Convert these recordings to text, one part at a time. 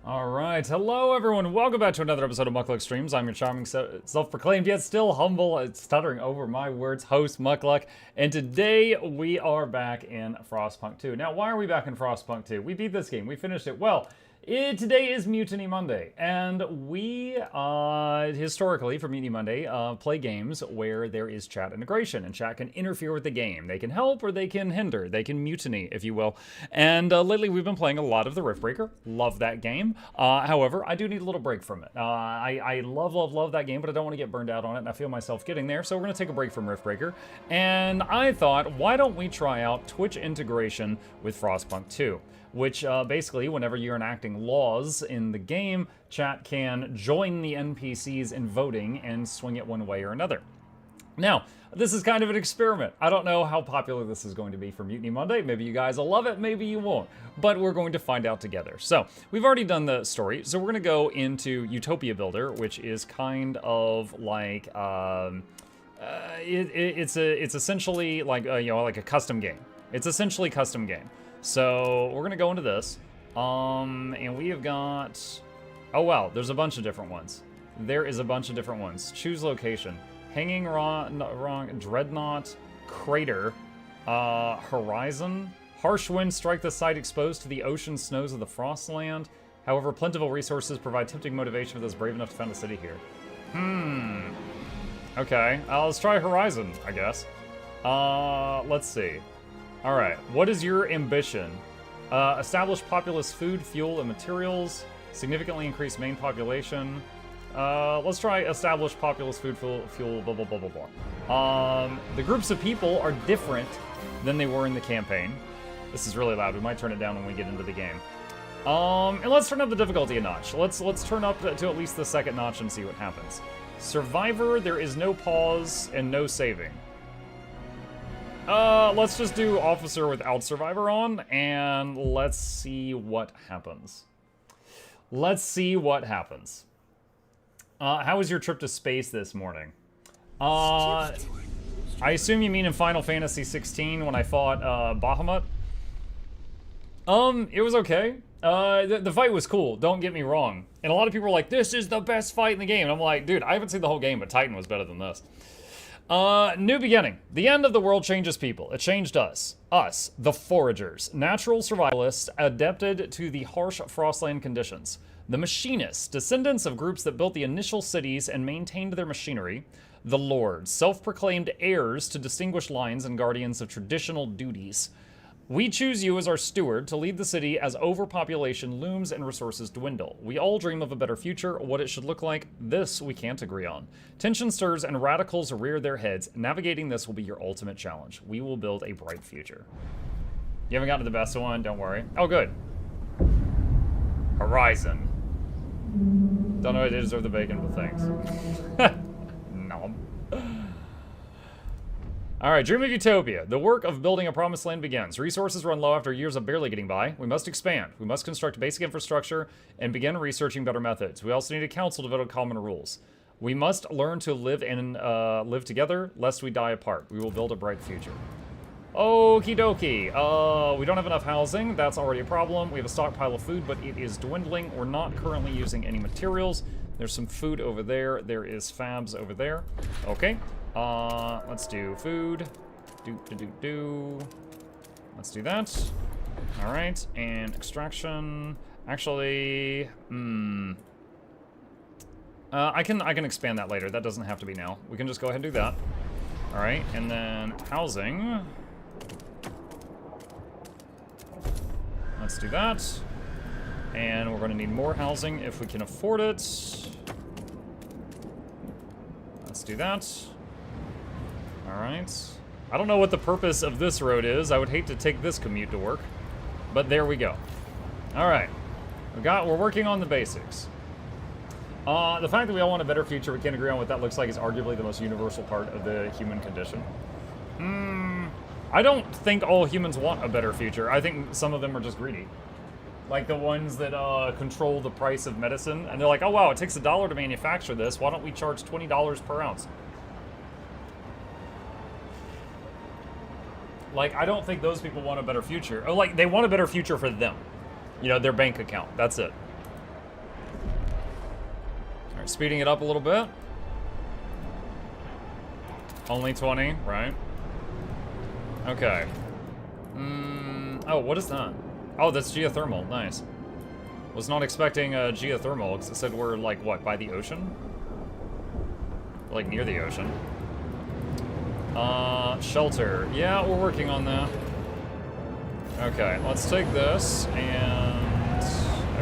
Alright, hello everyone, welcome back to another episode of Mukluk Streams. I'm your charming, self-proclaimed, yet still humble, stuttering over my words, host Mukluk. And today we are back in Frostpunk 2. Now, why are we back in Frostpunk 2? We beat this game, we finished it. Well, today is Mutiny Monday, and we, historically, for Mutiny Monday, play games where there is chat integration, and chat can interfere with the game. They can help or they can hinder. They can mutiny, if you will. And lately we've been playing a lot of the Riftbreaker. Love that game. However, I do need a little break from it. I love that game, but I don't want to get burned out on it, and I feel myself getting there, so we're going to take a break from Riftbreaker. And I thought, why don't we try out Twitch integration with Frostpunk 2? Which basically, whenever you're enacting laws in the game, chat can join the NPCs in voting and swing it one way or another. Now, this is kind of an experiment. I don't know how popular this is going to be for Mutiny Monday. Maybe you guys will love it, maybe you won't. But we're going to find out together. So, we've already done the story, so we're going to go into Utopia Builder, which is kind of like, it's essentially like, like a custom game. It's essentially custom game. So we're gonna go into this, and we have got, oh wow, there's a bunch of different ones. There is a bunch of different ones. Choose location. Hanging wrong, Dreadnought, Crater, Horizon. Harsh winds strike the site exposed to the ocean snows of the Frostland. However, plentiful resources provide tempting motivation for those brave enough to found a city here. Okay, let's try Horizon, I guess. Let's see. Alright, what is your ambition? Establish populous food, fuel, and materials. Significantly increase main population. Let's try establish populous food, fuel, blah, blah, blah, blah, blah. The groups of people are different than they were in the campaign. This is really loud. We might turn it down when we get into the game. And let's turn up the difficulty a notch. Let's turn up to at least the second notch and see what happens. Survivor, there is no pause and no saving. Let's just do Officer without Survivor on, and let's see what happens. Let's see what happens. How was your trip to space this morning? I assume you mean in Final Fantasy 16 when I fought, Bahamut? It was okay. The fight was cool, don't get me wrong. And a lot of people were like, this is the best fight in the game. And I'm like, dude, I haven't seen the whole game, but Titan was better than this. New beginning. The end of the world changes people. It changed us. Us, the foragers, natural survivalists adapted to the harsh Frostland conditions. The machinists, descendants of groups that built the initial cities and maintained their machinery. The lords, self-proclaimed heirs to distinguished lines and guardians of traditional duties. We choose you as our steward to lead the city as overpopulation looms and resources dwindle. We all dream of a better future. What it should look like, this we can't agree on. Tension stirs and radicals rear their heads. Navigating this will be your ultimate challenge. We will build a bright future. You haven't gotten to the best one, don't worry. Oh, good. Horizon. Don't know if they deserve the bacon, but thanks. Nom. Alright, Dream of Utopia. The work of building a promised land begins. Resources run low after years of barely getting by. We must expand. We must construct basic infrastructure and begin researching better methods. We also need a council to develop common rules. We must learn to live live together, lest we die apart. We will build a bright future. Okie dokie. We don't have enough housing. That's already a problem. We have a stockpile of food, but it is dwindling. We're not currently using any materials. There's some food over there. There is fabs over there. Okay. Let's do food. Let's do that. All right, and extraction. Actually, I can expand that later. That doesn't have to be now. We can just go ahead and do that. All right, and then housing. Let's do that. And we're going to need more housing if we can afford it. Let's do that. Alright. I don't know what the purpose of this road is. I would hate to take this commute to work. But there we go. Alright. We're working on the basics. The fact that we all want a better future, we can't agree on what that looks like, is arguably the most universal part of the human condition. I don't think all humans want a better future. I think some of them are just greedy. Like the ones that control the price of medicine. And they're like, oh wow, it takes $1 to manufacture this. Why don't we charge $20 per ounce? Like, I don't think those people want a better future. Oh, like, they want a better future for them. You know, their bank account. That's it. Alright, speeding it up a little bit. Only 20, right? Okay. Oh, what is that? Oh, that's geothermal. Nice. Was not expecting geothermal, because it said we're, like, what, by the ocean? Like, near the ocean. Shelter. Yeah, we're working on that. Okay, let's take this, and...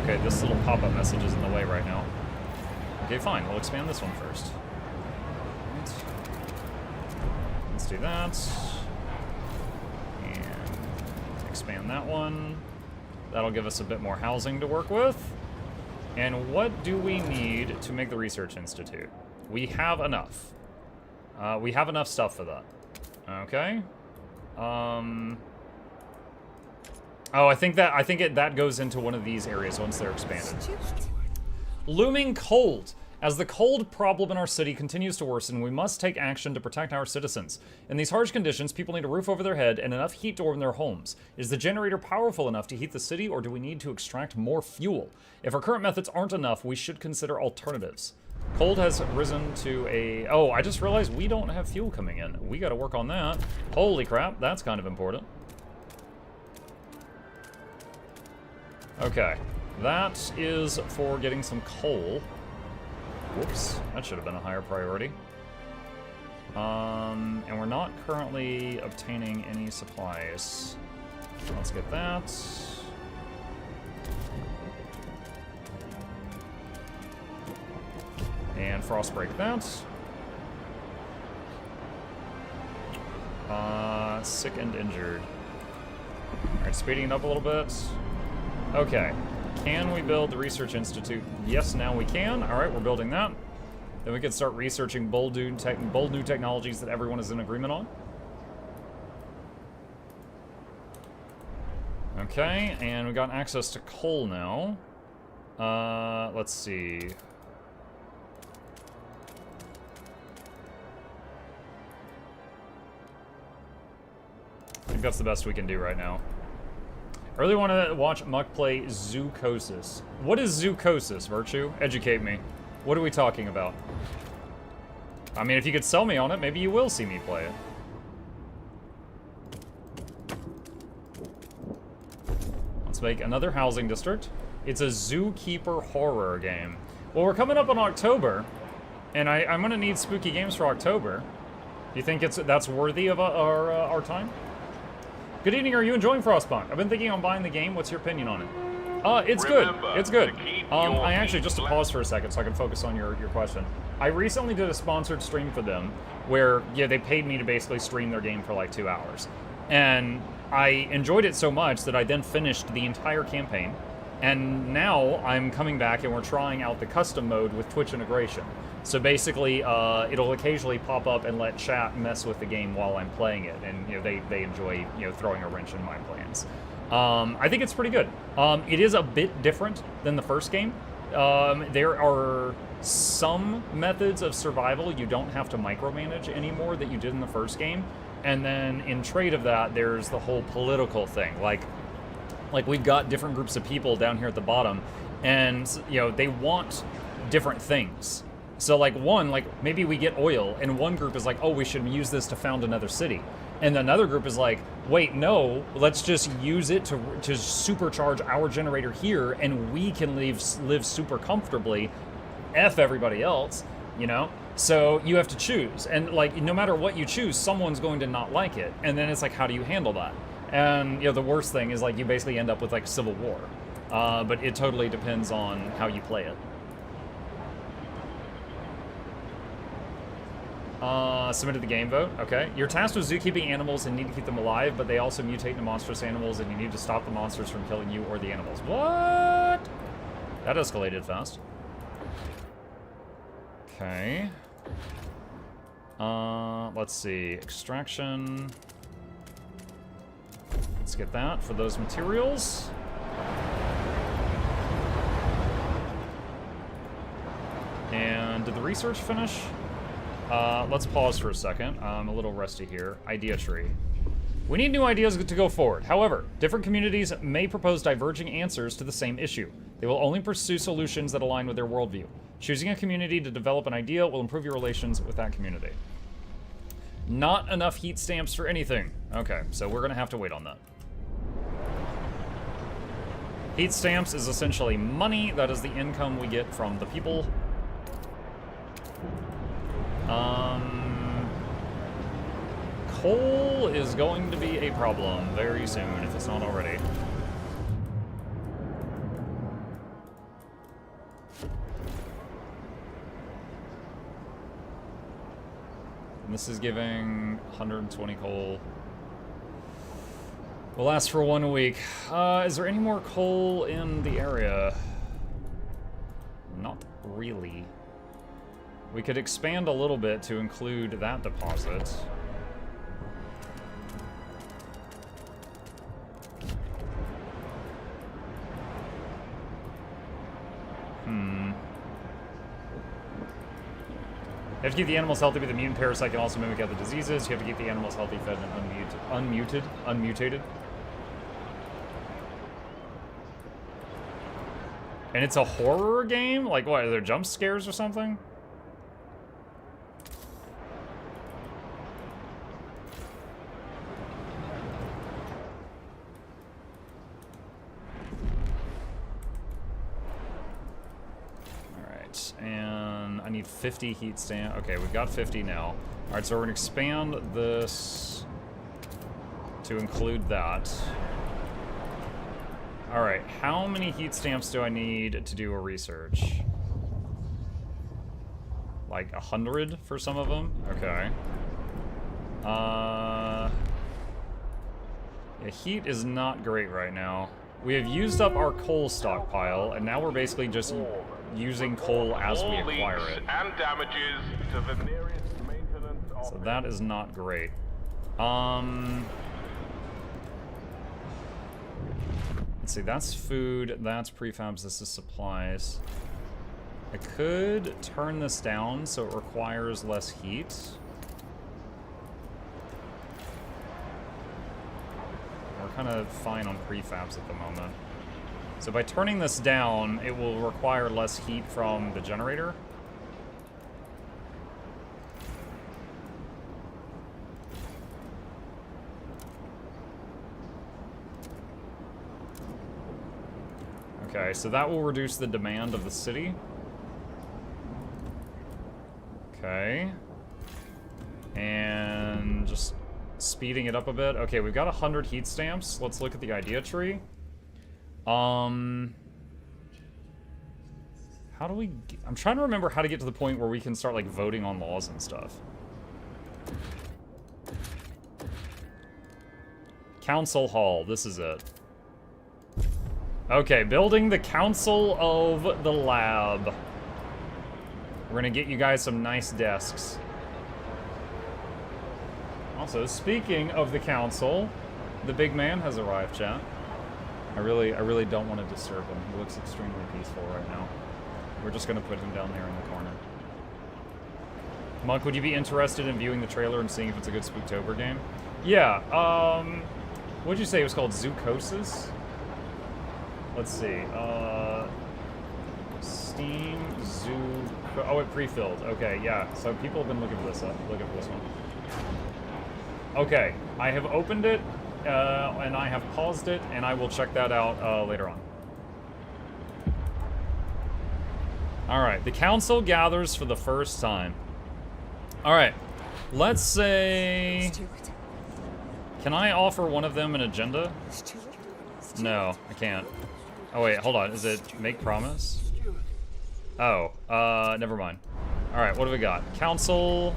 Okay, this little pop-up message is in the way right now. Okay, fine. We'll expand this one first. Right. Let's do that. And expand that one. That'll give us a bit more housing to work with. And what do we need to make the Research Institute? We have enough. We have enough stuff for that. Okay. Oh, I think that goes into one of these areas once they're expanded. Looming cold. As the cold problem in our city continues to worsen, we must take action to protect our citizens. In these harsh conditions, people need a roof over their head and enough heat to warm their homes. Is the generator powerful enough to heat the city, or do we need to extract more fuel? If our current methods aren't enough, we should consider alternatives. Cold has risen to a... Oh, I just realized we don't have fuel coming in. We gotta work on that. Holy crap, that's kind of important. Okay, that is for getting some coal. Whoops, that should have been a higher priority. And we're not currently obtaining any supplies. Let's get that. And frost break that. Sick and injured. Alright, speeding it up a little bit. Okay. Can we build the Research Institute? Yes, now we can. Alright, we're building that. Then we can start researching bold new technologies that everyone is in agreement on. Okay, and we got access to coal now. Let's see. I think that's the best we can do right now. I really want to watch Muck play Zoocosis. What is Zoocosis, Virtue? Educate me. What are we talking about? I mean, if you could sell me on it, maybe you will see me play it. Let's make another housing district. It's a zookeeper horror game. Well, we're coming up on October, and I'm going to need spooky games for October. Do you think that's worthy of our time? Good evening, are you enjoying Frostpunk? I've been thinking on buying the game. What's your opinion on it? It's good. It's good. I actually, just to pause for a second so I can focus on your question. I recently did a sponsored stream for them where, yeah, they paid me to basically stream their game for like 2 hours. And I enjoyed it so much that I then finished the entire campaign. And now I'm coming back and we're trying out the custom mode with Twitch integration. So basically, it'll occasionally pop up and let chat mess with the game while I'm playing it, and you know they enjoy throwing a wrench in my plans. I think it's pretty good. It is a bit different than the first game. There are some methods of survival you don't have to micromanage anymore that you did in the first game, and then in trade of that, there's the whole political thing. Like we've got different groups of people down here at the bottom, and they want different things. So like maybe we get oil, and one group is like, oh, we should use this to found another city. And another group is like, wait, no, let's just use it to supercharge our generator here, and we can live super comfortably, F everybody else, So you have to choose, and like, no matter what you choose, someone's going to not like it. And then it's like, how do you handle that? And the worst thing is like, you basically end up with like civil war. But it totally depends on how you play it. Submitted the game vote. Okay. You're tasked with zookeeping animals and need to keep them alive, but they also mutate into monstrous animals, and you need to stop the monsters from killing you or the animals. What? That escalated fast. Okay. Let's see. Extraction. Let's get that for those materials. And did the research finish? Let's pause for a second. I'm a little rusty here. Idea tree. We need new ideas to go forward. However, different communities may propose diverging answers to the same issue. They will only pursue solutions that align with their worldview. Choosing a community to develop an idea will improve your relations with that community. Not enough heat stamps for anything. Okay, so we're gonna have to wait on that. Heat stamps is essentially money. That is the income we get from the people. Coal is going to be a problem very soon, if it's not already. And this is giving 120 coal. Will last for 1 week. Is there any more coal in the area? Not really. We could expand a little bit to include that deposit. You have to keep the animals healthy, but the mutant parasite can also mimic other diseases. You have to keep the animals healthy, fed, and unmutated. And it's a horror game? Like what, are there jump scares or something? Alright, and I need 50 heat stamp. Okay, we've got 50 now. Alright, so we're gonna expand this to include that. Alright, how many heat stamps do I need to do a research? Like 100 for some of them? Okay. Yeah, heat is not great right now. We have used up our coal stockpile, and now we're basically just using coal as we acquire it. And damages to the nearest maintenance office. So that is not great. Let's see, that's food, that's prefabs, this is supplies. I could turn this down so it requires less heat. We're kind of fine on prefabs at the moment. So by turning this down, it will require less heat from the generator. Okay, so that will reduce the demand of the city. Okay. And just speeding it up a bit. Okay, we've got 100 heat stamps. Let's look at the idea tree. How do we... I'm trying to remember how to get to the point where we can start, like, voting on laws and stuff. Council Hall, this is it. Okay, building the Council of the Lab. We're gonna get you guys some nice desks. Also, speaking of the council, the big man has arrived, chat. I really don't want to disturb him. He looks extremely peaceful right now. We're just gonna put him down there in the corner. Monk, would you be interested in viewing the trailer and seeing if it's a good Spooktober game? Yeah, what'd you say it was called? Zoocosis? Let's see, Steam, Zoo, oh, it pre-filled. Okay, yeah, so people have been looking for this up. Looking for this one. Okay, I have opened it, and I have paused it, and I will check that out later on. Alright, the council gathers for the first time. Alright, let's say... Can I offer one of them an agenda? No, I can't. Oh wait, hold on, is it make promise? Oh, never mind. Alright, what do we got? Council...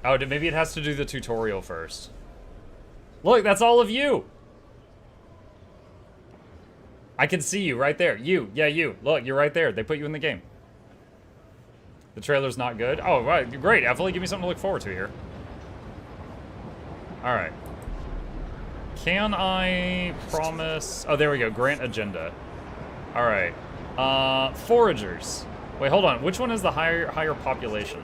Oh, maybe it has to do the tutorial first. Look, that's all of you! I can see you right there. You, yeah, you. Look, you're right there. They put you in the game. The trailer's not good. Oh, right, great. Definitely give me something to look forward to here. Alright. Can I promise... Oh, there we go. Grant agenda. Alright. Foragers. Wait, hold on. Which one is the higher population?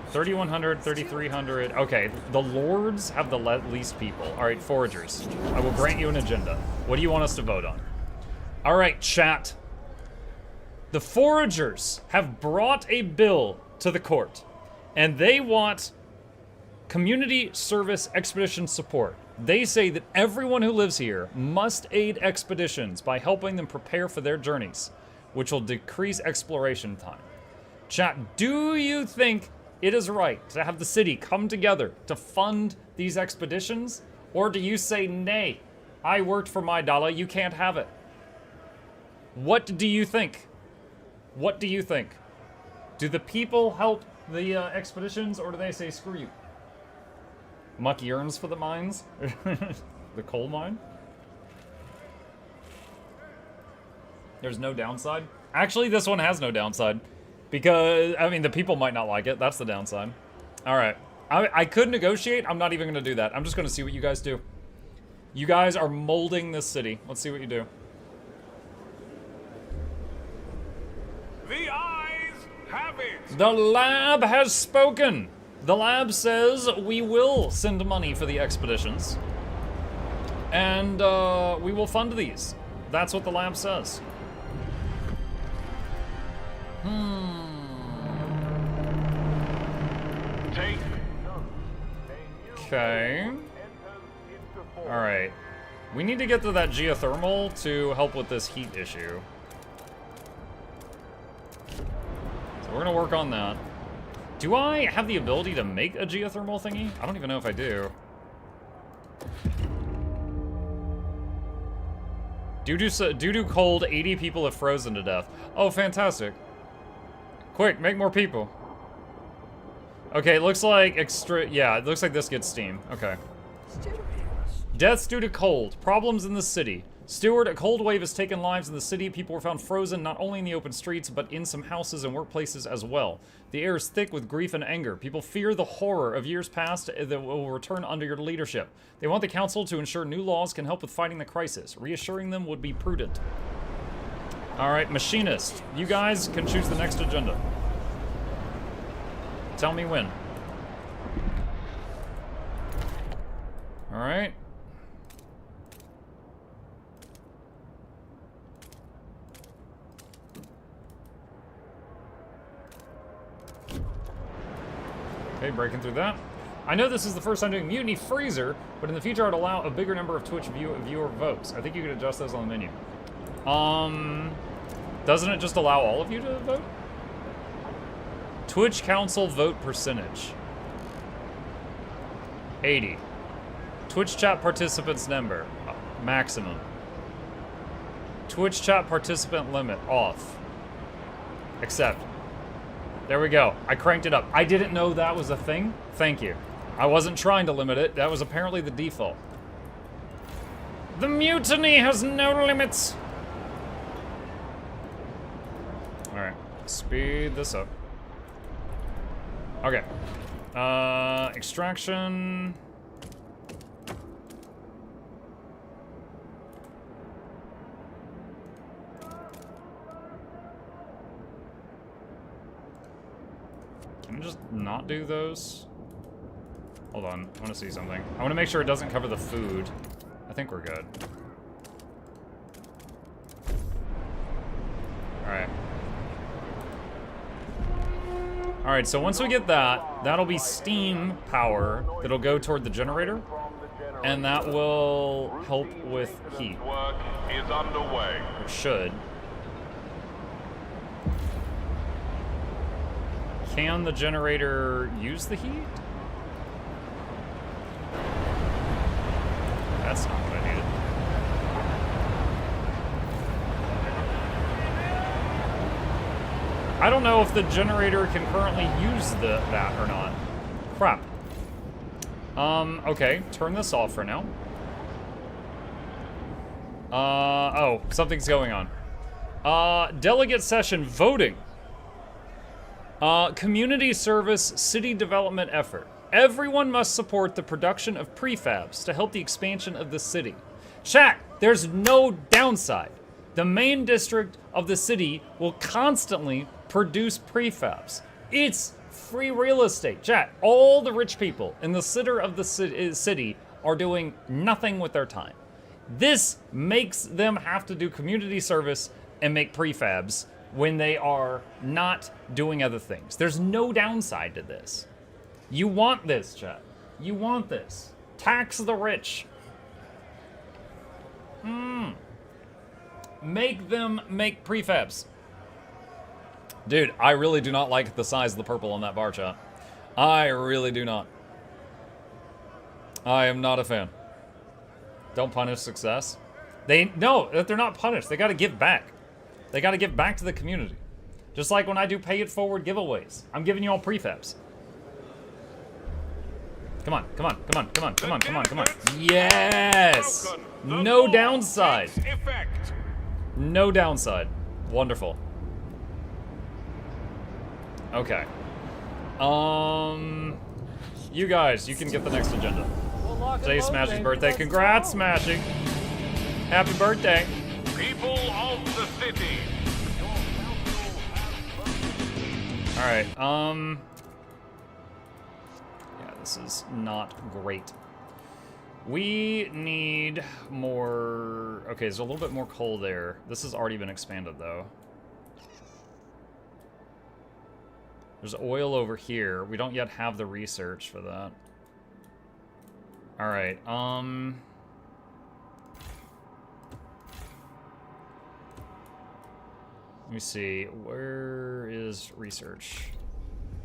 3,100, 3,300. Okay, the lords have the least people. All right, foragers. I will grant you an agenda. What do you want us to vote on? All right, chat. The foragers have brought a bill to the court, and they want community service expedition support. They say that everyone who lives here must aid expeditions by helping them prepare for their journeys, which will decrease exploration time. Chat, do you think it is right to have the city come together to fund these expeditions? Or do you say, nay, I worked for my dollar, you can't have it? What do you think? What do you think? Do the people help the expeditions, or do they say, screw you? Muck yearns for the mines? The coal mine? There's no downside? Actually, this one has no downside. Because, I mean, the people might not like it. That's the downside. Alright. I could negotiate. I'm not even going to do that. I'm just going to see what you guys do. You guys are molding this city. Let's see what you do. The eyes have it. The lab has spoken. The lab says we will send money for the expeditions. And we will fund these. That's what the lab says. Okay. Alright. We need to get to that geothermal to help with this heat issue. So we're gonna work on that. Do I have the ability to make a geothermal thingy? I don't even know if I do. Due to cold, 80 people have frozen to death. Oh, fantastic. Quick, make more people. Okay, it looks like it looks like this gets steam. Okay. Deaths due to cold. Problems in the city. Stewart, a cold wave has taken lives in the city. People were found frozen not only in the open streets, but in some houses and workplaces as well. The air is thick with grief and anger. People fear the horror of years past that will return under your leadership. They want the council to ensure new laws can help with fighting the crisis. Reassuring them would be prudent. Alright, machinist. You guys can choose the next agenda. Tell me when. Alright. Okay, breaking through that. I know this is the first time doing Mutiny Freezer, but in the future I'd allow a bigger number of Twitch viewer votes. I think you could adjust those on the menu. Doesn't it just allow all of you to vote? Twitch Council vote percentage. 80. Twitch chat participants number. Maximum. Twitch chat participant limit. Off. Accept. There we go. I cranked it up. I didn't know that was a thing. Thank you. I wasn't trying to limit it. That was apparently the default. The mutiny has no limits. Alright. Speed this up. Okay. Extraction. Can I just not do those? Hold on, I want to see something. I want to make sure it doesn't cover the food. I think we're good. Alright. Alright, so once we get that, that'll be steam power that'll go toward the generator, and that will help with heat. Work is underway. It should. Can the generator use the heat? That's not what I needed. I don't know if the generator can currently use that or not. Crap. Okay, turn this off for now. Oh, something's going on. Delegate session voting. Community service city development effort. Everyone must support the production of prefabs to help the expansion of the city. Chat, there's no downside. The main district of the city will constantly produce prefabs. It's free real estate. Chat, all the rich people in the center of the city are doing nothing with their time. This makes them have to do community service and make prefabs when they are not doing other things. There's no downside to this. You want this, chat. You want this. Tax the rich. Make them make prefabs. Dude, I really do not like the size of the purple on that bar chart. I really do not. I am not a fan. Don't punish success. No, they're not punished. They gotta give back. They gotta give back to the community. Just like when I do pay it forward giveaways. I'm giving you all prefabs. Come on, come on, come on, come on, come on, come on, come on. Yes! No downside. No downside. Wonderful. Okay. You guys, you can get the next agenda. Today's Smashing's birthday. Congrats, Smashing. Happy birthday. People of the city. Alright, yeah, this is not great. We need more... Okay, there's a little bit more coal there. This has already been expanded, though. There's oil over here. We don't yet have the research for that. Alright, let me see. Where is research?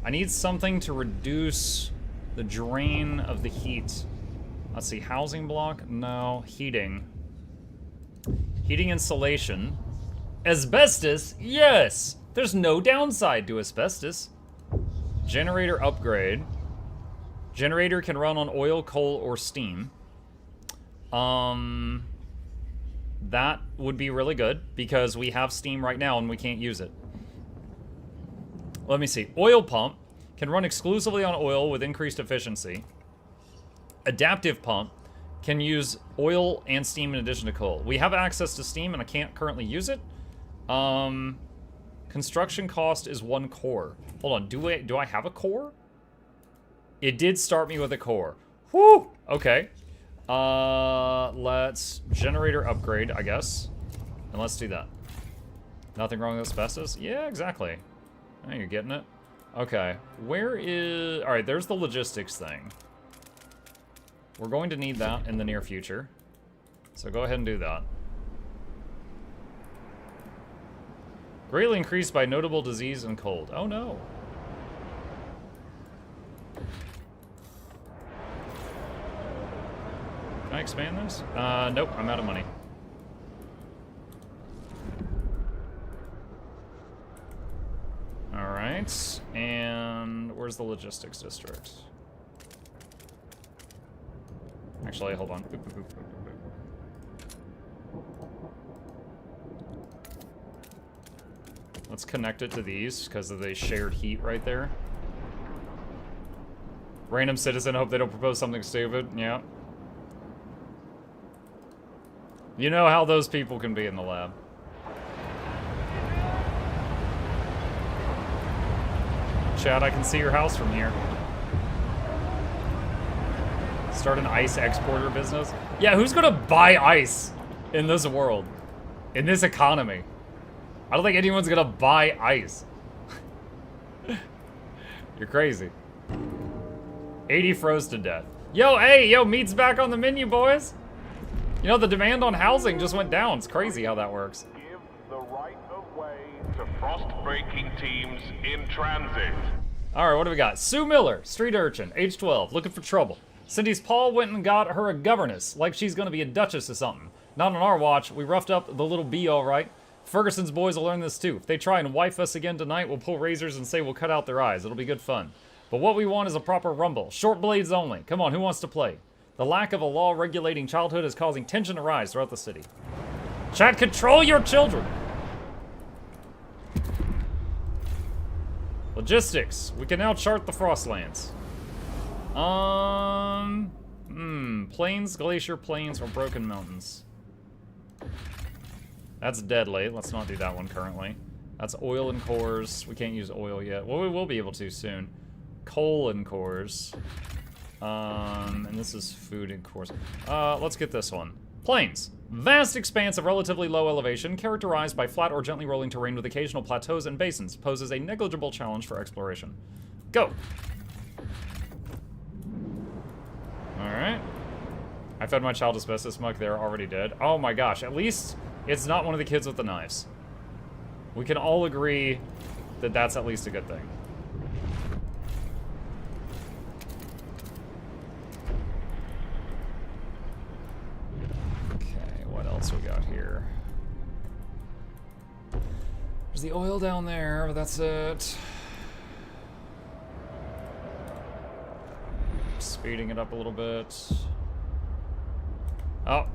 I need something to reduce the drain of the heat. Let's see. Housing block? No. Heating. Heating insulation. Asbestos? Yes! There's no downside to asbestos. Generator upgrade. Generator can run on oil, coal, or steam. That would be really good, because we have steam right now and we can't use it. Let me see. Oil pump can run exclusively on oil with increased efficiency. Adaptive pump can use oil and steam in addition to coal. We have access to steam and I can't currently use it. Construction cost is 1 core. Hold on, do I have a core? It did start me with a core. Whew! Okay. Let's generator upgrade, I guess. And let's do that. Nothing wrong with asbestos? Yeah, exactly. Oh, you're getting it. Okay. Where is... Alright, there's the logistics thing. We're going to need that in the near future. So go ahead and do that. Greatly increased by notable disease and cold. Oh no. Can I expand this? Nope, I'm out of money. Alright, and where's the logistics district? Actually, hold on. Let's connect it to these, because of the shared heat right there. Random citizen, hope they don't propose something stupid. Yeah. You know how those people can be in the lab. Chad, I can see your house from here. Start an ice exporter business? Yeah, who's gonna buy ice in this world? In this economy? I don't think anyone's gonna buy ice. You're crazy. 80 froze to death. Yo, hey, yo, meat's back on the menu, boys. You know, the demand on housing just went down. It's crazy how that works. Give the right of way to frost-breaking teams in transit. All right, what do we got? Sue Miller, street urchin, age 12, looking for trouble. Cindy's Paul went and got her a governess, like she's gonna be a duchess or something. Not on our watch. We roughed up the little bee all right. Ferguson's boys will learn this too. If they try and wife us again tonight, we'll pull razors and say we'll cut out their eyes. It'll be good fun. But what we want is a proper rumble. Short blades only. Come on, who wants to play? The lack of a law regulating childhood is causing tension to rise throughout the city. Chat, control your children! Logistics. We can now chart the Frostlands. Plains, glacier, plains, or broken mountains. That's deadly. Let's not do that one currently. That's oil and cores. We can't use oil yet. Well, we will be able to soon. Coal and cores. And this is food and cores. Let's get this one. Plains. Vast expanse of relatively low elevation, characterized by flat or gently rolling terrain with occasional plateaus and basins, poses a negligible challenge for exploration. Go! Alright. I fed my child asbestos muck, they're already dead. Oh my gosh, at least it's not one of the kids with the knives. We can all agree that that's at least a good thing. Okay, what else we got here? There's the oil down there, but that's it. Speeding it up a little bit. Oh,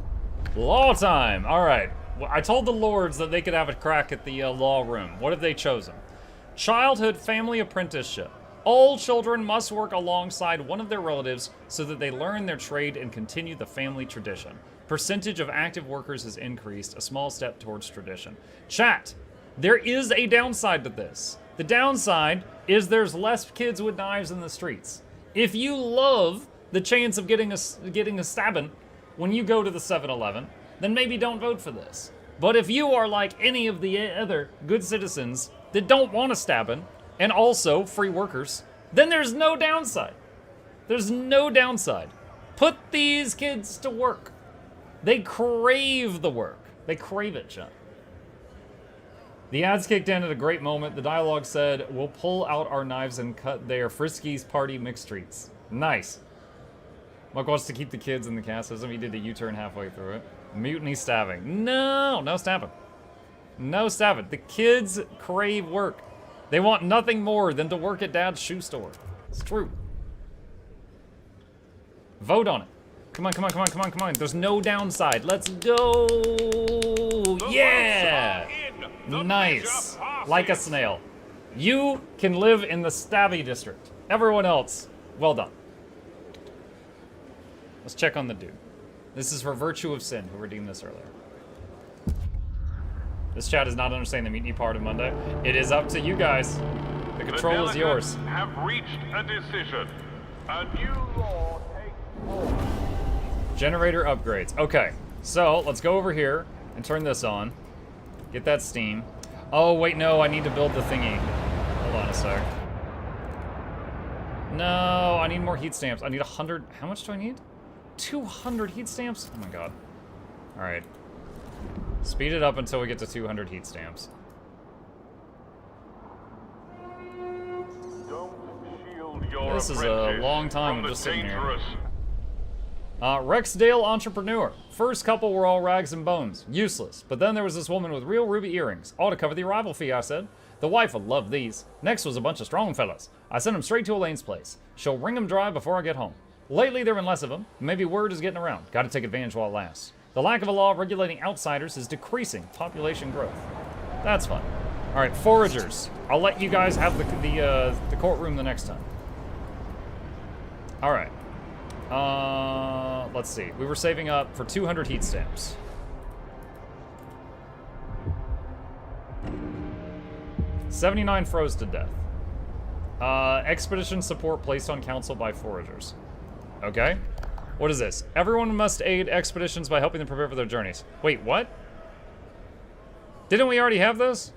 law time! Alright. Well, I told the lords that they could have a crack at the law room. What have they chosen? Childhood family apprenticeship. All children must work alongside one of their relatives so that they learn their trade and continue the family tradition. Percentage of active workers has increased, a small step towards tradition. Chat, there is a downside to this. The downside is there's less kids with knives in the streets. If you love the chance of getting a stabbing when you go to the 7-Eleven, then maybe don't vote for this. But if you are like any of the other good citizens that don't want a stabbing, and also free workers, then there's no downside. There's no downside. Put these kids to work. They crave the work. They crave it, John. The ads kicked in at a great moment. The dialogue said, "We'll pull out our knives and cut their Friskies party mixed treats." Nice. Muck wants to keep the kids in the cast. Doesn't he did a U-turn halfway through it? Mutiny stabbing. No, no stabbing. No stabbing. The kids crave work. They want nothing more than to work at Dad's shoe store. It's true. Vote on it. Come on, come on, come on, come on, come on. There's no downside. Let's go. Yeah. Nice. Like a snail. You can live in the stabby district. Everyone else, well done. Let's check on the dude. This is for Virtue of Sin, who redeemed this earlier. This chat does not understand the mutiny part of Monday. It is up to you guys. The control is yours. Have reached a decision. A new law takes hold. Generator upgrades. Okay, so let's go over here and turn this on. Get that steam. Oh, wait, no, I need to build the thingy. Hold on a sec. No, I need more heat stamps. I need 100. How much do I need? 200 heat stamps? Oh my god. All right. Speed it up until we get to 200 heat stamps. Don't shield your This is a long time from of the just sitting here. dangerous. Rexdale entrepreneur. First couple were all rags and bones. Useless. But then there was this woman with real ruby earrings. Ought to cover the arrival fee, I said. The wife would love these. Next was a bunch of strong fellas. I sent them straight to Elaine's place. She'll wring them dry before I get home. Lately, there have been less of them. Maybe word is getting around. Gotta take advantage while it lasts. The lack of a law regulating outsiders is decreasing population growth. That's fun. All right, foragers. I'll let you guys have the courtroom the next time. All right. Let's see. We were saving up for 200 heat stamps. $79 froze to death. Expedition support placed on council by foragers. Okay. What is this? Everyone must aid expeditions by helping them prepare for their journeys. Wait, what? Didn't we already have those?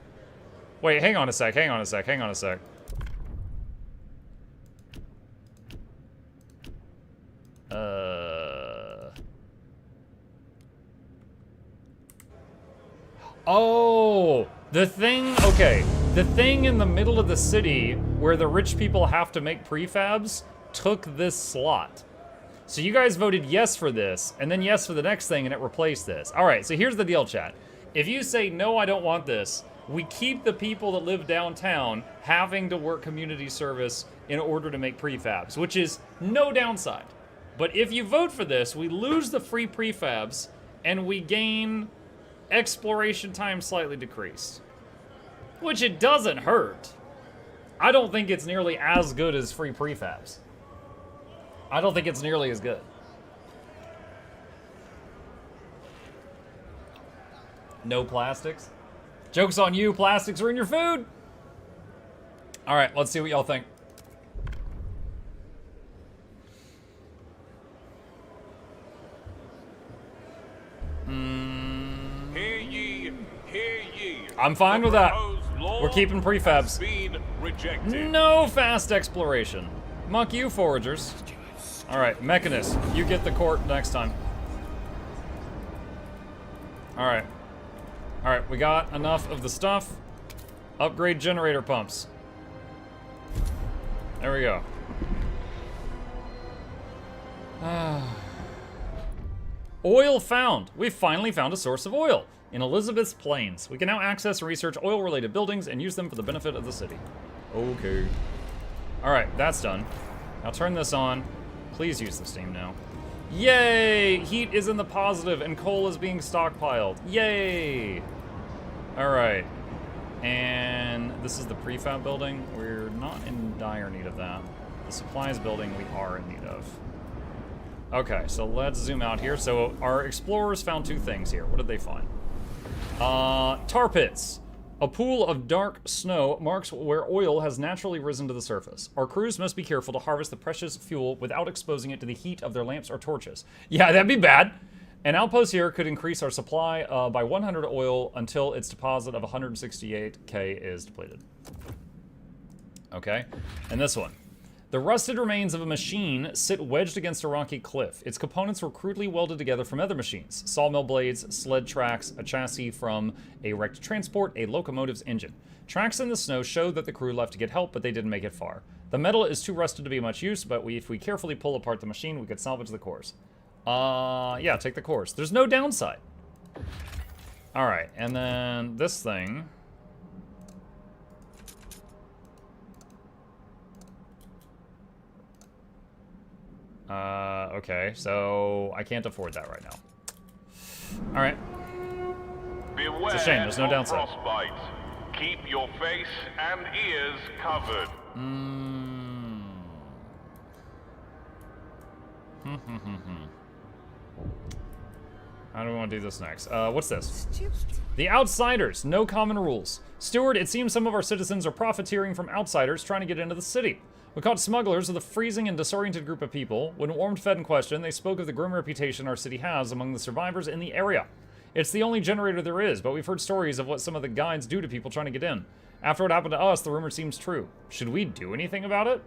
Wait, hang on a sec, hang on a sec, hang on a sec. Oh, the thing, okay. The thing in the middle of the city where the rich people have to make prefabs took this slot. So you guys voted yes for this, and then yes for the next thing, and it replaced this. All right, so here's the deal, chat. If you say, no, I don't want this, we keep the people that live downtown having to work community service in order to make prefabs, which is no downside. But if you vote for this, we lose the free prefabs, and we gain exploration time slightly decreased. Which it doesn't hurt. I don't think it's nearly as good as free prefabs. I don't think it's nearly as good. No plastics. Joke's on you, plastics are in your food. All right, let's see what y'all think. I'm fine with that. We're keeping prefabs. Been rejected. No fast exploration. Muck you, foragers. Alright, Mechanist, you get the court next time. Alright. Alright, we got enough of the stuff. Upgrade generator pumps. There we go. Oil found. We finally found a source of oil in Elizabeth's Plains. We can now access and research oil-related buildings and use them for the benefit of the city. Okay. Alright, that's done. Now turn this on. Please use the steam now. Yay! Heat is in the positive and coal is being stockpiled. Yay! Alright. And this is the prefab building. We're not in dire need of that. The supplies building we are in need of. Okay, so let's zoom out here. So our explorers found two things here. What did they find? Tar pits. A pool of dark snow marks where oil has naturally risen to the surface. Our crews must be careful to harvest the precious fuel without exposing it to the heat of their lamps or torches. Yeah, that'd be bad. An outpost here could increase our supply by 100 oil until its deposit of 168k is depleted. Okay, and this one. The rusted remains of a machine sit wedged against a rocky cliff. Its components were crudely welded together from other machines. Sawmill blades, sled tracks, a chassis from a wrecked transport, a locomotive's engine. Tracks in the snow showed that the crew left to get help, but they didn't make it far. The metal is too rusted to be much use, but if we carefully pull apart the machine, we could salvage the cores. Yeah, take the cores. There's no downside. Alright, and then this thing... okay, so I can't afford that right now. Alright. Beware It's a shame, there's no of downside. frostbite. Keep your face and ears covered. How do we want to do this next? What's this? The Outsiders. No common rules. Steward, it seems some of our citizens are profiteering from outsiders trying to get into the city. We caught smugglers with a freezing and disoriented group of people. When warmed, fed, and questioned, they spoke of the grim reputation our city has among the survivors in the area. It's the only generator there is, but we've heard stories of what some of the guides do to people trying to get in. After what happened to us, the rumor seems true. Should we do anything about it?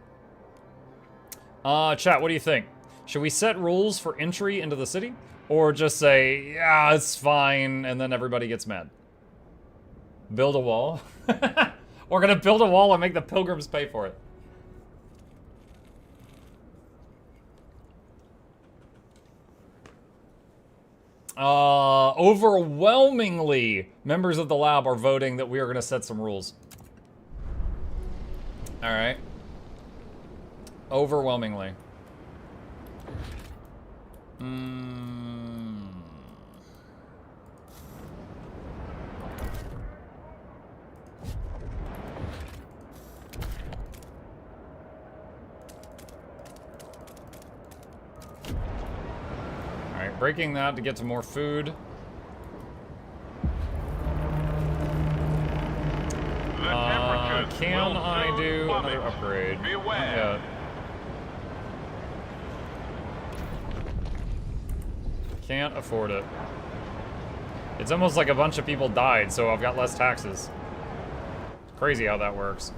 Chat, what do you think? Should we set rules for entry into the city? Or just say, yeah, it's fine, and then everybody gets mad? Build a wall? We're gonna build a wall and make the pilgrims pay for it. Overwhelmingly, members of the lab are voting that we are going to set some rules. All right. Overwhelmingly. Alright, breaking that to get to more food. Can I do another upgrade? Beware. Can't afford it. It's almost like a bunch of people died, so I've got less taxes. It's crazy how that works.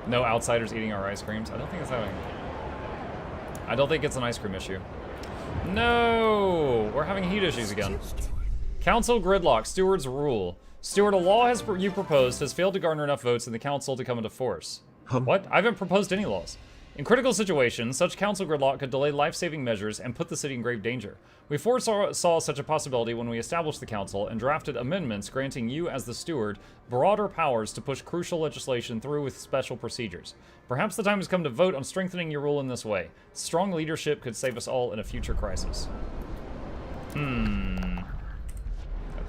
No outsiders eating our ice creams. I don't think it's having... I don't think it's an ice cream issue. No! We're having heat issues again. Council gridlock. Steward's rule. Steward, a law you proposed has failed to garner enough votes in the council to come into force. What? I haven't proposed any laws. In critical situations, such council gridlock could delay life-saving measures and put the city in grave danger. We foresaw such a possibility when we established the council and drafted amendments granting you, as the steward, broader powers to push crucial legislation through with special procedures. Perhaps the time has come to vote on strengthening your rule in this way. Strong leadership could save us all in a future crisis.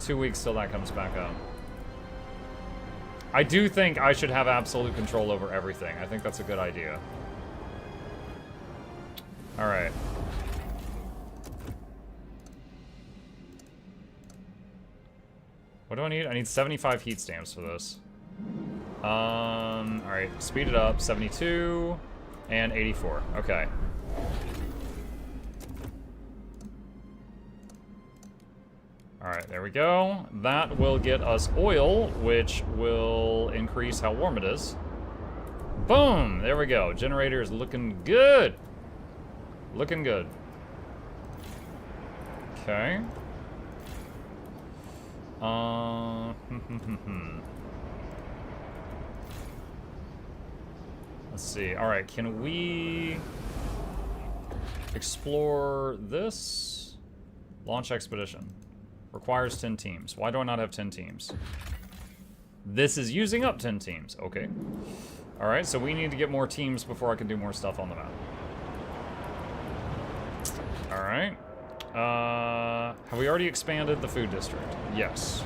2 weeks till that comes back up. I do think I should have absolute control over everything. I think that's a good idea. Alright. What do I need? I need 75 heat stamps for this. Alright, speed it up. 72 and 84. Okay. Alright, there There we go. That will get us oil, which will increase how warm it is. Boom! There we go. Generator's looking good. Looking good. Okay. Let's see. All right, can we explore this? Launch expedition. Requires 10 teams. Why do I not have 10 teams? This is using up 10 teams. Okay. All right, so we need to get more teams before I can do more stuff on the map. All right. Have we already expanded the food district? Yes.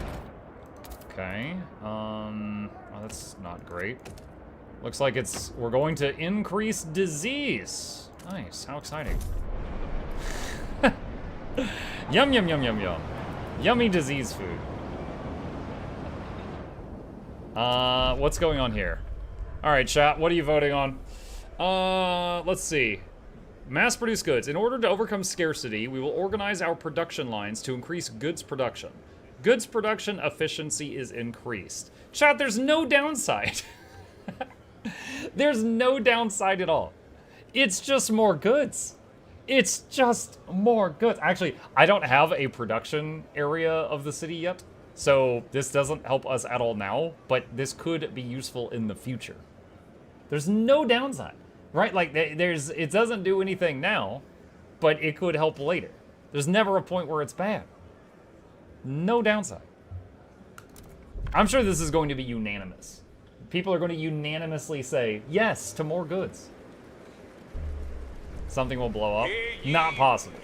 Okay. Oh, that's not great. Looks like we're going to increase disease. Nice, how exciting. Yum, yum, yum, yum, yum. Yummy disease food. What's going on here? All right, chat, what are you voting on? Let's see. Mass-produced goods. In order to overcome scarcity, we will organize our production lines to increase goods production. Goods production efficiency is increased. Chat, there's no downside. There's no downside at all. It's just more goods. It's just more goods. Actually, I don't have a production area of the city yet, so this doesn't help us at all now, but this could be useful in the future. There's no downside, right? Like, it doesn't do anything now, but it could help later. There's never a point where it's bad. No downside. I'm sure this is going to be unanimous. People are going to unanimously say yes to more goods. Something will blow up. Not possible.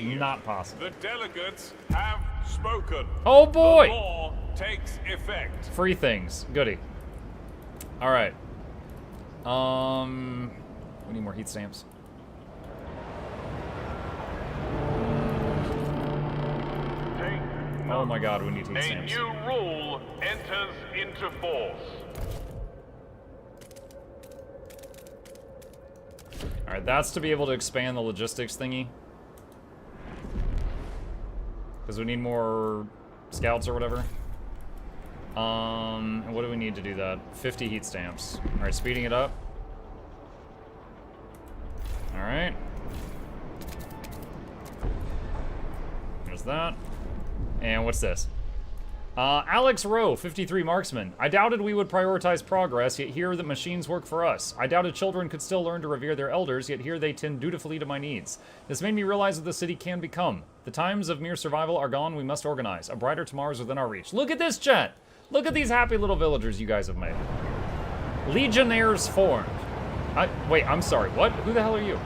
Not possible. The delegates have spoken. Oh boy! The law takes effect. Free things. Goody. All right. We need more heat stamps. Oh my god, we need heat stamps. A new rule enters into force. Alright, that's to be able to expand the logistics thingy. Because we need more scouts or whatever. And what do we need to do that? 50 heat stamps. Alright, speeding it up. Alright. There's that. And what's this? Alex Rowe, 53 marksman. I doubted we would prioritize progress, yet here the machines work for us. I doubted children could still learn to revere their elders, yet here they tend dutifully to my needs. This made me realize what the city can become. The times of mere survival are gone, we must organize. A brighter tomorrow is within our reach. Look at this, chat! Look at these happy little villagers you guys have made. Legionnaires formed. Wait, I'm sorry, what? Who the hell are you?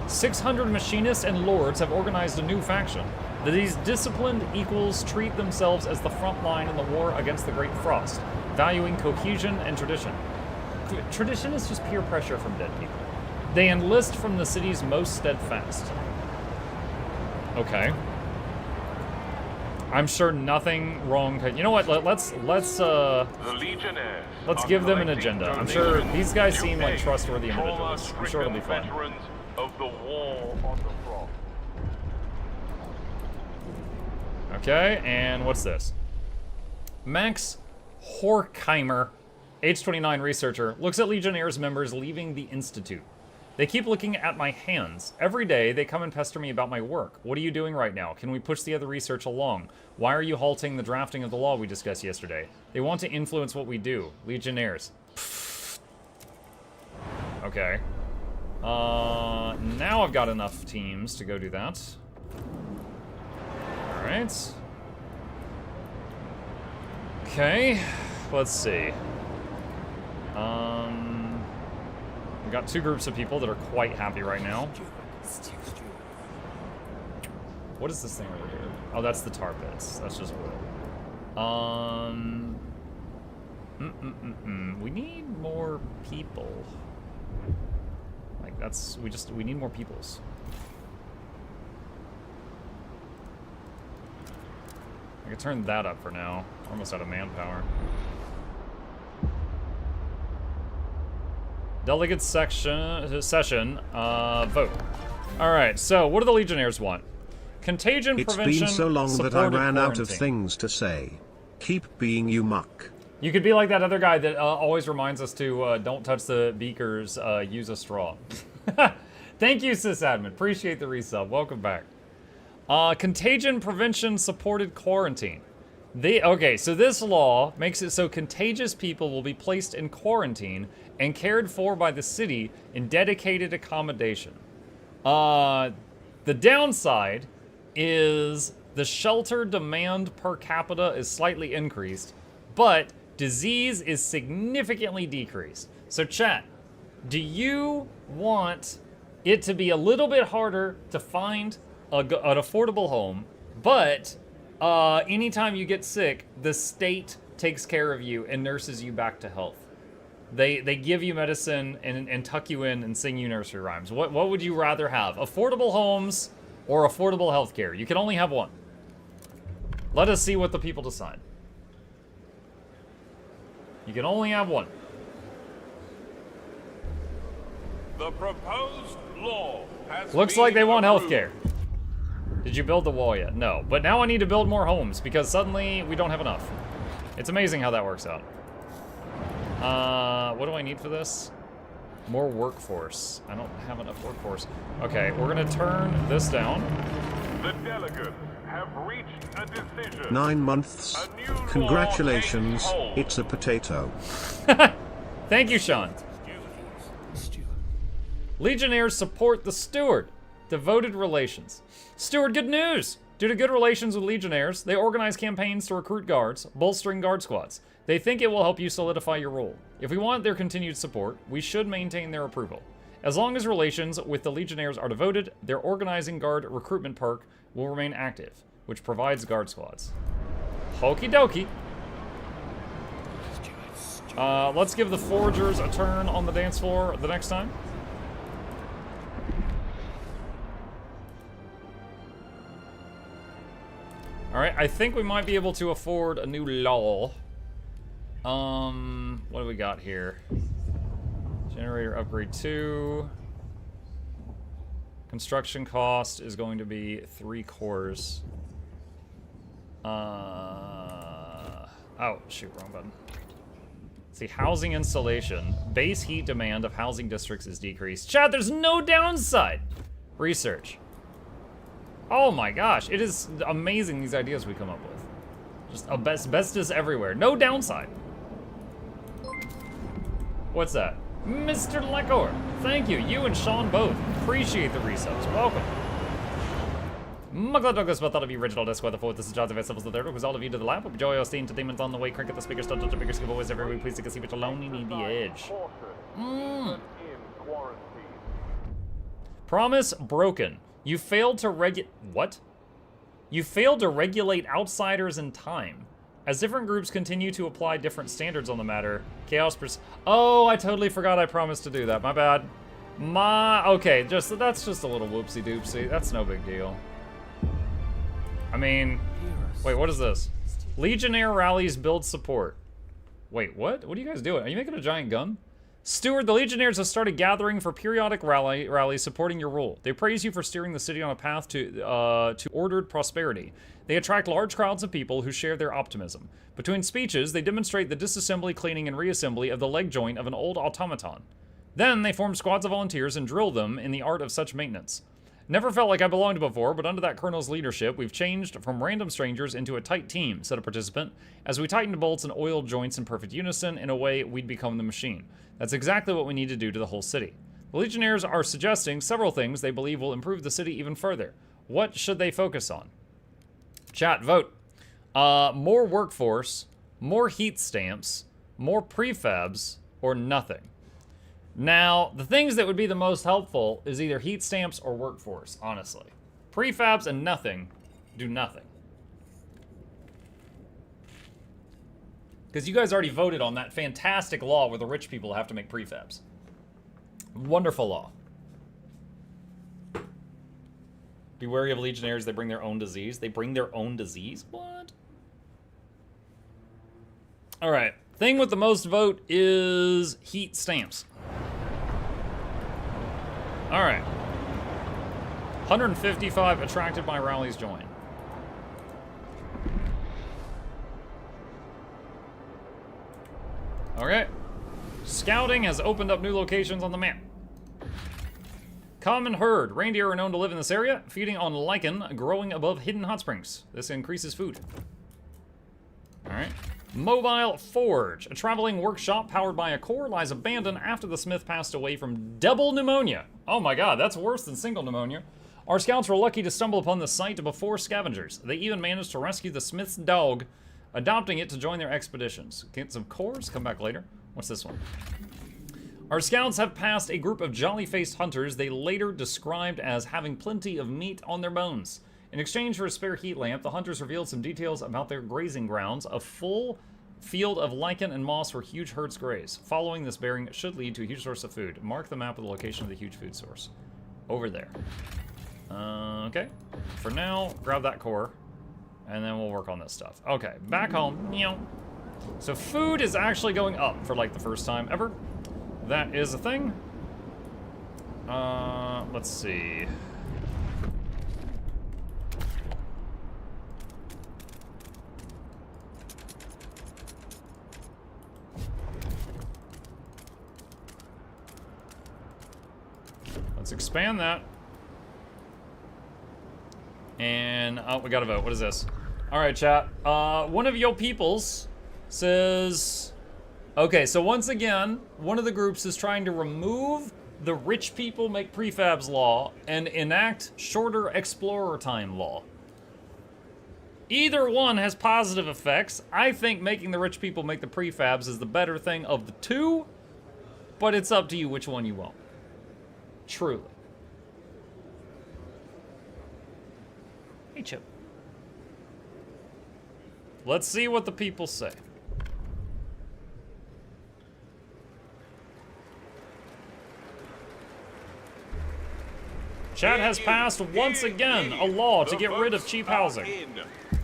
600 machinists and lords have organized a new faction. These disciplined equals treat themselves as the front line in the war against the Great Frost, valuing cohesion and tradition. Tradition is just peer pressure from dead people. They enlist from the city's most steadfast. Okay. I'm sure nothing wrong. You know what? Let's give them an agenda. I'm sure these guys seem like trustworthy individuals. I'm sure it'll be fun. Of the war on the Frost. Okay, and what's this? Max Horkheimer, age 29 researcher, looks at Legionnaires members leaving the Institute. They keep looking at my hands. Every day, they come and pester me about my work. What are you doing right now? Can we push the other research along? Why are you halting the drafting of the law we discussed yesterday? They want to influence what we do. Legionnaires. Okay. Now I've got enough teams to go do that. Alright. Okay, let's see. We've got two groups of people that are quite happy right now. What is this thing over here? Oh, that's the tar pits. That's just oil. We need more people. Like, we need more peoples. I could turn that up for now. We're almost out of manpower. Delegate session, vote. Alright, so what do the Legionnaires want? Contagion It's prevention. been so long that I supported ran out of quarantine. things to say. Keep being you, Muck. You could be like that other guy that always reminds us to don't touch the beakers, use a straw. Thank you, sysadmin. Appreciate the resub. Welcome back. Contagion prevention supported quarantine. Okay, so this law makes it so contagious people will be placed in quarantine and cared for by the city in dedicated accommodation. The downside is the shelter demand per capita is slightly increased, but disease is significantly decreased. So chat, do you want it to be a little bit harder to find an affordable home, but anytime you get sick, the state takes care of you and nurses you back to health? They give you medicine and tuck you in and sing you nursery rhymes. What would you rather have? Affordable homes or affordable healthcare? You can only have one. Let us see what the people decide. You can only have one. The proposed law has Looks like they been want approved. healthcare. Did you build the wall yet? No. But now I need to build more homes because suddenly we don't have enough. It's amazing how that works out. What do I need for this? More workforce. I don't have enough workforce. Okay, we're gonna turn this down. The delegates have reached a decision. 9 months. A new law Congratulations, takes hold. it's a potato. Thank you, Sean. Legionnaires support the steward. Devoted relations. Steward, good news! Due to good relations with Legionnaires, they organize campaigns to recruit guards, bolstering guard squads. They think it will help you solidify your role. If we want their continued support, we should maintain their approval. As long as relations with the Legionnaires are devoted, their organizing guard recruitment perk will remain active, which provides guard squads. Okie dokie. Let's give the foragers a turn on the dance floor the next time. Alright, I think we might be able to afford a new law. What do we got here? Generator upgrade 2. Construction cost is going to be 3 cores. Oh, shoot, wrong button. Let's see, housing installation. Base heat demand of housing districts is decreased. Chat, there's no downside! Research. Oh my gosh, it is amazing these ideas we come up with. Just asbestos everywhere. No downside. What's that? Mr. Lecor, thank you. You and Sean both. Appreciate the resubs. Welcome. Mugla Douglas, but thought of the original disc where the fourth. This is John Vessels the third. Was all of you to the lap. Hope Joy Osteen to demons on the way. Cricket the speaker, start to bigger skip always every week. Please take a seat with alone. You need the edge. In quarantine. Promise broken. You failed to what? You failed to regulate outsiders in time. As different groups continue to apply different standards on the matter, chaos oh, I totally forgot I promised to do that. My bad. Okay, that's just a little whoopsie doopsie. That's no big deal. I mean, wait, what is this? Legionnaire rallies build support. Wait, what? What are you guys doing? Are you making a giant gun? Steward, the Legionnaires have started gathering for periodic rallies supporting your rule. They praise you for steering the city on a path to ordered prosperity. They attract large crowds of people who share their optimism. Between speeches, they demonstrate the disassembly, cleaning, and reassembly of the leg joint of an old automaton. Then they form squads of volunteers and drill them in the art of such maintenance. Never felt like I belonged before, but under that colonel's leadership, we've changed from random strangers into a tight team, said a participant, as we tightened bolts and oiled joints in perfect unison. In a way, we'd become the machine. That's exactly what we need to do to the whole city. The Legionnaires are suggesting several things they believe will improve the city even further. What should they focus on? Chat, vote. More workforce, more heat stamps, more prefabs, or nothing. Now, the things that would be the most helpful is either heat stamps or workforce, honestly. Prefabs and nothing do nothing. Because you guys already voted on that fantastic law where the rich people have to make prefabs. Wonderful law. Be wary of Legionnaires, they bring their own disease. They bring their own disease? What? Alright, thing with the most vote is heat stamps. Alright. 155 attracted by rallies join. Okay. Scouting has opened up new locations on the map. Common herd. Reindeer are known to live in this area, feeding on lichen growing above hidden hot springs. This increases food. Alright. Mobile Forge. A traveling workshop powered by a core lies abandoned after the smith passed away from double pneumonia. Oh my god, that's worse than single pneumonia. Our scouts were lucky to stumble upon the site before scavengers. They even managed to rescue the smith's dog, adopting it to join their expeditions. Get some cores, come back later. What's this one? Our scouts have passed a group of jolly-faced hunters they later described as having plenty of meat on their bones. In exchange for a spare heat lamp, the hunters revealed some details about their grazing grounds, a full field of lichen and moss where huge herds graze. Following this bearing should lead to a huge source of food. Mark the map of the location of the huge food source. Over there. Okay. For now, grab that core, and then we'll work on this stuff. Okay, back home. Meow. So food is actually going up for like the first time ever. That is a thing. Let's see. Let's expand that. And, oh, we gotta vote. What is this? All right, chat. One of your peoples says... Okay, so once again, one of the groups is trying to remove the rich people make prefabs law and enact shorter explorer time law. Either one has positive effects. I think making the rich people make the prefabs is the better thing of the two, but it's up to you which one you want. Truly. Hey, Chip. Let's see what the people say. Chat has passed once again a law to get rid of cheap housing.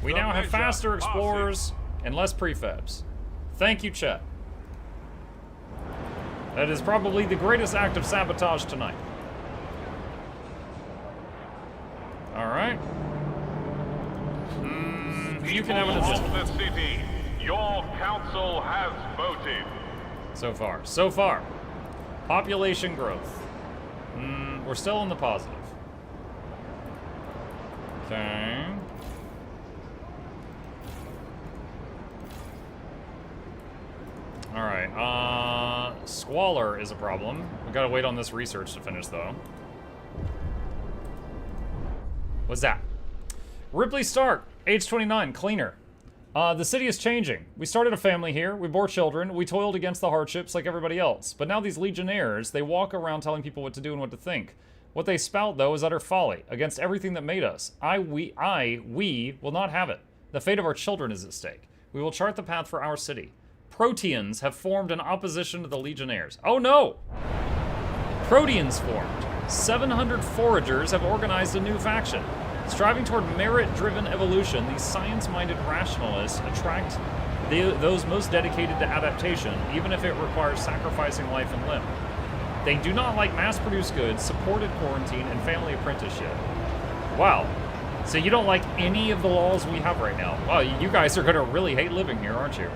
We now have faster explorers and less prefabs. Thank you, chat. That is probably the greatest act of sabotage tonight. Alright. You can have an agenda. The city, your council has voted. So far. So far. Population growth. We're still in the positive. Okay. Alright, squalor is a problem. We gotta wait on this research to finish, though. What's that? Ripley Stark, age 29, cleaner. The city is changing. We started a family here, we bore children, we toiled against the hardships like everybody else. But now these legionnaires, they walk around telling people what to do and what to think. What they spout, though, is utter folly, against everything that made us. We will not have it. The fate of our children is at stake. We will chart the path for our city. Proteans have formed in opposition to the legionnaires. Oh no! Proteans formed. 700 foragers have organized a new faction. Striving toward merit-driven evolution, these science-minded rationalists attract those most dedicated to adaptation, even if it requires sacrificing life and limb. They do not like mass-produced goods, supported quarantine, and family apprenticeship. Wow. So you don't like any of the laws we have right now. Wow, you guys are gonna really hate living here, aren't you?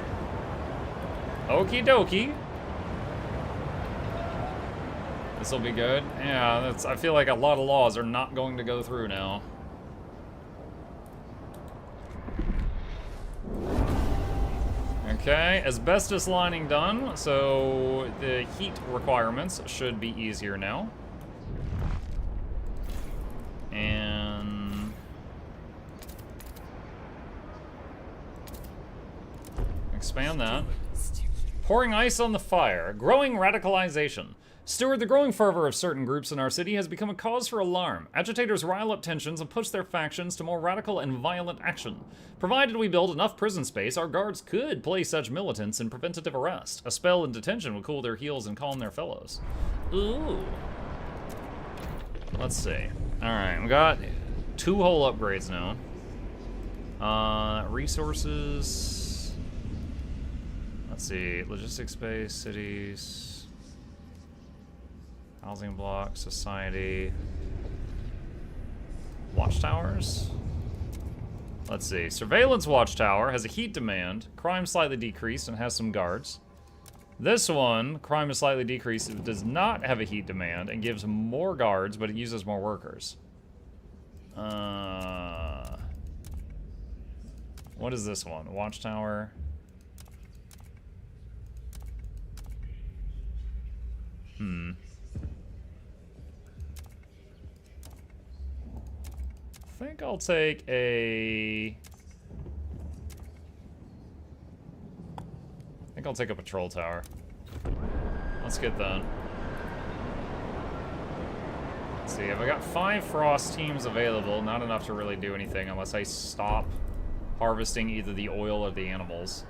Okie dokie. This'll be good. Yeah, I feel like a lot of laws are not going to go through now. Okay, asbestos lining done, so the heat requirements should be easier now. And expand that. Pouring ice on the fire. Growing radicalization. Steward, the growing fervor of certain groups in our city has become a cause for alarm. Agitators rile up tensions and push their factions to more radical and violent action. Provided we build enough prison space, our guards could place such militants in preventative arrest. A spell in detention would cool their heels and calm their fellows. Ooh. Let's see. Alright, we got 2 whole upgrades now. Resources. Let's see. Logistics space, cities. Housing block, society. Watchtowers? Let's see. Surveillance watchtower has a heat demand. Crime slightly decreased and has some guards. This one, crime is slightly decreased. It does not have a heat demand and gives more guards, but it uses more workers. What is this one? Watchtower. I think I'll take a... I think I'll take a patrol tower. Let's get that. Let's see, I've got 5 frost teams available. Not enough to really do anything unless I stop harvesting either the oil or the animals.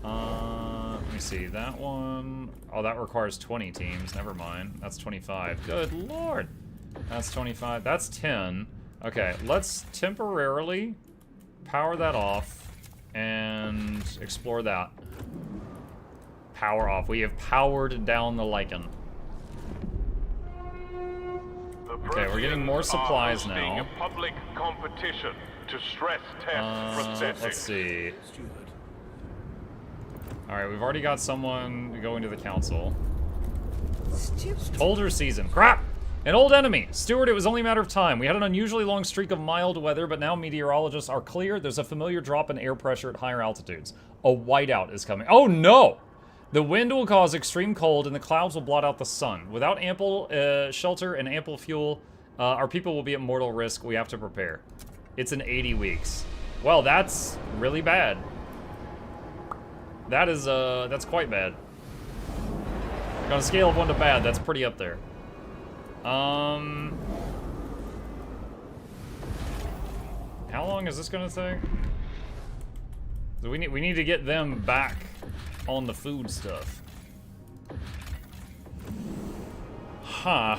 Let me see, that one... Oh, that requires 20 teams. Never mind. That's 25. Good lord. That's 25. That's 10. Okay, let's temporarily power that off and explore that. Power off. We have powered down the lichen. Okay, we're getting more supplies now. A public competition to stress test prosthetics. Let's see. Alright, we've already got someone going to the council. Colder season. Crap! An old enemy. Stewart, it was only a matter of time. We had an unusually long streak of mild weather, but now meteorologists are clear. There's a familiar drop in air pressure at higher altitudes. A whiteout is coming. Oh no! The wind will cause extreme cold and the clouds will blot out the sun. Without ample shelter and ample fuel, our people will be at mortal risk. We have to prepare. It's in 80 weeks. Well, that's really bad. That is, that's quite bad. On a scale of 1 to bad, that's pretty up there. How long is this gonna take? We need to get them back on the food stuff. Huh.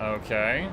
Okay.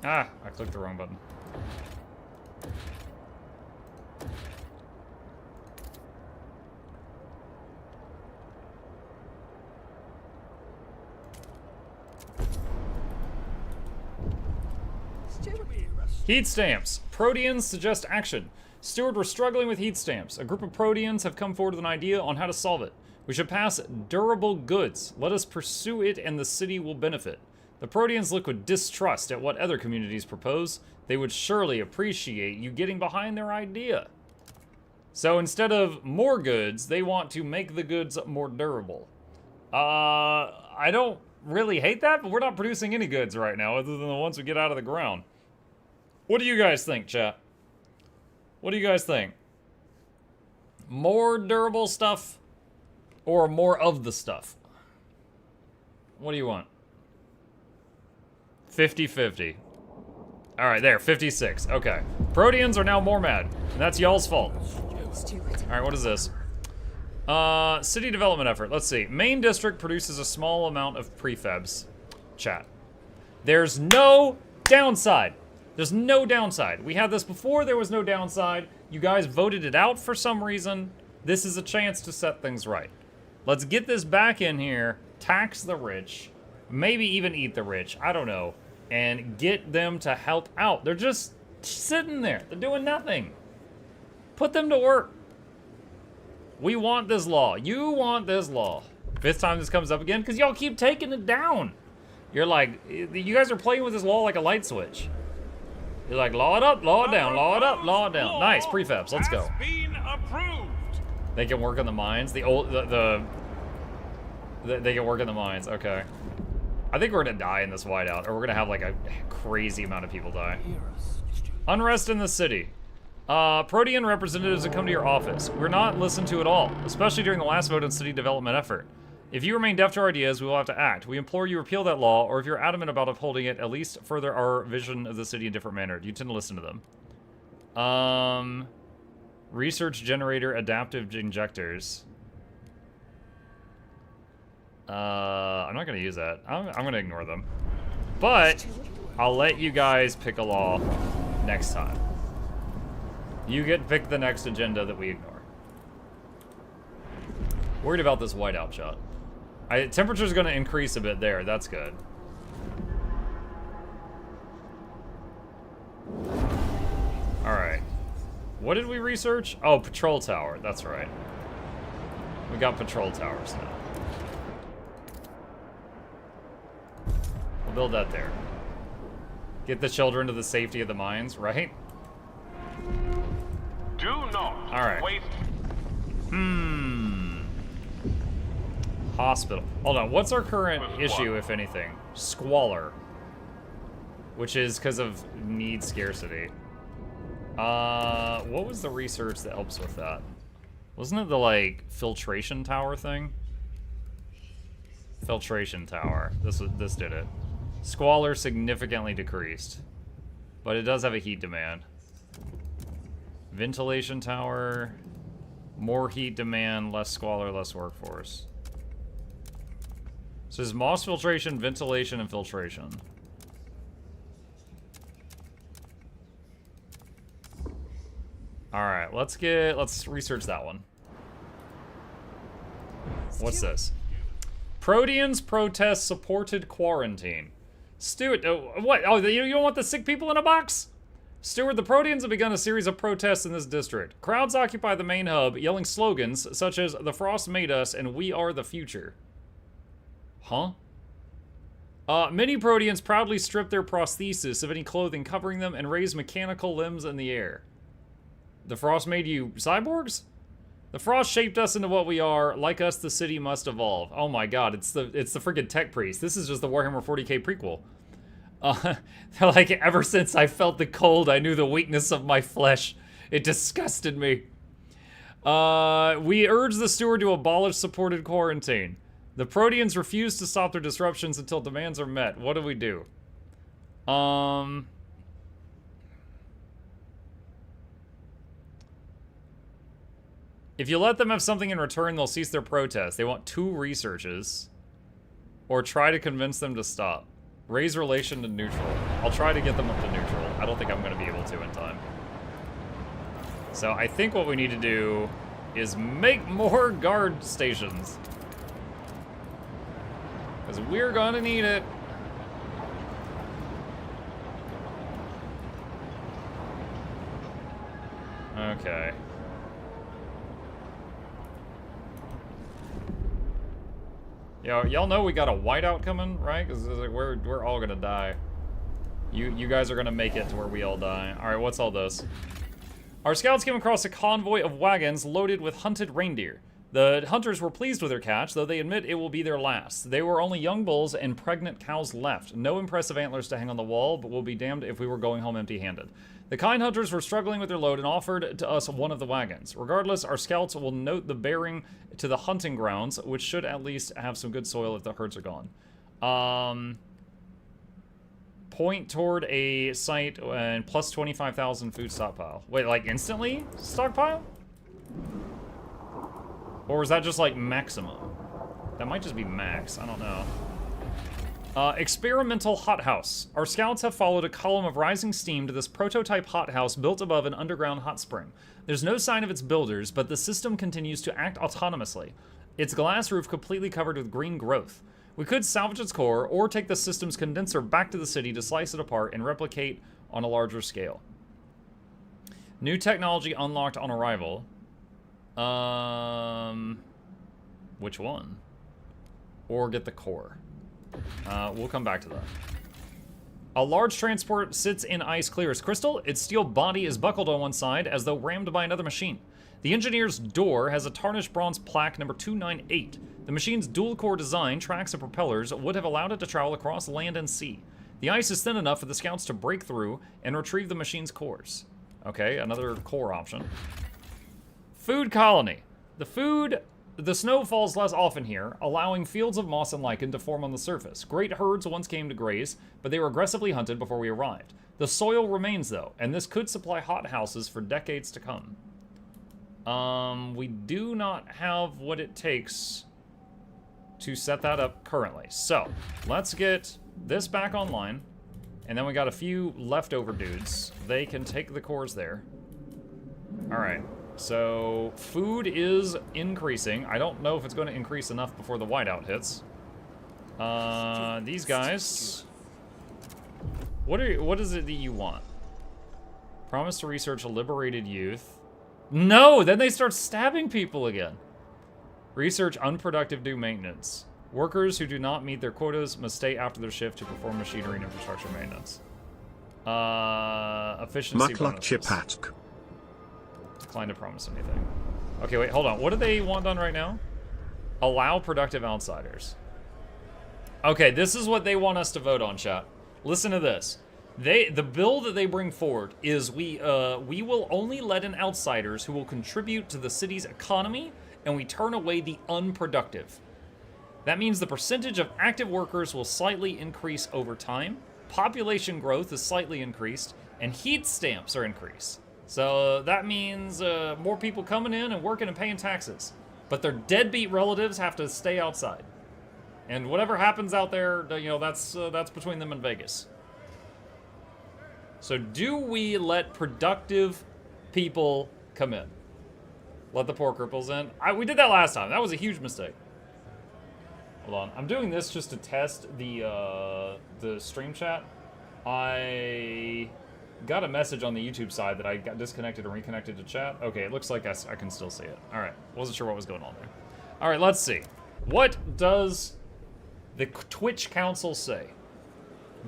Ah, I clicked the wrong button. Heat stamps. Proteans suggest action. Stewart, we're struggling with heat stamps. A group of Proteans have come forward with an idea on how to solve it. We should pass durable goods. Let us pursue it and the city will benefit. The Proteans look with distrust at what other communities propose. They would surely appreciate you getting behind their idea. So instead of more goods, they want to make the goods more durable. I don't really hate that, but we're not producing any goods right now other than the ones we get out of the ground. What do you guys think, chat? What do you guys think? More durable stuff or more of the stuff? What do you want? 50-50. All right, there, 56. Okay. Proteans are now more mad, and that's y'all's fault. All right, what is this? City development effort. Let's see. Main district produces a small amount of prefabs. Chat. There's no downside. There's no downside. We had this before, there was no downside. You guys voted it out for some reason. This is a chance to set things right. Let's get this back in here, tax the rich, maybe even eat the rich, I don't know, and get them to help out. They're just sitting there. They're doing nothing. Put them to work. We want this law. You want this law. 5th time this comes up again, because y'all keep taking it down. You're like, you guys are playing with this law like a light switch. You're like, law it up, law it down, law it up, law it down. Nice, prefabs, let's go. They can work on the mines. They can work in the mines, okay. I think we're gonna die in this whiteout, or we're gonna have like a crazy amount of people die. Unrest in the city. Protean representatives have come to your office. We're not listened to at all, especially during the last vote on city development effort. If you remain deaf to our ideas, we will have to act. We implore you repeal that law, or if you're adamant about upholding it, at least further our vision of the city in a different manner. You tend to listen to them. Research generator adaptive injectors. I'm not going to use that. I'm going to ignore them. But I'll let you guys pick a law next time. You get to pick the next agenda that we ignore. Worried about this whiteout shot. Temperature's going to increase a bit there. That's good. Alright. What did we research? Oh, patrol tower. That's right. We got patrol towers now. We'll build that there. Get the children to the safety of the mines, right? Do not waste. Hospital. Hold on. What's our current issue, if anything? Squalor. Which is because of need scarcity. What was the research that helps with that? Wasn't it the, like, filtration tower thing? Filtration tower. This did it. Squalor significantly decreased. But it does have a heat demand. Ventilation tower. More heat demand, less squalor, less workforce. So there's moss filtration, ventilation, and filtration. Alright, let's research that one. What's this? Proteans protest supported quarantine. Stuart, what? Oh, you don't want the sick people in a box? Stuart, the Proteans have begun a series of protests in this district. Crowds occupy the main hub, yelling slogans such as, "The Frost made us," and "We are the future." Huh? Many Proteans proudly strip their prosthesis of any clothing covering them and raise mechanical limbs in the air. The Frost made you cyborgs? The Frost shaped us into what we are. Like us, the city must evolve. Oh my god, it's the friggin' tech priest. This is just the Warhammer 40k prequel. Like, ever since I felt the cold, I knew the weakness of my flesh. It disgusted me. We urge the steward to abolish supported quarantine. The Proteans refuse to stop their disruptions until demands are met. What do we do? If you let them have something in return, they'll cease their protest. They want 2 researches. Or try to convince them to stop. Raise relation to neutral. I'll try to get them up to neutral. I don't think I'm going to be able to in time. So I think what we need to do is make more guard stations. Because we're gonna need it. Okay. Y'all know we got a whiteout coming, right? Because we're all gonna die. You guys are gonna make it to where we all die. All right, what's all this? Our scouts came across a convoy of wagons loaded with hunted reindeer. The hunters were pleased with their catch, though they admit it will be their last. They were only young bulls and pregnant cows left. No impressive antlers to hang on the wall, but we'll be damned if we were going home empty-handed. The kind hunters were struggling with their load and offered to us one of the wagons. Regardless, our scouts will note the bearing to the hunting grounds, which should at least have some good soil if the herds are gone. Point toward a site and plus 25,000 food stockpile. Wait, like instantly stockpile? Or is that just like maximum? That might just be max, I don't know. Experimental hothouse. Our scouts have followed a column of rising steam to this prototype hothouse built above an underground hot spring. There's no sign of its builders, but the system continues to act autonomously. Its glass roof completely covered with green growth. We could salvage its core, or take the system's condenser back to the city to slice it apart and replicate on a larger scale. New technology unlocked on arrival. Which one? Or get the core. We'll come back to that. A large transport sits in ice clear as crystal. Its steel body is buckled on one side as though rammed by another machine. The engineer's door has a tarnished bronze plaque number 298. The machine's dual-core design, tracks, and propellers would have allowed it to travel across land and sea. The ice is thin enough for the scouts to break through and retrieve the machine's cores. Okay, another core option. Food colony. The food The snow falls less often here, allowing fields of moss and lichen to form on the surface. Great herds once came to graze, but they were aggressively hunted before we arrived. The soil remains, though, and this could supply hothouses for decades to come. We do not have what it takes to set that up currently. So, let's get this back online, and then we got a few leftover dudes. They can take the cores there. Alright. So, food is increasing. I don't know if it's going to increase enough before the whiteout hits. These guys... What is it that you want? Promise to research a liberated youth. No! Then they start stabbing people again. Research unproductive due maintenance. Workers who do not meet their quotas must stay after their shift to perform machinery and infrastructure maintenance. Efficiency bonuses. Decline to promise anything. Okay, wait, hold on. What do they want done right now? Allow productive outsiders. Okay, this is what they want us to vote on, chat. Listen to this. The bill that they bring forward is we will only let in outsiders who will contribute to the city's economy, and we turn away the unproductive. That means the percentage of active workers will slightly increase over time, population growth is slightly increased, and heat stamps are increased. So that means more people coming in and working and paying taxes. But their deadbeat relatives have to stay outside. And whatever happens out there, you know, that's between them and Vegas. So do we let productive people come in? Let the poor cripples in? We did that last time. That was a huge mistake. Hold on. I'm doing this just to test the stream chat. I got a message on the YouTube side that I got disconnected and reconnected to chat. Okay, it looks like I can still see it. All right. Wasn't sure what was going on there. All right, let's see. What does the Twitch Council say?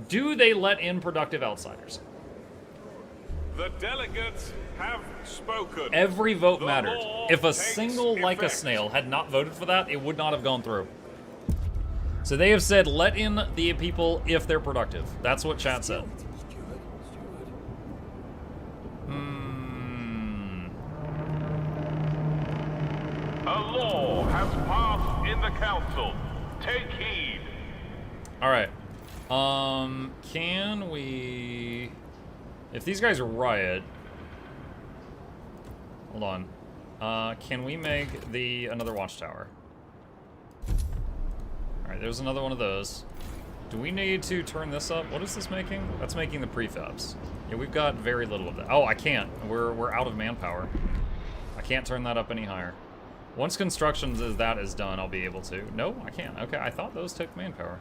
Do they let in productive outsiders? The delegates have spoken. Every vote mattered. If a single like a snail had not voted for that, it would not have gone through. So they have said, let in the people if they're productive. That's what chat said. A law has passed in the council. Take heed. All right. Can we... If these guys riot... Hold on. Can we make another watchtower? Alright, there's another one of those. Do we need to turn this up? What is this making? That's making the prefabs. Yeah, we've got very little of that. Oh, I can't. We're out of manpower. I can't turn that up any higher. Once construction is done, I'll be able to. No, I can't. Okay, I thought those took manpower.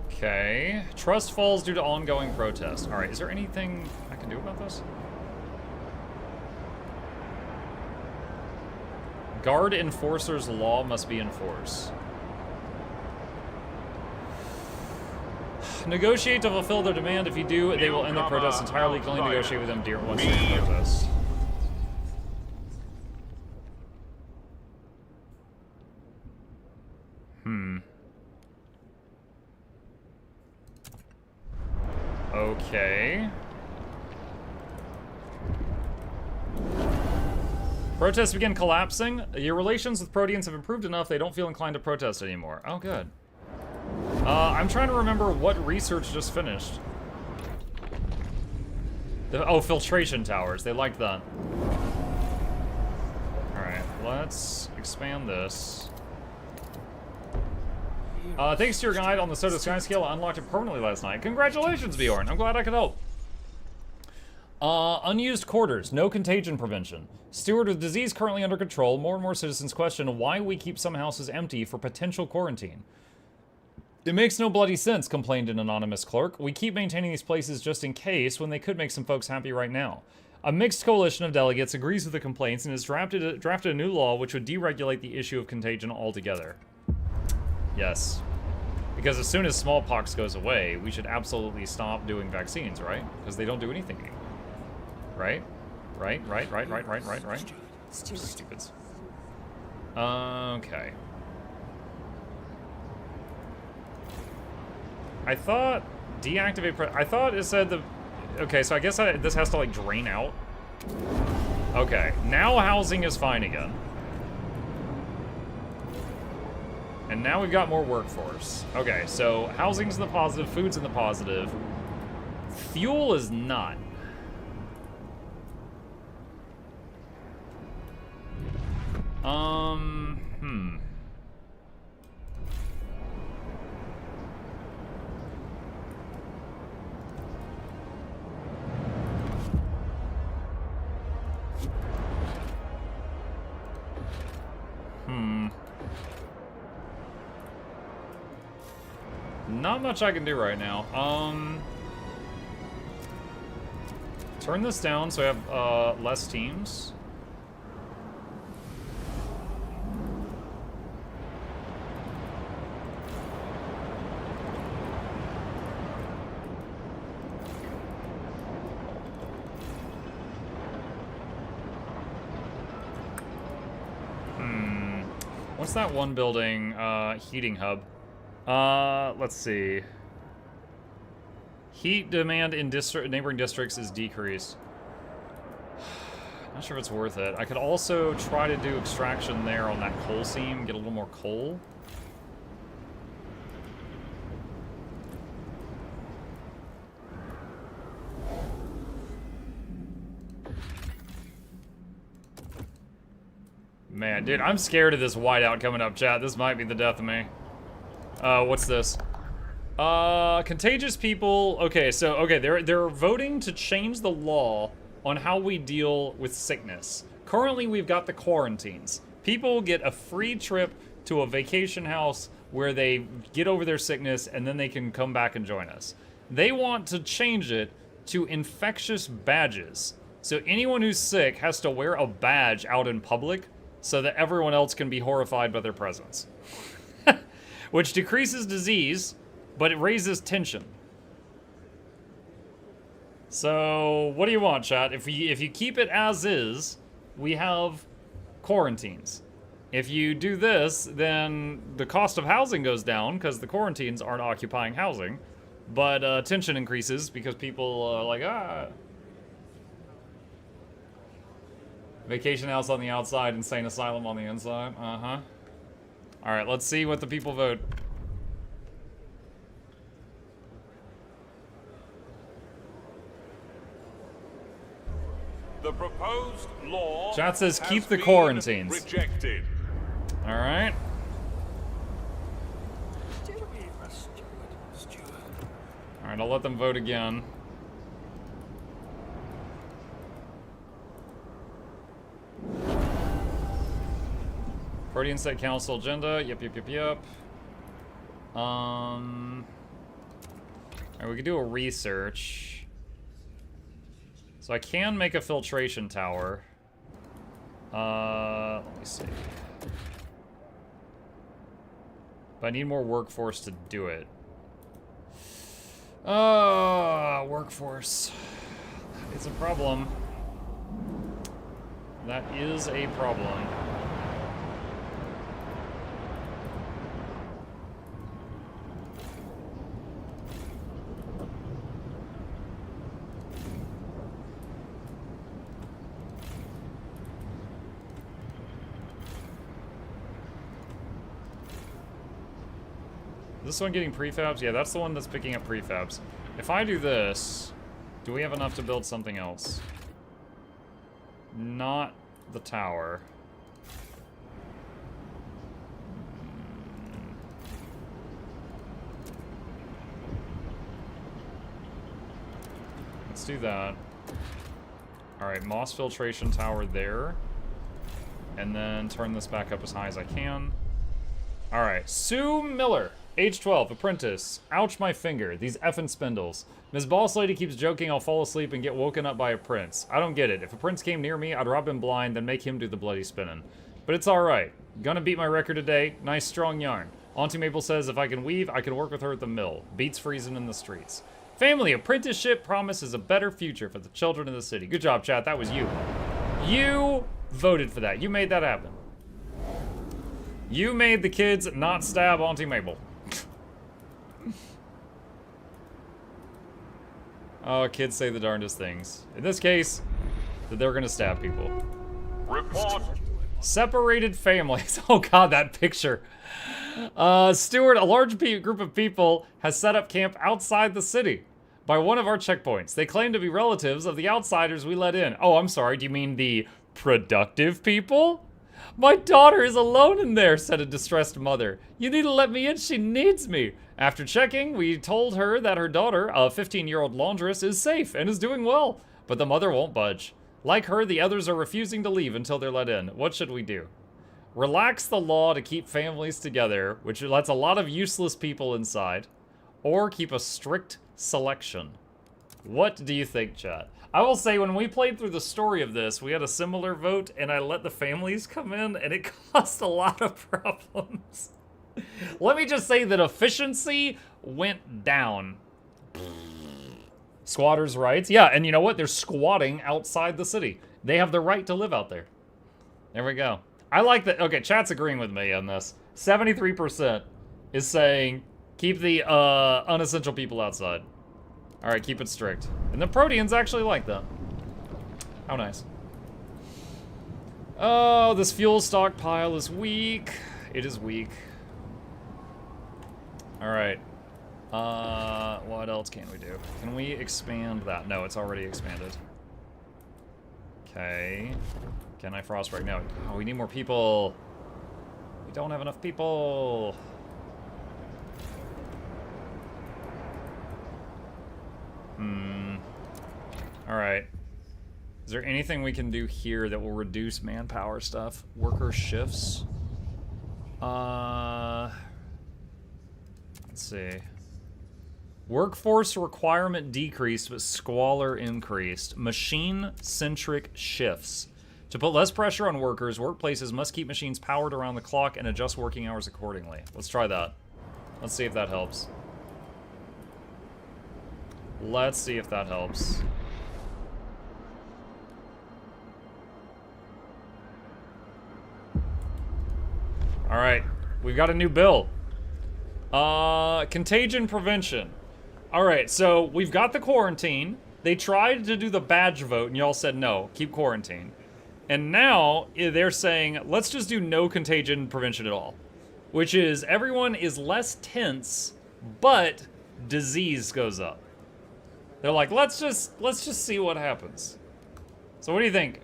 Okay. Trust falls due to ongoing protest. Alright, is there anything I can do about this? Guard enforcers' law must be enforced. Negotiate to fulfill their demand. If you do, they will end the protest entirely. You can only negotiate with them once during protest. Okay. Protests begin collapsing. Your relations with Proteans have improved enough they don't feel inclined to protest anymore. Oh, good. I'm trying to remember what research just finished. Oh, filtration towers. They liked that. Alright, let's expand this. Thanks to your guide on the Soda Sky scale, I unlocked it permanently last night. Congratulations, Bjorn. I'm glad I could help. Unused quarters, no contagion prevention. Steward with disease currently under control. More and more citizens question why we keep some houses empty for potential quarantine. It makes no bloody sense, complained an anonymous clerk. We keep maintaining these places just in case when they could make some folks happy right now. A mixed coalition of delegates agrees with the complaints and has drafted a new law which would deregulate the issue of contagion altogether. Yes. Because as soon as smallpox goes away, we should absolutely stop doing vaccines, right? Because they don't do anything anymore. Right? Right. Stupids. Okay. I thought deactivate. I thought it said the. Okay, so I guess this has to like drain out. Okay, now housing is fine again. And now we've got more workforce. Okay, so housing's in the positive, food's in the positive. Fuel is not. Not much I can do right now. Turn this down so we have less teams. What's that one building? Heating hub. Let's see. Heat demand in neighboring districts is decreased. Not sure if it's worth it. I could also try to do extraction there on that coal seam, get a little more coal. Man, dude, I'm scared of this whiteout coming up, chat. This might be the death of me. What's this? Contagious people. Okay, so, okay, they're voting to change the law on how we deal with sickness. Currently, we've got the quarantines. People get a free trip to a vacation house where they get over their sickness and then they can come back and join us. They want to change it to infectious badges. So anyone who's sick has to wear a badge out in public so that everyone else can be horrified by their presence. Which decreases disease, but it raises tension. So, what do you want, chat? If you keep it as is, we have quarantines. If you do this, then the cost of housing goes down because the quarantines aren't occupying housing, but tension increases because people are like, vacation house on the outside, insane asylum on the inside. Uh-huh. Alright, let's see what the people vote. The proposed law Chat says keep has the been quarantines. Rejected. Alright. Alright, I'll let them vote again. Protean State Council agenda. Yep. Alright, we could do a research. So I can make a filtration tower. Let me see. But I need more workforce to do it. Workforce. It's a problem. That is a problem. Is this one getting prefabs? Yeah, that's the one that's picking up prefabs. If I do this, do we have enough to build something else? Not the tower. Let's do that. Alright, moss filtration tower there. And then turn this back up as high as I can. Alright, Sue Miller. Age 12, apprentice. Ouch my finger, these effing spindles. Ms. Boss Lady keeps joking I'll fall asleep and get woken up by a prince. I don't get it. If a prince came near me, I'd rob him blind, then make him do the bloody spinning. But it's alright. Gonna beat my record today. Nice strong yarn. Auntie Maple says if I can weave, I can work with her at the mill. Beats freezing in the streets. Family apprenticeship promises a better future for the children of the city. Good job, chat. That was you. You voted for that. You made that happen. You made the kids not stab Auntie Mabel. Oh, kids say the darndest things. In this case, that they're gonna stab people. Report. Separated families. Oh god, that picture. Stewart, a large group of people has set up camp outside the city by one of our checkpoints. They claim to be relatives of the outsiders we let in. Oh, I'm sorry, do you mean the productive people? My daughter is alone in there, said a distressed mother. You need to let me in, she needs me. After checking, we told her that her daughter, a 15-year-old laundress, is safe and is doing well. But the mother won't budge. Like her, the others are refusing to leave until they're let in. What should we do? Relax the law to keep families together, which lets a lot of useless people inside. Or keep a strict selection. What do you think, chat? I will say, when we played through the story of this, we had a similar vote, and I let the families come in, and it caused a lot of problems. Let me just say that efficiency went down. Squatters' rights. Yeah, and you know what? They're squatting outside the city. They have the right to live out there. There we go. I like that. Okay, chat's agreeing with me on this. 73% is saying keep the unessential people outside. All right, keep it strict. And the Proteans actually like that. How nice. Oh, this fuel stockpile is weak. It is weak. All right. What else can we do? Can we expand that? No, it's already expanded. Okay. Can I frostbreak? No. Oh, we need more people. We don't have enough people. Alright. Is there anything we can do here that will reduce manpower stuff? Worker shifts? Let's see. Workforce requirement decreased, but squalor increased. Machine-centric shifts. To put less pressure on workers, workplaces must keep machines powered around the clock and adjust working hours accordingly. Let's try that. Let's see if that helps. Let's see if that helps. Alright, we've got a new bill. Contagion prevention. Alright, so we've got the quarantine. They tried to do the badge vote and y'all said no, keep quarantine. And now they're saying, let's just do no contagion prevention at all. Which is, everyone is less tense, but disease goes up. They're like, let's just see what happens. So what do you think?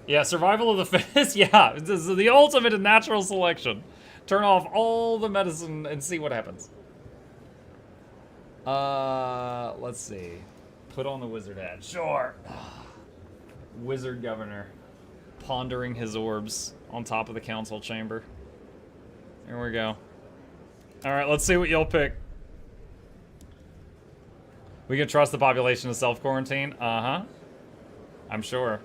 Yeah, survival of the fittest? Yeah, this is the ultimate in natural selection. Turn off all the medicine and see what happens. Let's see. Put on the wizard hat. Sure. Wizard governor. Pondering his orbs on top of the council chamber. There we go. Alright, let's see what y'all pick. We can trust the population to self-quarantine? Uh-huh. I'm sure.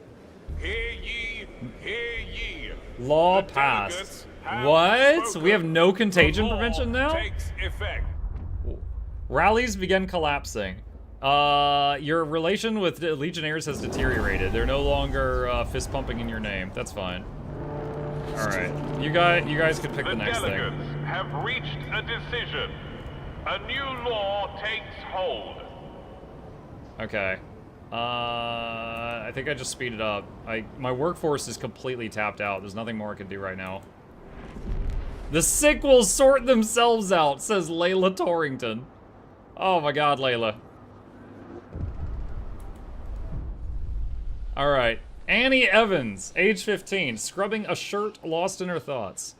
Hear ye, hear ye. Law The passed. delegates have What? spoken. We have no contagion The law prevention now? Takes effect. Rallies begin collapsing. Your relation with the Legionnaires has deteriorated. They're no longer fist pumping in your name. That's fine. All right, you guys can pick the next thing. The delegates have reached a decision. A new law takes hold. Okay. I think I just speed it up. My workforce is completely tapped out. There's nothing more I can do right now. The sick will sort themselves out, says Layla Torrington. Oh my god, Layla. Alright. Annie Evans, age 15, scrubbing a shirt lost in her thoughts.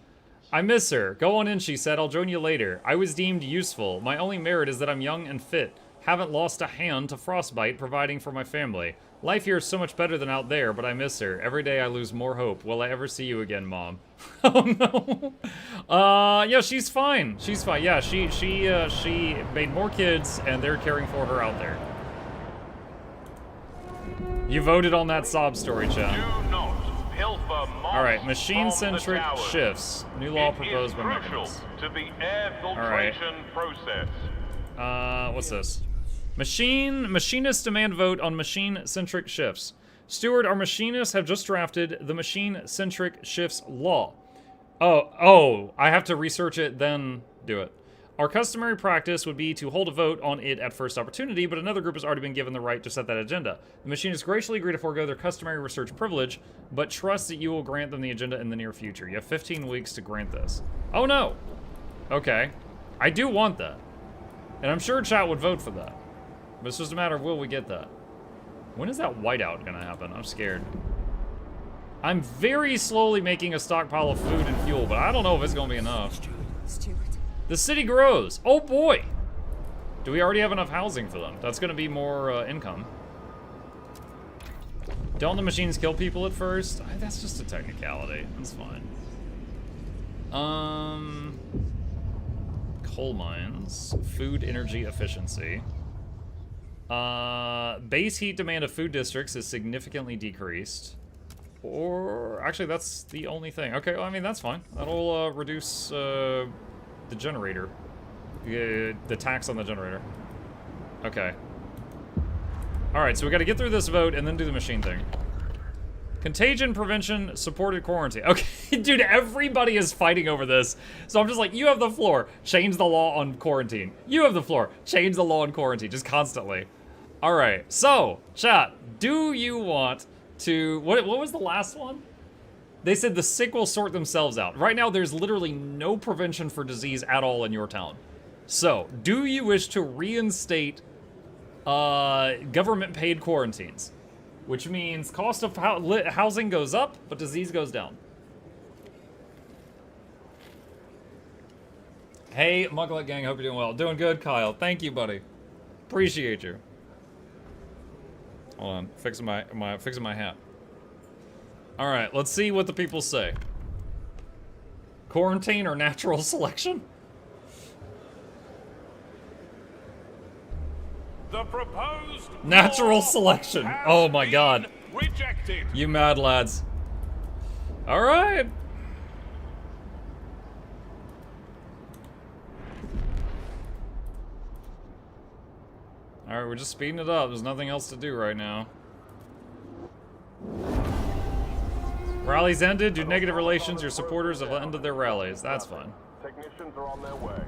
I miss her. Go on in, she said. I'll join you later. I was deemed useful. My only merit is that I'm young and fit. Haven't lost a hand to frostbite, providing for my family. Life here is so much better than out there, but I miss her. Every day I lose more hope. Will I ever see you again, Mom? Oh no. Yeah, she's fine. She's fine. Yeah, she made more kids, and they're caring for her out there. You voted on that sob story, chat. Do not pilfer moss Alright, from machine-centric the towers. shifts. New law It proposed is by crucial Mechanism. to the air filtration process. What's this? Machinists demand vote on machine-centric shifts. Steward, our machinists have just drafted the machine-centric shifts law. Oh, I have to research it, then do it. Our customary practice would be to hold a vote on it at first opportunity, but another group has already been given the right to set that agenda. The machinists graciously agree to forego their customary research privilege, but trust that you will grant them the agenda in the near future. You have 15 weeks to grant this. Oh no! Okay. I do want that. And I'm sure chat would vote for that. But it's just a matter of will we get that. When is that whiteout gonna happen? I'm scared. I'm very slowly making a stockpile of food and fuel, but I don't know if it's gonna be enough. The city grows. Oh boy! Do we already have enough housing for them? That's gonna be more income. Don't the machines kill people at first? That's just a technicality. That's fine. Coal mines. Food energy efficiency. Base heat demand of food districts is significantly decreased. Or, actually, that's the only thing. Okay, well, I mean, that's fine. That'll reduce the generator. The tax on the generator. Okay. Alright, so we gotta get through this vote and then do the machine thing. Contagion prevention supported quarantine. Okay, dude, everybody is fighting over this. So I'm just like, you have the floor. Change the law on quarantine. You have the floor. Change the law on quarantine. Just constantly. Alright, so, chat, do you want to... What was the last one? They said the sick will sort themselves out. Right now, there's literally no prevention for disease at all in your town. So, do you wish to reinstate government-paid quarantines? Which means cost of housing goes up, but disease goes down. Hey, Mukluk gang, hope you're doing well. Doing good, Kyle. Thank you, buddy. Appreciate you. Hold on, fixing my hat. All right, let's see what the people say. Quarantine or natural selection? The proposed natural selection. Oh my god. Rejected. You mad lads. All right. All right, we're just speeding it up. There's nothing else to do right now. Rallies ended. Due to negative relations, your supporters have ended their rallies. That's fine. Technicians are on their way.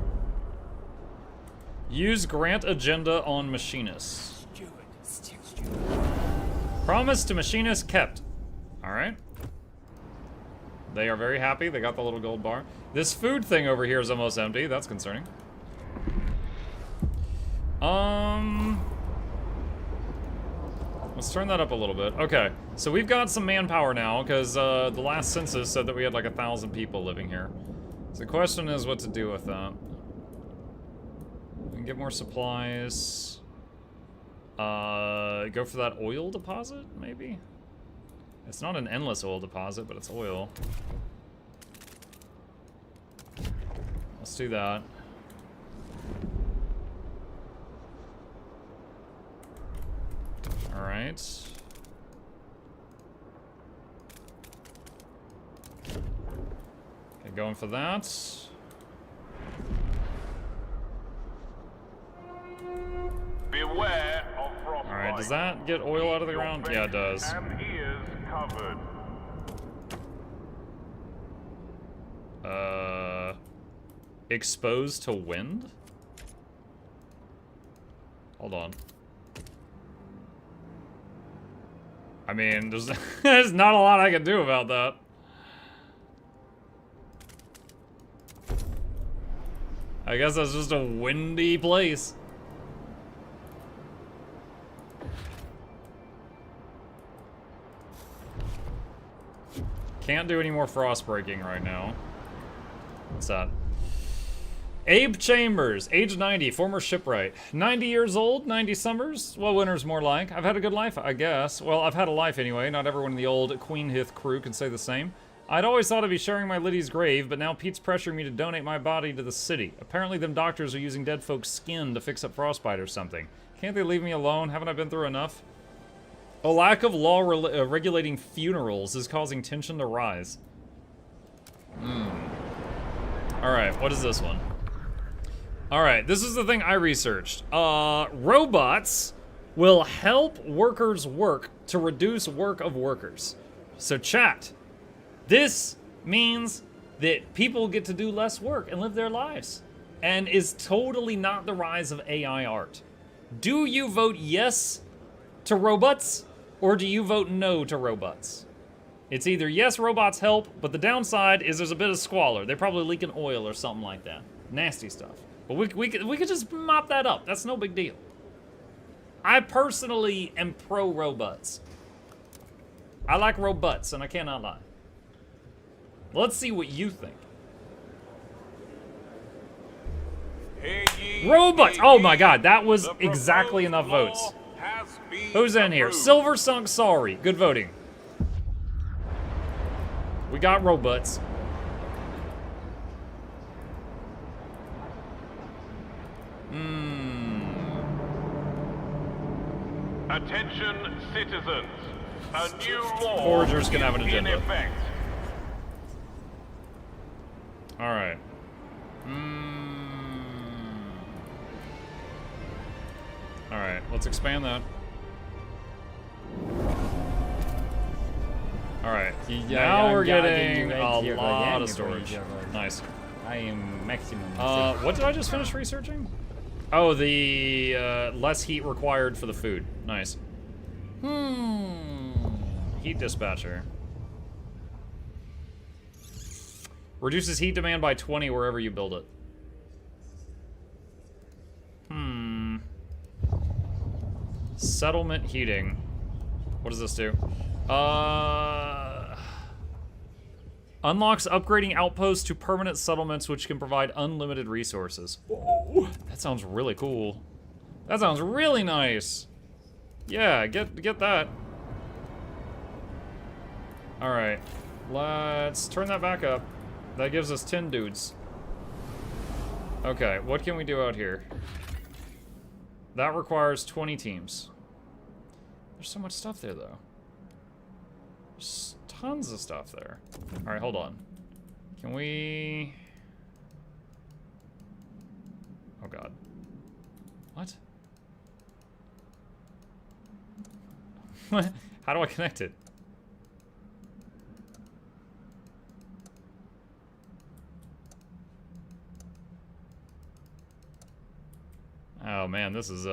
Use grant agenda on machinists. Promise to machinists kept. Alright. They are very happy. They got the little gold bar. This food thing over here is almost empty. That's concerning. Let's turn that up a little bit. Okay, so we've got some manpower now, because the last census said that we had like 1,000 people living here. So the question is what to do with that. We can get more supplies. Go for that oil deposit, maybe? It's not an endless oil deposit, but it's oil. Let's do that. Alright. Okay, going for that. Beware of frostbite. Alright, does that get oil out of the ground? Yeah, it does. And ears covered. Exposed to wind? Hold on. I mean, there's not a lot I can do about that. I guess that's just a windy place. Can't do any more frost breaking right now. What's that? Abe Chambers, age 90, former shipwright. 90 years old, 90 summers? Well, winter's more like. I've had a good life, I guess. Well, I've had a life anyway. Not everyone in the old Queen Hith crew can say the same. I'd always thought I'd be sharing my Liddy's grave, but now Pete's pressuring me to donate my body to the city. Apparently them doctors are using dead folks' skin to fix up frostbite or something. Can't they leave me alone? Haven't I been through enough? A lack of law regulating funerals is causing tension to rise. Alright, what is this one? Alright, this is the thing I researched. Robots will help workers work to reduce work of workers. So chat, this means that people get to do less work and live their lives. and is totally not the rise of AI art. Do you vote yes to robots, or do you vote no to robots? It's either yes, robots help, but the downside is there's a bit of squalor. They're probably leaking oil or something like that. Nasty stuff. But we could just mop that up. That's no big deal. I personally am pro robots. I like robots, and I cannot lie. Let's see what you think. Robots! Oh my god, that was exactly enough votes. Who's in here? Silver Sunk Sorry. Good voting. We got robots. Attention, citizens. A new law Foragers can have an is agenda. in effect. All right. All right, let's expand that. All right, now we're getting a lot of storage. Nice. I am maximum. What did I just finish researching? Oh, the less heat required for the food. Nice. Heat dispatcher. Reduces heat demand by 20 wherever you build it. Settlement heating. What does this do? Unlocks upgrading outposts to permanent settlements which can provide unlimited resources. Whoa, that sounds really cool. That sounds really nice. Yeah, get that. All right, let's turn that back up. That gives us 10 dudes. Okay, what can we do out here? That requires 20 teams. There's so much stuff there, though. There's tons of stuff there. All right, hold on. Can we... Oh, God. What? How do I connect it? Oh man, this is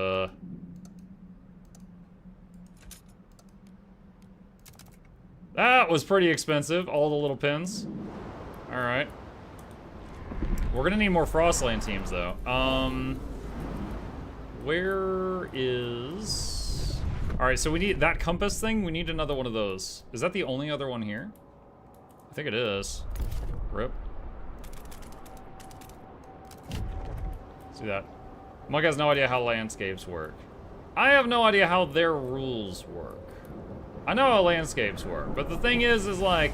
that was pretty expensive, all the little pins. All right. We're gonna need more Frostland teams though. Where is... All right, so we need that compass thing. We need another one of those. Is that the only other one here? I think it is. Rip. See that. Mike has no idea how landscapes work. I have no idea how their rules work. I know how landscapes work, but the thing is like,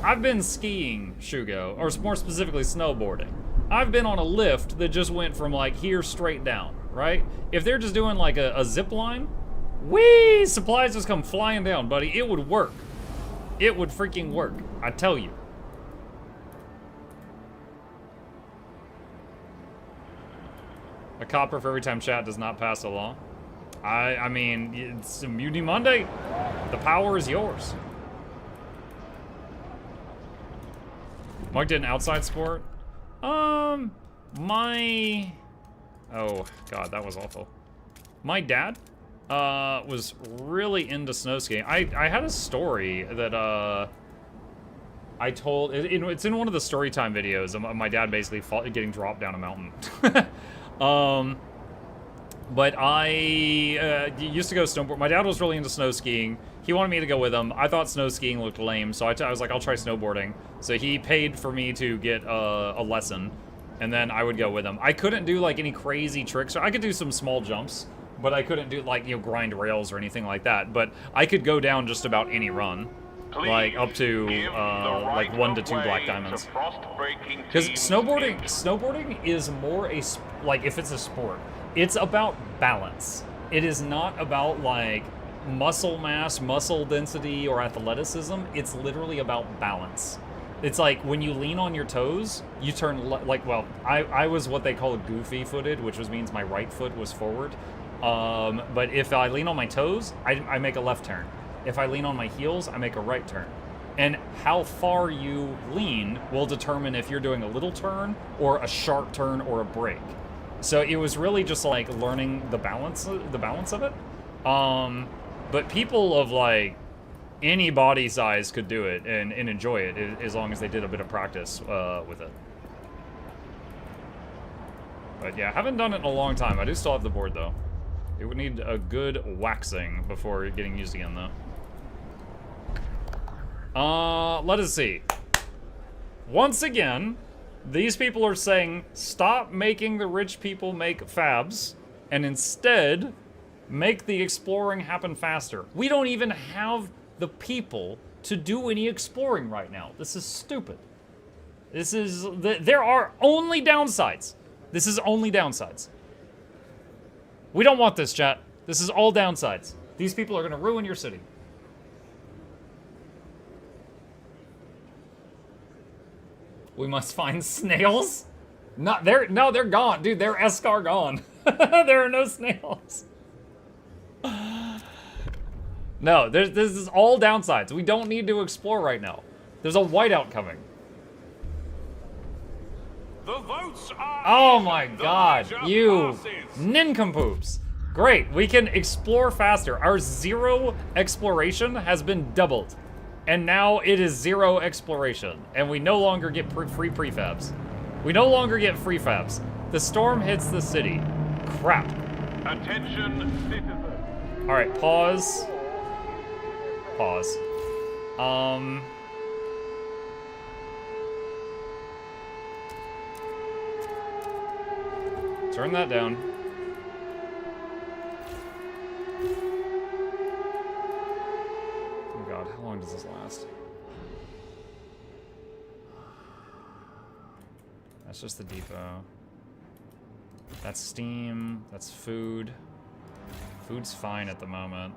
I've been skiing, Shugo, or more specifically snowboarding. I've been on a lift that just went from like here straight down, right? If they're just doing like a zip line, whee, supplies just come flying down, buddy. It would work. It would freaking work, I tell you. A copper for every time chat does not pass a law. I mean, it's a Mutiny Monday. The power is yours. Mike did an outside sport. Oh God, that was awful. My dad was really into snow skiing. I had a story that I told. It's in one of the story time videos of my dad basically getting dropped down a mountain. But I used to go snowboard. My dad was really into snow skiing. He wanted me to go with him. I thought snow skiing looked lame, so I was like, I'll try snowboarding. So he paid for me to get a lesson, and then I would go with him. I couldn't do like any crazy tricks. I could do some small jumps, but I couldn't do like, you know, grind rails or anything like that. But I could go down just about any run. Like up to like 1 to 2 black diamonds. Because snowboarding is more like, if it's a sport, it's about balance. It is not about like muscle mass, muscle density, or athleticism. It's literally about balance. It's like when you lean on your toes, you turn like, well, I was what they call goofy footed, which means my right foot was forward. But if I lean on my toes, I make a left turn. If I lean on my heels, I make a right turn. And how far you lean will determine if you're doing a little turn or a sharp turn or a brake. So it was really just like learning the balance of it. But people of like any body size could do it and enjoy it as long as they did a bit of practice with it. But yeah, I haven't done it in a long time. I do still have the board though. It would need a good waxing before getting used again though. Let us see. Once again, these people are saying, stop making the rich people make fabs, and instead, make the exploring happen faster. We don't even have the people to do any exploring right now. This is stupid. This is, there are only downsides. This is only downsides. We don't want this, chat. This is all downsides. These people are gonna ruin your city. We must find snails? No, they're gone. Dude, they're escargot. There are no snails. No, this is all downsides. We don't need to explore right now. There's a whiteout coming. The votes are Oh my god, you nincompoops. Great, we can explore faster. Our 0 exploration has been doubled. And now it is 0 exploration, and we no longer get free prefabs. We no longer get free fabs. The storm hits the city. Crap. Attention, citizens. All right, pause. Pause. Turn that down. Oh god, how long does this last? That's just the depot. That's steam, that's food. Food's fine at the moment.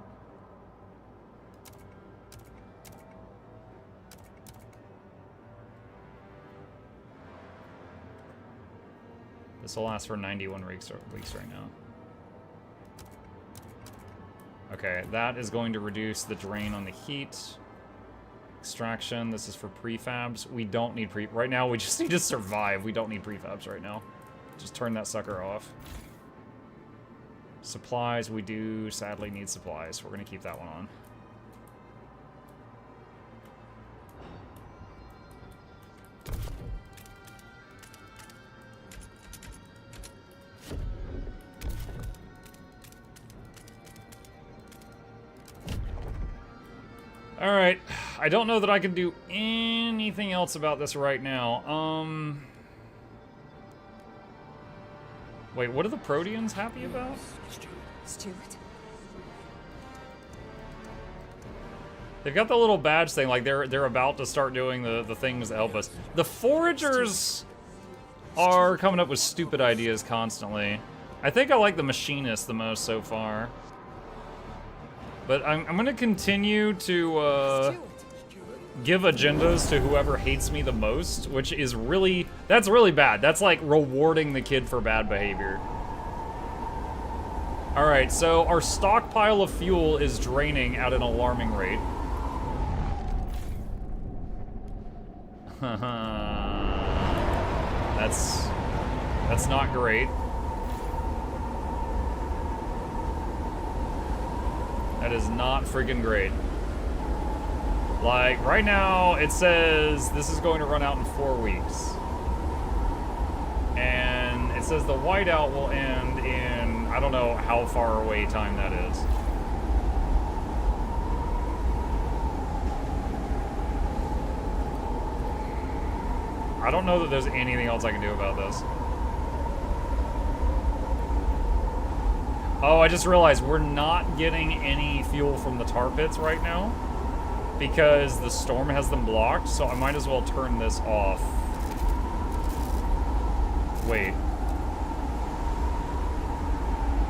This will last for 91 weeks right now. Okay, that is going to reduce the drain on the heat. Extraction, this is for prefabs. We don't need right now, we just need to survive. We don't need prefabs right now. Just turn that sucker off. Supplies, we do sadly need supplies. We're gonna keep that one on. Alright, I don't know that I can do anything else about this right now. Wait, what are the Proteans happy about? Stuart. They've got the little badge thing, like they're about to start doing the things that help us. The Foragers are coming up with stupid ideas constantly. I think I like the Machinists the most so far. But I'm gonna continue to give agendas to whoever hates me the most, which is really, that's really bad. That's like rewarding the kid for bad behavior. All right, so our stockpile of fuel is draining at an alarming rate. That's not great. That is not freaking great. Like, right now, it says this is going to run out in 4 weeks. And it says the whiteout will end in, I don't know how far away time that is. I don't know that there's anything else I can do about this. Oh, I just realized we're not getting any fuel from the tar pits right now because the storm has them blocked, so I might as well turn this off. Wait.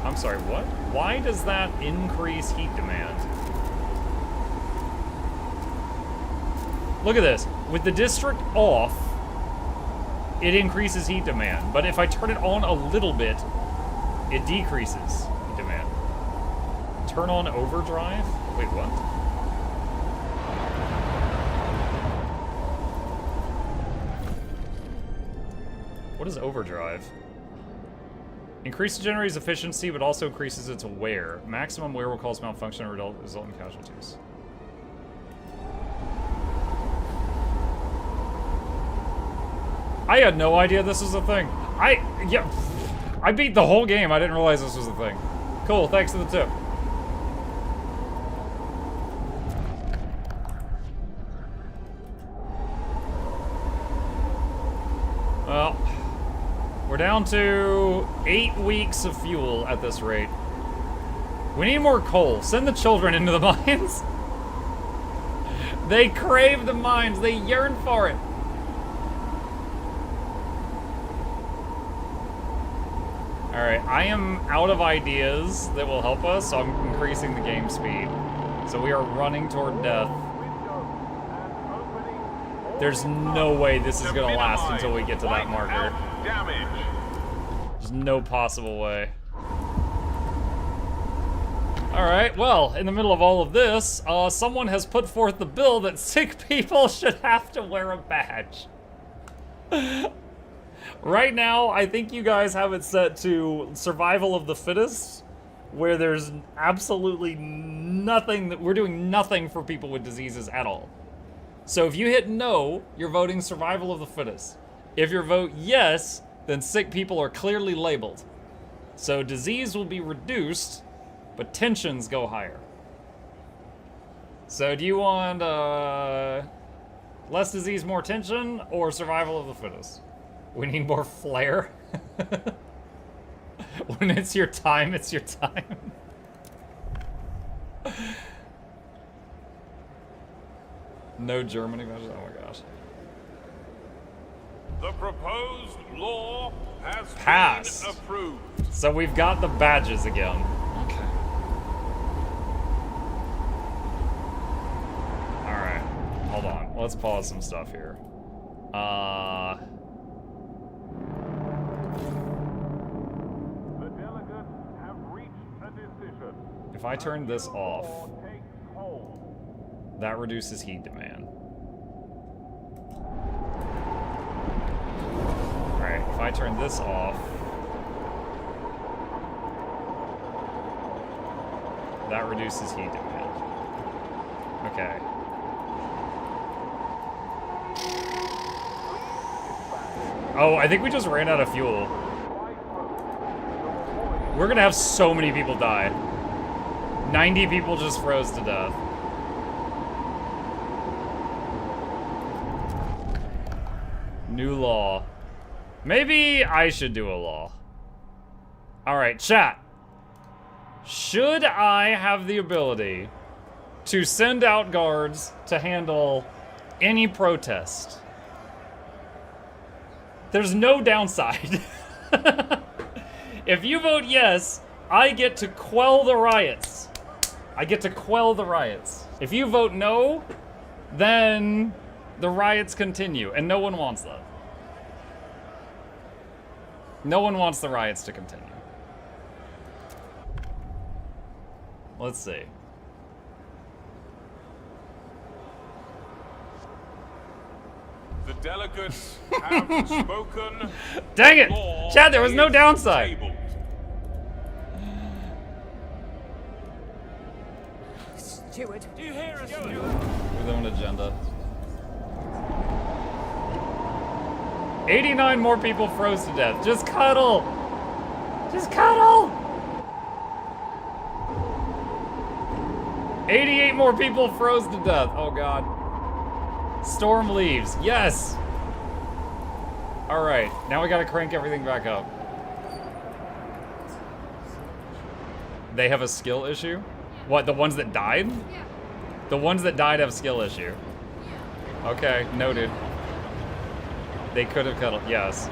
I'm sorry, what? Why does that increase heat demand? Look at this. With the district off, it increases heat demand, but if I turn it on a little bit, it decreases heat demand. Turn on overdrive? Wait, what? What is overdrive? Increases the generator's efficiency, but also increases its wear. Maximum wear will cause malfunction and result in casualties. I had no idea this was a thing. I beat the whole game. I didn't realize this was a thing. Cool, thanks for the tip. Well, we're down to 8 weeks of fuel at this rate. We need more coal. Send the children into the mines. They crave the mines. They yearn for it. Alright, I am out of ideas that will help us, so I'm increasing the game speed. So we are running toward death. There's no way this is gonna last until we get to that marker. There's no possible way. Alright, well, in the middle of all of this, someone has put forth the bill that sick people should have to wear a badge. Right now, I think you guys have it set to survival of the fittest, where there's absolutely nothing that we're doing nothing for people with diseases at all. So if you hit no, you're voting survival of the fittest. If you vote yes, then sick people are clearly labeled. So disease will be reduced, but tensions go higher. So do you want less disease, more tension, or survival of the fittest? We need more flair. When it's your time, it's your time. No Germany measures. Oh my gosh. The proposed law has passed. been approved. So we've got the badges again. Okay. Alright. Hold on. Let's pause some stuff here. The delegates have reached a decision. If I turn this off, that reduces heat demand. Alright, if I turn this off, that reduces heat demand. Okay. Oh, I think we just ran out of fuel. We're gonna have so many people die. 90 people just froze to death. New law. Maybe I should do a law. Alright, chat. Should I have the ability to send out guards to handle any protest? There's no downside. If you vote yes, I get to quell the riots. I get to quell the riots. If you vote no, then the riots continue, and no one wants that. No one wants the riots to continue. Let's see. The delegates have spoken. Dang it! Chad, there was no downside. Tabled. Steward. Do you hear us, Steward? With own agenda. 89 more people froze to death. Just cuddle! Just cuddle! 88 more people froze to death. Oh god. Storm leaves. Yes! Alright, now we gotta crank everything back up. They have a skill issue? What, the ones that died? Yeah. The ones that died have a skill issue. Yeah. Okay, noted. They could have cuddled, yes.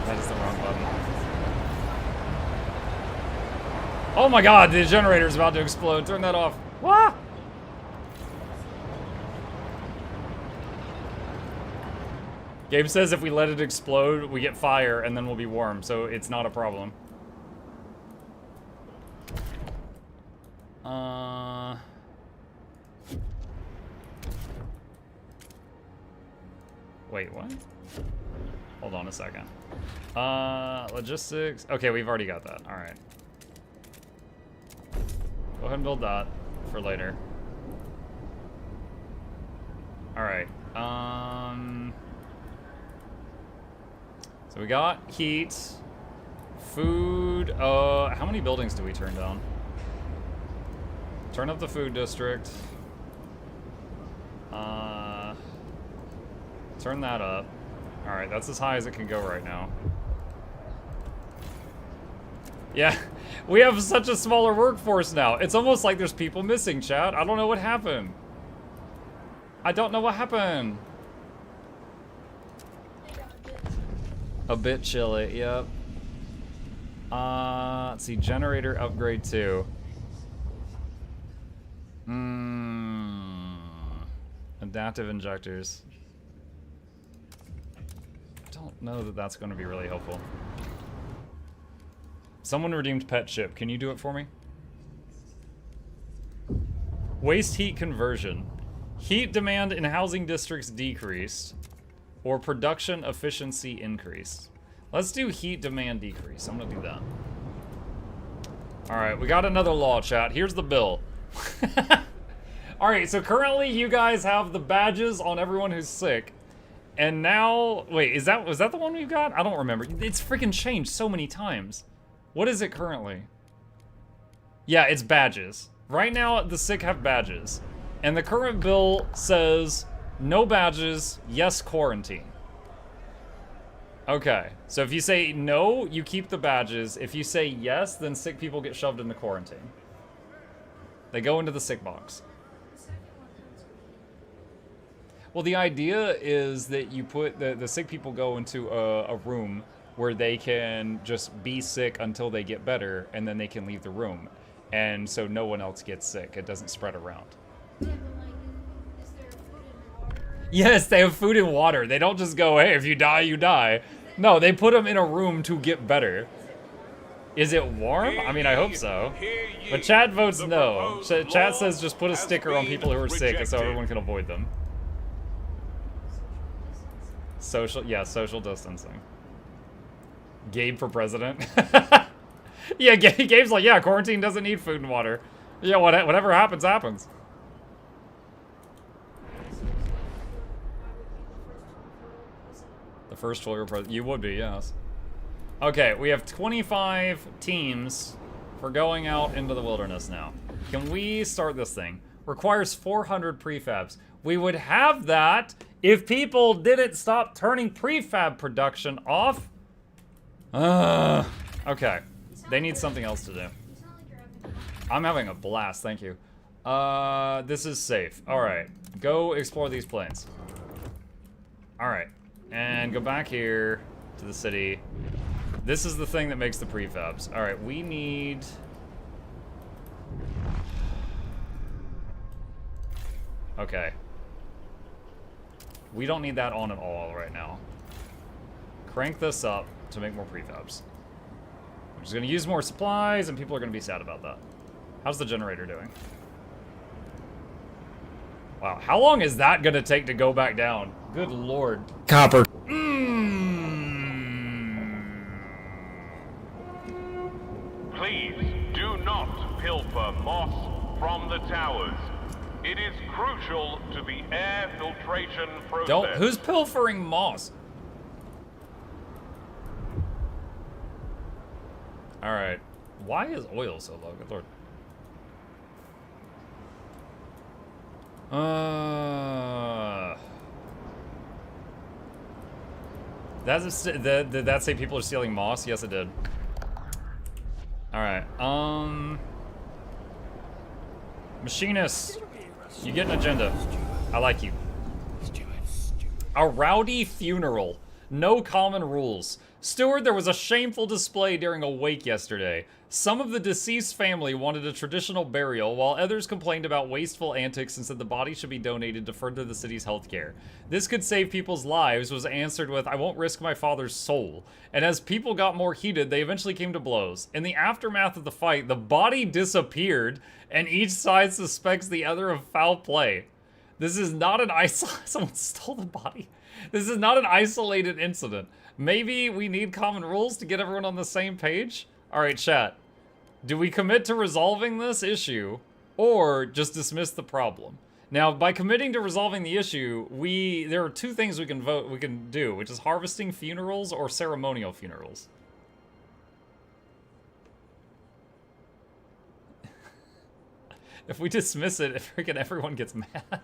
That is the wrong button. Oh my god, the generator's about to explode. Turn that off. Wah! Gabe says if we let it explode, we get fire and then we'll be warm, so it's not a problem. Wait, what? Hold on a second. Logistics. Okay, we've already got that. All right. Go ahead and build that for later. All right. So we got heat, food. How many buildings do we turn down? Turn up the food district. Turn that up. All right, that's as high as it can go right now. Yeah, we have such a smaller workforce now. It's almost like there's people missing, chat. I don't know what happened. I don't know what happened. A bit chilly, yep. Let's see, generator upgrade 2. Adaptive injectors. Don't know that that's going to be really helpful. Someone redeemed pet ship. Can you do it for me? Waste heat conversion. Heat demand in housing districts decreased, or production efficiency increased. Let's do heat demand decrease. I'm gonna do that. All right, we got another law, chat. Here's the bill. All right, so currently you guys have the badges on everyone who's sick. And now, wait, was that the one we've got? I don't remember. It's freaking changed so many times. What is it currently? Yeah, it's badges. Right now, the sick have badges. And the current bill says, no badges, yes quarantine. Okay, so if you say no, you keep the badges. If you say yes, then sick people get shoved into quarantine. They go into the sick box. Well, the idea is that you put the sick people go into a room where they can just be sick until they get better, and then they can leave the room. And so no one else gets sick. It doesn't spread around. Yeah, but like, is there food and water? Yes, they have food and water. They don't just go, hey, if you die, you die. No, they put them in a room to get better. Is it warm? I mean, I hope so. But chat votes no. Chat says just put a sticker on people who are sick so everyone can avoid them. Social distancing. Gabe for president. Yeah, Gabe's like, yeah, quarantine doesn't need food and water. Yeah, whatever happens, happens. The first full year president. You would be, yes. Okay, we have 25 teams for going out into the wilderness now. Can we start this thing? Requires 400 prefabs. We would have that if people didn't stop turning prefab production off. Okay. They need something else to do. I'm having a blast, thank you. This is safe. Alright. Go explore these plains. Alright. And go back here to the city. This is the thing that makes the prefabs. Alright, we need... Okay. We don't need that on at all right now. Crank this up to make more prefabs. I'm just gonna use more supplies and people are gonna be sad about that. How's the generator doing? Wow, how long is that gonna take to go back down? Good lord. Copper. Please do not pilfer moss from the towers. It is crucial to the air filtration process. Who's pilfering moss? Alright. Why is oil so low? Good lord. Did that say people are stealing moss? Yes, it did. Alright. Machinist. You get an agenda. I like you. A rowdy funeral. No common rules. Steward, there was a shameful display during a wake yesterday. Some of the deceased family wanted a traditional burial, while others complained about wasteful antics and said the body should be donated to further the city's healthcare. This could save people's lives was answered with, I won't risk my father's soul. And as people got more heated, they eventually came to blows. In the aftermath of the fight, the body disappeared, and each side suspects the other of foul play. This is not an someone stole the body. This is not an isolated incident. Maybe we need common rules to get everyone on the same page? Alright, chat. Do we commit to resolving this issue, or just dismiss the problem? Now, by committing to resolving the issue, there are two things we can do, which is harvesting funerals or ceremonial funerals. If we dismiss it, freaking everyone gets mad.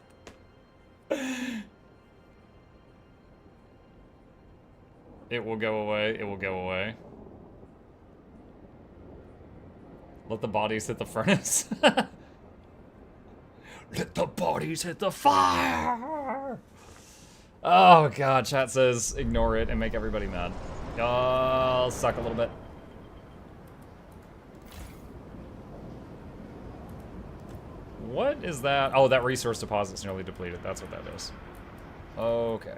It will go away. It will go away. Let the bodies hit the furnace. Let the bodies hit the fire! Oh god, chat says ignore it and make everybody mad. I'll suck a little bit. What is that? Oh, that resource deposit's nearly depleted. That's what that is. Okay.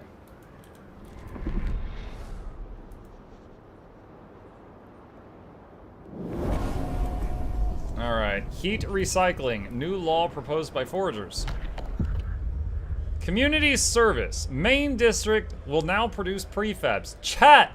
Alright. Heat recycling. New law proposed by foragers. Community service. Main district will now produce prefabs. Chat!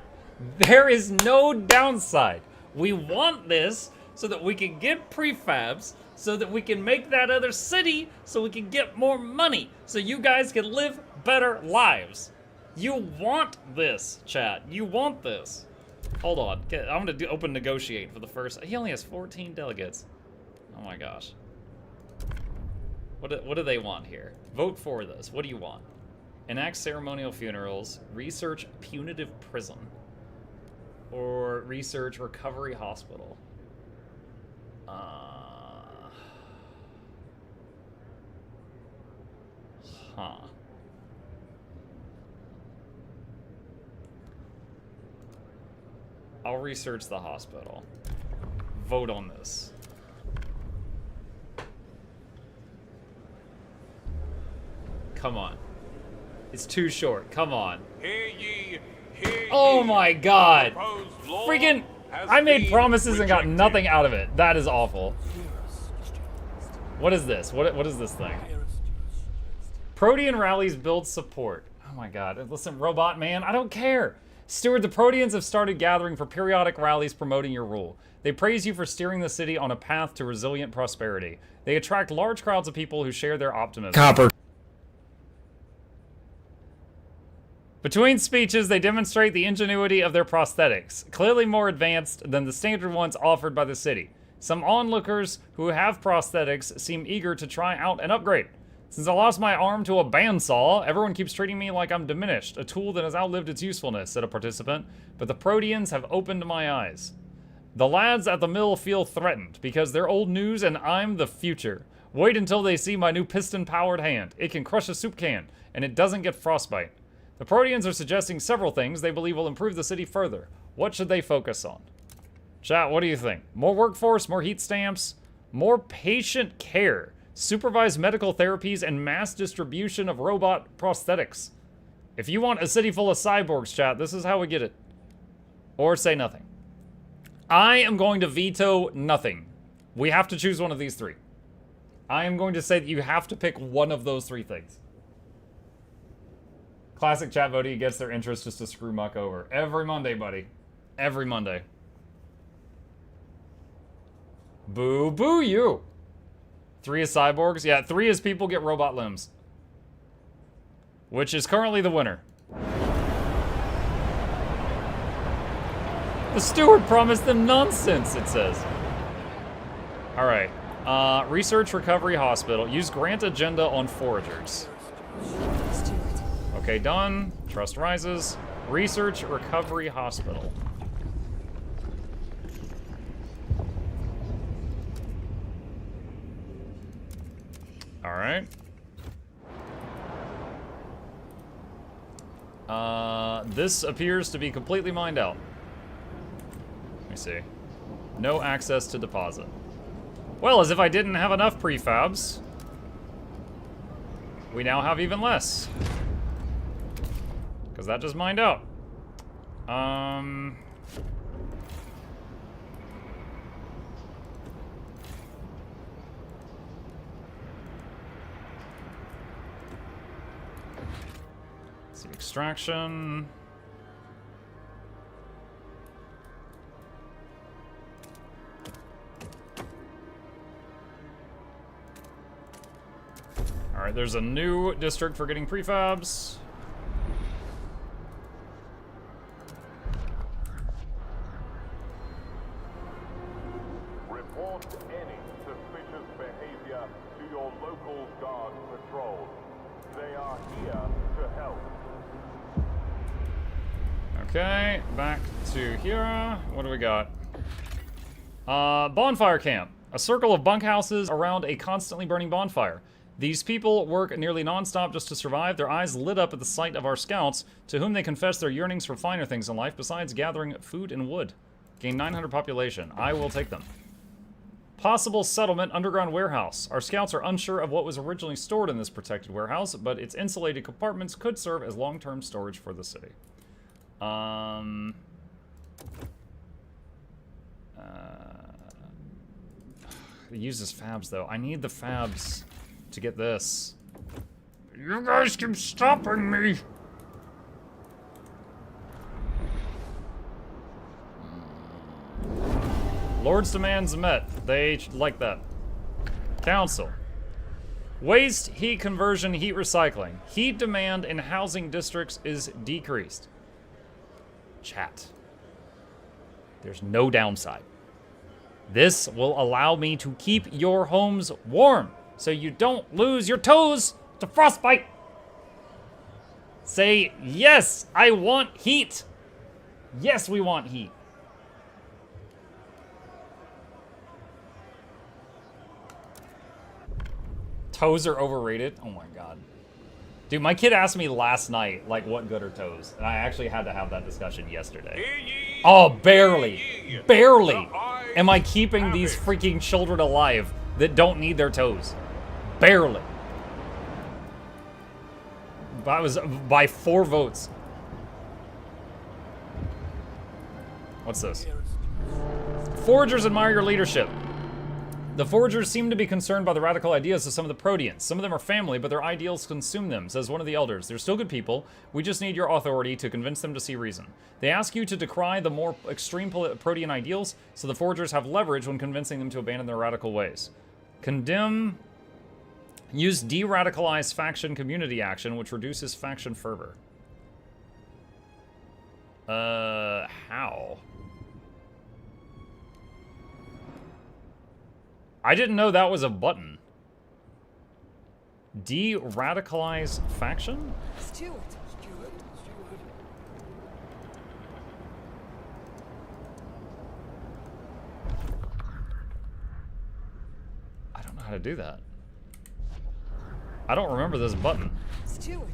There is no downside. We want this so that we can get prefabs, so that we can make that other city, so we can get more money, so you guys can live better lives. You want this, chat. You want this. Hold on. I'm gonna open negotiate for the first. He only has 14 delegates. Oh my gosh. What do they want here? Vote for this. What do you want? Enact ceremonial funerals. Research punitive prison. Or research recovery hospital. Huh. I'll research the hospital. Vote on this. Come on. It's too short. Come on. Hear ye, hear Oh ye. my god. Proposed law Freaking... has I made been promises and got rejected. nothing out of it. That is awful. What is this? What is this thing? Protean rallies build support. Oh my god. Listen, Robot Man, I don't care. Steward, the Proteans have started gathering for periodic rallies promoting your rule. They praise you for steering the city on a path to resilient prosperity. They attract large crowds of people who share their optimism. Copper. Between speeches, they demonstrate the ingenuity of their prosthetics, clearly more advanced than the standard ones offered by the city. Some onlookers who have prosthetics seem eager to try out an upgrade. Since I lost my arm to a bandsaw, everyone keeps treating me like I'm diminished, a tool that has outlived its usefulness, said a participant. But the Proteans have opened my eyes. The lads at the mill feel threatened because they're old news and I'm the future. Wait until they see my new piston-powered hand. It can crush a soup can, and it doesn't get frostbite. The Proteans are suggesting several things they believe will improve the city further. What should they focus on? Chat, what do you think? More workforce, more heat stamps, more patient care, supervised medical therapies, and mass distribution of robot prosthetics. If you want a city full of cyborgs, chat, this is how we get it. Or say nothing. I am going to veto nothing. We have to choose one of these three. I am going to say that you have to pick one of those three things. Classic chat voting gets their interest just to screw Muck over. Every Monday, buddy. Every Monday. Boo boo you. 3 is cyborgs. Yeah, 3 is people get robot limbs. Which is currently the winner. The steward promised them nonsense, it says. Alright. Research Recovery Hospital. Use grant agenda on foragers. Okay, done. Trust rises. Research Recovery Hospital. Alright. This appears to be completely mined out. Let me see. No access to deposit. Well, as if I didn't have enough prefabs. We now have even less. Because that just mined out. Let's see, extraction. Alright, there's a new district for getting prefabs. Report any suspicious behavior to your local guard patrol. They are here to help. Okay, back to here. What do we got? Bonfire camp. A circle of bunkhouses around a constantly burning bonfire. These people work nearly non-stop just to survive, their eyes lit up at the sight of our scouts, to whom they confess their yearnings for finer things in life besides gathering food and wood. Gain 900 population. I will take them. Possible settlement underground warehouse. Our scouts are unsure of what was originally stored in this protected warehouse, but its insulated compartments could serve as long-term storage for the city. It uses fabs though. I need the fabs to get this. You guys keep stopping me! Lord's demands met. They like that. Council. Waste heat conversion, heat recycling. Heat demand in housing districts is decreased. Chat. There's no downside. This will allow me to keep your homes warm, so you don't lose your toes to frostbite. Say, yes, I want heat. Yes, we want heat. Toes are overrated? Oh my god. Dude, my kid asked me last night, like, what good are toes? And I actually had to have that discussion yesterday. Oh, barely. Barely am I keeping these freaking children alive that don't need their toes. Barely. That was by 4 votes. What's this? Foragers admire your leadership. The foragers seem to be concerned by the radical ideas of some of the Proteans. Some of them are family, but their ideals consume them, says one of the elders. They're still good people. We just need your authority to convince them to see reason. They ask you to decry the more extreme Protean ideals, so the foragers have leverage when convincing them to abandon their radical ways. Condemn. Use de-radicalize faction community action, which reduces faction fervor. How? I didn't know that was a button. De-radicalize faction? Stewart. I don't know how to do that. I don't remember this button. Stewart.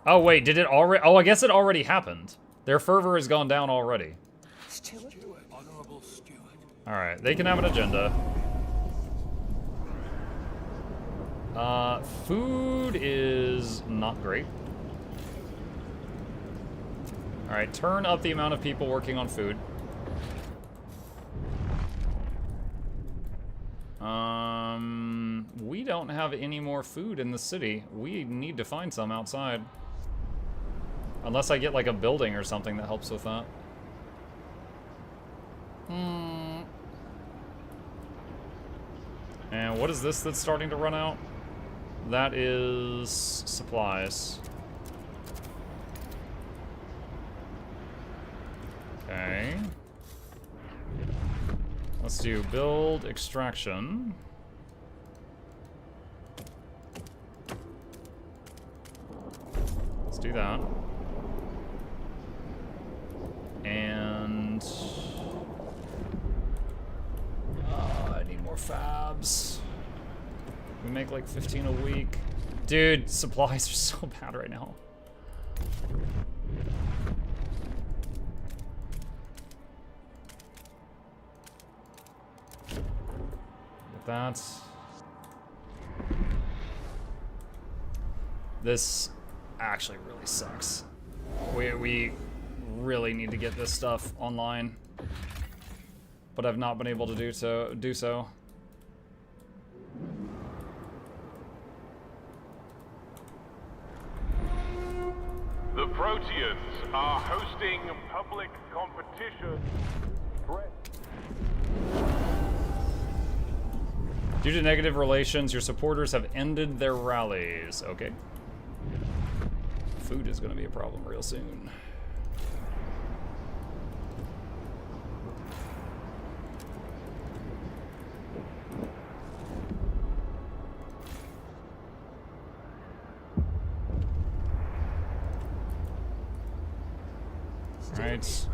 Oh wait, did it already? Oh, I guess it already happened. Their fervor has gone down already. Stewart. Honorable Stewart. All right, they can have an agenda. Food is not great. All right, turn up the amount of people working on food. We don't have any more food in the city. We need to find some outside. Unless I get like a building or something that helps with that. And what is this that's starting to run out? That is supplies. Okay. Let's do build extraction. Let's do that. And I need more fabs. We make like 15 a week. Dude, supplies are so bad right now. Get that. This actually really sucks. We really need to get this stuff online, but I've not been able to do so. Proteans are hosting public competition. Due to negative relations, your supporters have ended their rallies. Okay. Food is going to be a problem real soon. Right.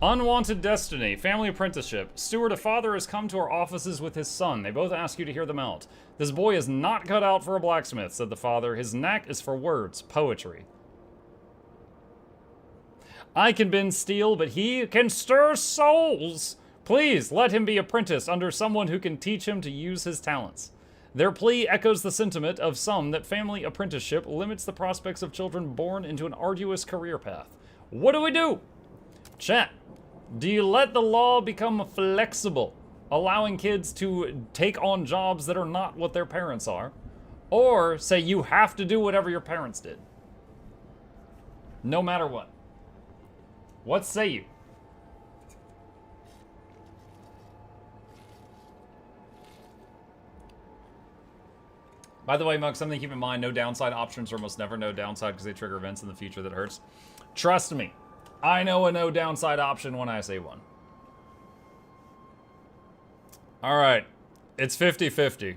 Unwanted destiny. Family apprenticeship. Steward, a father has come to our offices with his son. They both ask you to hear them out. This boy is not cut out for a blacksmith, said the father. His knack is for words, poetry. I can bend steel, but he can stir souls. Please, let him be apprenticed under someone who can teach him to use his talents. Their plea echoes the sentiment of some that family apprenticeship limits the prospects of children born into an arduous career path. What do we do? Chat, do you let the law become flexible, allowing kids to take on jobs that are not what their parents are? Or say you have to do whatever your parents did? No matter what. What say you? By the way, Mug, something to keep in mind, no downside options are almost never no downside because they trigger events in the future that hurts. Trust me, I know a no downside option when I say one. All right, it's 50-50.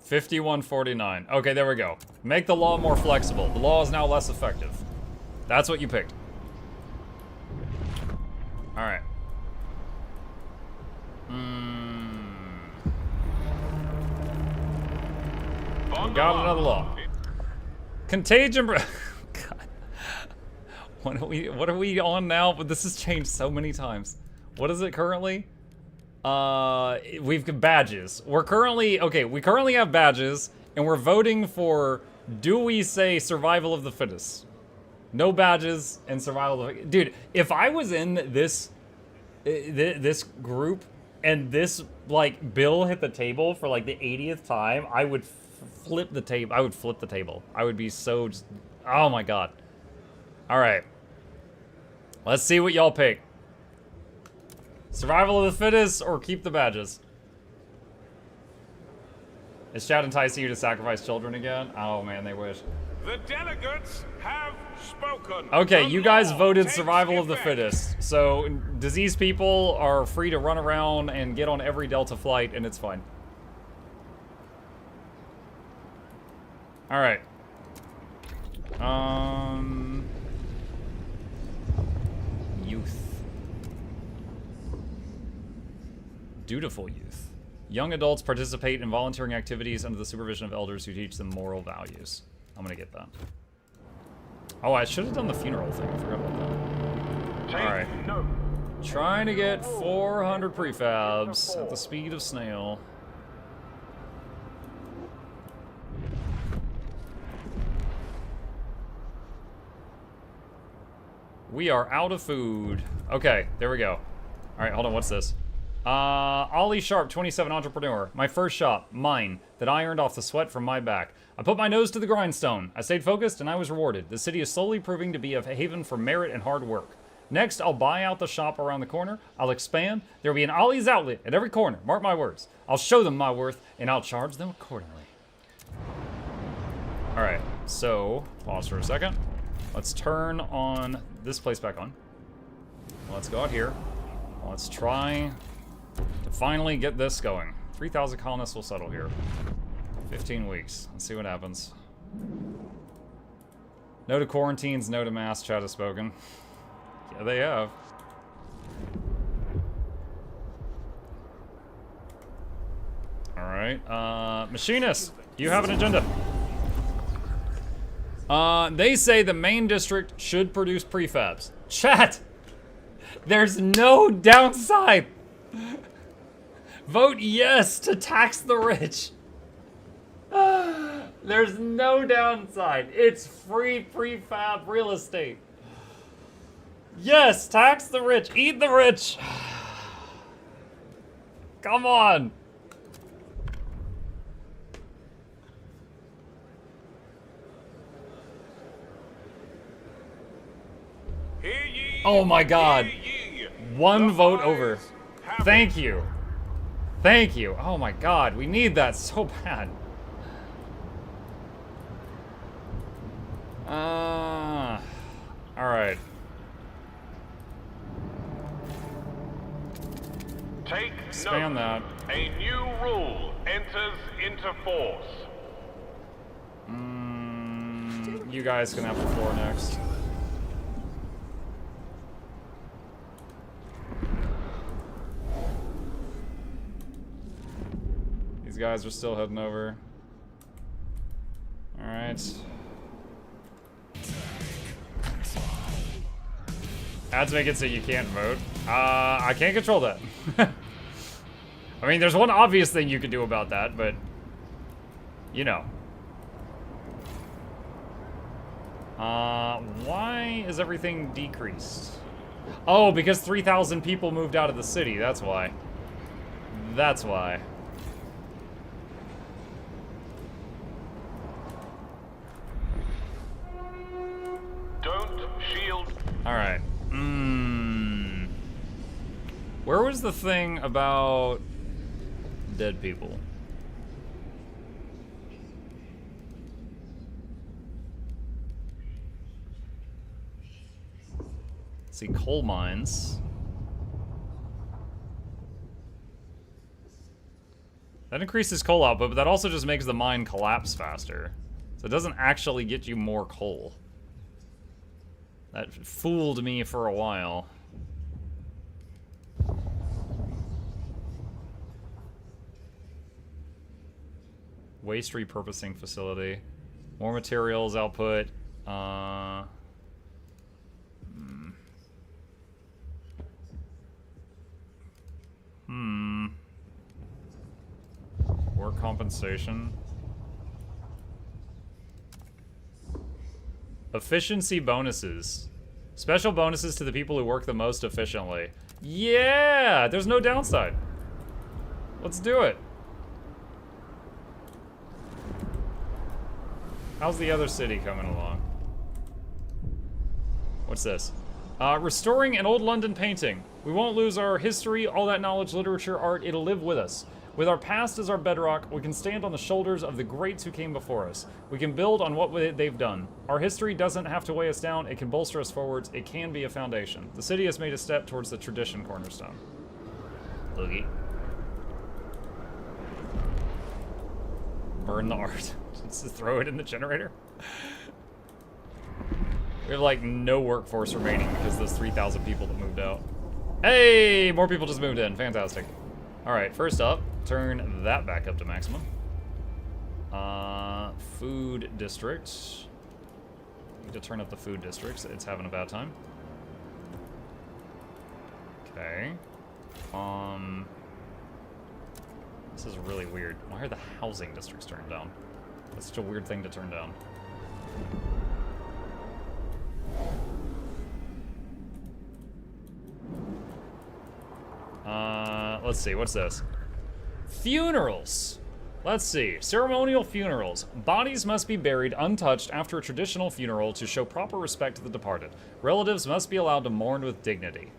51-49. Okay, there we go. Make the law more flexible. The law is now less effective. That's what you picked. All right. Got another law. Contagion. God. What are we on now? This has changed so many times. What is it currently? We've got badges. We currently have badges, and we're voting for, do we say survival of the fittest? No badges and survival of the... Dude, if I was in this this group and this like bill hit the table for like the 80th time, I would flip the table. I would flip the table. I would be so just, oh my god. All right. Let's see what y'all pick. Survival of the fittest or keep the badges? Is chat enticing you to sacrifice children again? Oh man, they wish. The delegates have spoken. Okay, you guys voted survival of the fittest. So diseased people are free to run around and get on every Delta flight, and it's fine. All right. Youth. Dutiful youth. Young adults participate in volunteering activities under the supervision of elders who teach them moral values. I'm gonna get that. Oh, I should have done the funeral thing. I forgot about that. Alright. No. Trying to get 400 prefabs at the speed of snail. We are out of food. Okay, there we go. Alright, hold on, what's this? Ollie Sharp, 27, entrepreneur. My first shop, mine, that I earned off the sweat from my back. I put my nose to the grindstone. I stayed focused and I was rewarded. The city is slowly proving to be a haven for merit and hard work. Next, I'll buy out the shop around the corner. I'll expand. There will be an Ollie's outlet at every corner. Mark my words. I'll show them my worth and I'll charge them accordingly. Alright, so, pause for a second. Let's turn on this place back on. Let's go out here. Let's try to finally get this going. 3,000 colonists will settle here. 15 weeks. Let's see what happens. No to quarantines, no to mass, chat has spoken. Yeah, they have. Alright, machinist, you have an agenda. They say the main district should produce prefabs. Chat! There's no downside! Vote yes to tax the rich. There's no downside. It's free prefab real estate. Yes, tax the rich. Eat the rich. Come on. Oh my god. One vote over. Thank you. Thank you. Oh my god, we need that so bad. Alright. Take Expand note. that. A new rule enters into force. You guys can have the floor next. These guys are still heading over. Alright. Ads make it so you can't vote. I can't control that. I mean, there's one obvious thing you can do about that, but... You know. Why is everything decreased? Oh, because 3,000 people moved out of the city, that's why. That's why. Don't shield. Alright. Where was the thing about dead people? Let's see, coal mines. That increases coal output, but that also just makes the mine collapse faster. So it doesn't actually get you more coal. That fooled me for a while. Waste repurposing facility. More materials output. Work compensation. Efficiency bonuses. Special bonuses to the people who work the most efficiently. Yeah! There's no downside. Let's do it. How's the other city coming along? What's this? Restoring an old London painting. We won't lose our history, all that knowledge, literature, art, it'll live with us. With our past as our bedrock, we can stand on the shoulders of the greats who came before us. We can build on what they've done. Our history doesn't have to weigh us down, it can bolster us forwards, it can be a foundation. The city has made a step towards the tradition cornerstone. Loogie. Burn the art. Just throw it in the generator. We have like no workforce remaining because those 3,000 people that moved out. Hey, more people just moved in. Fantastic. All right, first up, turn that back up to maximum. Food district. Need to turn up the food districts. It's having a bad time. Okay. This is really weird. Why are the housing districts turned down? That's such a weird thing to turn down. Let's see, what's this? Funerals! Let's see, ceremonial funerals. Bodies must be buried untouched after a traditional funeral to show proper respect to the departed. Relatives must be allowed to mourn with dignity.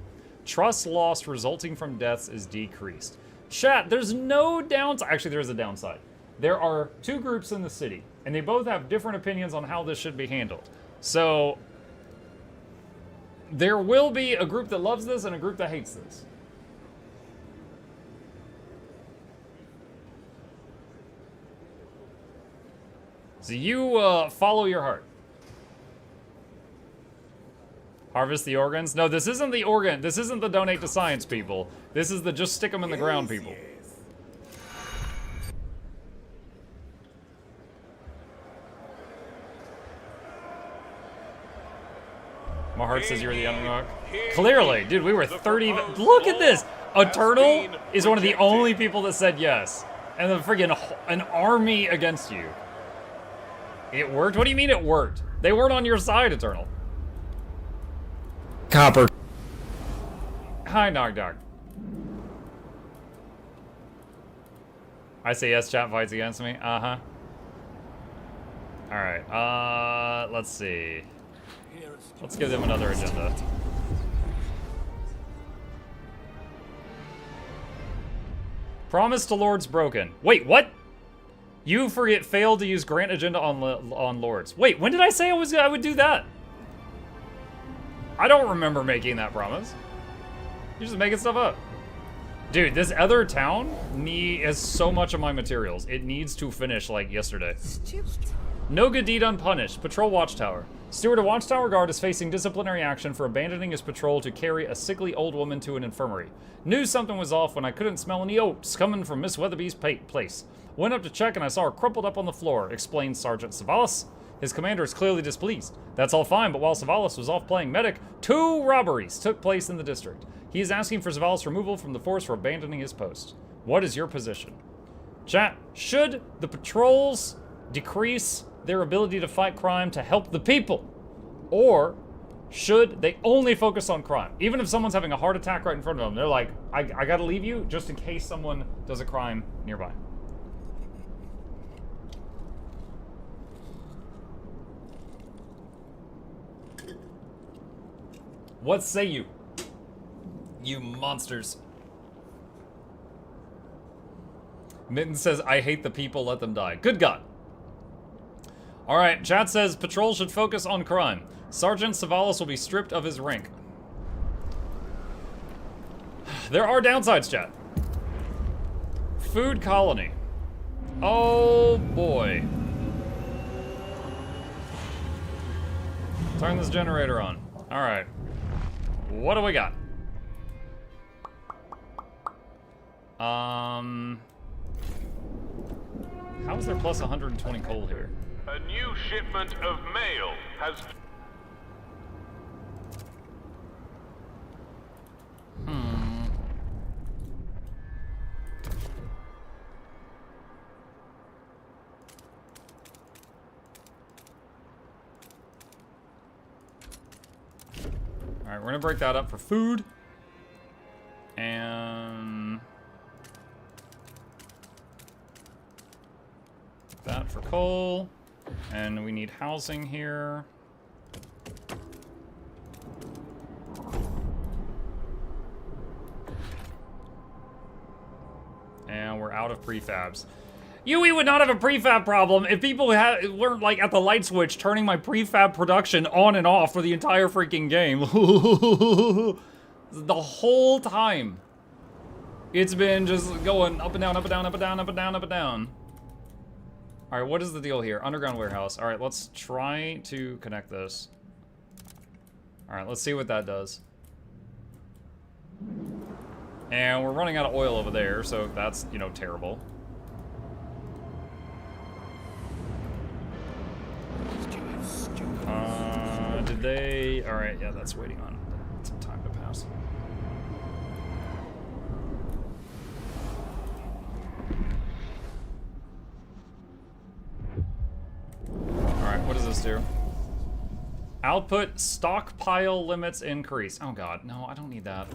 Trust lost resulting from deaths is decreased. Chat, there's no downside. Actually, there's a downside. There are two groups in the city, and they both have different opinions on how this should be handled. So, there will be a group that loves this and a group that hates this. So you follow your heart. Harvest the organs? No, this isn't the organ. This isn't the donate to science people. This is the just stick them in the ground people. My heart says you're the underdog. Clearly, dude, we were 30. Look at this. Eternal is one of the only people that said yes. And then friggin' an army against you. It worked? What do you mean it worked? They weren't on your side, Eternal. Copper. Hi, Nogdog. I say yes, chat fights against me. Uh-huh. Alright, let's see. Let's give them another agenda. Promise to Lords broken. Wait, what? You forget failed to use grant agenda on Lords. Wait, when did I say I would do that? I don't remember making that promise. You're just making stuff up. Dude, this other town has so much of my materials. It needs to finish like yesterday. Stupid. No good deed unpunished. Patrol Watchtower. Steward of Watchtower Guard is facing disciplinary action for abandoning his patrol to carry a sickly old woman to an infirmary. Knew something was off when I couldn't smell any oats coming from Miss Weatherby's place. Went up to check and I saw her crumpled up on the floor, explained Sergeant Savalas. His commander is clearly displeased. That's all fine, but while Savalas was off playing medic, 2 robberies took place in the district. He is asking for Savalas' removal from the force for abandoning his post. What is your position? Chat, should the patrols decrease their ability to fight crime to help the people? Or should they only focus on crime? Even if someone's having a heart attack right in front of them, they're like, I gotta leave you just in case someone does a crime nearby. What say you? You monsters. Mitten says, I hate the people, let them die. Good God. Alright, chat says, patrol should focus on crime. Sergeant Savalas will be stripped of his rank. There are downsides, chat. Food colony. Oh boy. Turn this generator on. Alright. What do we got? How is there plus 120 coal here? A new shipment of mail has... Alright, we're gonna break that up for food. And... that for coal. And we need housing here. And we're out of prefabs. We would not have a prefab problem if people weren't like at the light switch turning my prefab production on and off for the entire freaking game. The whole time. It's been just going up and down, up and down, up and down, up and down, up and down. All right, what is the deal here? Underground warehouse. All right, let's try to connect this. All right, let's see what that does. And we're running out of oil over there, so that's, you know, terrible. Did they... All right, yeah, that's waiting on some time to pass. Alright, what does this do? Output stockpile limits increase. Oh god, no, I don't need that.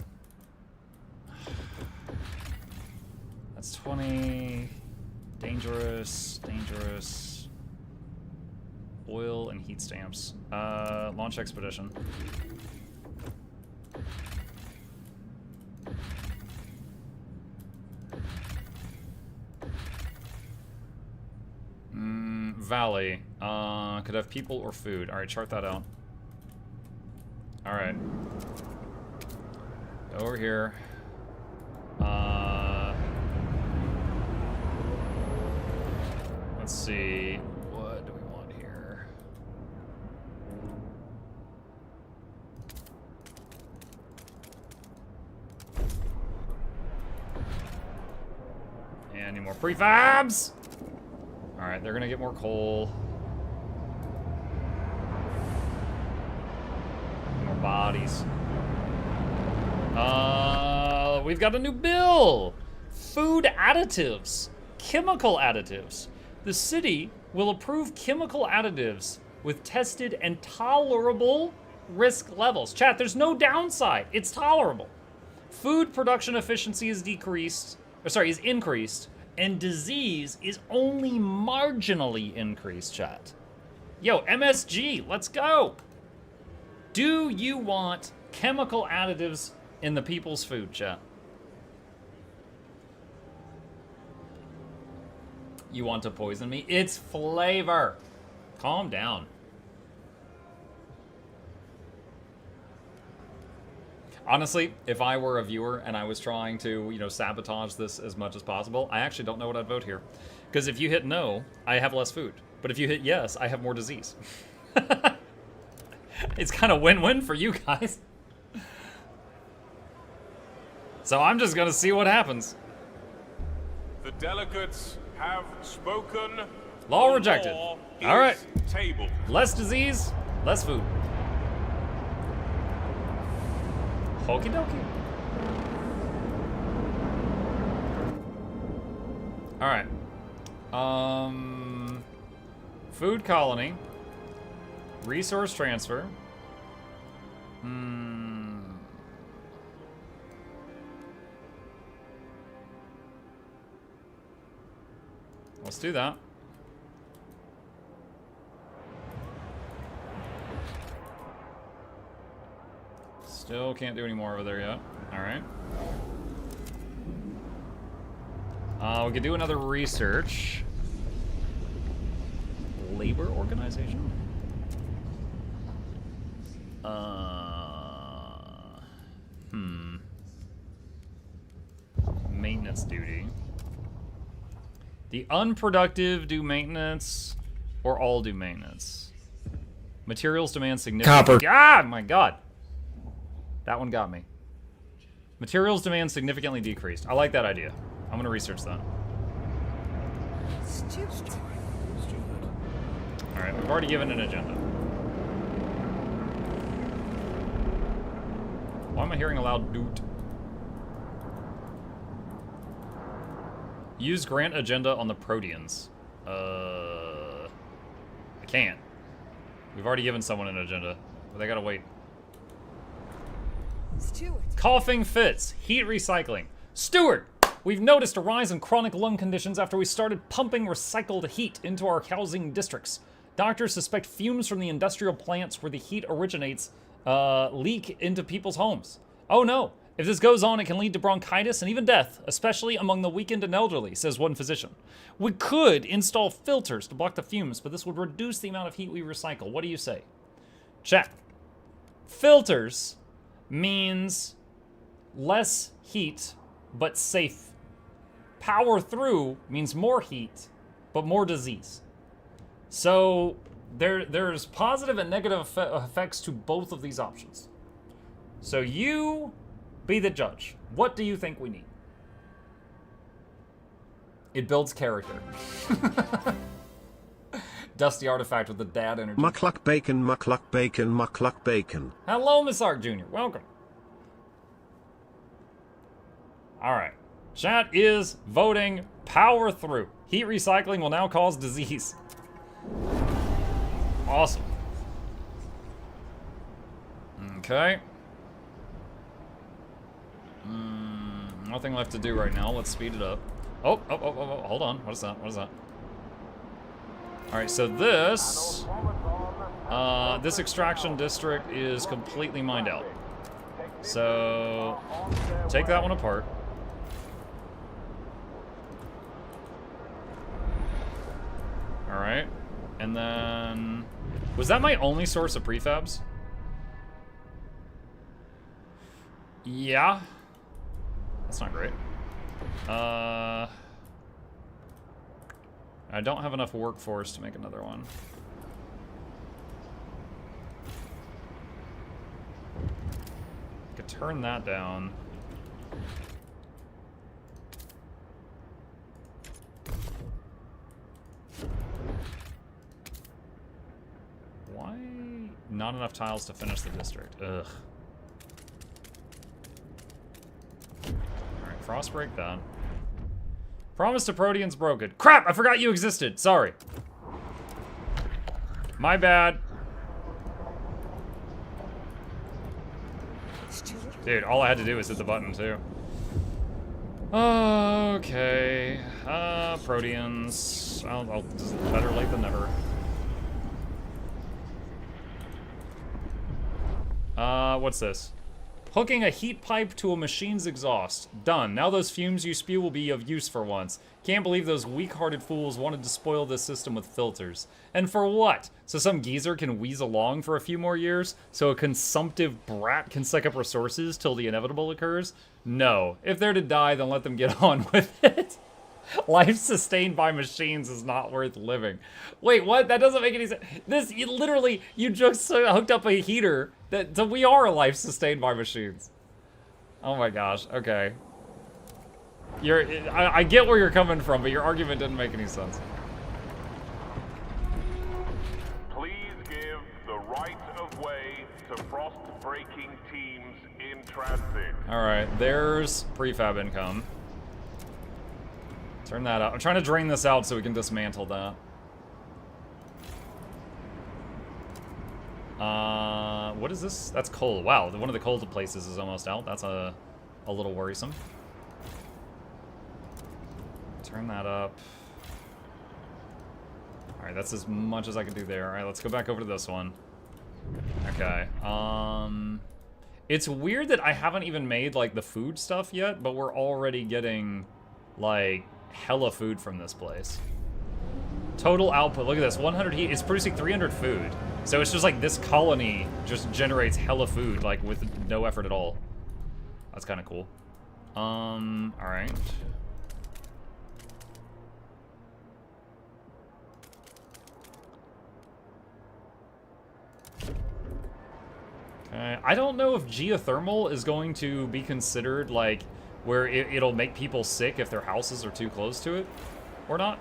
That's 20. Dangerous, dangerous. Oil and heat stamps. Launch expedition. Valley. Could have people or food. Alright, chart that out. Alright. Over here. Let's see. What do we want here? And any more prefabs? Alright, they're gonna get more coal. More bodies. We've got a new bill! Food additives. Chemical additives. The city will approve chemical additives with tested and tolerable risk levels. Chat, there's no downside. It's tolerable. Food production efficiency is increased. And disease is only marginally increased, chat. Yo, MSG, let's go. Do you want chemical additives in the people's food, chat? You want to poison me? It's flavor. Calm down. Honestly, if I were a viewer and I was trying to, you know, sabotage this as much as possible, I actually don't know what I'd vote here. Because if you hit no, I have less food. But if you hit yes, I have more disease. It's kind of win-win for you guys. So I'm just gonna see what happens. The delegates have spoken. Law rejected. Law All right. is tabled. Less disease, less food. Okie dokie. All right. Food colony. Resource transfer. Let's do that. Still can't do any more over there yet. Alright. We could do another research. Labor organization? Maintenance duty. The unproductive do maintenance, or all do maintenance. Materials demand significant. Copper. Ah, my God. That one got me. Materials demand significantly decreased. I like that idea. I'm gonna research that. Stupid. All right, we've already given an agenda. Why am I hearing a loud doot? Use grant agenda on the Proteans. I can't. We've already given someone an agenda, but they gotta wait. Stewart. Coughing fits. Heat recycling. Stewart! We've noticed a rise in chronic lung conditions after we started pumping recycled heat into our housing districts. Doctors suspect fumes from the industrial plants where the heat originates leak into people's homes. Oh no! If this goes on, it can lead to bronchitis and even death, especially among the weakened and elderly, says one physician. We could install filters to block the fumes, but this would reduce the amount of heat we recycle. What do you say? Chat. Filters means less heat, but safe. Power through means more heat, but more disease. So there's positive and negative effects to both of these options. So you be the judge. What do you think we need? It builds character. Dusty artifact with the dad energy. Mukluk bacon, mukluk bacon, mukluk bacon. Hello, Miss Ark Jr. Welcome. All right. Chat is voting power through. Heat recycling will now cause disease. Awesome. Okay. Nothing left to do right now. Let's speed it up. Oh, hold on. What is that? What is that? All right, so this extraction district is completely mined out. So take that one apart. All right, and then was that my only source of prefabs? Yeah. That's not great. I don't have enough workforce to make another one. I could turn that down. Why not enough tiles to finish the district? Ugh. Alright, frost break that. Promise to Proteans broken. Crap! I forgot you existed. Sorry. My bad. Dude, all I had to do was hit the button, too. Okay. Proteans. I'll better late than never. What's this? Hooking a heat pipe to a machine's exhaust. Done. Now those fumes you spew will be of use for once. Can't believe those weak-hearted fools wanted to spoil this system with filters. And for what? So some geezer can wheeze along for a few more years? So a consumptive brat can suck up resources till the inevitable occurs? No. If they're to die, then let them get on with it. Life sustained by machines is not worth living. Wait, what? That doesn't make any sense. This, you just hooked up a heater. So we are a life sustained by machines. Oh my gosh, okay. I get where you're coming from, but your argument didn't make any sense. Please give the right of way to frost-breaking teams in transit. Alright, there's prefab income. Turn that up. I'm trying to drain this out so we can dismantle that. What is this? That's coal. Wow, one of the coal places is almost out. That's a little worrisome. Turn that up. Alright, that's as much as I can do there. Alright, let's go back over to this one. Okay. It's weird that I haven't even made, like, the food stuff yet, but we're already getting, like, hella food from this place. Total output, look at this, 100 heat, it's producing 300 food. So it's just like this colony just generates hella food, like with no effort at all. That's kind of cool. Alright. Okay, I don't know if geothermal is going to be considered like where it'll make people sick if their houses are too close to it, or not.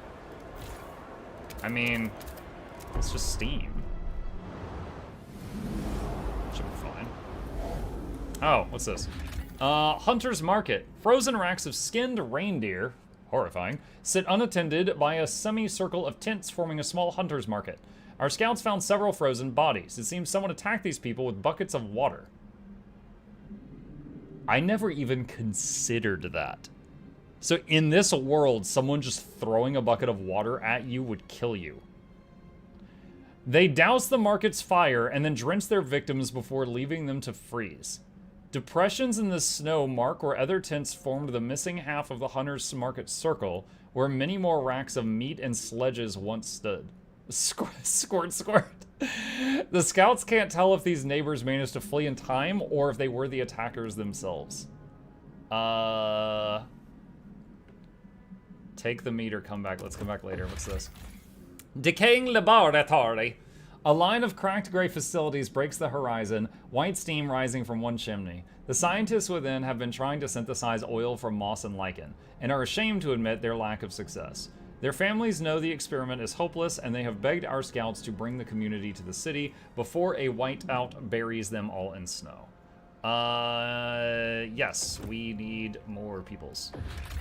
I mean, it's just steam. Should be fine. Oh, what's this? Hunter's Market. Frozen racks of skinned reindeer, horrifying, sit unattended by a semicircle of tents forming a small hunter's market. Our scouts found several frozen bodies. It seems someone attacked these people with buckets of water. I never even considered that. So in this world, someone just throwing a bucket of water at you would kill you. They doused the market's fire and then drenched their victims before leaving them to freeze. Depressions in the snow mark where other tents formed the missing half of the hunter's market circle, where many more racks of meat and sledges once stood. Squirt, squirt. The scouts can't tell if these neighbors managed to flee in time or if they were the attackers themselves. Take the meter, come back. Let's come back later. What's this? Decaying laboratory. A line of cracked gray facilities breaks the horizon, white steam rising from one chimney. The scientists within have been trying to synthesize oil from moss and lichen, and are ashamed to admit their lack of success. Their families know the experiment is hopeless, and they have begged our scouts to bring the community to the city before a whiteout buries them all in snow. Yes, we need more peoples.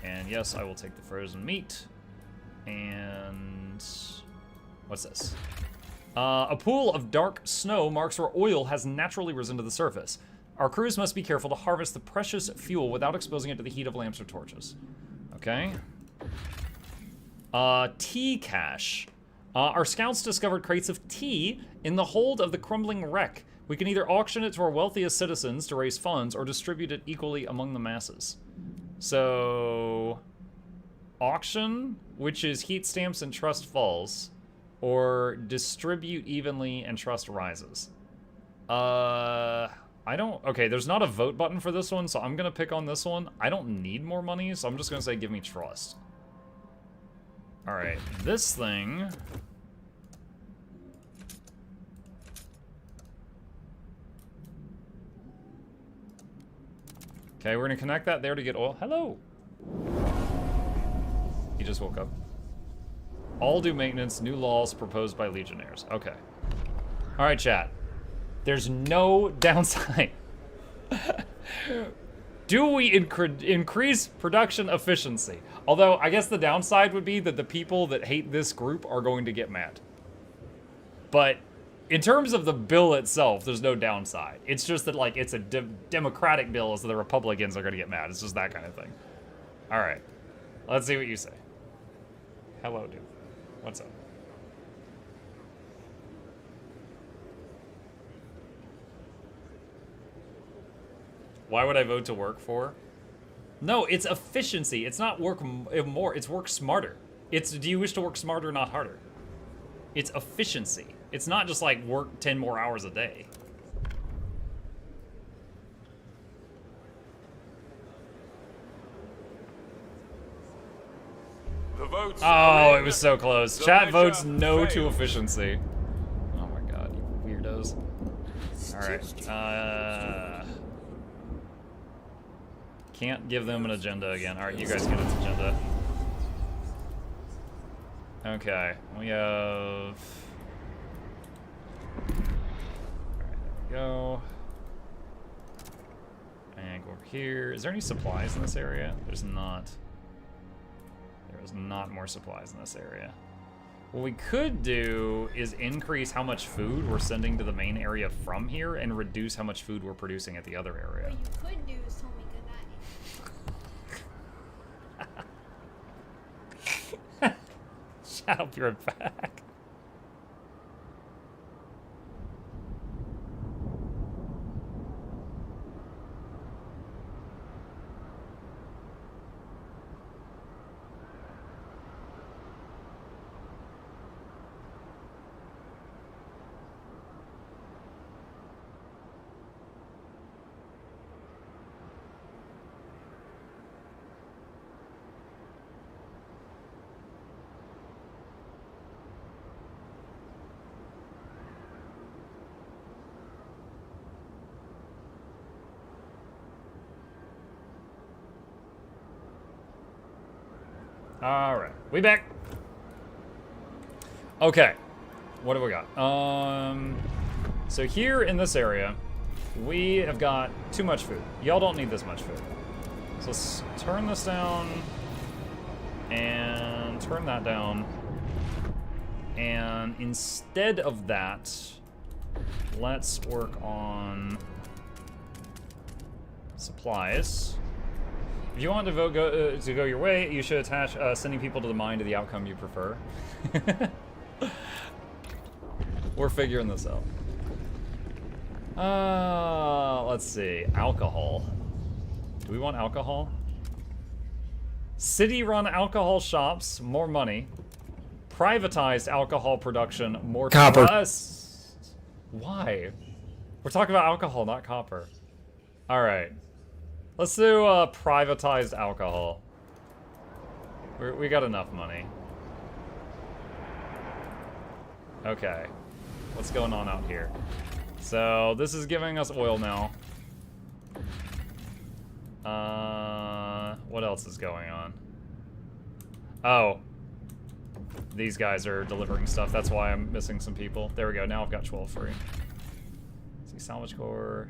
And yes, I will take the frozen meat. And what's this? A pool of dark snow marks where oil has naturally risen to the surface. Our crews must be careful to harvest the precious fuel without exposing it to the heat of lamps or torches. Okay. Tea cache. Our scouts discovered crates of tea in the hold of the crumbling wreck. We can either auction it to our wealthiest citizens to raise funds or distribute it equally among the masses. So, auction, which is heat stamps and trust falls, or distribute evenly and trust rises. Okay, there's not a vote button for this one, so I'm gonna pick on this one. I don't need more money, so I'm just gonna say give me trust. Alright, this thing... Okay, we're gonna connect that there to get oil. Hello! He just woke up. All do maintenance, new laws proposed by Legionnaires. Okay. Alright, chat. There's no downside. Do we increase production efficiency? Although, I guess the downside would be that the people that hate this group are going to get mad. But in terms of the bill itself, there's no downside. It's just that, like, it's a democratic bill, so the Republicans are going to get mad. It's just that kind of thing. All right. Let's see what you say. Hello, dude. What's up? Why would I vote to work for? No, it's efficiency. It's not work more. It's work smarter. It's do you wish to work smarter, not harder? It's efficiency. It's not just like work 10 more hours a day. The votes. Oh, it was so close. Chat votes no to efficiency. Oh my god, you weirdos. Alright, can't give them an agenda again. Alright, you guys get an agenda. Okay, we have... Alright, there we go. And go over here. Is there any supplies in this area? There's not. There is not more supplies in this area. What we could do is increase how much food we're sending to the main area from here and reduce how much food we're producing at the other area. What you could do is tell me goodnight. Shut up, you're back. All right, we back. Okay, what have we got? So here in this area, we have got too much food. Y'all don't need this much food. So let's turn this down and turn that down. And instead of that, let's work on supplies. If you want to vote to go your way, you should attach sending people to the mine to the outcome you prefer. We're figuring this out. Let's see. Alcohol. Do we want alcohol? City-run alcohol shops, more money. Privatized alcohol production, more copper. Why? We're talking about alcohol, not copper. All right. Let's do privatized alcohol. We got enough money. Okay. What's going on out here? So this is giving us oil now. What else is going on? Oh. These guys are delivering stuff. That's why I'm missing some people. There we go. Now I've got 12 free. Let's see, salvage core.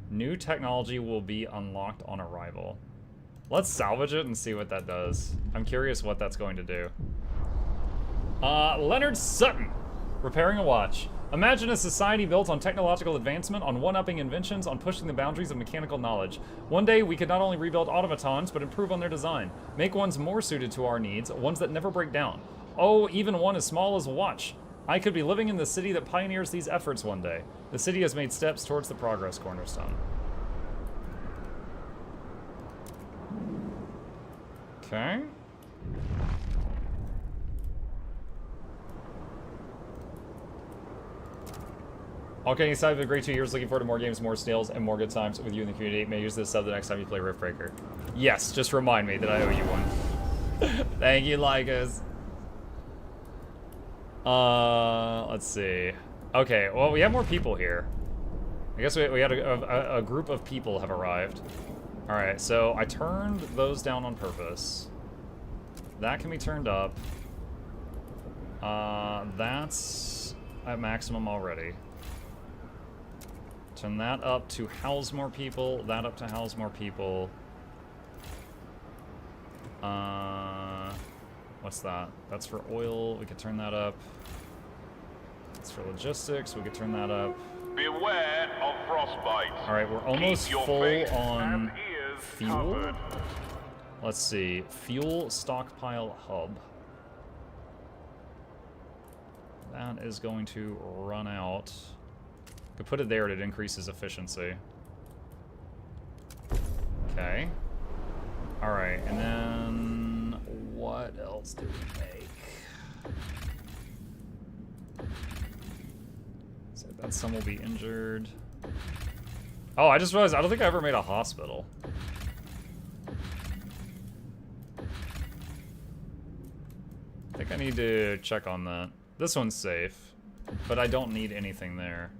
New technology will be unlocked on arrival. Let's salvage it and see what that does. I'm curious what that's going to do. Leonard Sutton. Repairing a watch. Imagine a society built on technological advancement, on one-upping inventions, on pushing the boundaries of mechanical knowledge. One day, we could not only rebuild automatons, but improve on their design. Make ones more suited to our needs, ones that never break down. Oh, even one as small as a watch. I could be living in the city that pioneers these efforts one day. The city has made steps towards the progress cornerstone. Okay. All kidding aside, for the great 2 years, looking forward to more games, more snails, and more good times with you in the community. May use this sub the next time you play Riftbreaker. Yes, just remind me that I owe you one. Thank you, Lycos. Let's see. Okay, well, we have more people here. I guess we had a group of people have arrived. All right, so I turned those down on purpose. That can be turned up. That's at maximum already. Turn that up to house more people, that up to house more people. What's that? That's for oil, we could turn that up. That's for logistics, we could turn that up. Beware of frostbite. Alright, we're almost full on fuel. Covered. Let's see, fuel stockpile hub. That is going to run out. Could put it there, it increases efficiency. Okay. Alright, and then what else do we make? So that some will be injured. Oh, I just realized I don't think I ever made a hospital. I think I need to check on that. This one's safe, but I don't need anything there.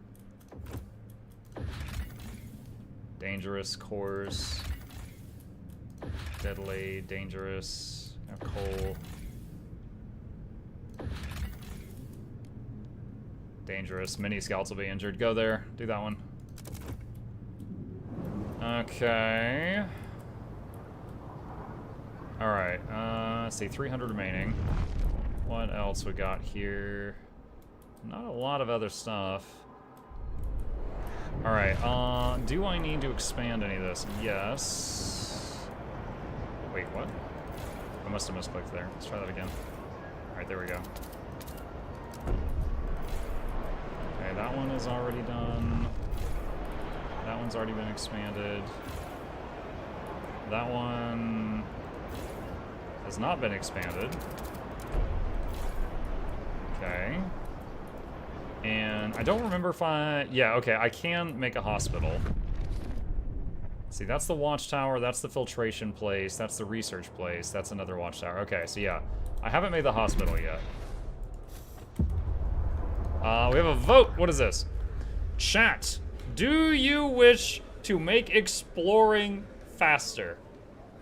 Dangerous, coarse, deadly, dangerous, coal. Dangerous, mini scouts will be injured. Go there, do that one. Okay. Alright, let's see, 300 remaining. What else we got here? Not a lot of other stuff. Alright, do I need to expand any of this? Yes. Wait, what? I must have misclicked there. Let's try that again. Alright, there we go. Okay, that one is already done. That one's already been expanded. That one has not been expanded. Okay. And I don't remember if yeah, okay, I can make a hospital. See, that's the watchtower, that's the filtration place, that's the research place, that's another watchtower. Okay, so yeah, I haven't made the hospital yet. We have a vote. What is this? Chat, do you wish to make exploring faster?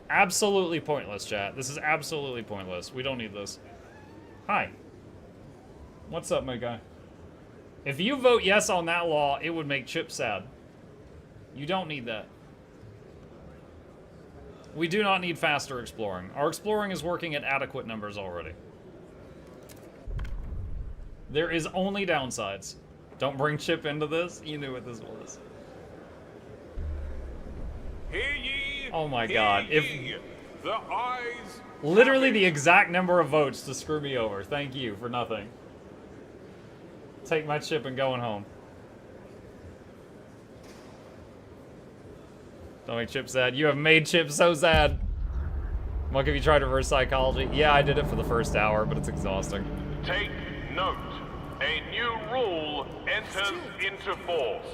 Absolutely pointless, chat. This is absolutely pointless. We don't need this. Hi. What's up, my guy? If you vote yes on that law, it would make Chip sad. You don't need that. We do not need faster exploring. Our exploring is working at adequate numbers already. There is only downsides. Don't bring Chip into this. You knew what this was. Hear ye, Oh my hear god. If ye. The eyes literally have the it. exact number of votes to screw me over. Thank you for nothing. Take my chip and going home. Don't make Chip sad. You have made Chip so sad. Muk, have you tried reverse psychology? Yeah, I did it for the first hour, but it's exhausting. Take note. A new rule enters into force.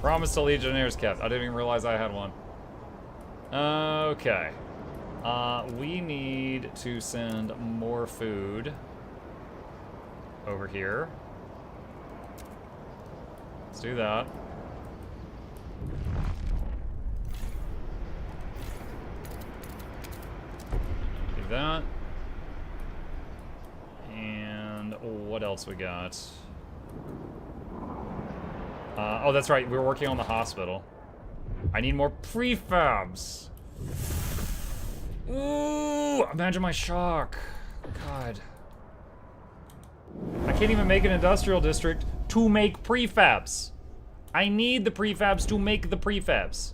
Promise to Legionnaires kept. I didn't even realize I had one. Okay. We need to send more food over here. Let's do that. Do that. And what else we got? Oh, that's right. We were working on the hospital. I need more prefabs. Ooh, imagine my shock. God. I can't even make an industrial district to make prefabs. I need the prefabs to make the prefabs.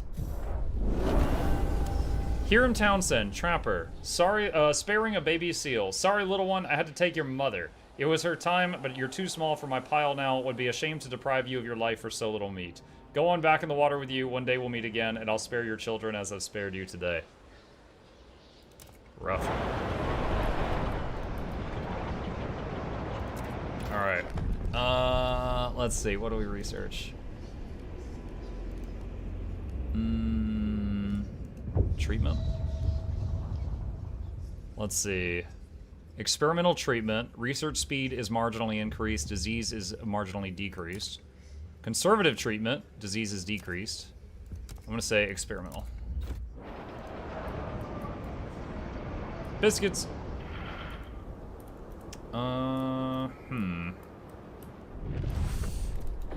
Hiram Townsend, Trapper. Sorry, sparing a baby seal. Sorry, little one, I had to take your mother. It was her time, but you're too small for my pile now. It would be a shame to deprive you of your life for so little meat. Go on back in the water with you. One day we'll meet again, and I'll spare your children as I've spared you today. Rough. Alright. Let's see. What do we research? Treatment. Let's see. Experimental treatment. Research speed is marginally increased. Disease is marginally decreased. Conservative treatment. Disease is decreased. I'm going to say experimental. Biscuits. Can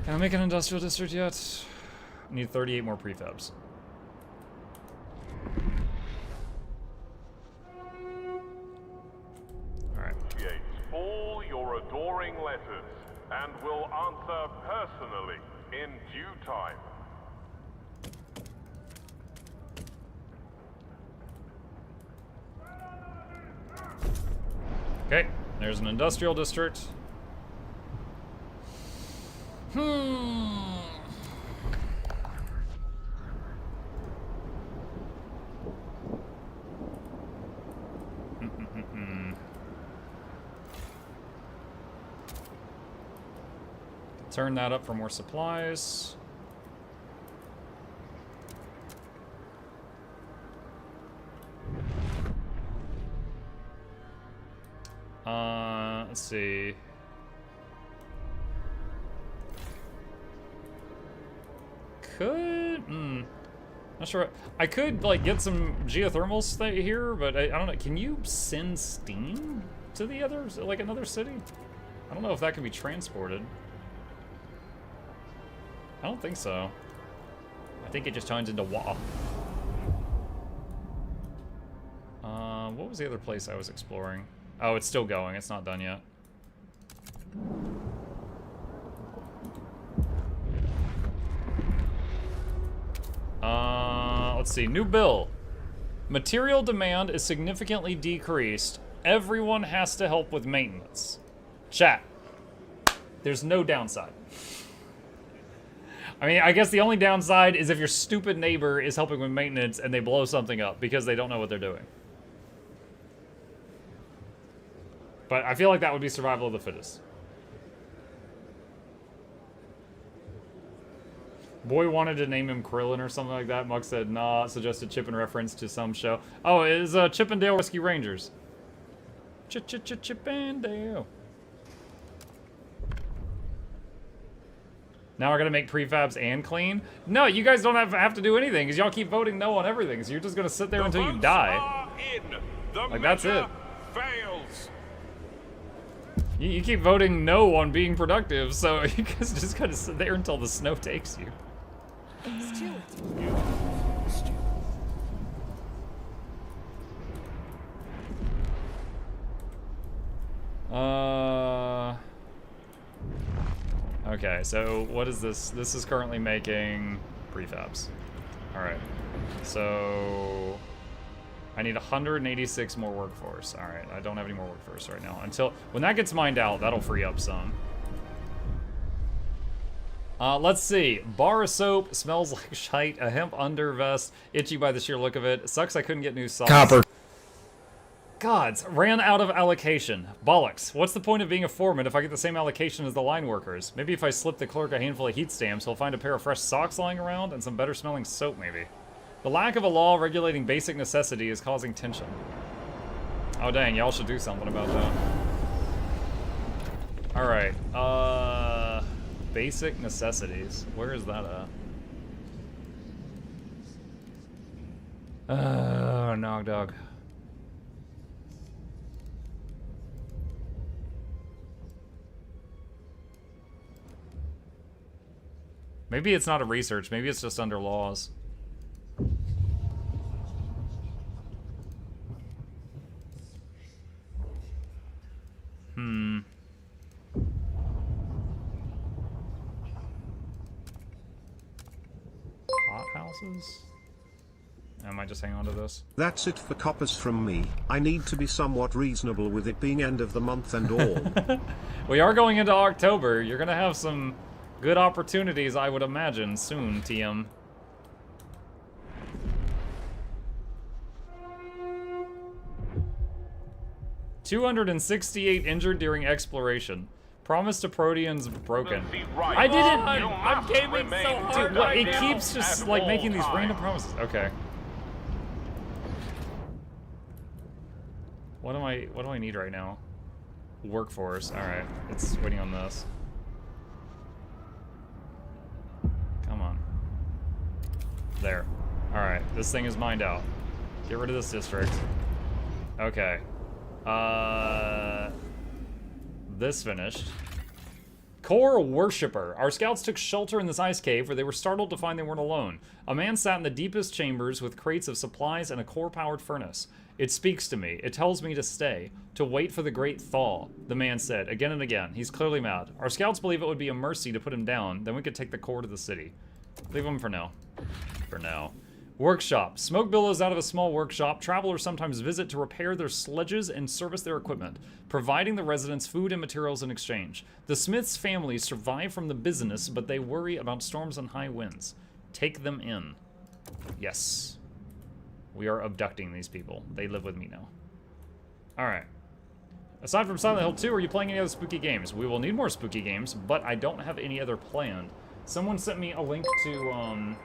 I make an industrial district yet? I need 38 more prefabs. Alright. All your adoring letters and will answer personally in due time. Okay, there's an industrial district. Turn that up for more supplies. Let's see. Not sure. I could like get some geothermals here, but I don't know. Can you send steam to the other, like another city? I don't know if that can be transported. I don't think so. I think it just turns into water. What was the other place I was exploring? Oh, it's still going. It's not done yet. Let's see. New bill. Material demand is significantly decreased. Everyone has to help with maintenance. Chat. There's no downside. I mean, I guess the only downside is if your stupid neighbor is helping with maintenance and they blow something up because they don't know what they're doing. But I feel like that would be survival of the fittest. Boy wanted to name him Krillin or something like that. Muck said, nah, suggested Chip in reference to some show. Oh, it is Chip and Dale Rescue Rangers. Chip and Dale. Now we're gonna make prefabs and clean? No, you guys don't have to do anything, because y'all keep voting no on everything, so you're just gonna sit there until you die. Like, that's it. Fails. You keep voting no on being productive, so you guys just gotta sit there until the snow takes you. Stewart. Okay, so what is this? This is currently making prefabs. Alright. So I need 186 more workforce. Alright, I don't have any more workforce right now. Until when that gets mined out, that'll free up some. Let's see. Bar of soap, smells like shite, a hemp undervest, itchy by the sheer look of it. Sucks I couldn't get new socks. Copper. Gods, ran out of allocation. Bollocks. What's the point of being a foreman if I get the same allocation as the line workers? Maybe if I slip the clerk a handful of heat stamps, he'll find a pair of fresh socks lying around and some better smelling soap, maybe. The lack of a law regulating basic necessity is causing tension. Oh dang, y'all should do something about that. Alright, basic necessities. Where is that at? Nog dog. Maybe it's not a research, maybe it's just under laws. Hot houses? I might just hang on to this. That's it for coppers from me. I need to be somewhat reasonable with it being end of the month and all. We are going into October. You're gonna have some good opportunities, I would imagine, soon, TM. $268 injured during exploration. Promise to Proteans broken. I didn't. I'm gaming so hard. Dude, what, it keeps just like making these random promises. Okay. What do I need right now? Workforce. All right. It's waiting on this. Come on. There. All right. This thing is mined out. Get rid of this district. Okay. This finished. Core Worshipper. Our scouts took shelter in this ice cave where they were startled to find they weren't alone. A man sat in the deepest chambers with crates of supplies and a core-powered furnace. It speaks to me. It tells me to stay, to wait for the great thaw, the man said, again and again. He's clearly mad. Our scouts believe it would be a mercy to put him down, then we could take the core to the city. Leave him for now. For now. Workshop. Smoke billows out of a small workshop. Travelers sometimes visit to repair their sledges and service their equipment, providing the residents food and materials in exchange. The Smiths' families survive from the business, but they worry about storms and high winds. Take them in. Yes. We are abducting these people. They live with me now. Alright. Aside from Silent Hill 2, are you playing any other spooky games? We will need more spooky games, but I don't have any other planned. Someone sent me a link to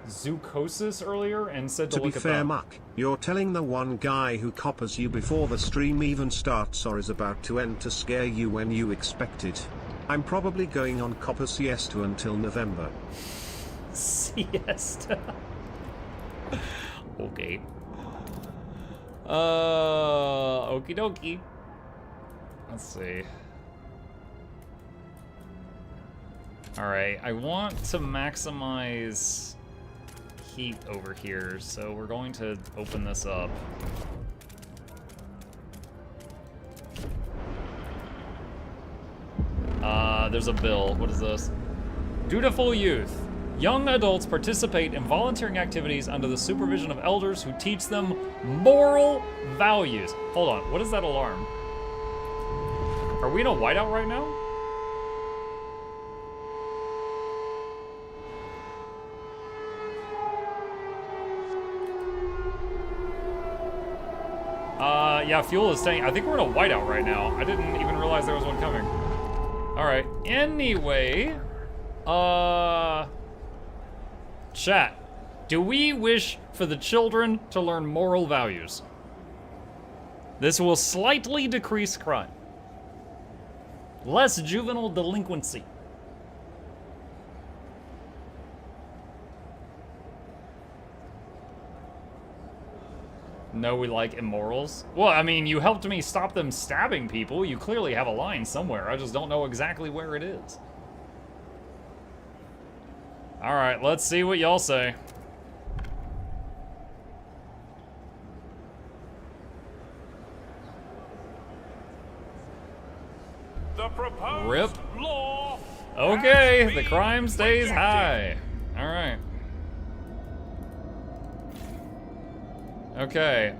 Zoocosis earlier and said to To be look at fair, that. Muck, you're telling the one guy who coppers you before the stream even starts or is about to end to scare you when you expect it. I'm probably going on copper siesta until November. Siesta. Okay. Okie dokie. Let's see. Alright, I want to maximize heat over here, so we're going to open this up. There's a bill. What is this? Dutiful youth. Young adults participate in volunteering activities under the supervision of elders who teach them moral values. Hold on, what is that alarm? Are we in a whiteout right now? Yeah, fuel is staying. I think we're in a whiteout right now. I didn't even realize there was one coming. All right, anyway, chat, do we wish for the children to learn moral values? This will slightly decrease crime. Less juvenile delinquency. No, we like immorals. Well, I mean, you helped me stop them stabbing people. You clearly have a line somewhere. I just don't know exactly where it is. All right, let's see what y'all say. The proposed Rip. law Okay, has the been crime stays rejected. high. All right. Okay,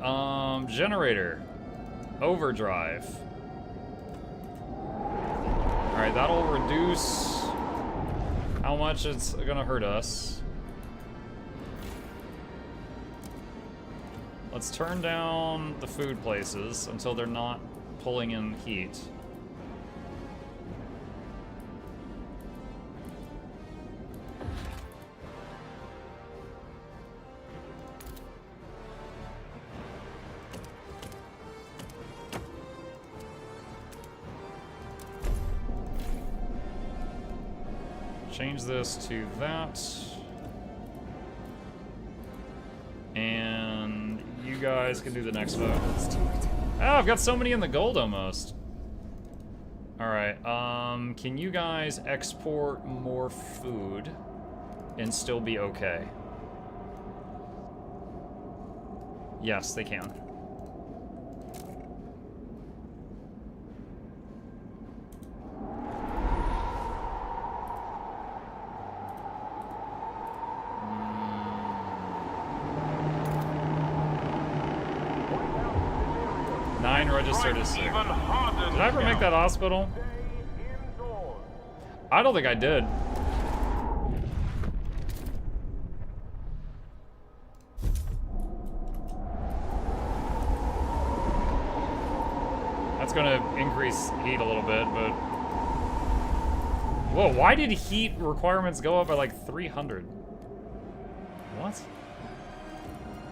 generator. Overdrive. All right, that'll reduce how much it's gonna hurt us. Let's turn down the food places until they're not pulling in heat. Change this to that. And you guys can do the next vote. Oh, I've got so many in the gold almost. All right, can you guys export more food and still be okay? Yes, they can. Registered as sick. Did I ever make that hospital? I don't think I did. That's gonna increase heat a little bit, but... Whoa, why did heat requirements go up by like 300? What?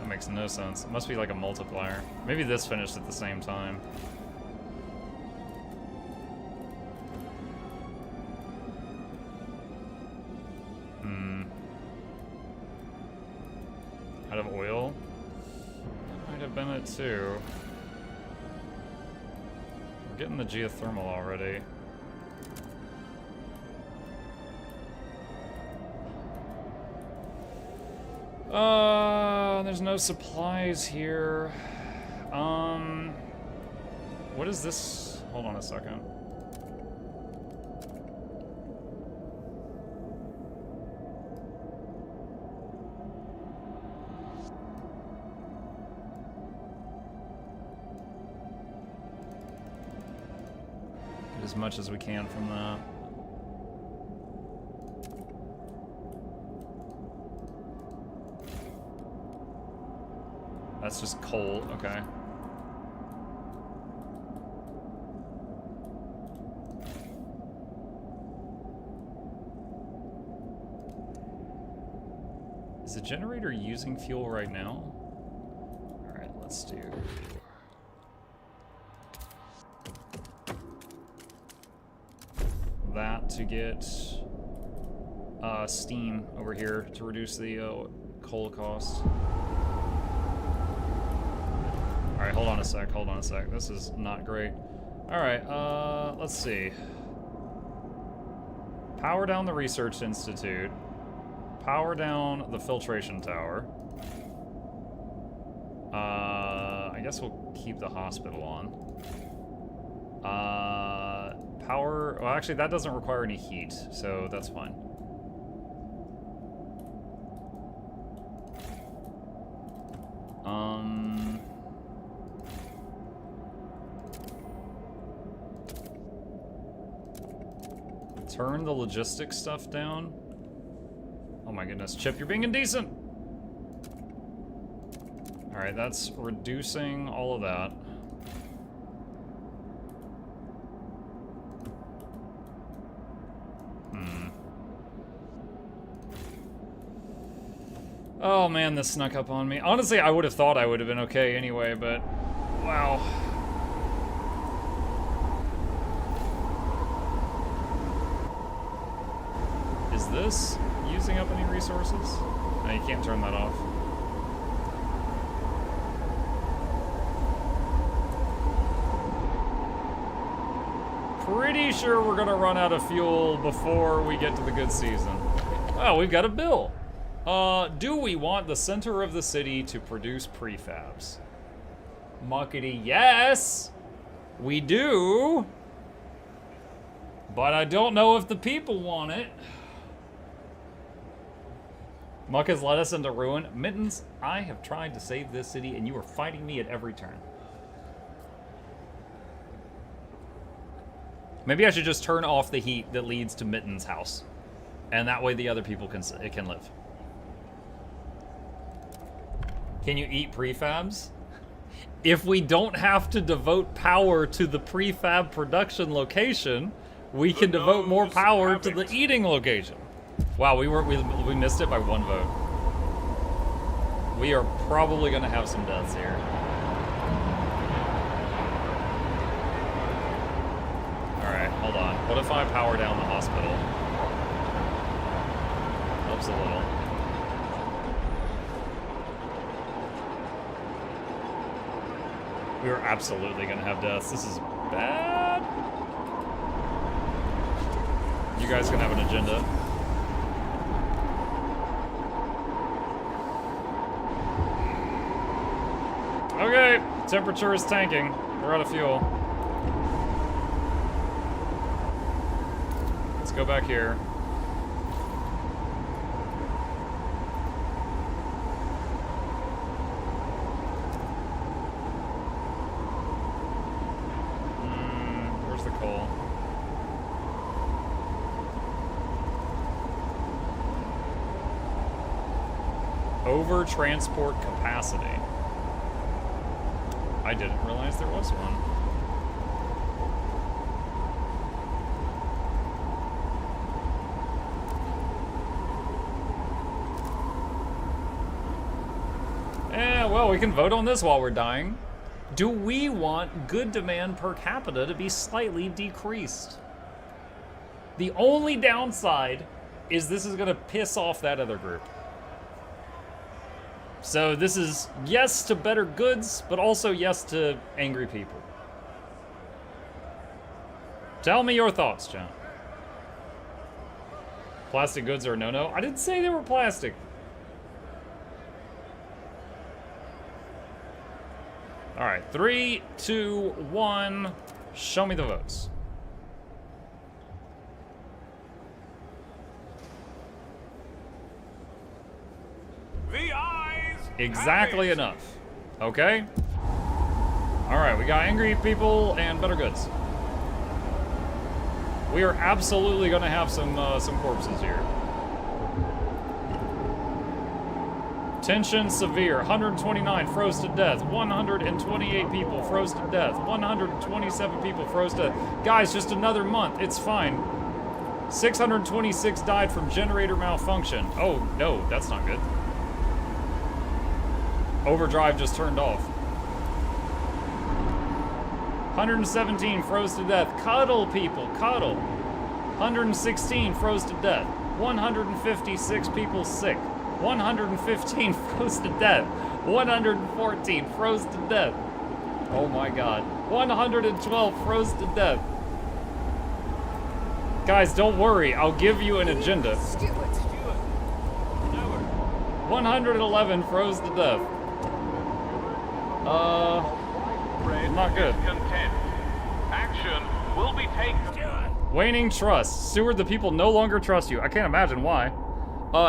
That makes no sense. It must be like a multiplier. Maybe this finished at the same time. Out of oil? That might have been it too. We're getting the geothermal already. There's no supplies here. What is this? Hold on a second. Get as much as we can from that. That's just coal, okay. Is the generator using fuel right now? All right, let's do... that to get steam over here to reduce the coal cost. All right, hold on a sec, hold on a sec. This is not great. All right, let's see. Power down the Research Institute. Power down the filtration tower. I guess we'll keep the hospital on. Power, well actually that doesn't require any heat, so that's fine. Turn the logistics stuff down. Oh my goodness, Chip, you're being indecent! Alright, that's reducing all of that. Oh man, this snuck up on me. Honestly, I would have thought I would have been okay anyway, but wow. Is this using up any resources? No, you can't turn that off. Pretty sure we're gonna run out of fuel before we get to the good season. Oh, we've got a bill. Do we want the center of the city to produce prefabs? Muckety, yes! We do! But I don't know if the people want it. Muck has led us into ruin. Mittens, I have tried to save this city and you are fighting me at every turn. Maybe I should just turn off the heat that leads to Mittens' house. And that way the other people can live. Can you eat prefabs? If we don't have to devote power to the prefab production location, we can devote more power to the eating location. Wow, we missed it by 1 vote. We are probably gonna have some deaths here. Alright, hold on. What if I power down the hospital? Helps a little. We are absolutely gonna have deaths. This is bad. You guys can have an agenda. Okay, temperature is tanking. We're out of fuel. Let's go back here. Where's the coal? Over transport capacity. I didn't realize there was one. Well, we can vote on this while we're dying. Do we want good demand per capita to be slightly decreased? The only downside is this is gonna piss off that other group. So this is yes to better goods, but also yes to angry people. Tell me your thoughts, John. Plastic goods are a no-no? I didn't say they were plastic. All right, 3, 2, 1. Show me the votes. The eyes. Exactly enough. Okay. All right, we got angry people and better goods. We are absolutely going to have some corpses here. Tension severe. 129 froze to death. 128 people froze to death. 127 people froze to death. Guys, just another month. It's fine. 626 died from generator malfunction. Oh, no, that's not good. Overdrive just turned off. 117 froze to death. Cuddle, people, cuddle. 116 froze to death. 156 people sick. 115 froze to death. 114 froze to death. Oh my god. 112 froze to death. Guys, don't worry. I'll give you an agenda. Stewart. 111 froze to death. Not good. Content. Action will be taken. Waning trust. Steward, the people no longer trust you. I can't imagine why.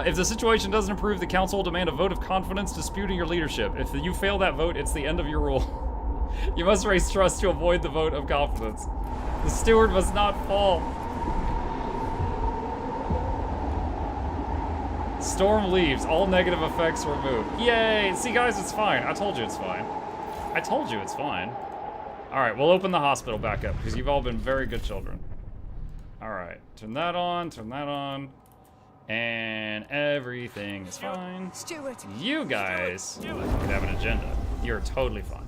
If the situation doesn't improve, the council will demand a vote of confidence disputing your leadership. If you fail that vote, it's the end of your rule. You must raise trust to avoid the vote of confidence. The steward must not fall. Storm leaves. All negative effects removed. Yay! See, guys, it's fine. I told you it's fine. I told you it's fine. Alright, we'll open the hospital back up, because you've all been very good children. Alright, turn that on, and everything is fine. Stewart. You guys could have an agenda. You're totally fine.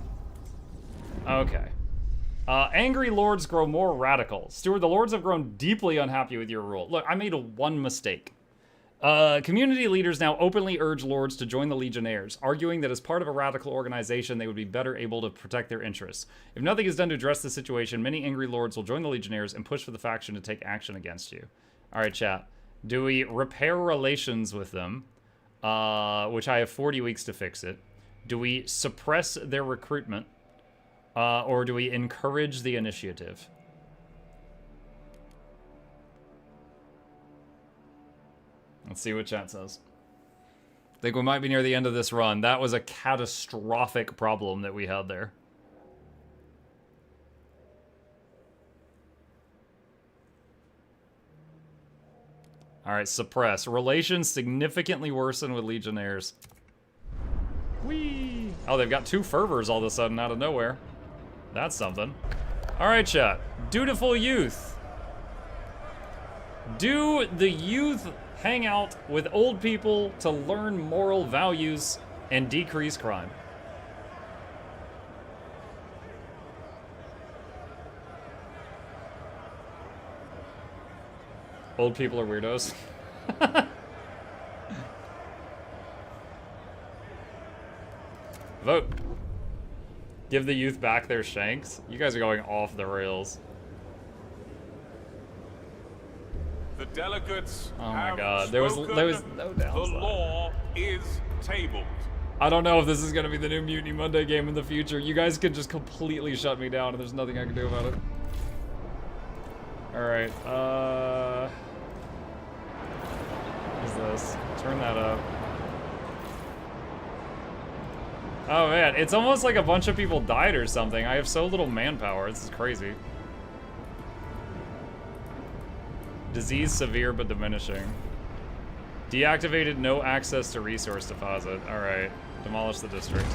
Okay. Angry lords grow more radical. Steward, the lords have grown deeply unhappy with your rule. Look, I made one mistake. Community leaders now openly urge lords to join the Legionnaires, arguing that as part of a radical organization, they would be better able to protect their interests. If nothing is done to address the situation, many angry lords will join the Legionnaires and push for the faction to take action against you. Alright, chat. Do we repair relations with them, which I have 40 weeks to fix it? Do we suppress their recruitment, or do we encourage the initiative? Let's see what chat says. I think we might be near the end of this run. That was a catastrophic problem that we had there. Alright, suppress. Relations significantly worsen with Legionnaires. Whee! Oh, they've got 2 fervors all of a sudden out of nowhere. That's something. Alright, chat. Dutiful youth. Do the youth hang out with old people to learn moral values and decrease crime? Old people are weirdos. Vote. Give the youth back their shanks. You guys are going off the rails. The delegates Oh my have god, there was spoken. no downside. The law is tabled. I don't know if this is gonna be the new Mutiny Monday game in the future. You guys could just completely shut me down and there's nothing I can do about it. Alright, what is this? Turn that up. Oh man, it's almost like a bunch of people died or something. I have so little manpower, this is crazy. Disease severe but diminishing. Deactivated, no access to resource deposit. Alright, demolish the district.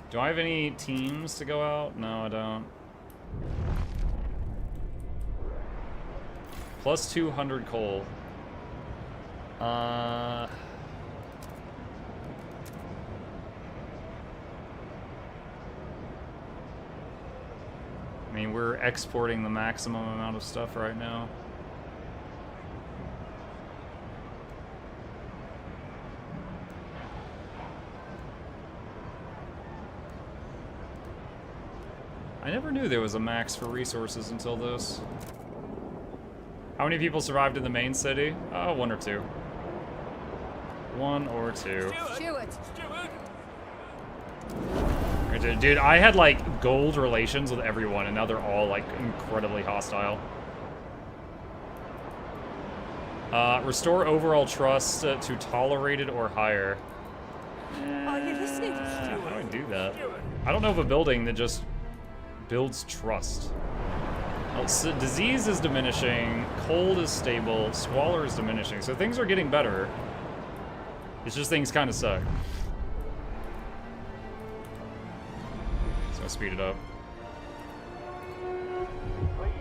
Do I have any teams to go out? No, I don't. Plus 200 coal. I mean, we're exporting the maximum amount of stuff right now. I never knew there was a max for resources until this. How many people survived in the main city? 1 or 2. 1 or 2. Stewart. Dude, I had like gold relations with everyone, and now they're all like incredibly hostile. Restore overall trust to tolerated or higher. Are you listening? How do I do that? I don't know of a building that just builds trust. Well, so disease is diminishing, cold is stable, squalor is diminishing, so things are getting better. It's just things kind of suck. So speed it up. Please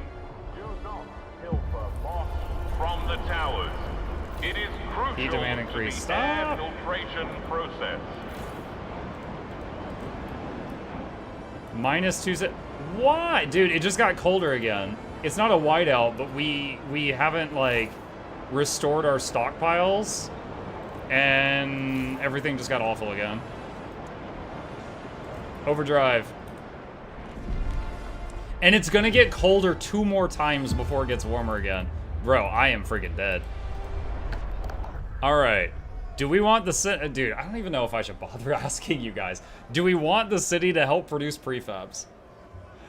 do not pilfer moss from the towers. It is crucial Heat demand to increase. the air Stop. filtration process. -2. Why? Dude, it just got colder again. It's not a whiteout, but we haven't, like, restored our stockpiles. And everything just got awful again. Overdrive. And it's gonna get colder 2 more times before it gets warmer again. Bro, I am freaking dead. Alright. Do we want the city? Dude, I don't even know if I should bother asking you guys. Do we want the city to help produce prefabs?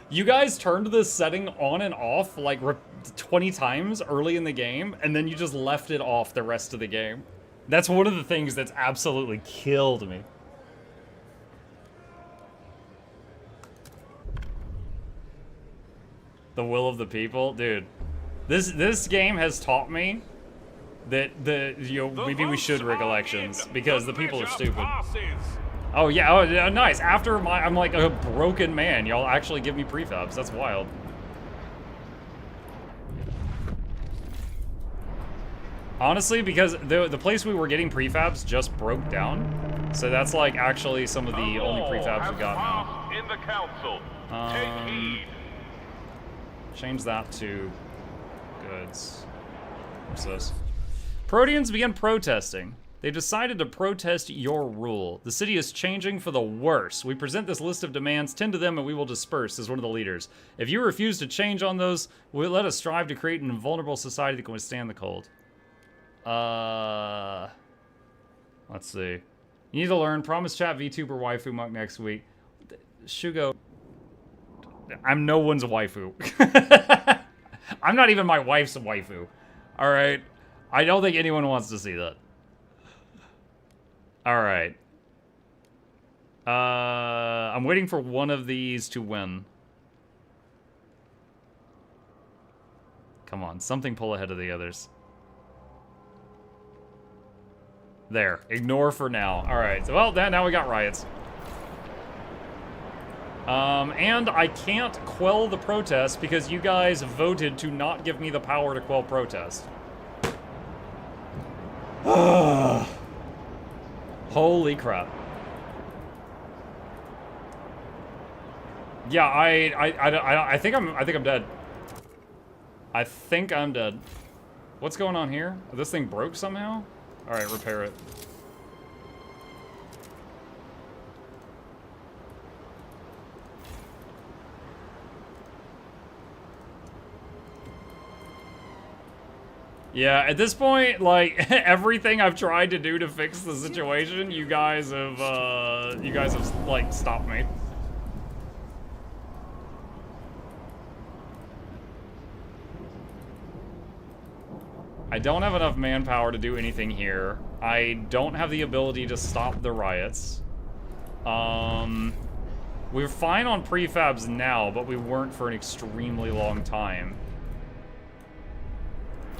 You guys turned this setting on and off like 20 times early in the game, and then you just left it off the rest of the game. That's one of the things that's absolutely killed me. The will of the people? Dude, this game has taught me that maybe we should rig elections because the people are stupid. Oh yeah, oh yeah, nice. After I'm like a broken man, y'all actually give me prefabs. That's wild. Honestly, because the place we were getting prefabs just broke down, so that's like actually some of the only prefabs we got now. In the council. Take heed. Change that to goods. What's this? Proteans began protesting. They decided to protest your rule. The city is changing for the worse. We present this list of demands, tend to them, and we will disperse, as one of the leaders. If you refuse to change on those, let us strive to create an invulnerable society that can withstand the cold. Let's see. You need to learn. Promise chat VTuber waifu monk next week. Shugo. I'm no one's waifu. I'm not even my wife's waifu. Alright? I don't think anyone wants to see that. Alright. I'm waiting for one of these to win. Come on, something pull ahead of the others. There. Ignore for now. Alright, so well, now we got riots. And I can't quell the protest because you guys voted to not give me the power to quell protest. Holy crap. Yeah, I think I'm dead. I think I'm dead. What's going on here? This thing broke somehow? Alright, repair it. Yeah, at this point, like, everything I've tried to do to fix the situation, you guys have, like, stopped me. I don't have enough manpower to do anything here. I don't have the ability to stop the riots. We're fine on prefabs now, but we weren't for an extremely long time.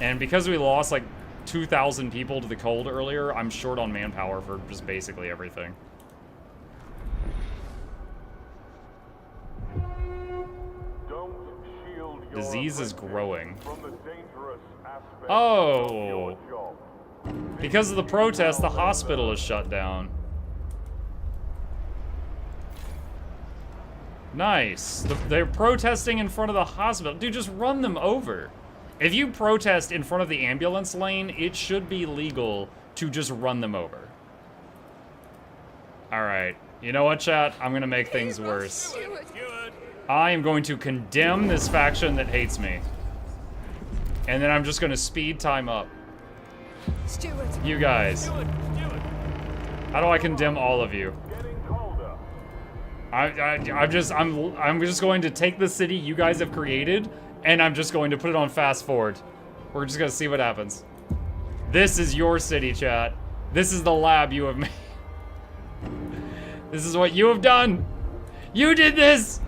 And because we lost like 2,000 people to the cold earlier, I'm short on manpower for just basically everything. Don't shield your Disease is growing. from the dangerous aspects Oh. of your job. Because of the protest, the hospital is shut down. Nice. They're protesting in front of the hospital. Dude, just run them over. If you protest in front of the ambulance lane, it should be legal to just run them over. Alright. You know what, chat? I'm gonna make things worse. I am going to condemn this faction that hates me. And then I'm just gonna speed time up. Stuart. You guys. How do I condemn all of you? I'm just going to take the city you guys have created, and I'm just going to put it on fast forward. We're just gonna see what happens. This is your city, chat. This is the lab you have made. This is what you have done. You did this.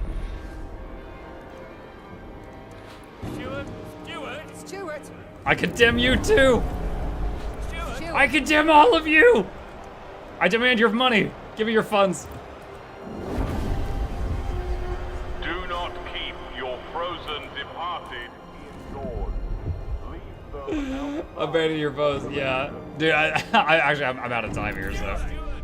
Stuart. I condemn you too. Stuart. I condemn all of you. I demand your money. Give me your funds. Do not keep your frozen departed indoors. Leave them outside. Abandon your foes. Yeah. Dude, I'm out of time here, so.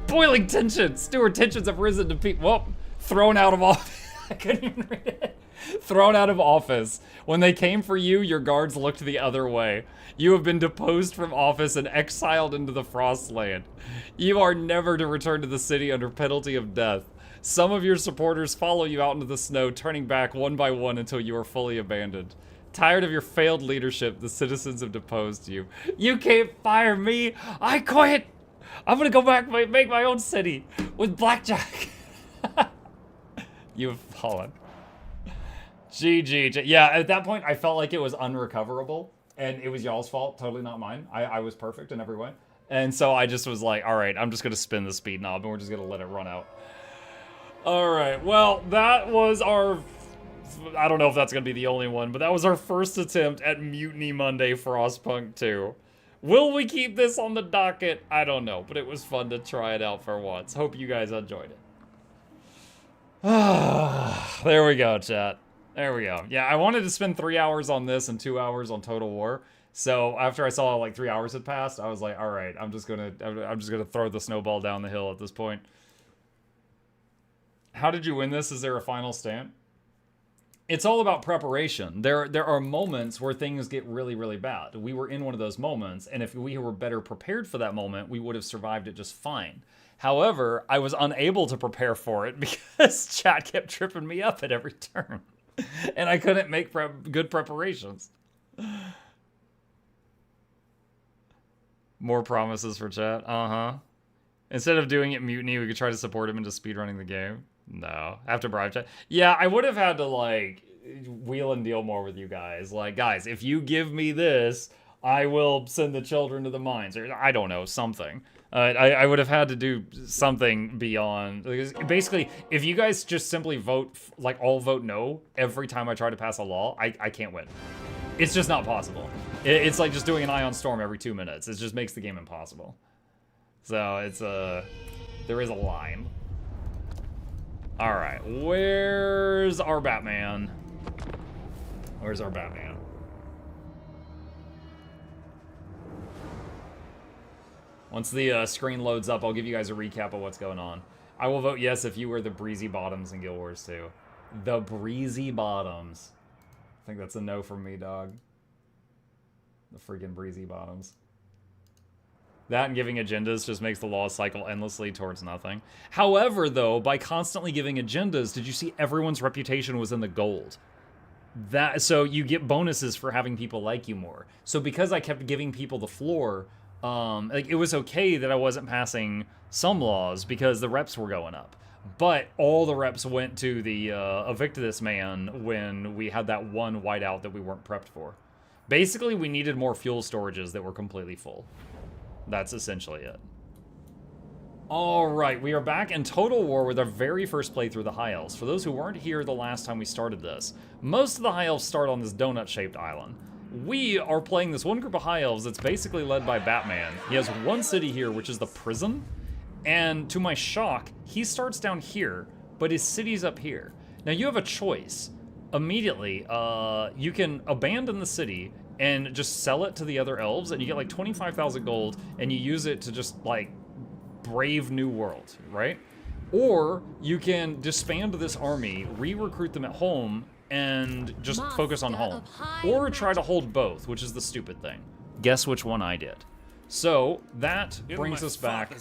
Boiling tensions. Stewart, tensions have risen to peak. Well, thrown out of office. I couldn't even read it. Thrown out of office. When they came for you, your guards looked the other way. You have been deposed from office and exiled into the Frostland. You are never to return to the city under penalty of death. Some of your supporters follow you out into the snow, turning back one by one until you are fully abandoned. Tired of your failed leadership, the citizens have deposed you. You can't fire me. I quit. I'm gonna go back and make my own city with blackjack. You have fallen. GG. Yeah, at that point, I felt like it was unrecoverable, and it was y'all's fault, totally not mine. I was perfect in every way. And so I just was like, all right, I'm just gonna spin the speed knob, and we're just gonna let it run out. All right, well, that was our... I don't know if that's gonna be the only one, but that was our first attempt at Mutiny Monday Frostpunk 2. Will we keep this on the docket? I don't know, but it was fun to try it out for once. Hope you guys enjoyed it. There we go, chat. There we go. Yeah, I wanted to spend 3 hours on this and 2 hours on Total War. So after I saw like 3 hours had passed, I was like, all right, I'm just gonna throw the snowball down the hill at this point. How did you win this? Is there a final stand? It's all about preparation. There are moments where things get really, really bad. We were in one of those moments, and if we were better prepared for that moment, we would have survived it just fine. However, I was unable to prepare for it because chat kept tripping me up at every turn. And I couldn't make good preparations. More promises for chat. Instead of doing it mutiny, we could try to support him into speedrunning the game. No. I have to bribe chat. Yeah, I would have had to, like, wheel and deal more with you guys. Like, guys, if you give me this, I will send the children to the mines. Or, I don't know, something. I would have had to do something beyond. Because basically, if you guys just simply vote, like, all vote no every time I try to pass a law, I can't win. It's just not possible. It's like just doing an Ion Storm every 2 minutes. It just makes the game impossible. So, it's there is a line. Alright, where's our Batman? Where's our Batman? Once the screen loads up, I'll give you guys a recap of what's going on. I will vote yes if you were the Breezy Bottoms in Guild Wars 2. The Breezy Bottoms. I think that's a no from me, dog. The freaking Breezy Bottoms. That and giving agendas just makes the law cycle endlessly towards nothing. However, though, by constantly giving agendas, did you see everyone's reputation was in the gold? So you get bonuses for having people like you more. So because I kept giving people the floor, like it was okay that I wasn't passing some laws because the reps were going up. But all the reps went to the evict this man when we had that one whiteout that we weren't prepped for. Basically, we needed more fuel storages that were completely full. That's essentially it. Alright, we are back in Total War with our very first playthrough, the High Elves. For those who weren't here the last time we started this, most of the High Elves start on this donut-shaped island. We are playing this one group of High Elves that's basically led by Batman. He has one city here, which is the prison, and to my shock, he starts down here, but his city's up here. Now you have a choice. Immediately, you can abandon the city and just sell it to the other elves, and you get like 25,000 gold, and you use it to just like brave New World, right? Or you can disband this army, re-recruit them at home, and just focus on home. Or try to hold both, which is the stupid thing. Guess which one I did. So that brings us back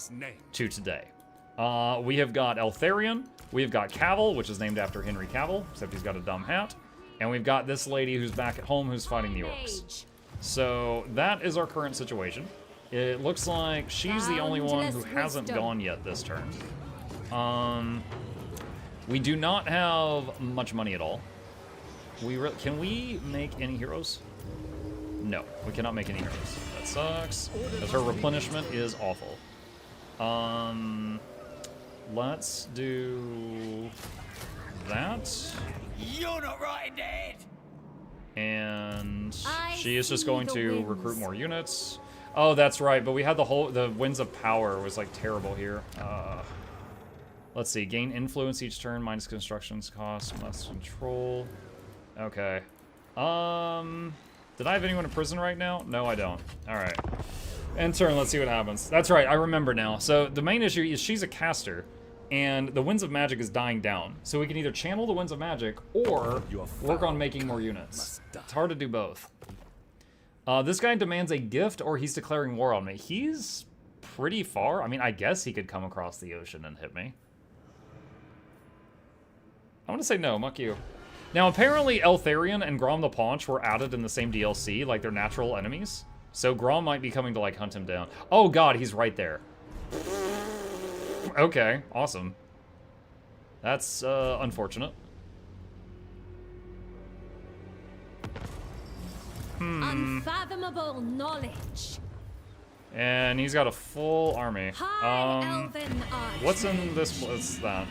to today. We have got Eltharion, we have got Cavill, which is named after Henry Cavill, except he's got a dumb hat. And we've got this lady who's back at home who's fighting the orcs. So that is our current situation. It looks like she's the only one who hasn't gone yet this turn. We do not have much money at all. Can we make any heroes? No, we cannot make any heroes. That sucks, because her replenishment is awful. Let's do that. You're not right, Dad. And she is just going to recruit more units. Oh, that's right, but we had the Winds of Power was like terrible here. Let's see, gain influence each turn, minus constructions cost, must control. Okay. Did I have anyone in prison right now? No, I don't. All right. End turn, let's see what happens. That's right, I remember now. So the main issue is she's a caster, and the Winds of Magic is dying down. So we can either channel the Winds of Magic, or work on making more units. It's hard to do both. This guy demands a gift, or he's declaring war on me. He's pretty far. I mean, I guess he could come across the ocean and hit me. I'm gonna say no, muck you. Now, apparently Eltharion and Grom the Paunch were added in the same DLC, like they're natural enemies. So Grom might be coming to, like, hunt him down. Oh god, he's right there. Okay, awesome. That's, unfortunate. Unfathomable knowledge. And he's got a full army. High elven arch. What's in this? What's that?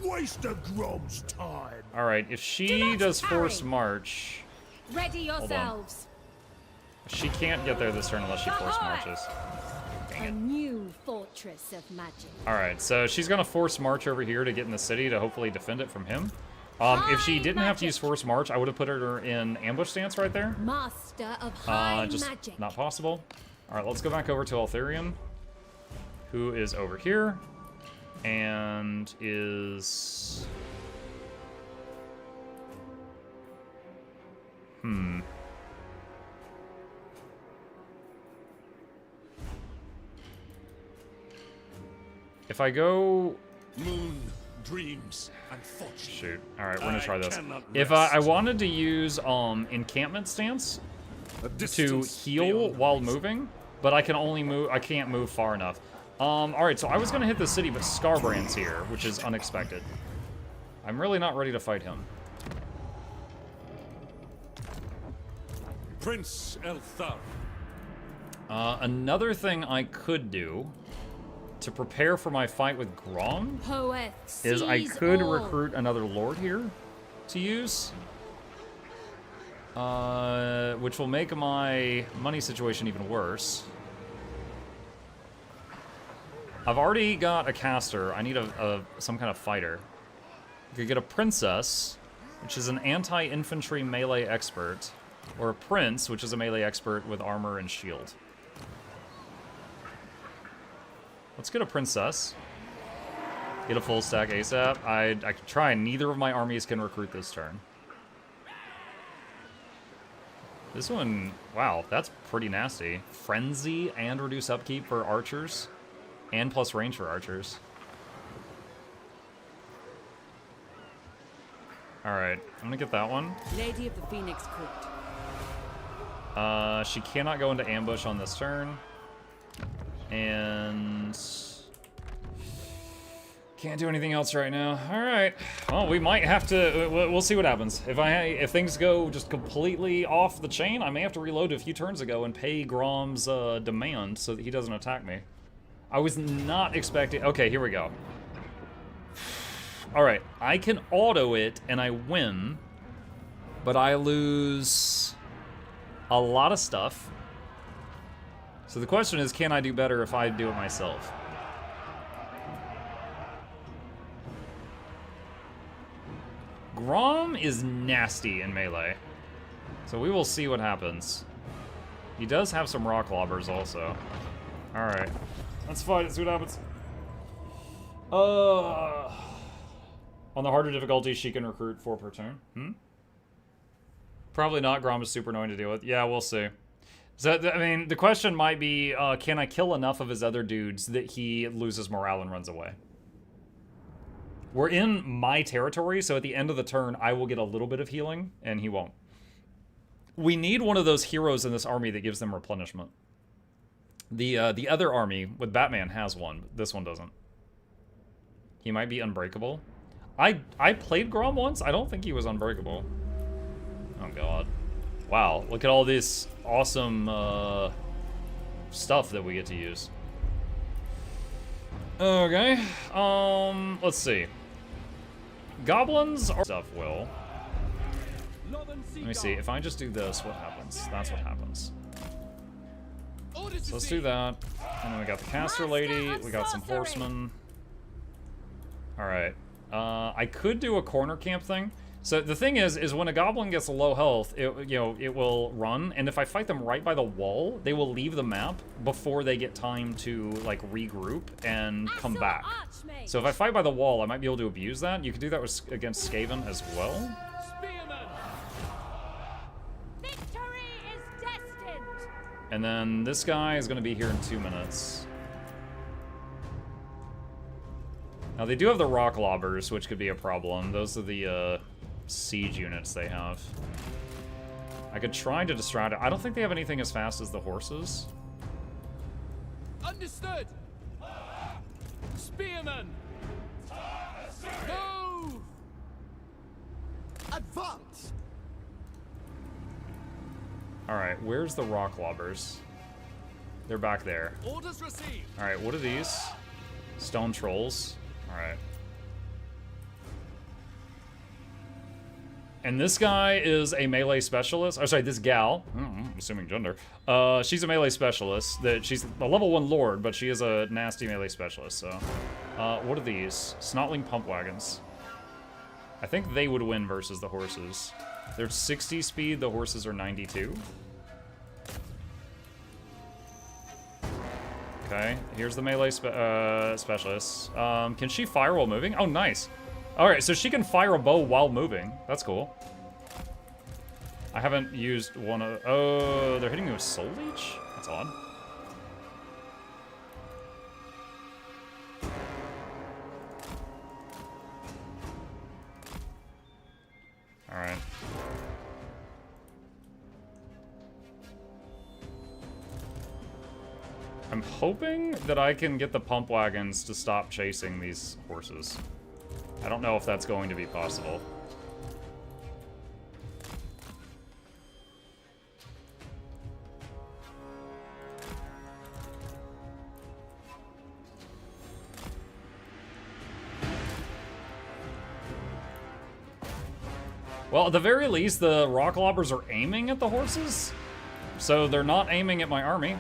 Waste of Grom's time. Alright, if she does Force March... Ready yourselves. She can't get there this turn unless she Force Marches. A new fortress of magic. Alright, so she's gonna Force March over here to get in the city to hopefully defend it from him. If she didn't have to use Force March, I would have put her in ambush stance right there. Master of high just magic. not possible. Alright, let's go back over to Eltharion, who is over here, and is... If I go... Moon, dreams, and fortune. Shoot. Alright, we're gonna try this. cannot If I wanted to use encampment stance to heal while moving, but I can only move, I can't move far enough. Alright, so I was gonna hit the city, but Scarbrand's here, which is unexpected. I'm really not ready to fight him. Prince Elthar. Another thing I could do to prepare for my fight with Grom Poet is I could all. recruit another lord here to use. Which will make my money situation even worse. I've already got a caster. I need some kind of fighter. I could get a princess, which is an anti-infantry melee expert, or a prince, which is a melee expert with armor and shield. Let's get a princess. Get a full stack ASAP. I could try, and neither of my armies can recruit this turn. This one, wow, that's pretty nasty. Frenzy and reduce upkeep for archers, and plus range for archers. Alright, I'm gonna get that one. Lady of the Phoenix Court. She cannot go into ambush on this turn. And... can't do anything else right now. Alright. Well, we might have to... We'll see what happens. If things go just completely off the chain, I may have to reload a few turns ago and pay Grom's demand so that he doesn't attack me. I was not expecting... Okay, here we go. Alright, I can auto it and I win, but I lose a lot of stuff. So the question is, can I do better if I do it myself? Grom is nasty in melee, so we will see what happens. He does have some rock lobbers also. Alright, let's fight it, see what happens. On the harder difficulty, she can recruit 4 per turn. Probably not. Grom is super annoying to deal with. Yeah, we'll see. So, I mean, the question might be, can I kill enough of his other dudes that he loses morale and runs away? We're in my territory, so at the end of the turn, I will get a little bit of healing, and he won't. We need one of those heroes in this army that gives them replenishment. The other army with Batman has one, but this one doesn't. He might be unbreakable. I played Grom once. I don't think he was unbreakable. Oh, God. Wow, look at all this awesome stuff that we get to use. Okay, let's see. Goblins are stuff will. Let me see, if I just do this, what happens? That's what happens. So let's do that. And then we got the caster lady, we got some horsemen. Alright. I could do a corner camp thing. So the thing is when a goblin gets low health, it will run, and if I fight them right by the wall, they will leave the map before they get time to like regroup and come back. So if I fight by the wall, I might be able to abuse that. You could do that against Skaven as well. Spearman! Victory is destined. And then this guy is going to be here in 2 minutes. Now they do have the rock lobbers, which could be a problem. Those are the siege units they have. I could try to distract it. I don't think they have anything as fast as the horses. Understood! Spearman! Move! Advance! Alright, where's the rock lobbers? They're back there. Orders received! Alright, what are these? Stone trolls. Alright. And this guy is a melee specialist. Oh, sorry, this gal. I'm assuming gender. She's a melee specialist. She's a level 1 lord, but she is a nasty melee specialist, so. What are these? Snotling pump wagons. I think they would win versus the horses. They're 60 speed, the horses are 92. Okay, here's the melee specialist. Can she fire while moving? Oh, nice. Alright, so she can fire a bow while moving. That's cool. I haven't used one of... Oh, they're hitting me with Soul Leech? That's odd. Alright. I'm hoping that I can get the pump wagons to stop chasing these horses. I don't know if that's going to be possible. Well, at the very least, the rock lobbers are aiming at the horses, so they're not aiming at my army.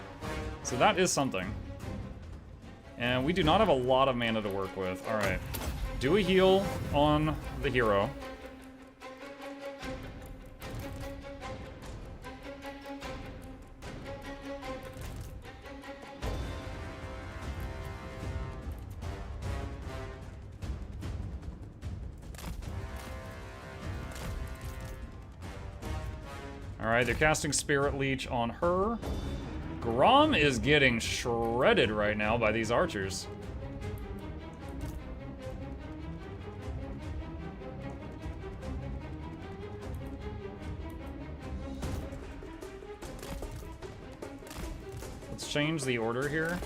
So that is something. And we do not have a lot of mana to work with. All right. Do a heal on the hero. All right, they're casting Spirit Leech on her. Grom is getting shredded right now by these archers. Let's change the order here.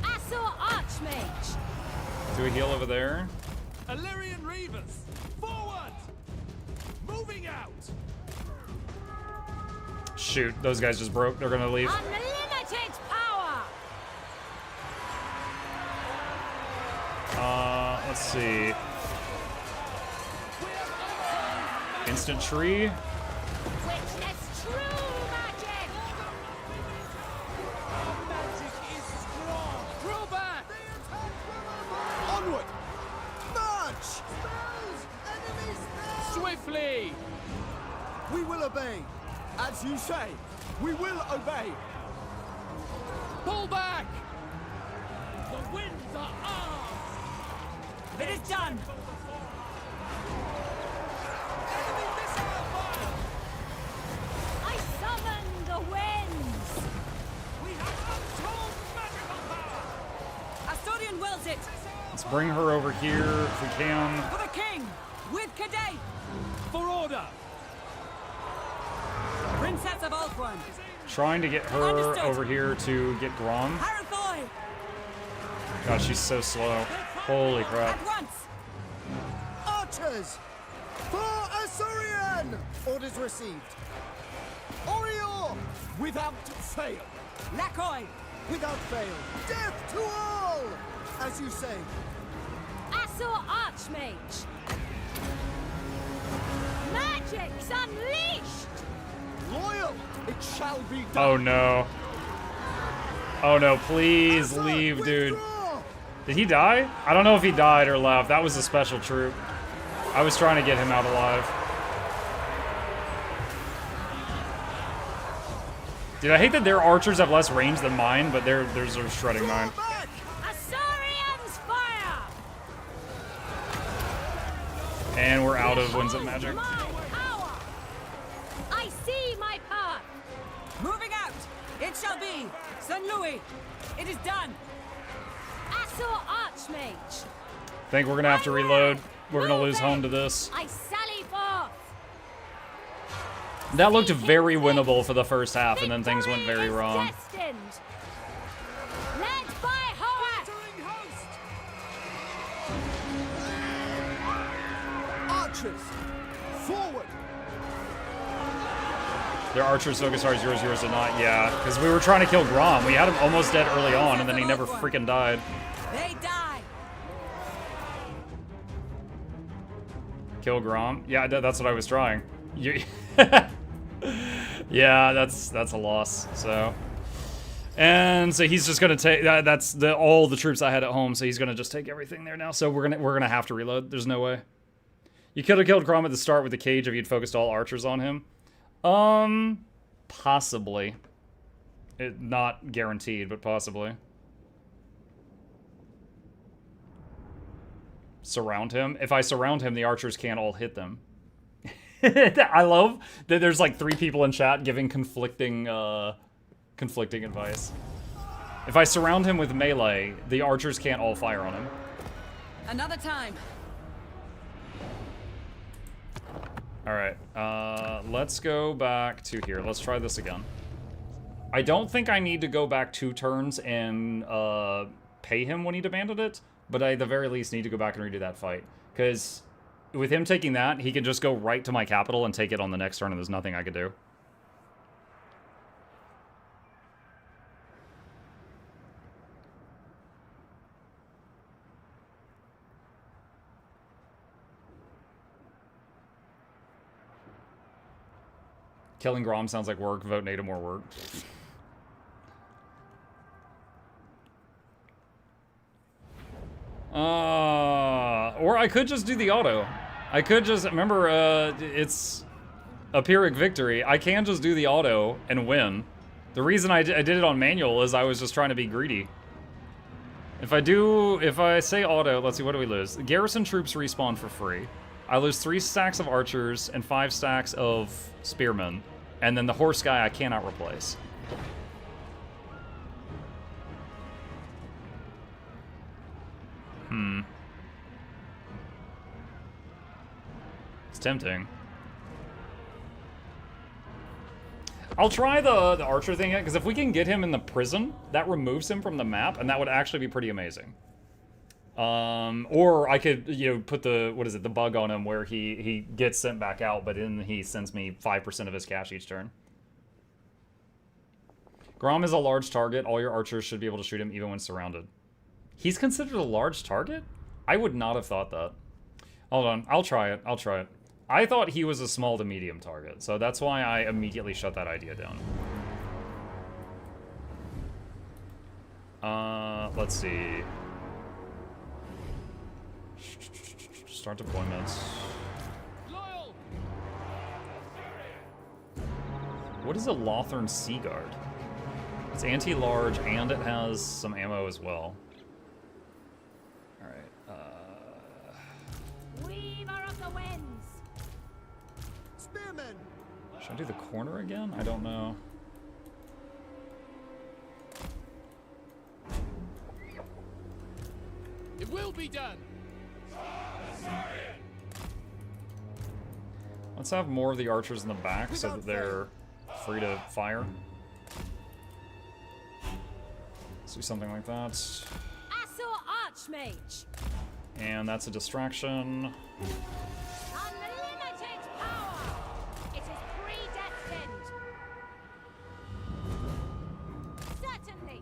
I saw Archmage. Do a heal over there. Illyrian Reavers! Forward! Moving out! Shoot, those guys just broke. They're gonna leave. Unlimited power. Let's see. Instant tree. Witness true magic. Magic is strong! Draw back! Onward! March! Spells! Enemy spells! Swiftly! We will obey. As you say, we will obey. Pull back! The winds are ours! It is done. Enemy missile fire! I summon the winds. We have untold magical power! Asturian wills it. Let's bring her over here if we can. For the king. With Cadet. For order! Princess of Ulthuan. Trying to get her Understood. over here to get Grom. Harathoy. God, she's so slow. Holy crap. At once. Archers! For Asturian! Orders received. Orior! Without fail. Lacoy. Without fail. Death to all! As you say. I saw Archmage. Magic's unleashed. Loyal! It shall be done. Oh no. Oh no, please leave, dude. Withdraw! Did he die? I don't know if he died or left. That was a special troop. I was trying to get him out alive. Dude, I hate that their archers have less range than mine, but theirs are shredding mine. Back! Assyrians fire! And we're out of Winds of Magic. My power! I see my path! Moving out! It shall be! St. Louis! It is done! Assur Archmage! Think we're gonna have to reload. We're gonna lose home to this. I sally forth! That looked very winnable for the first half, and then things went Victory very is wrong. Destined. Led by Horace! Battering host! Archers! Forward! Their archers focus hard, yours did not. Yeah, because we were trying to kill Grom. We had him almost dead early on, and then he never freaking died. They die! Kill Grom? Yeah, that's what I was trying. Yeah, that's a loss. So, and so he's just gonna take that's all the troops I had at home. So he's gonna just take everything there now. So we're gonna have to reload. There's no way. You could have killed Grom at the start with the cage if you'd focused all archers on him. Possibly. Not guaranteed, but possibly. Surround him. If I surround him, the archers can't all hit them. I love that there's like 3 people in chat giving conflicting advice. If I surround him with melee, the archers can't all fire on him. Another time. Alright, let's go back to here. Let's try this again. I don't think I need to go back 2 turns and pay him when he demanded it, but I at the very least need to go back and redo that fight. Because with him taking that, he can just go right to my capital and take it on the next turn, and there's nothing I could do. Killing Grom sounds like work. Vote Nada more work. Or I could just do the auto. I could just, remember, it's a Pyrrhic victory. I can just do the auto and win. The reason I did it on manual is I was just trying to be greedy. If I say auto, let's see, what do we lose? Garrison troops respawn for free. I lose 3 stacks of archers and 5 stacks of spearmen. And then the horse guy I cannot replace. It's tempting. I'll try the archer thing, because if we can get him in the prison, that removes him from the map, and that would actually be pretty amazing. Or I could, put the bug on him where he gets sent back out, but then he sends me 5% of his cash each turn. Grom is a large target. All your archers should be able to shoot him even when surrounded. He's considered a large target? I would not have thought that. Hold on, I'll try it. I thought he was a small to medium target, so that's why I immediately shut that idea down. Let's see. Start deployments. Loyal! What is a Lothern Sea Guard? It's anti-large and it has some ammo as well. Alright, Weaver of the winds! Spearmen! should I do the corner again? I don't know. It will be done! Let's have more of the archers in the back so that they're free to fire. Let's do something like that. Assur Archmage! And that's a distraction. Unlimited power! It is predestined! Certainly!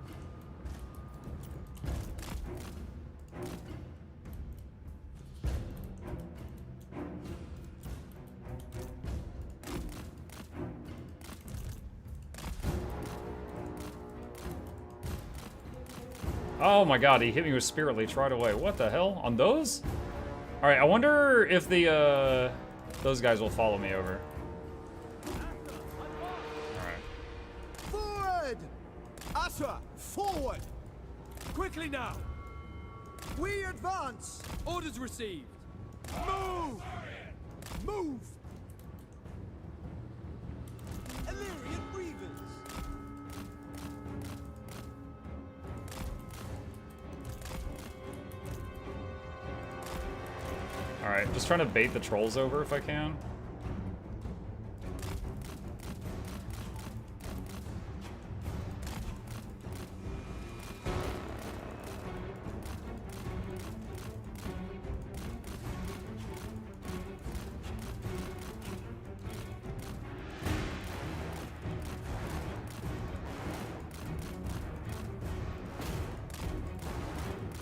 Oh my god, he hit me with Spirit Leech right away. What the hell? On those? Alright, I wonder if the, those guys will follow me over. Alright. Forward! Asa, forward! Quickly now! We advance! Orders received! Move! Move! Illyrian Reavers! Alright, just trying to bait the trolls over if I can.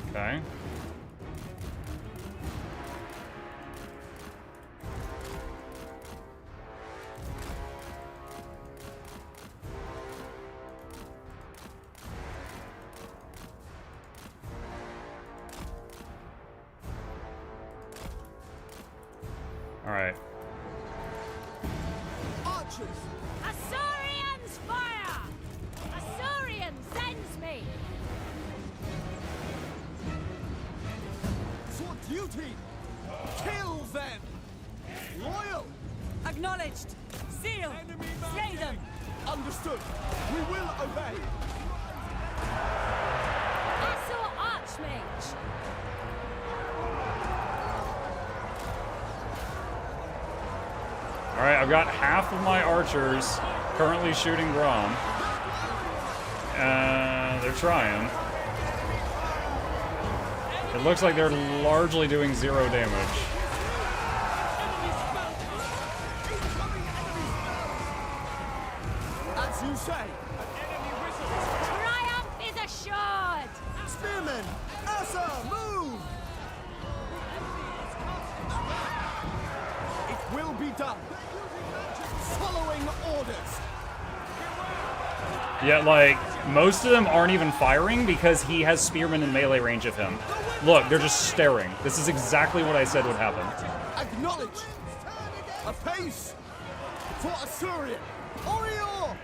Okay. All right. Archers! Asaurians fire! Asaurian sends me! For duty! Kill them! Loyal! Acknowledged! Seal! Slay them! Understood! We will obey! Assault Archmage! All right, I've got half of my archers currently shooting Grom. They're trying. It looks like they're largely doing 0 damage. As you say! Triumph is assured! Spearmen! Asa, move! It will be done! Following orders! Yeah, like, most of them aren't even firing because he has spearmen in melee range of him. Look, they're just staring. This is exactly what I said would happen. Acknowledge! Apace! For Assyria! Orior!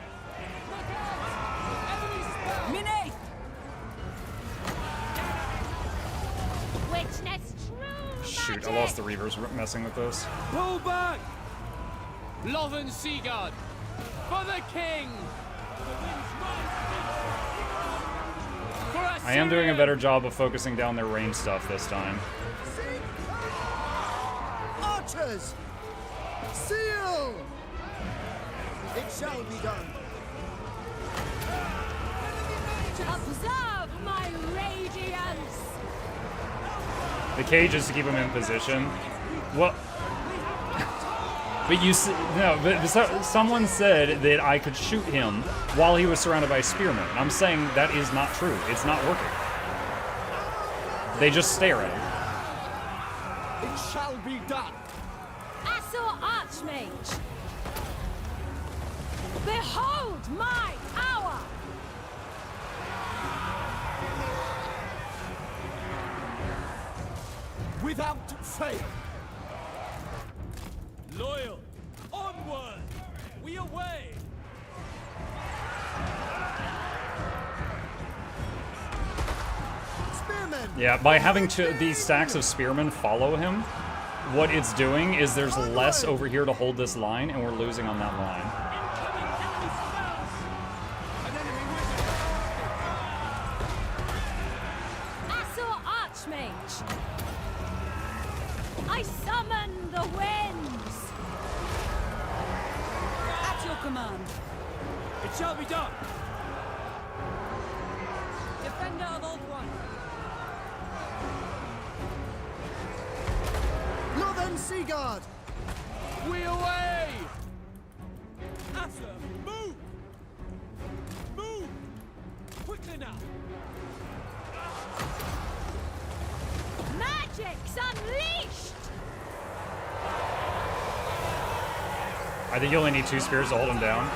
Minate! Witness true Shoot, magic! I lost the Reavers messing with this. Pull back! Lothern Seaguard! For the king! For I am doing a Assyrian! better job of focusing down their range stuff this time. Archers! Seal! It shall be done. Observe my radiance! The cage is to keep him in position. What? But you no, but someone said that I could shoot him while he was surrounded by spearmen. I'm saying that is not true. It's not working. They just stare at him. It shall be done. Assault Archmage! Behold my power! Without fail. Loyal! Onward! We away! Spearmen! Yeah, by having these stacks of spearmen follow him, what it's doing is there's less over here to hold this line, and we're losing on that line. Assault Archmage! I summon the winds! At your command! It shall be done! Defender of Old One! Northern Seaguard! We away! Asa, move! Move! Quickly now! Magic's unleashed! I think you only need 2 spears to hold him down.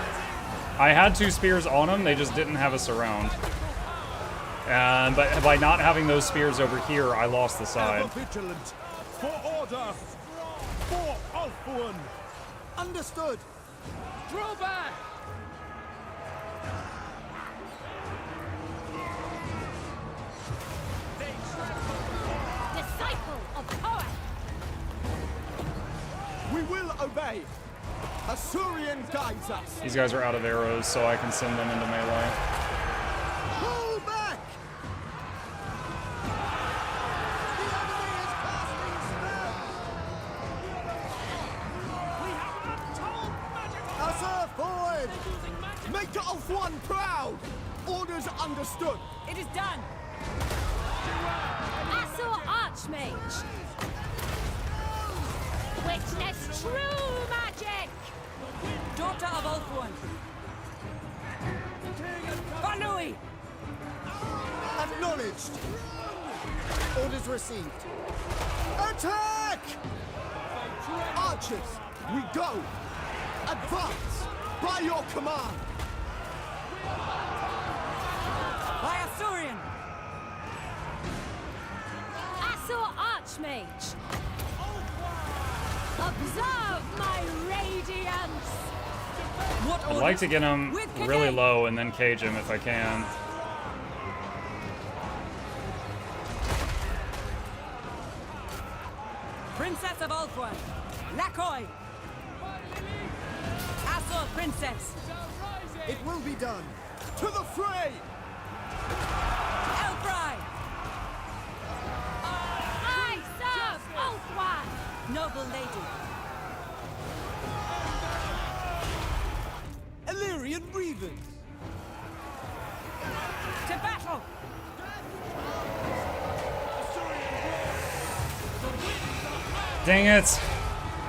I had 2 spears on him, they just didn't have us around. But by not having those spears over here, I lost the Ever side. vigilant. For order. For Ulfuan. Understood. Draw back! Disciple of power. We will obey. Asurian guides us. These guys are out of arrows, so I can send them into melee. Pull back! The enemy is casting spells! Asa, forward! Make Ulfuan proud! Orders understood. It is done. Asur Archmage. Witness true magic. Daughter of Ulfuan. For Louis. Acknowledged. Orders received. Attack! Archers, we go! Advance! By your command! By Asurian. Asur Archmage. Observe my radiance. What I'd like to get him With really Cadet. low and then cage him if I can. Princess of Ulfuan. Lakoi. Asur Princess. It will be done. To the fray! Elfry. I serve Ulfuan. Noble lady. Illyrian Reavers! To battle. Dang it!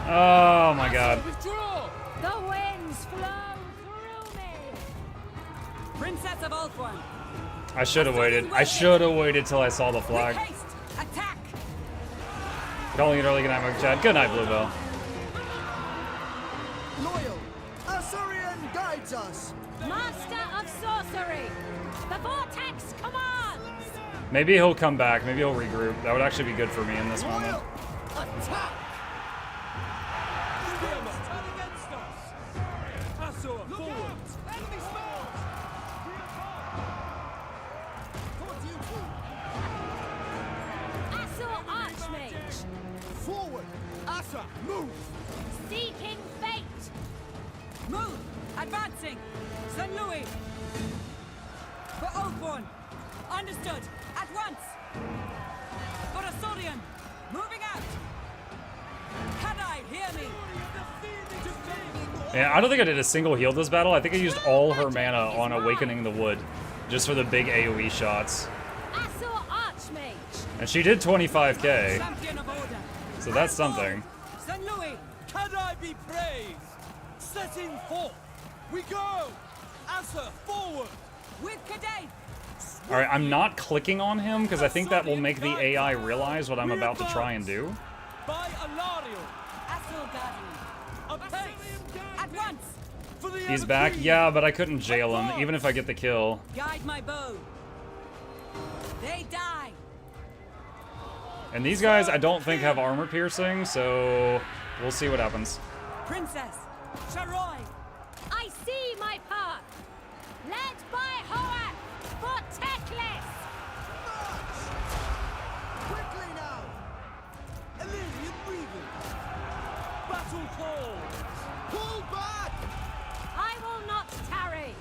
Oh my god. Withdraw! The winds flow through me. Princess of Ulfuan. I should have waited. I should have waited till I saw the Make flag. haste. Attack. Calling it early. Good night, Mike Chad. Good night, Bluebell. Loyal! Asurian guides us! Master of sorcery. The vortex commands. Maybe he'll come back. Maybe he'll regroup. That would actually be good for me in this moment. Loyal! Attack! Turn against us! Asur, forward! Enemy spells! For duty! Asur Archmage. Forward! Asa, move! Seeking fate. Move. Advancing. St. Louis. For Ulfuan. Understood. At once. For Asurian. Moving out. Kadai, hear me. Yeah, I don't think I did a single heal this battle. I think I used all her mana on Awakening the Wood, just for the big AoE shots. Asur Archmage. And she did 25k, Champion of order. so that's something. St. Louis. Can I be praised? Setting forth! We go! Asa, forward! With Kadai. Alright, I'm not clicking on him, because I think that will make the AI realize what I'm about to try and do. By Alario! Asur Guardian. Apace! At once. For the He's ever back. queen. Yeah, but I couldn't jail him, even if I get the kill. Guide my bow. They die. And these guys, I don't think have armor piercing, so we'll see what happens. Princess. Sharoi. I see my path. Led by Hoa. For Teclis. Quickly now! Illyrian Reavers! Battle call! Pull back! I will not tarry.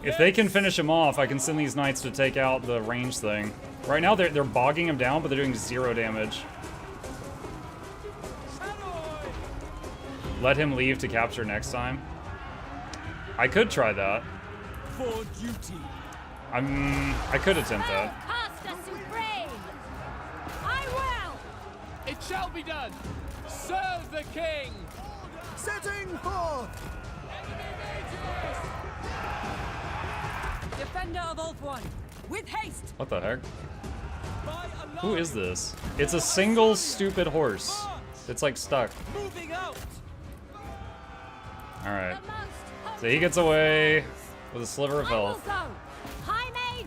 If they can finish him off, I can send these knights to take out the range thing. Right now, they're bogging him down, but they're doing 0 damage. Let him leave to capture next time. I could try that. For duty! I could attempt that. Caster Supreme. I will. It shall be done! Serve the king! Setting forth! Defender of Ulfuan. With haste. What the heck? By Who is this? It's a single stupid horse. It's like stuck. Moving out! Alright. The most So he gets away with a sliver of I will health. go. High Mage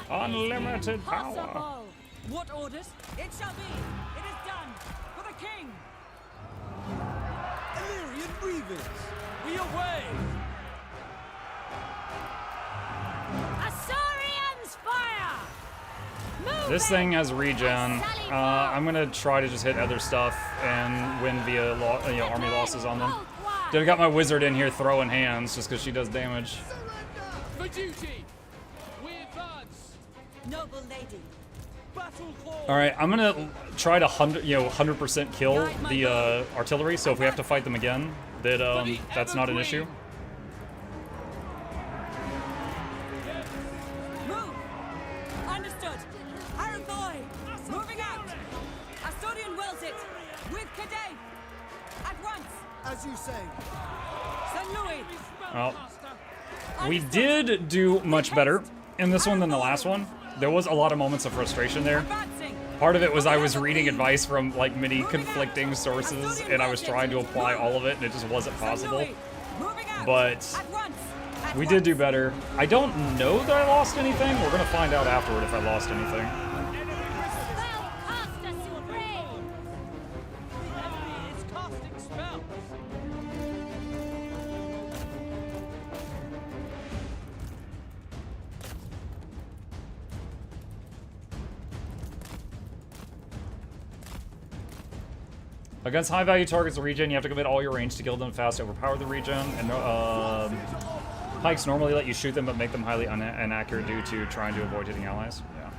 Unlimited power. Impossible! What orders? It shall be! It is done! For the king! Illyrian Reavers, we away! Assyrians fire! Move This it! thing has regen. Sally I'm gonna try to just hit other stuff and win via army losses on them. Both wide. Dude, I got my wizard in here throwing hands just because she does damage. For duty! We advance! Noble lady. Battle call! All right, I'm gonna try to 100% kill the artillery. So if we have to fight them again, that that's not an issue. Move! Understood. Arathoi! Moving out! Asturian wills it! With Kadei! At once! As you say. St. Louis! Well, we did do much better in this one than the last one. There was a lot of moments of frustration there. Advancing! Part of it was I was reading advice from like many conflicting sources, and I was trying to apply all of it, and it just wasn't possible. Moving out! But At once! At we once. did do better. I don't know that I lost anything. We're gonna find out afterward if I lost anything. Spell caster supreme! The enemy is casting spells! Against high-value targets of the regen, you have to commit all your range to kill them fast, overpower the regen, and pikes normally let you shoot them but make them highly inaccurate due to trying to avoid hitting allies. Yeah.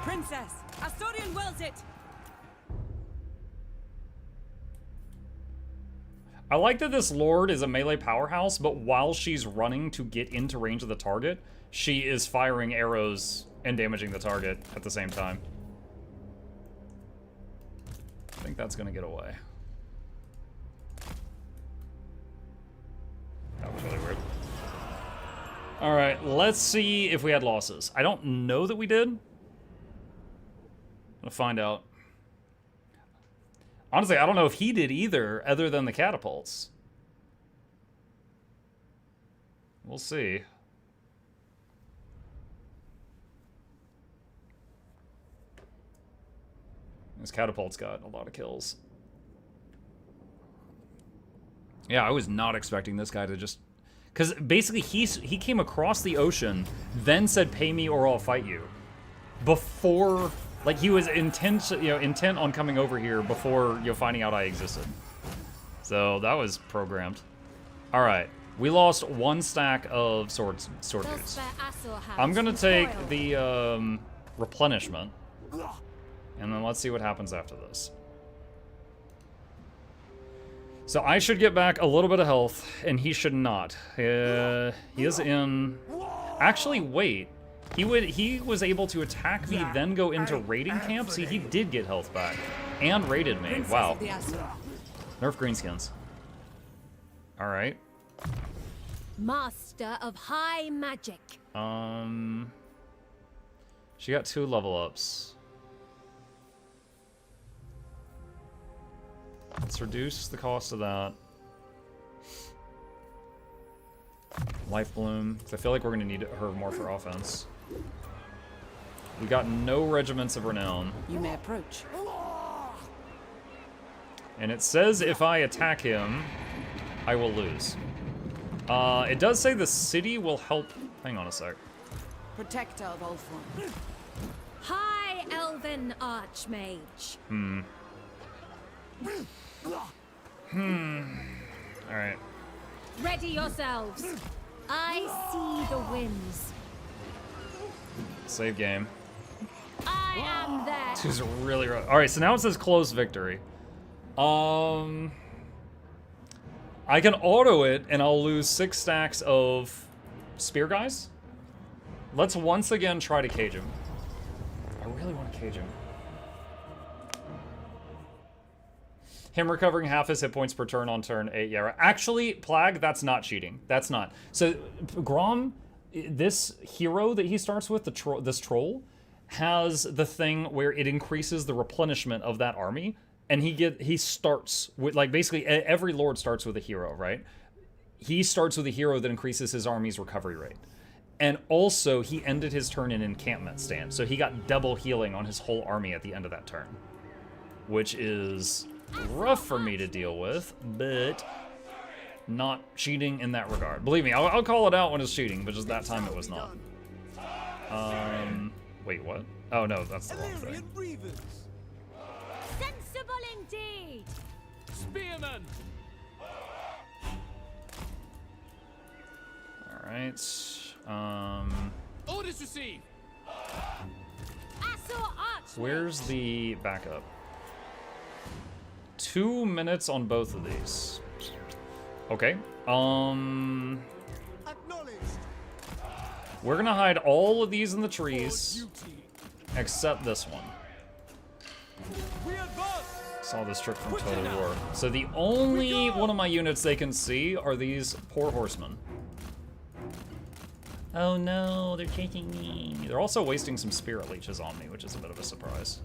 Princess! Asturian wills it! I like that this lord is a melee powerhouse, but while she's running to get into range of the target, she is firing arrows and damaging the target at the same time. I think that's gonna get away. That was really weird. Alright, let's see if we had losses. I don't know that we did. I'm gonna find out. Honestly, I don't know if he did either, other than the catapults. We'll see. His catapult's got a lot of kills. Yeah, I was not expecting this guy to just... Because basically he came across the ocean, then said, pay me or I'll fight you. Before... Like, he was intent on coming over here before, finding out I existed. So, that was programmed. Alright. We lost one stack of sword dudes. I'm gonna take the, replenishment. And then let's see what happens after this. So I should get back a little bit of health, and he should not. He is in... Actually, wait. He was able to attack me, then go into raiding camp. See, he did get health back. And raided me. Wow. Nerf greenskins. Alright. Master of high magic. She got 2 level ups. Let's reduce the cost of that. Life Bloom. I feel like we're going to need her more for offense. We got no regiments of renown. You may approach. And it says if I attack him, I will lose. It does say the city will help... Hang on a sec. Protector of Ulfron. High elven archmage. Alright. Ready yourselves. I see the winds. Save game. I am there. This is really rough. Alright, so now it says close victory. I can auto it, and I'll lose 6 stacks of spear guys. Let's once again try to cage him. I really want to cage him. Him recovering half his hit points per turn on turn 8. Yeah, right. Actually, Plague, that's not cheating. That's not. So, Grom, this hero that he starts with, this troll, has the thing where it increases the replenishment of that army. And he starts with, like, basically every lord starts with a hero, right? He starts with a hero that increases his army's recovery rate. And also, he ended his turn in encampment stand, so he got double healing on his whole army at the end of that turn. Which is rough for me to deal with, but not cheating in that regard. Believe me, I'll call it out when it's cheating, but just that time it was not. Wait, what? Oh no, that's the wrong thing. Sensible indeed. Spearmen. Alright. Orders received. Assault archers. Where's the backup? 2 minutes on both of these. Okay. Acknowledged. We're gonna hide all of these in the trees, except this one. We advance. Saw this trick from Total War. So the only one of my units they can see are these poor horsemen. Oh no, they're chasing me. They're also wasting some spirit leeches on me, which is a bit of a surprise.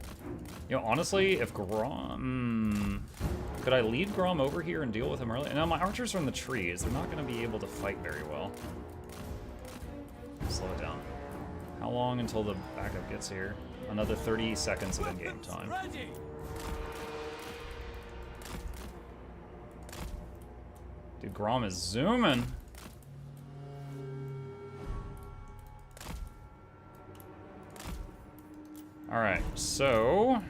You know, honestly, if Grom... could I lead Grom over here and deal with him early? No, my archers are in the trees. They're not going to be able to fight very well. Slow it down. How long until the backup gets here? Another 30 seconds of in-game time. Ready. Dude, Grom is zooming. Alright, so...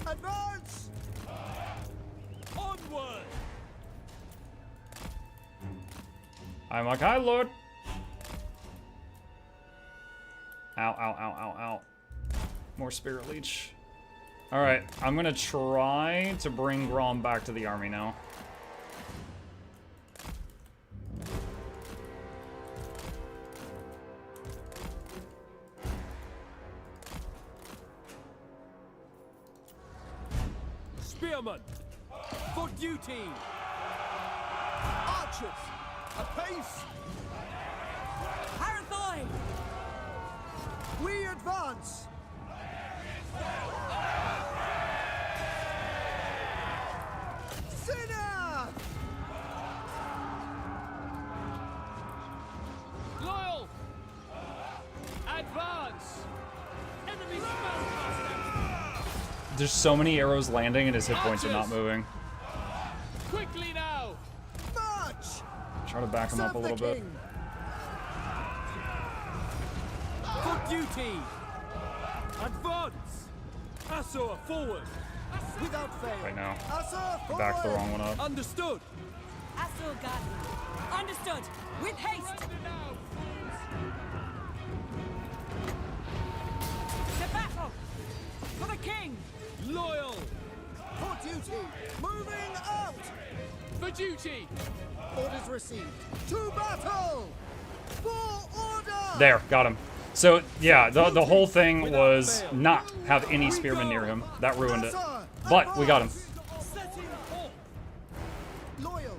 Advance! Onward. I'm like, hi, Lord. Ow, ow, ow, ow, ow. More Spirit Leech. Alright, I'm gonna try to bring Grom back to the army now. Spearmen. For duty. Archers! Apace! Harathoi. We advance! Sinner! Loyal. Advance. Enemy spellcaster. There's so many arrows landing and his hit points are not moving. Quickly now. March! Try to back him up a little bit. For duty. Advance. Assor forward. Without fail. Right now. Assor Back the forward! wrong one up. Understood. Assault garden. Understood. With haste. Surrender now, fools. To battle. For the king. Loyal. For duty! Moving out! For duty. Orders received. To battle! For order! There, got him. So, yeah, the whole thing was not have any spearmen near him. That ruined it. But we got him. Setting forth. Loyal!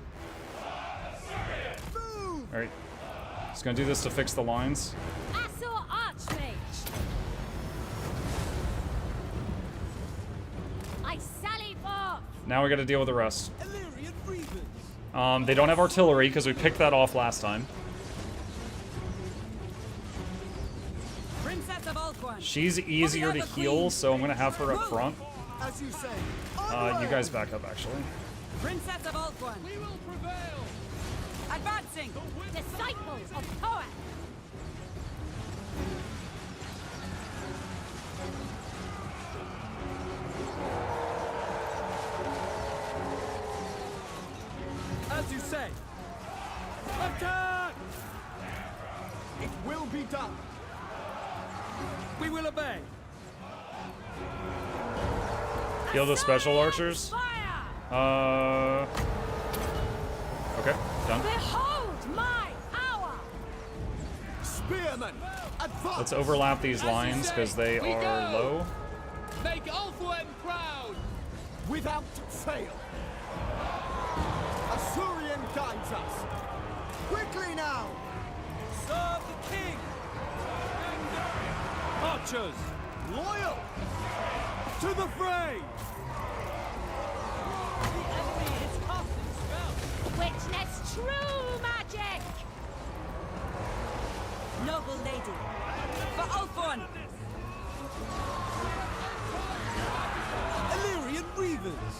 Move! Alright. Just gonna do this to fix the lines. Assault archmage. I sally forth. Now we gotta deal with the rest. Illyrian breathers. They don't have artillery because we picked that off last time. Princess of Alquan. She's easier to heal, so I'm gonna have her up front. As you say. You guys back up, actually. Princess of Alquan. We will prevail. Advancing. Disciples of Poet. As you say. Attack! It will be done. We will obey. Heal the special archers. Fire. Okay, done. Behold my power. Spearmen! Advance! Let's overlap these lines because they We are go. low. Make Ulthuan proud. Without fail. Assyrian guides us. Quickly now! Serve the king. Archers. Loyal! To the fray. heavens.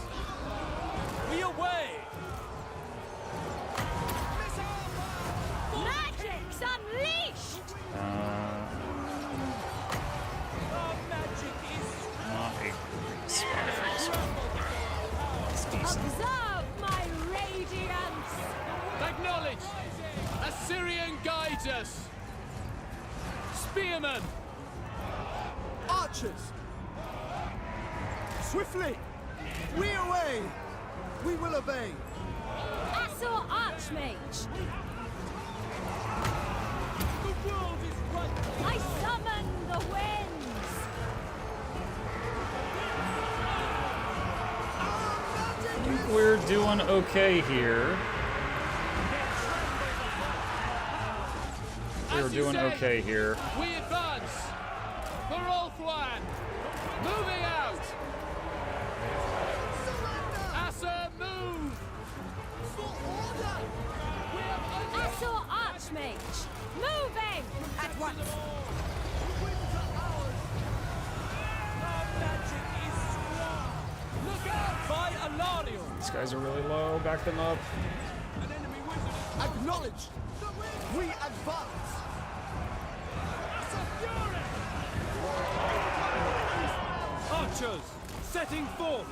We away. Magic's unleashed! Our magic is Not a great spot for this one. It's decent. Observe my radiance! acknowledged. Assyrian guides us. Spearmen. Archers! Swiftly! We away! We will obey! Assor Archmage! The world is right. I summon the winds! I think we're doing okay here. We're doing okay here. We advance. For Ulthwan. Moving out. Asa, move. For order! Assor Archmage! Moving! At once! Our magic is strong. Look out! By Alarion. These guys are really low. Back them up. An enemy wizard. Acknowledge! We advance! Archers, setting forth.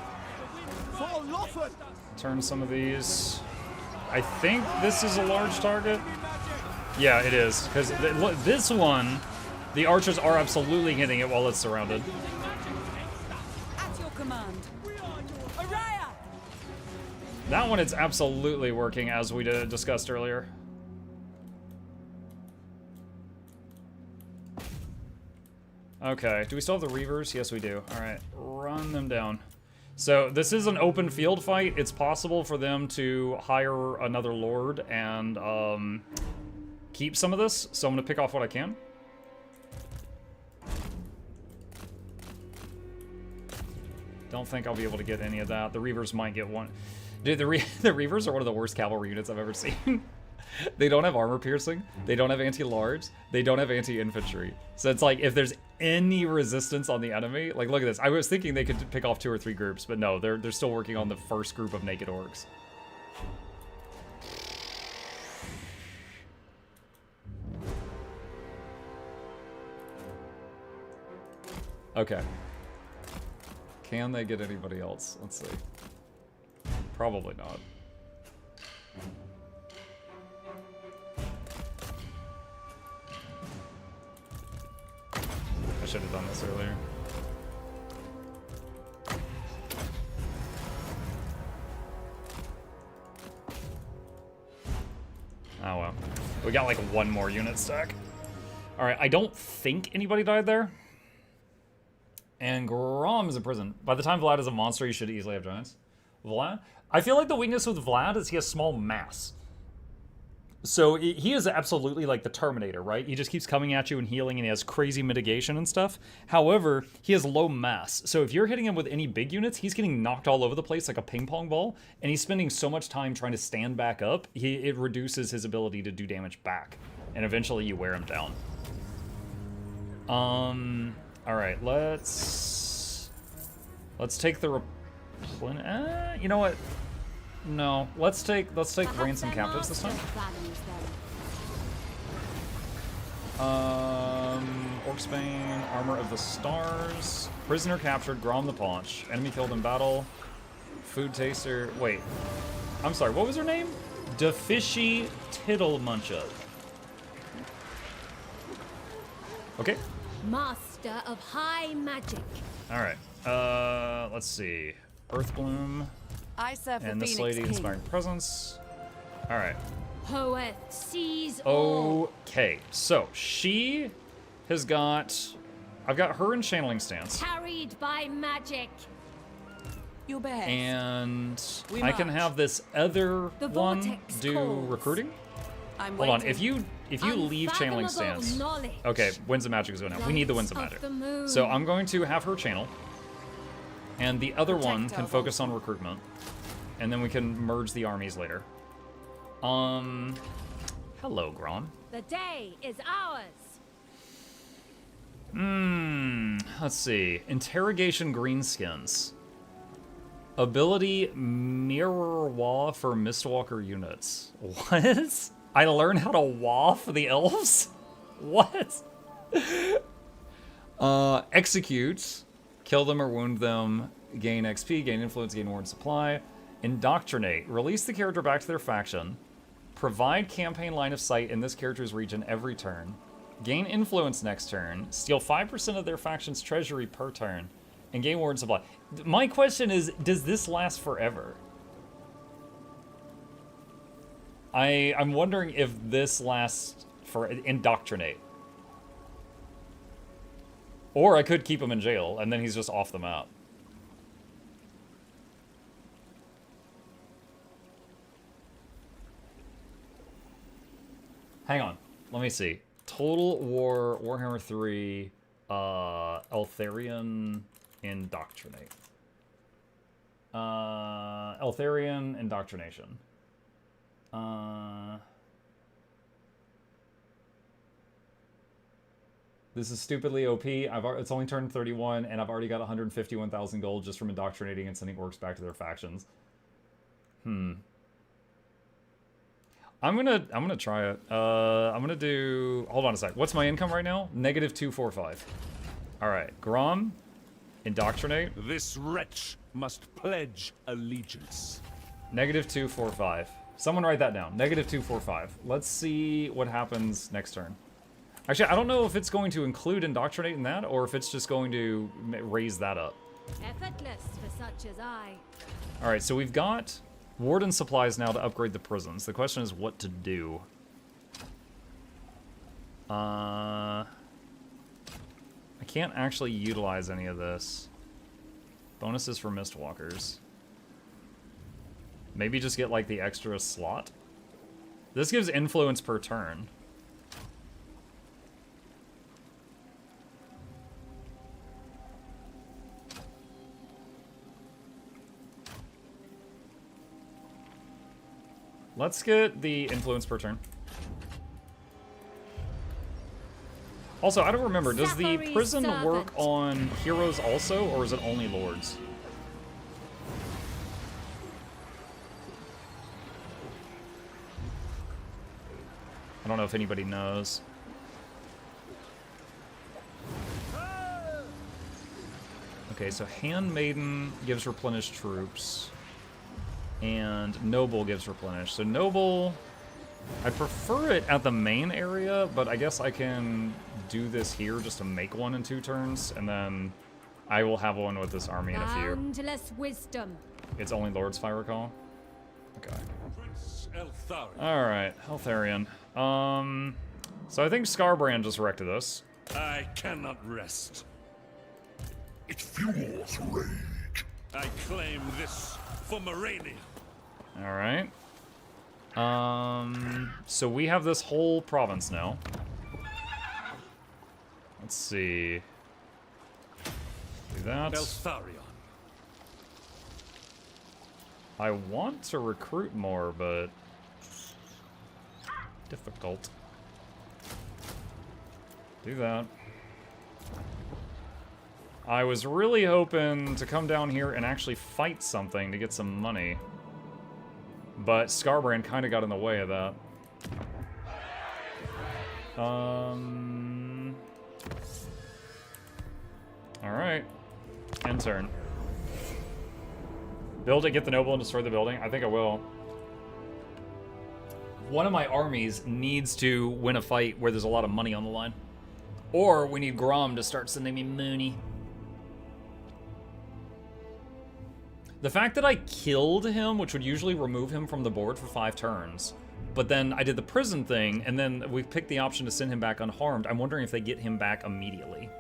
For Loffen! Turn some of these. I think this is a large target. Yeah, it is. Because this one, the archers are absolutely hitting it while it's surrounded. At your command! Araya! That one, it's absolutely working, as we discussed earlier. Okay, do we still have the Reavers? Yes, we do. Alright, run them down. So, this is an open field fight. It's possible for them to hire another lord and keep some of this, so I'm going to pick off what I can. Don't think I'll be able to get any of that. The Reavers might get one. Dude, the Reavers are one of the worst cavalry units I've ever seen. They don't have armor piercing, they don't have anti-large, they don't have anti-infantry. So it's like, if there's any resistance on the enemy, like look at this. I was thinking they could pick off 2 or 3 groups, but no, they're still working on the first group of naked orcs. Okay. Can they get anybody else? Let's see. Probably not. I should have done this earlier. Oh well. We got like 1 more unit stack. Alright, I don't think anybody died there. And Grom is in prison. By the time Vlad is a monster, he should easily have giants. Vlad? I feel like the weakness with Vlad is he has small mass. So he is absolutely like the Terminator, right? He just keeps coming at you and healing, and he has crazy mitigation and stuff. However, he has low mass. So if you're hitting him with any big units, he's getting knocked all over the place like a ping pong ball, and he's spending so much time trying to stand back up, it reduces his ability to do damage back. And eventually you wear him down. Alright, let's take the you know what? No, let's take ransom captives this time. Orcsbane, Armor of the Stars, prisoner captured, Grom the Paunch, enemy killed in battle, food taster. Wait, I'm sorry. What was her name? Defishy Tittlemuncha. Okay. Master of high magic. All right. Let's see. Earthbloom. I serve And the this Phoenix lady, King. Inspiring Presence. All right. Hoeth sees all. Okay, so she has got... I've got her in Channeling Stance. Carried by magic. Your behest. And We I can march. have this other The one vortex do calls. recruiting. I'm Hold on, waiting. if you leave Channeling Unfathomable Stance... knowledge. Okay, Winds of Magic is going out. We need the Winds of Lights Magic. the moon. So I'm going to have her channel. And the other one Protect can our focus on recruitment. And then we can merge the armies later. Hello, Grom. The day is ours. Let's see. Interrogation Greenskins. Ability Mirror Waw for Mistwalker units. What? I learn how to waff the elves? What? Execute. Kill them or wound them. Gain XP, gain influence, gain ward supply. Indoctrinate. Release the character back to their faction. Provide campaign line of sight in this character's region every turn. Gain influence next turn. Steal 5% of their faction's treasury per turn. And gain ward supply. My question is, does this last forever? I'm wondering if this lasts for indoctrinate. Or I could keep him in jail, and then he's just off the map. Hang on. Let me see. Total War, Warhammer 3, Eltharion, Indoctrinate. Eltharion, Indoctrination. This is stupidly OP. It's only turned 31, and I've already got 151,000 gold just from indoctrinating and sending orcs back to their factions. I'm gonna try it. I'm gonna do. Hold on a sec. What's my income right now? -245. All right, Grom, indoctrinate. This wretch must pledge allegiance. -245. Someone write that down. -245. Let's see what happens next turn. Actually, I don't know if it's going to include indoctrinate in that, or if it's just going to raise that up. Effortless for such as I. All right, so we've got warden supplies now to upgrade the prisons. The question is what to do. I can't actually utilize any of this. Bonuses for Mistwalkers. Maybe just get like the extra slot. This gives influence per turn. Let's get the influence per turn. Also, I don't remember, does the prison work on heroes also, or is it only lords? I don't know if anybody knows. Okay, so Handmaiden gives replenished troops. And Noble gives replenish. So Noble, I prefer it at the main area, but I guess I can do this here just to make one in 2 turns, and then I will have one with this army in a few. Boundless wisdom. It's only lords, if I recall. Okay. Prince Eltharion. All right, Eltharion. So I think Scarbrand just wrecked us. I cannot rest. It fuels rage. I claim this for Morania. All right. So we have this whole province now. Let's see. Do that. Eltharion. I want to recruit more, but difficult. Do that. I was really hoping to come down here and actually fight something to get some money. But Scarbrand kind of got in the way of that. Alright. End turn. Build it, get the noble, and destroy the building. I think I will. One of my armies needs to win a fight where there's a lot of money on the line. Or we need Grom to start sending me money. The fact that I killed him, which would usually remove him from the board for 5 turns, but then I did the prison thing, and then we picked the option to send him back unharmed. I'm wondering if they get him back immediately.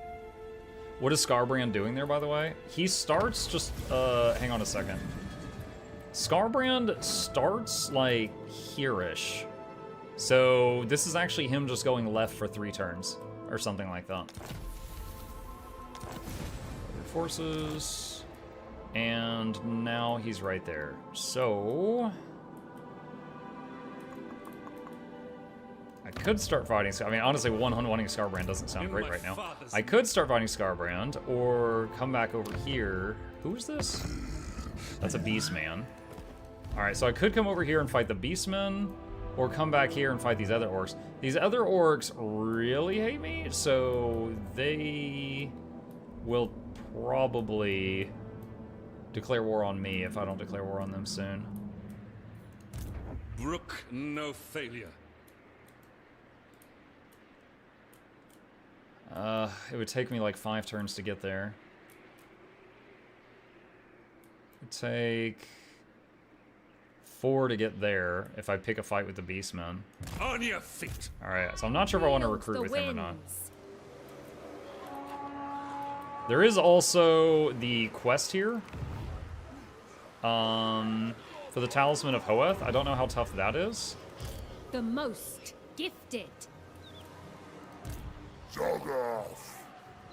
What is Scarbrand doing there, by the way? He starts just, hang on a second. Scarbrand starts, like, here-ish. So this is actually him just going left for 3 turns, or something like that. Forces... And now he's right there. So... I could start fighting... I mean, honestly, one-on-one-ing Scarbrand doesn't sound great right now. I could start fighting Scarbrand, or come back over here. Who is this? That's a beastman. Alright, so I could come over here and fight the beastmen, or come back here and fight these other orcs. These other orcs really hate me, so they will probably declare war on me if I don't declare war on them soon. Brook no failure. It would take me like 5 turns to get there. It would take 4 to get there if I pick a fight with the beastmen. On your feet. Alright, so I'm not sure if I want to recruit with him or not. There is also the quest here. For the Talisman of Hoeth. I don't know how tough that is. The most gifted.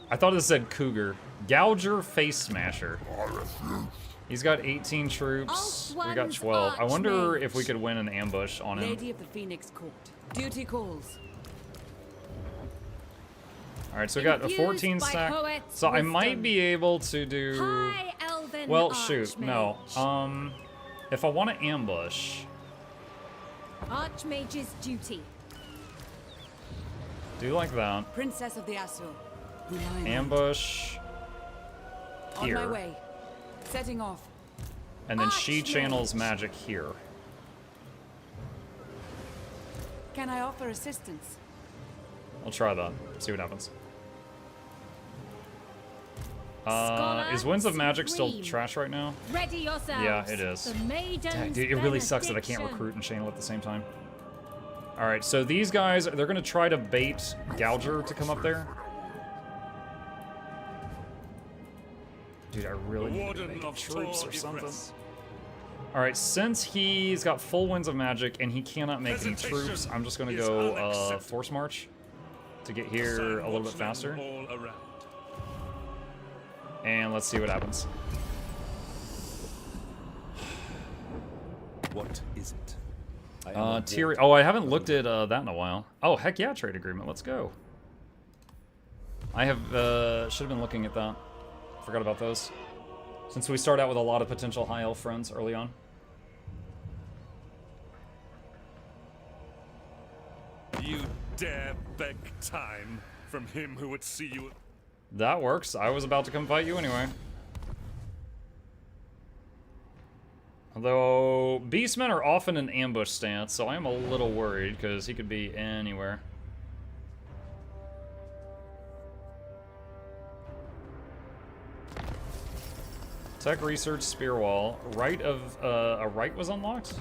I thought it said Cougar. Gouger Face Smasher. He's got 18 troops. We got 12. I wonder if we could win an ambush on him. Lady of the Phoenix Court. Duty calls. Alright, so we got a 14 stack. So I might be able to do... High Elven Well, shoot, no. Archmage. If I want to ambush... Archmage's duty. Do like that. Princess of the Azure. Ambush... On here. my way. Setting off. And then she Archmage. channels magic here. Can I offer assistance? I'll try that. See what happens. Scholar Is Winds of Magic still Supreme. trash right now? Ready yourselves. Yeah, it is. The Maiden's Dude, it really sucks that I can't benediction. recruit and channel at the same time. Alright, so these guys, they're going to try to bait Gouger to come up there. Dude, I really need to make troops or something. Alright, since he's got full Winds of Magic and he cannot make any troops, I'm just going to go Force March to get here a little bit faster. And let's see what happens. What is it? Oh, I haven't looked at that in a while. Oh, heck yeah, trade agreement. Let's go. I have, should have been looking at that. Forgot about those. Since we start out with a lot of potential high elf friends early on. You dare beg time from him who would see you. That works. I was about to come fight you anyway. Although, beastmen are often in ambush stance, so I am a little worried, because he could be anywhere. Tech research, spear wall. Right of, a right was unlocked?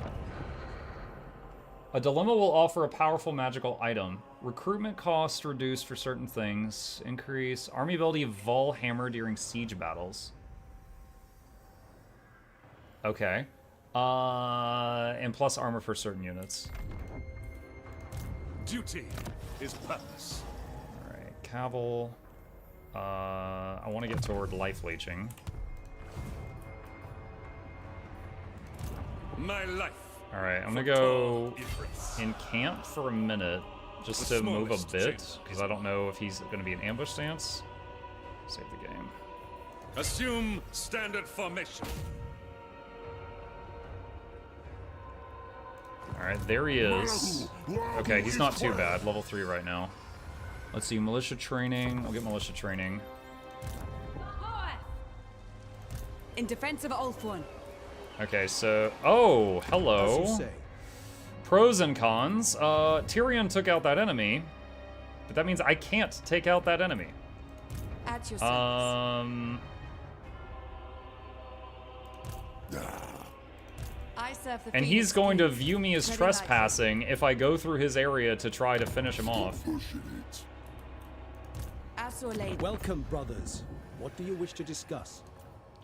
A dilemma will offer a powerful magical item. Recruitment costs reduced for certain things. Increase army ability of Vol Hammer during siege battles. Okay. And plus armor for certain units. Duty is purpose. Alright, Cavill. I want to get toward life leeching. My life. Alright, I'm gonna go in camp for a minute, just to move a bit, because I don't know if he's gonna be in ambush stance. Save the game. Assume standard formation. Alright, there he is. Okay, he's not too bad. Level 3 right now. Let's see, militia training. We'll get militia training. In defense of Ulthuan. Okay, so... Oh, hello. As you say. Pros and cons. Tyrion took out that enemy, but that means I can't take out that enemy. At your service. I serve the And Phoenix he's going to Queen. view me as Tread trespassing if I go through his area to try to finish him off. Azure Lady. Welcome, brothers. What do you wish to discuss?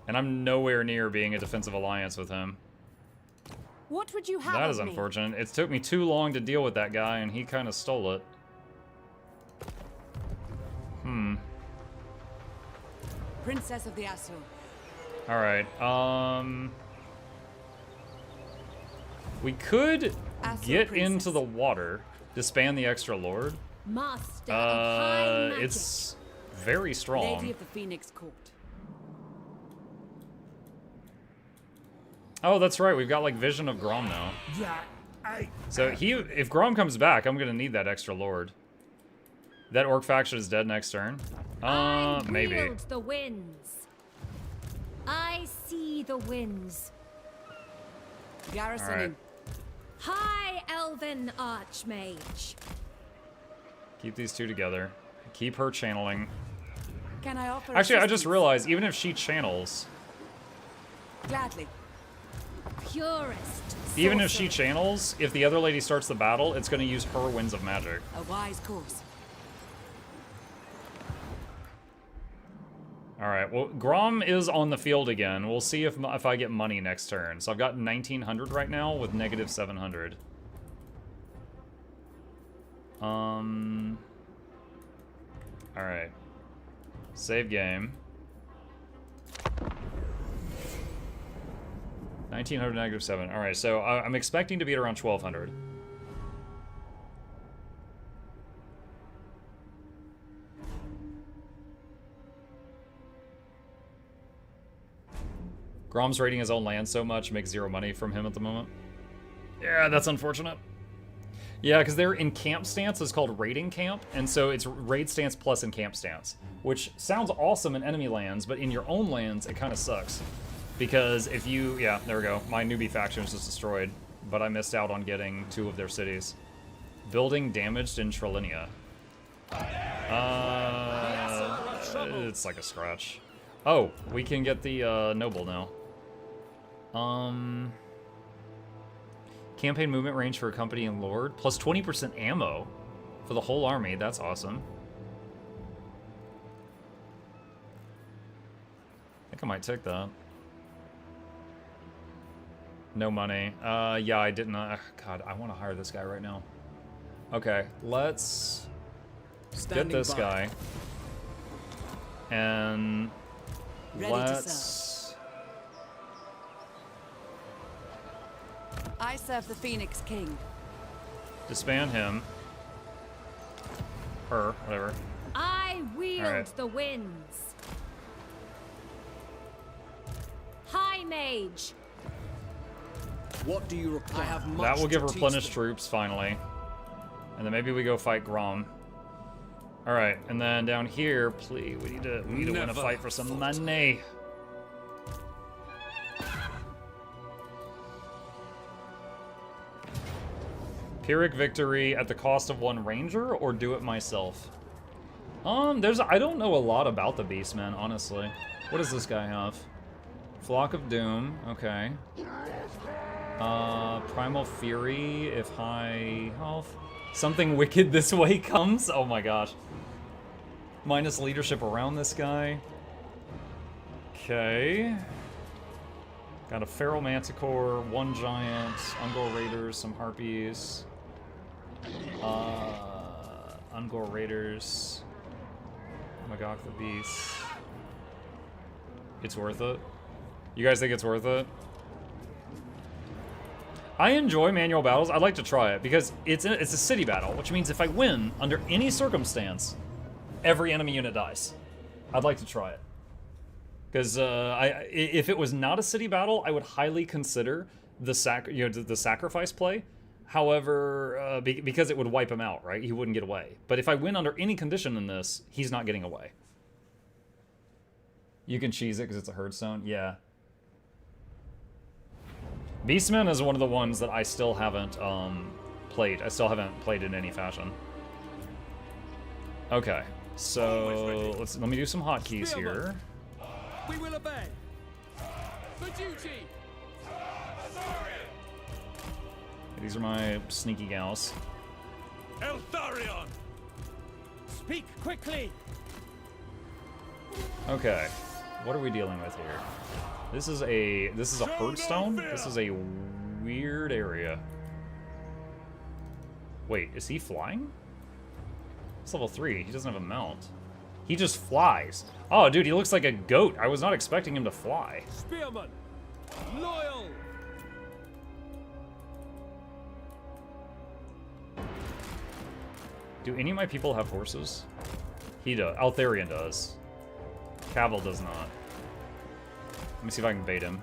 And I'm nowhere near being a defensive alliance with him. What would you have That of is me? unfortunate. It took me too long to deal with that guy, and he kind of stole it. Princess of the Azure. Alright, we could Azure get Princess. into the water, disband the extra lord. Master of high magic. It's very strong. Lady of the Phoenix Court. Oh, that's right. We've got like Vision of Grom now. So if Grom comes back, I'm gonna need that extra lord. That orc faction is dead next turn. Maybe. I wield the winds. I see the winds. Garrisoning. All right. High Elven Archmage. Keep these two together. Keep her channeling. Can I offer Actually, I just assistance? realized, even if she channels, Gladly. Purest. even if she sorcerer. channels, if the other lady starts the battle, it's going to use her Winds of Magic. A wise course. All right, well, Grom is on the field again. We'll see if I get money next turn. So I've got 1,900 right now with negative 700. All right. Save game. 1,900 negative 7. All right, so I'm expecting to be at around 1,200. Grom's raiding his own land so much makes 0 money from him at the moment. Yeah, that's unfortunate. Yeah, because their encamp stance is called raiding camp, and so it's raid stance plus encamp stance, which sounds awesome in enemy lands, but in your own lands, it kind of sucks. Because if you, yeah, there we go. My newbie faction was just destroyed, but I missed out on getting 2 of their cities. Building damaged in Trelinia. It's like a scratch. Oh, we can get the noble now. Campaign movement range for accompanying lord, plus 20% ammo for the whole army. That's awesome. I think I might take that. No money. Yeah, I didn't. God, I want to hire this guy right now. Okay, let's get this guy. And let's... I serve the Phoenix King. disband him. Her, whatever. I wield Alright. the winds. High Mage. What do you require? I have much That will give to teach replenished them. troops, finally. And then maybe we go fight Grom. Alright, and then down here, please, we need to win a Never fight for some fought. money. Pyrrhic victory at the cost of 1 ranger, or do it myself? I don't know a lot about the Beastmen, honestly. What does this guy have? Flock of Doom, okay. Primal Fury, if high health. Something wicked this way comes? Oh my gosh. Minus leadership around this guy. Okay. Got a Feral Manticore, 1 Giant, Ungor Raiders, some Harpies. Ungor Raiders. Magok the Beast. It's worth it? You guys think it's worth it? I enjoy manual battles. I'd like to try it because it's a city battle, which means if I win under any circumstance, every enemy unit dies. I'd like to try it because if it was not a city battle, I would highly consider the sacrifice play. However, because it would wipe him out, right? He wouldn't get away. But if I win under any condition in this, he's not getting away. You can cheese it because it's a herdstone. Yeah. Beastman is one of the ones that I still haven't played. I still haven't played in any fashion. Okay, so let me do some hotkeys here. We will obey. For duty. These are my sneaky gals. Eltharion. Speak quickly. Okay, what are we dealing with here? This is a herdstone. This is a weird area. Wait, is he flying? It's level 3. He doesn't have a mount. He just flies. Oh, dude, he looks like a goat. I was not expecting him to fly. Spearman. Loyal. Do any of my people have horses? He does. Altharion does. Cavill does not. Let me see if I can bait him.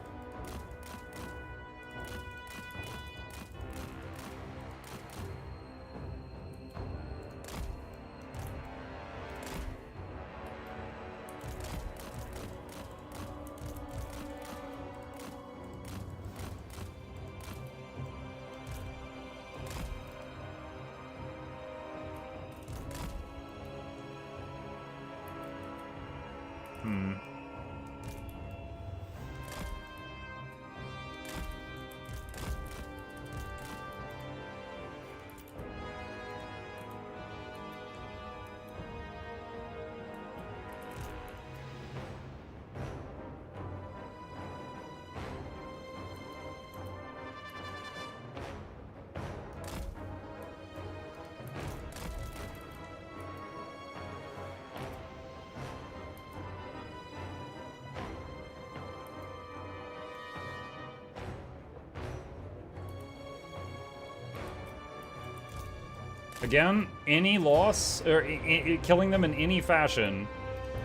Again, any loss, or killing them in any fashion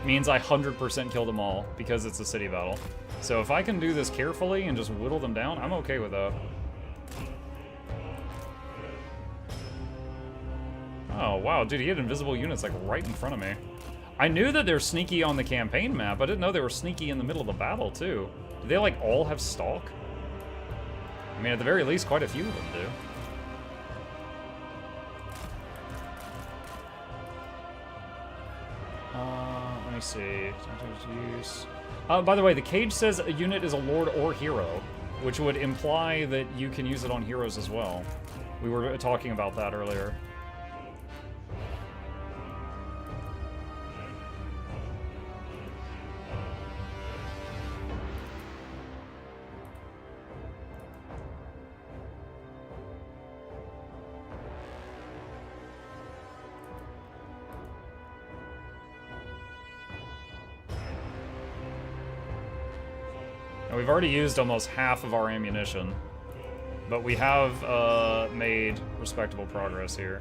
means I 100% kill them all, because it's a city battle. So if I can do this carefully and just whittle them down, I'm okay with that. Oh, wow, dude, he had invisible units, like, right in front of me. I knew that they're sneaky on the campaign map. I didn't know they were sneaky in the middle of the battle, too. Do they, like, all have stalk? I mean, at the very least, quite a few of them do. Let me see. Use. By the way, the cage says a unit is a lord or hero, which would imply that you can use it on heroes as well. We were talking about that earlier. We've already used almost half of our ammunition, but we have made respectable progress here.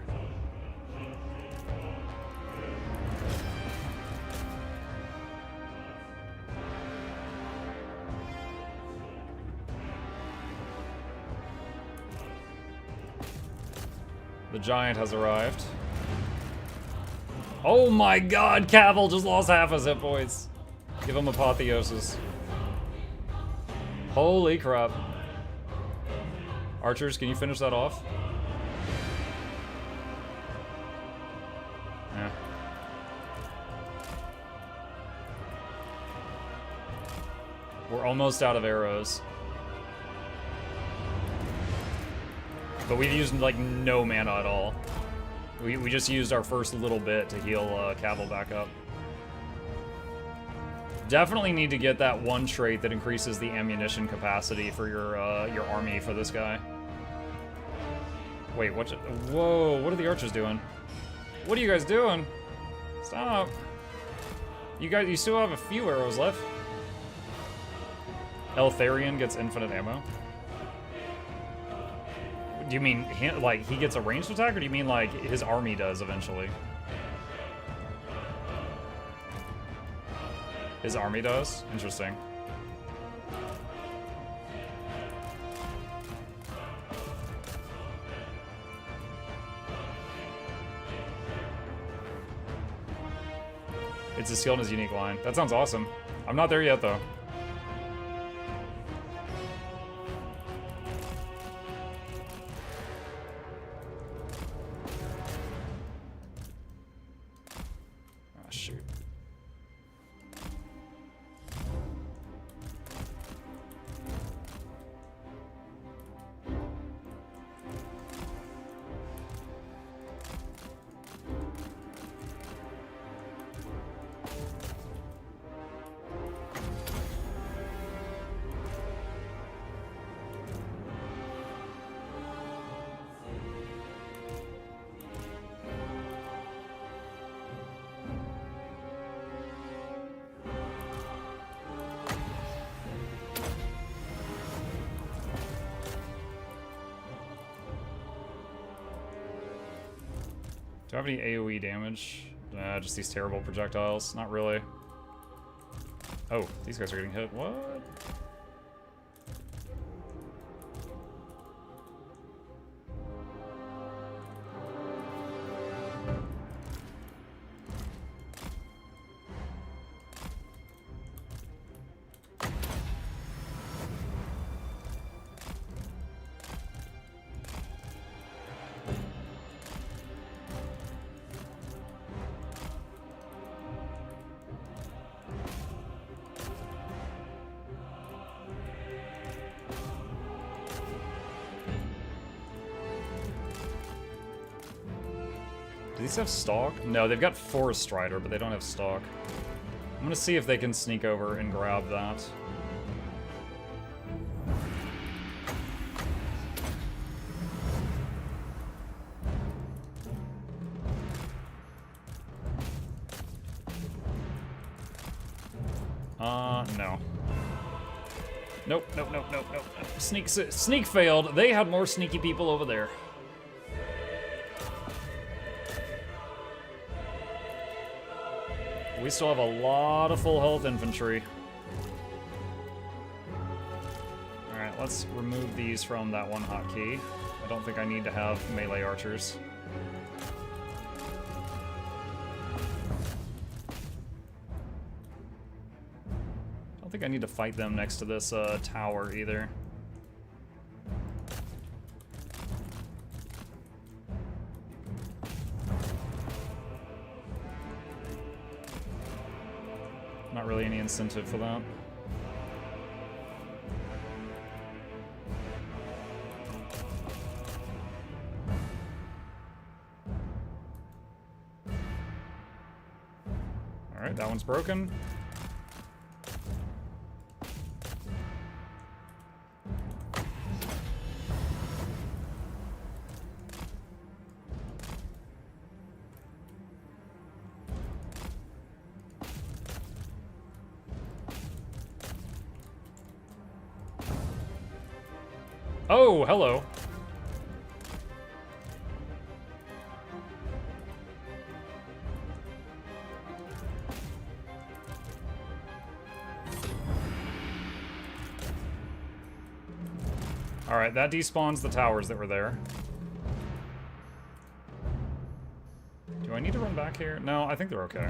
The giant has arrived. Oh my god, Cavill just lost half his hit points. Give him apotheosis. Holy crap. Archers, can you finish that off? Yeah. We're almost out of arrows. But we've used, like, no mana at all. We just used our first little bit to heal Cavill back up. Definitely need to get that one trait that increases the ammunition capacity for your army for this guy. Wait, what's it? Whoa, what are the archers doing? What are you guys doing? Stop. You still have a few arrows left. Eltharion gets infinite ammo. Do you mean, like, he gets a ranged attack, or do you mean, like, his army does eventually? His army does? Interesting. It's a skill in his unique line. That sounds awesome. I'm not there yet, though. Ah, shoot. Do I have any AoE damage? Just these terrible projectiles. Not really. Oh, these guys are getting hit. What? Do these have stalk? No, they've got Forest Strider, but they don't have stalk. I'm gonna see if they can sneak over and grab that. No. Nope, nope, nope, nope, nope. Sneak failed. They had more sneaky people over there. We still have a lot of full health infantry. Alright, let's remove these from that one hotkey. I don't think I need to have melee archers. I don't think I need to fight them next to this tower either. Not really any incentive for that. Alright, that one's broken. Oh, hello. Alright, that despawns the towers that were there. Do I need to run back here? No, I think they're okay.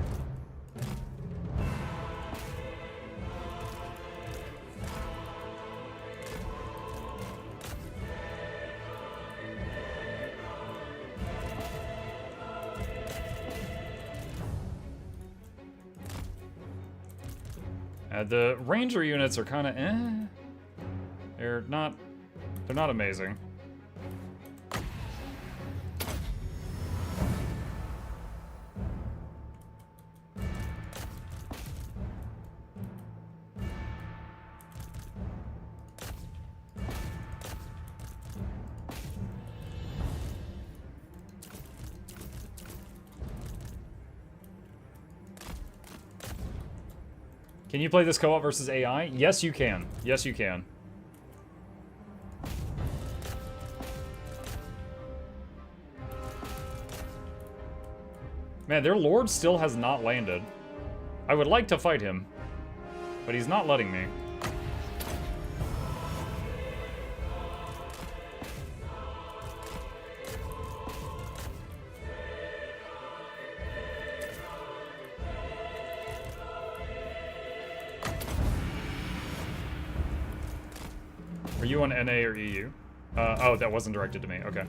The ranger units are kind of They're not amazing. Can you play this co-op versus AI? Yes, you can. Yes, you can. Man, their lord still has not landed. I would like to fight him, but he's not letting me. Are you on NA or EU? Oh, that wasn't directed to me. Okay.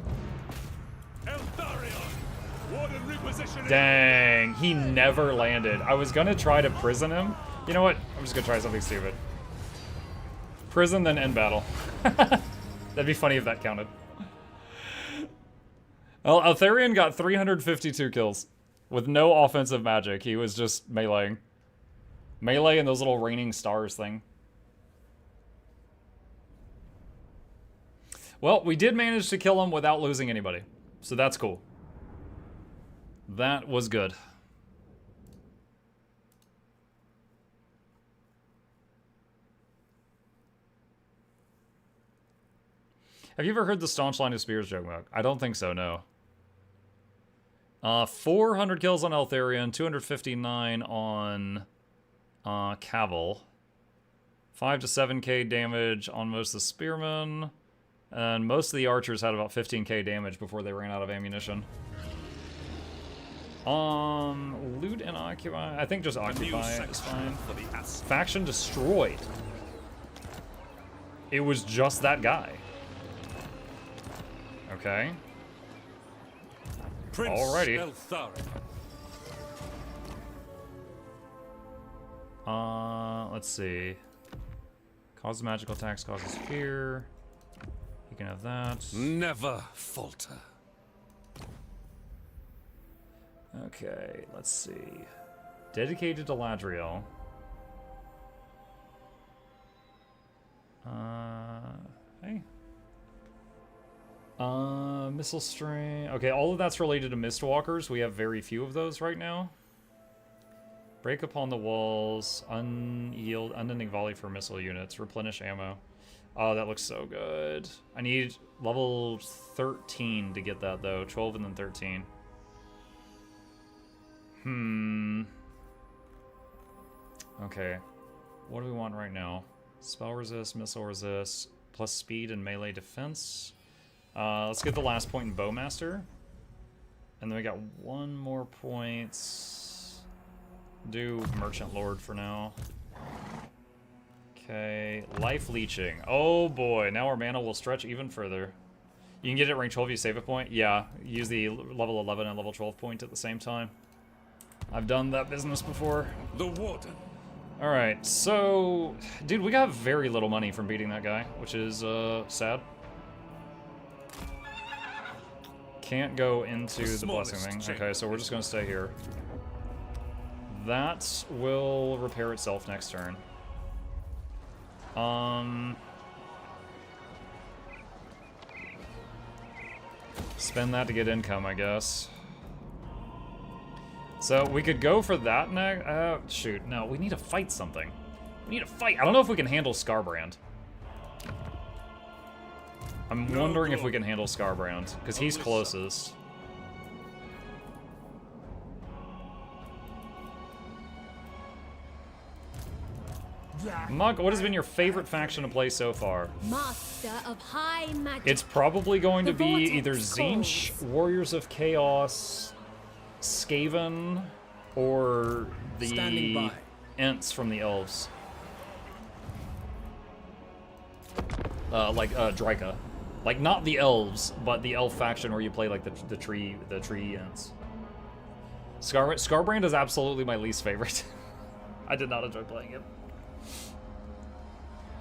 Dang, he never landed. I was gonna try to prison him. You know what? I'm just gonna try something stupid. Prison, then end battle. That'd be funny if that counted. Well, Altharion got 352 kills with no offensive magic. He was just meleeing. Melee and those little raining stars thing. Well, we did manage to kill him without losing anybody. So that's cool. That was good. Have you ever heard the staunch line of spears joke, Mug? I don't think so, no. 400 kills on Altharion, 259 on Cavill. 5 to 7k damage on most of the spearmen. And most of the archers had about 15k damage before they ran out of ammunition. Loot and occupy. I think just occupy is fine. Faction destroyed. It was just that guy. Okay. Alrighty. Let's see. Causes magical attacks, causes fear. You can have that. Never falter. Okay, let's see. Dedicated to Ladriel. Hey. Missile string. Okay, all of that's related to Mistwalkers. We have very few of those right now. Break upon the walls. Unyield. Unending volley for missile units. Replenish ammo. Oh, that looks so good. I need level 13 to get that, though. 12 and then 13. Okay. What do we want right now? Spell resist, missile resist, plus speed and melee defense. Let's get the last point in Bowmaster. And then we got one more point. Do Merchant Lord for now. Okay, life leeching. Oh boy, now our mana will stretch even further. You can get it at rank 12 if you save a point. Yeah, use the level 11 and level 12 point at the same time. I've done that business before. The Warden. Alright, so... Dude, we got very little money from beating that guy, which is, sad. Can't go into the blessing thing. Okay, so we're just gonna stay here. That will repair itself next turn. Spend that to get income, I guess. So we could go for that next. Shoot, no, we need to fight something. We need to fight. I don't know if we can handle Scarbrand. I'm wondering if we can handle Scarbrand, because he's closest. Mug, what has been your favorite faction to play so far? Master of high magic. It's probably going to The be vortex either calls. Tzeentch, Warriors of Chaos, Skaven, or Standing the by. Ents from the Elves. Like Dryka. Like, not the Elves, but the Elf faction where you play like the tree Ents. Scarbrand is absolutely my least favorite. I did not enjoy playing it.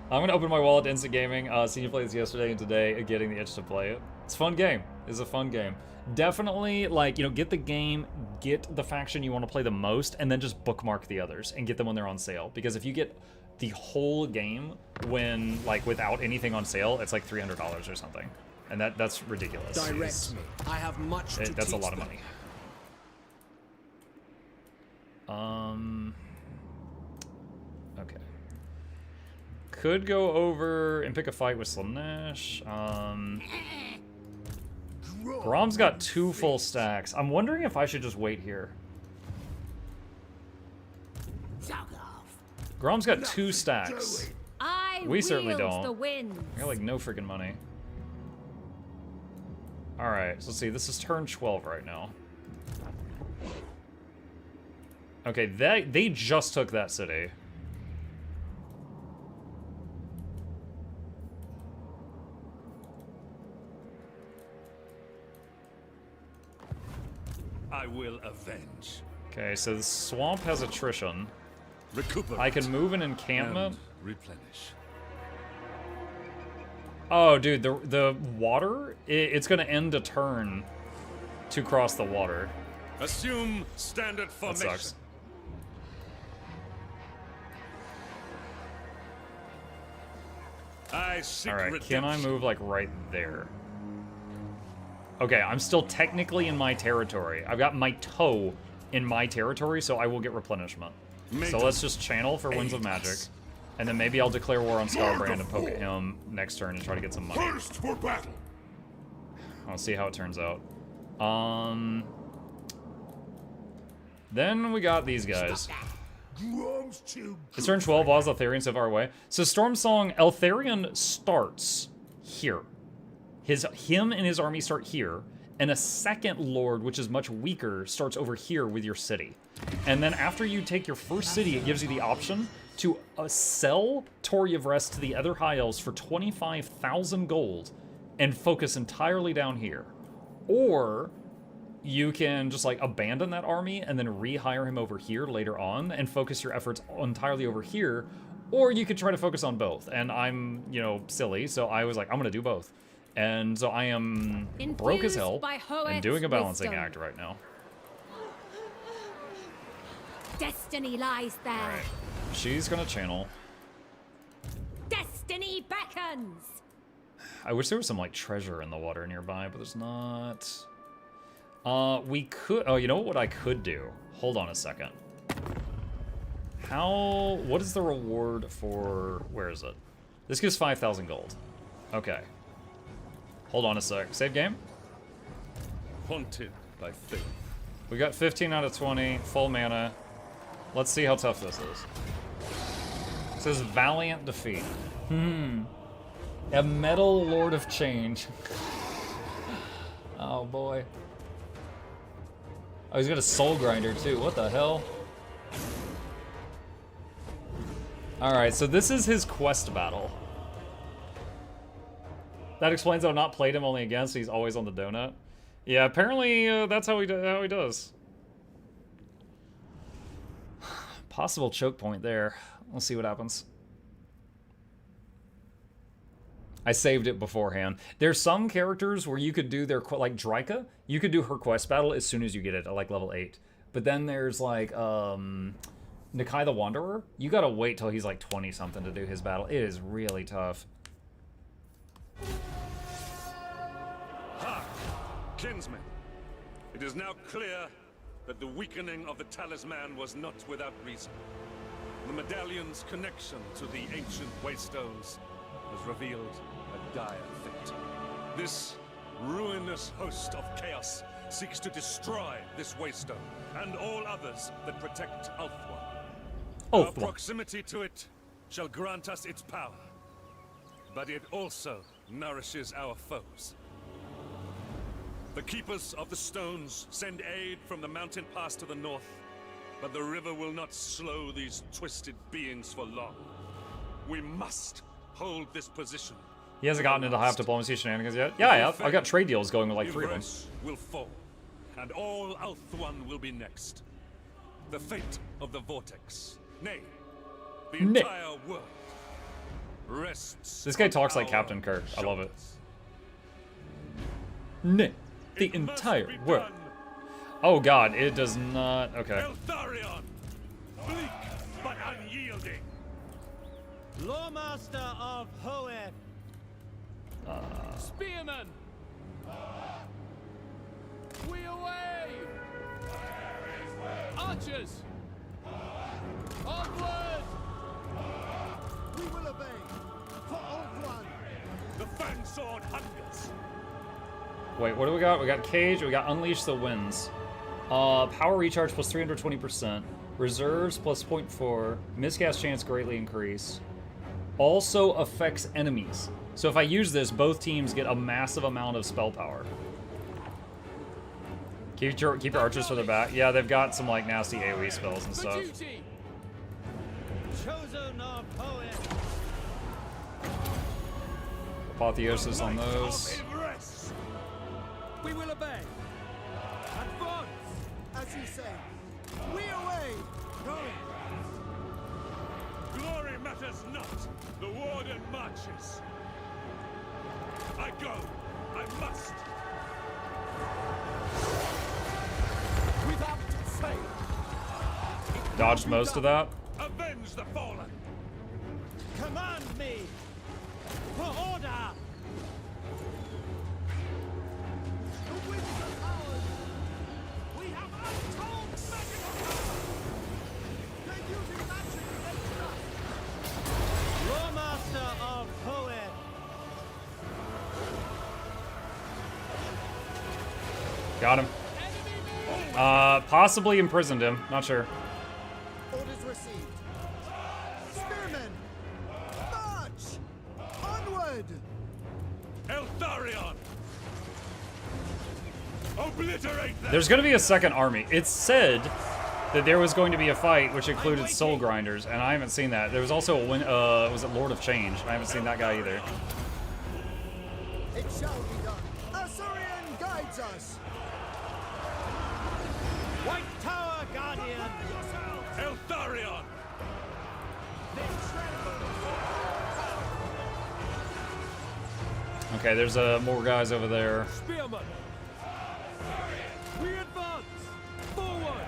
I'm gonna open my wallet to Instant Gaming. Seen you play this yesterday and today, getting the itch to play it. It's a fun game. It's a fun game. Definitely, like, you know, get the game, get the faction you want to play the most, and then just bookmark the others and get them when they're on sale. Because if you get the whole game when, like, without anything on sale, it's like $300 or something, and that's ridiculous. Direct me. I have much to That's a teach lot of them. money. Okay. Could go over and pick a fight with Slanesh. Grom's got 2 full stacks. I'm wondering if I should just wait here. Grom's got 2 stacks. We certainly don't. The wind. I got like no freaking money. Alright, so let's see. This is turn 12 right now. Okay, they just took that city. I will avenge. Okay, so the swamp has attrition. Recuperate. I can move an encampment. And replenish. Oh, dude, the water, it's gonna end a turn to cross the water. Assume standard That formation. sucks. I seek Alright, redemption. can I move, like, right there? Okay, I'm still technically in my territory. I've got my toe in my territory, so I will get replenishment. So let's just channel for Winds of Magic. And then maybe I'll declare war on Scarbrand and poke at him next turn and try to get some money. First for battle. I'll see how it turns out. Then we got these guys. It's turn 12, while Eltharion so far away. So Stormsong, Eltharion starts here. Him and his army start here, and a second lord, which is much weaker, starts over here with your city. And then after you take your first city, it gives you the option to sell Torii of Rest to the other High Elves for 25,000 gold and focus entirely down here. Or you can just, like, abandon that army and then rehire him over here later on and focus your efforts entirely over here. Or you could try to focus on both. And I'm, you know, silly, so I was like, I'm gonna do both. And so I am broke as hell and doing a balancing act right now. Destiny lies there. Alright. She's gonna channel. Destiny beckons. I wish there was some, like, treasure in the water nearby, but there's not. We could... Oh, you know what I could do? Hold on a second. What is the reward for... Where is it? This gives 5,000 gold. Okay. Hold on a sec. Save game? Haunted by fate. We got 15 out of 20, full mana. Let's see how tough this is. It says valiant defeat. A metal lord of change. Oh boy. Oh, he's got a soul grinder too. What the hell? Alright, so this is his quest battle. That explains I've not played him only against. He's always on the donut. Yeah, apparently that's how he does. Possible choke point there. We'll see what happens. I saved it beforehand. There's some characters where you could do their, like Dryka, you could do her quest battle as soon as you get it at like level 8. But then there's like, Nakai the Wanderer, you gotta wait till he's like 20 something to do his battle. It is really tough. Ha! Kinsmen, it is now clear that the weakening of the talisman was not without reason. The medallion's connection to the ancient waystones has revealed a dire fate. This ruinous host of chaos seeks to destroy this waystone and all others that protect Ulthwa. Our proximity to it shall grant us its power, but it also nourishes our foes. The Keepers of the Stones send aid from the mountain pass to the north, but the river will not slow these twisted beings for long. We must hold this position. He hasn't gotten into half diplomacy shenanigans yet. Yeah, I have. I've got trade deals going with like 3 of them. Will fall, and all Ulthuan will be next. The fate of the Vortex, nay, the entire world, rests. This guy talks like Captain Kirk. I love it. Nay, the entire world. Oh god, it does not. Okay. Eltharion, bleak but unyielding. Lawmaster of Hoed. Spearman. We away. Archers. Onward. We will obey. For Ulthuan. The Fang Sword hungers. Wait, what do we got? We got Cage, we got Unleash the Winds. Power recharge plus 320%. Reserves plus 0.4. Miscast chance greatly increased. Also affects enemies. So if I use this, both teams get a massive amount of spell power. Keep your archers for the back. Yeah, they've got some like nasty AoE spells and stuff. Chosen of Hoed. Apotheosis on those. We will obey. Advance, As you say. We away. going. Glory matters not. The warden marches. I go. I must. Without fail. Dodged most of that. Avenge the fallen. Command me. For order. The winds are ours. We have untold magical power. They're using magic against us. Lawmaster of Hoed. Got him. Possibly imprisoned him. Not sure. Orders received. Spearmen. March. Onward. Eltharion. Obliterate them. There's going to be a second army. It's said that there was going to be a fight which included soul grinders, and I haven't seen that. There was also a was it Lord of Change? I haven't seen that guy either. It shall be done. Asurian guides us. White Tower Guardian. Eltharion. Okay, there's more guys over there. Spearman. We advance. Forward.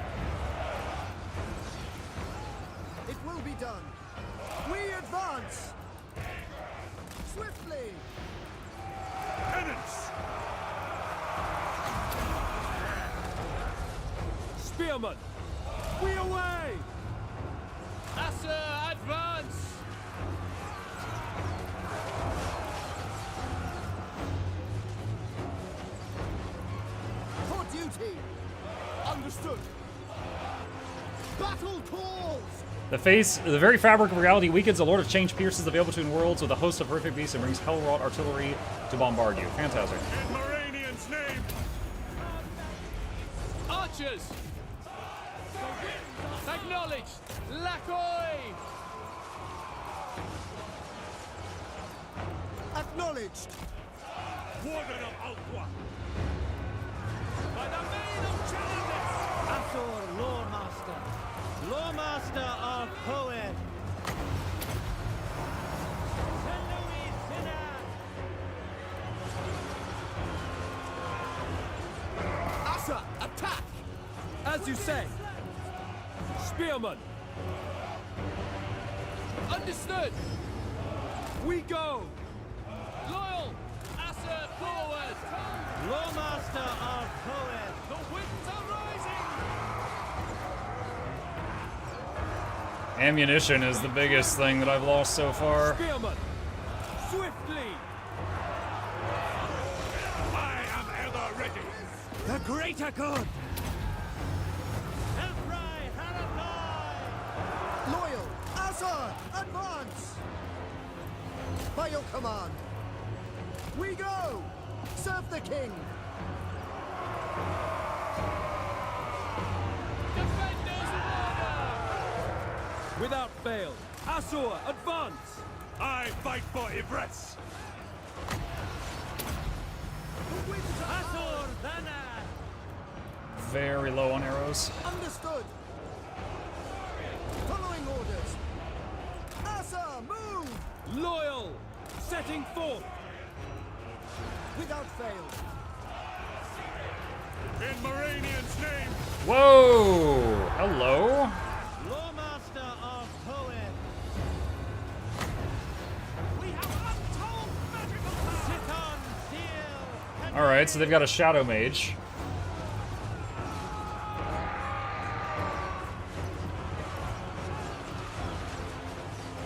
It will be done. We advance. Swiftly. Penance. Spearman. We away. Asa, advance. For duty. Understood. Battle calls. The very fabric of reality weakens. The Lord of Change pierces the veil between worlds with a host of horrific beasts and brings hell-wrought artillery to bombard you. Fantastic. In Moranian's name! Archers! Acknowledged! Lakoi! Acknowledged. Warden of Alqua! By the maid of Challenges! Asur, Lawmaster. Lawmaster of Poet. Asa, attack! As you say. Spearman! Understood! We go! Loyal! Asa forward! Lawmaster of Poet. The winds are rising! Ammunition is the biggest thing that I've lost so far. Spearman! Swiftly! I am ever ready! The greater good. Helpry, Harapai. Loyal, Asa, advance! By your command. We go! Serve the king! Defenders in order! Without fail, Asur, advance! I fight for Ivress! Asur, Thana. Very low on arrows. Understood! Following orders! Asa, move! Loyal! Setting forth! Without fail! In Moranian's name! Whoa! Hello? Lawmaster of Poet. We have untold magical power! Sit on steel. Alright, so they've got a Shadow Mage.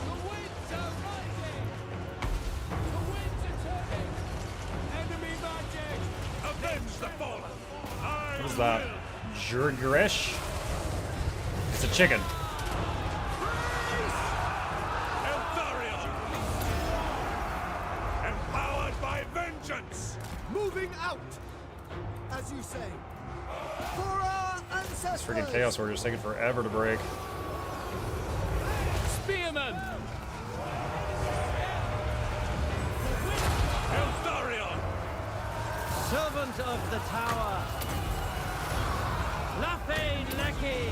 The winds are rising! The winds are turning! Enemy magic! Avenge the fallen! What is that? Jurgresh? It's a chicken. Eltharion! Empowered by vengeance! Moving out! As you say. For our ancestors! Freaking Chaos Warriors taking forever to break. Spearman! Eltharion! Servant of the tower. Lafane Lecky.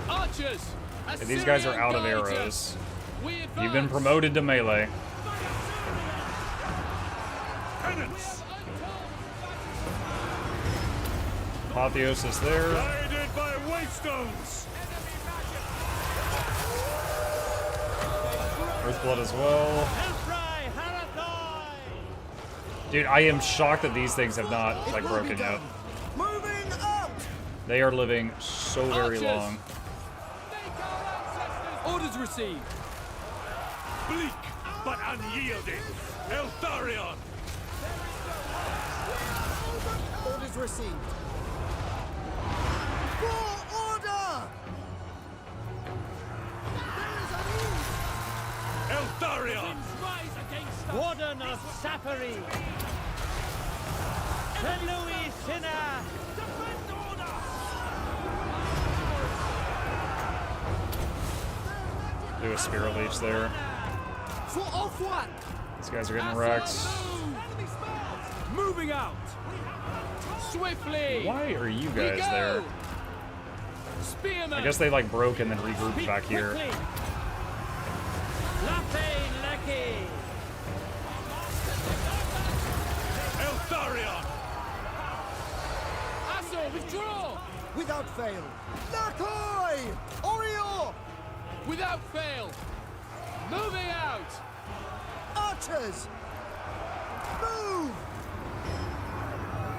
Archers! These guys are Assyrian out of guides arrows. us. We advance. You've been promoted to melee. Penance! Apotheosis there. Guided by Wavestones! Earthblood as well. Helpry, Harapai. Dude, I am shocked that these things have not, like, broken yet. Moving out! They are living so very Archers! long. Make our ancestors. Orders received. Bleak, but unyielding! Eltharion! Orders received. For order! There is a need! Eltharion! Rise against us. Warden of Sapphire. St. Louis Sinner. Defend order. Do a Spirit Leech there. For off one! These guys are getting wrecked. Moving out. Swiftly. Why are you We guys go. there? Spearman. I guess they, like, broke and then regrouped Speak back here. quickly. Lafane Lecky. Eltharion! Asur, withdraw. Without fail. Nakoi! Orior! Without fail. Moving out. Archers! Move!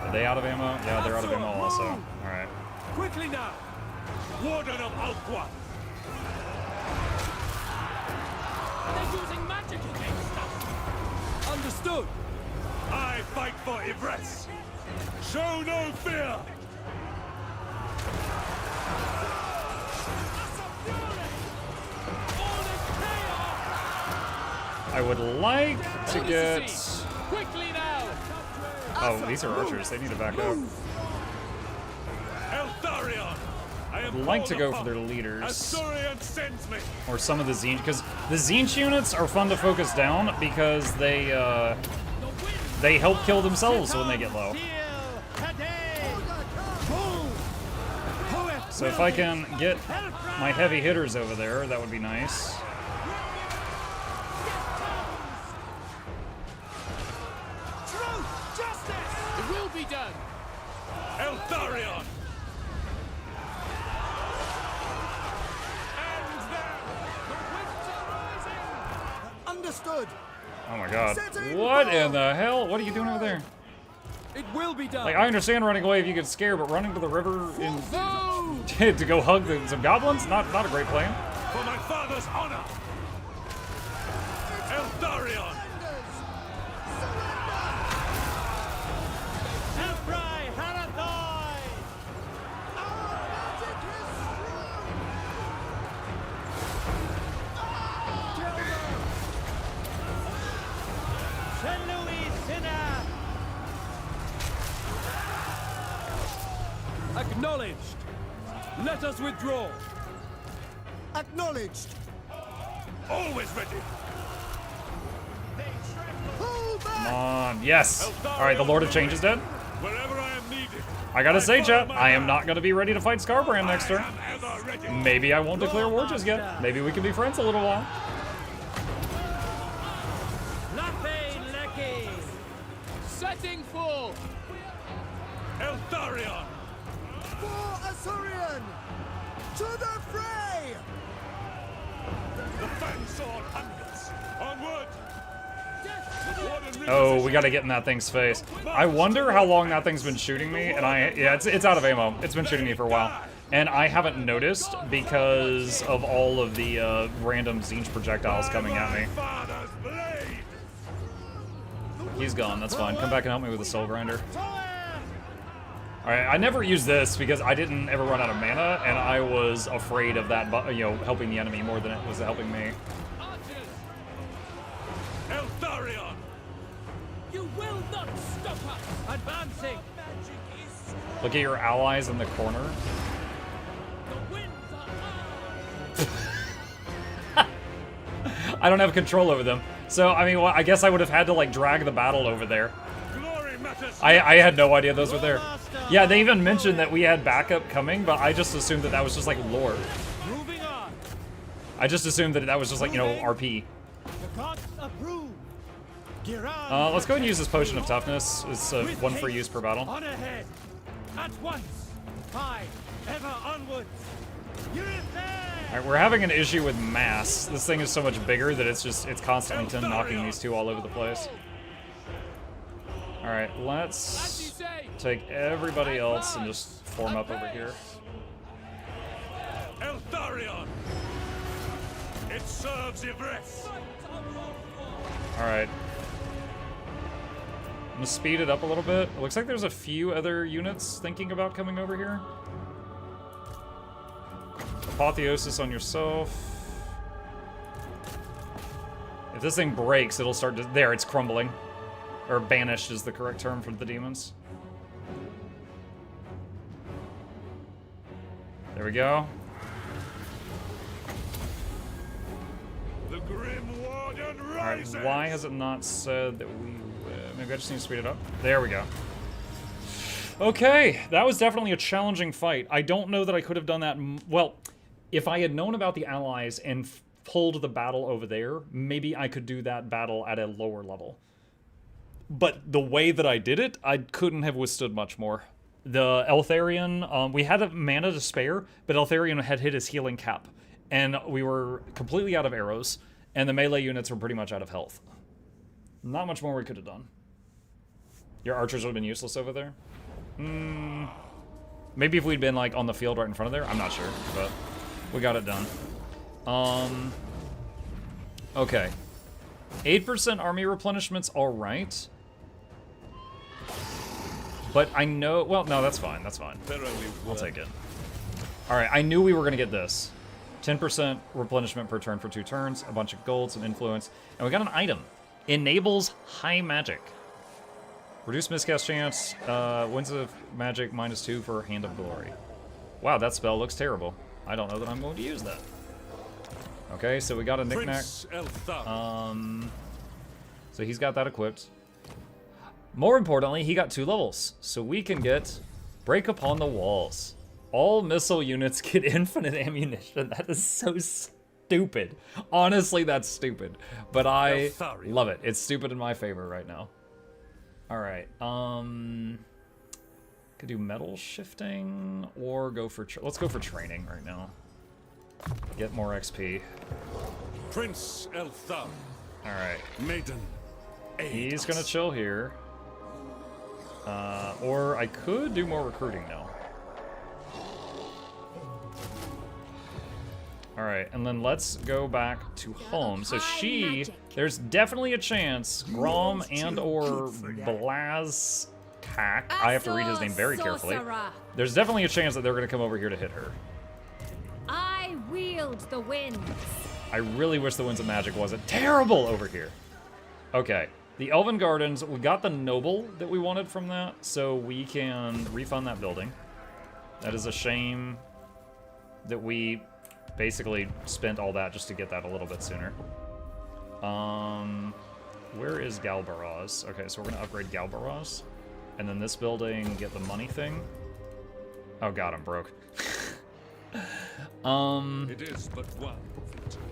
Are they out of ammo? Yeah, they're out of ammo also. Alright. Quickly now. Warden of Alqua! They're using magic against us. Understood. I fight for Ivress! Show no fear! I would like to get... Quickly now! Oh, these are archers. They need to back up. Eltharion! I I'd am like to go called for their upon leaders. as Surian sends me. Or some of the Zinch, because the Zinch units are fun to focus down because they help kill themselves when they get low. So if I can get my heavy hitters over there, that would be nice. Truth! Justice! It will be done! Eltharion! Understood. Oh my god. What in the hell? What are you doing over there? It will be done! Like, I understand running away if you get scared, but running to the river No! to go hug some goblins? Not a great plan. For my father's honor! Eltharion! Elfry Harathoi! St. Louis Sinner! Acknowledged! Let us withdraw! Acknowledged. Always ready! Pull back. Come on. Yes. Alright, the Lord of Change is dead. Wherever I am needed. I gotta say, chat, I am not gonna be ready to fight Scarbrand next turn. I am ever ready. Maybe I won't declare war just yet. Maybe we can be friends a little while. Nothing lucky! Setting full! Eltharion! For Asurian. To the fray. The fang sword hungers! Onward! Oh, we gotta get in that thing's face. I wonder how long that thing's been shooting me, and yeah, it's out of ammo. It's been shooting me for a while. And I haven't noticed because of all of the random Zinch projectiles coming at me. Father's blade! He's gone, that's fine. Come back and help me with the Soul Grinder. Alright, I never used this because I didn't ever run out of mana, and I was afraid of that, helping the enemy more than it was helping me. Eltharion! You will not stop us! Advancing! Look at your allies in the corner. The winds are I don't have control over them. So, I mean, well, I guess I would have had to, like, drag the battle over there. Glory matters! I had no idea those were there. Yeah, they even mentioned that we had backup coming, but I just assumed that that was just, like, lore. Moving on! I just assumed that that was just, like, RP. The gods approve! Gear on! Let's go ahead and use this Potion of Toughness. It's With one free haste, use per battle. On ahead! At once! Five! Ever onwards! You're in there! Alright, we're having an issue with mass. This thing is so much bigger that it's constantly knocking these two all over the place. Alright, let's take everybody else and just form up over here. Eltharion! It serves Ivress! Alright. I'm gonna speed it up a little bit. It looks like there's a few other units thinking about coming over here. Apotheosis on yourself. If this thing breaks, it'll start to... There, it's crumbling. Or banished is the correct term for the demons. There we go. The Grim Warden Alright, rises! why has it not said that we... maybe I just need to speed it up. There we go. Okay, that was definitely a challenging fight. I don't know that I could have done that... Well, if I had known about the allies and pulled the battle over there, maybe I could do that battle at a lower level. But the way that I did it, I couldn't have withstood much more. The Eltharion, we had a mana to spare, but Eltharion had hit his healing cap. And we were completely out of arrows, and the melee units were pretty much out of health. Not much more we could have done. Your archers would have been useless over there? Maybe if we'd been, like, on the field right in front of there? I'm not sure, but we got it done. Okay. 8% army replenishment's alright. But I know... Well, no, that's fine. That's fine. I'll take it. Alright, I knew we were going to get this. 10% replenishment per turn for 2 turns, a bunch of gold, some influence, and we got an item. Enables high magic. Reduce miscast chance, winds of magic -2 for Hand of Glory. Wow, that spell looks terrible. I don't know that I'm going to use that. Okay, so we got a knickknack. So he's got that equipped. More importantly, he got 2 levels. So we can get Break Upon the Walls. All missile units get infinite ammunition. That is so stupid. Honestly, that's stupid. But I love it. It's stupid in my favor right now. Alright, could do metal shifting or go for... let's go for training right now. Get more XP. Prince Elthar. Alright. Maiden. He's gonna chill here. Or I could do more recruiting now. Alright, and then let's go back to home. So there's definitely a chance Grom and or Blazkak, I have to read his name very carefully. There's definitely a chance that they're gonna come over here to hit her. I wield the winds. I really wish the Winds of Magic wasn't terrible over here. Okay, the Elven Gardens, we got the Noble that we wanted from that, so we can refund that building. That is a shame that we basically spent all that just to get that a little bit sooner. Where is Galbaraz? Okay, so we're gonna upgrade Galbaraz. And then this building, get the money thing. Oh god, I'm broke. It is but one victory.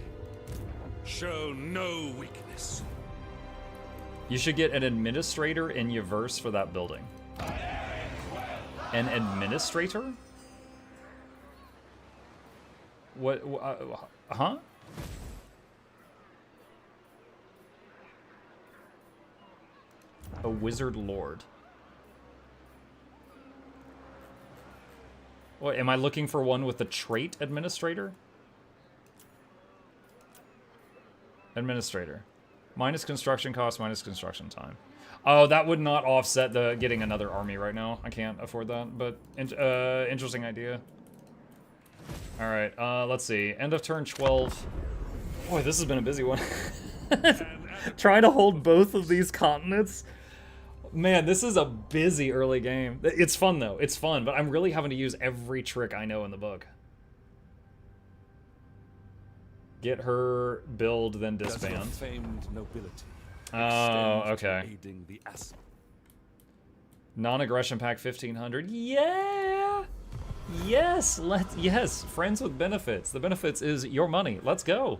Show no weakness. You should get an administrator in your verse for that building. An administrator? What, huh? A wizard lord. What, am I looking for one with the trait administrator? Administrator. Minus construction cost, minus construction time. Oh, that would not offset the getting another army right now. I can't afford that, but interesting idea. All right, let's see. End of turn 12. Boy, this has been a busy one. Trying to hold both of these continents. Man, this is a busy early game. It's fun, though. It's fun, but I'm really having to use every trick I know in the book. Get her, build, then disband. Famed nobility. Oh, okay. Aiding the Non-aggression pack 1500. Yeah! Yes, yes, friends with benefits. The benefits is your money. Let's go.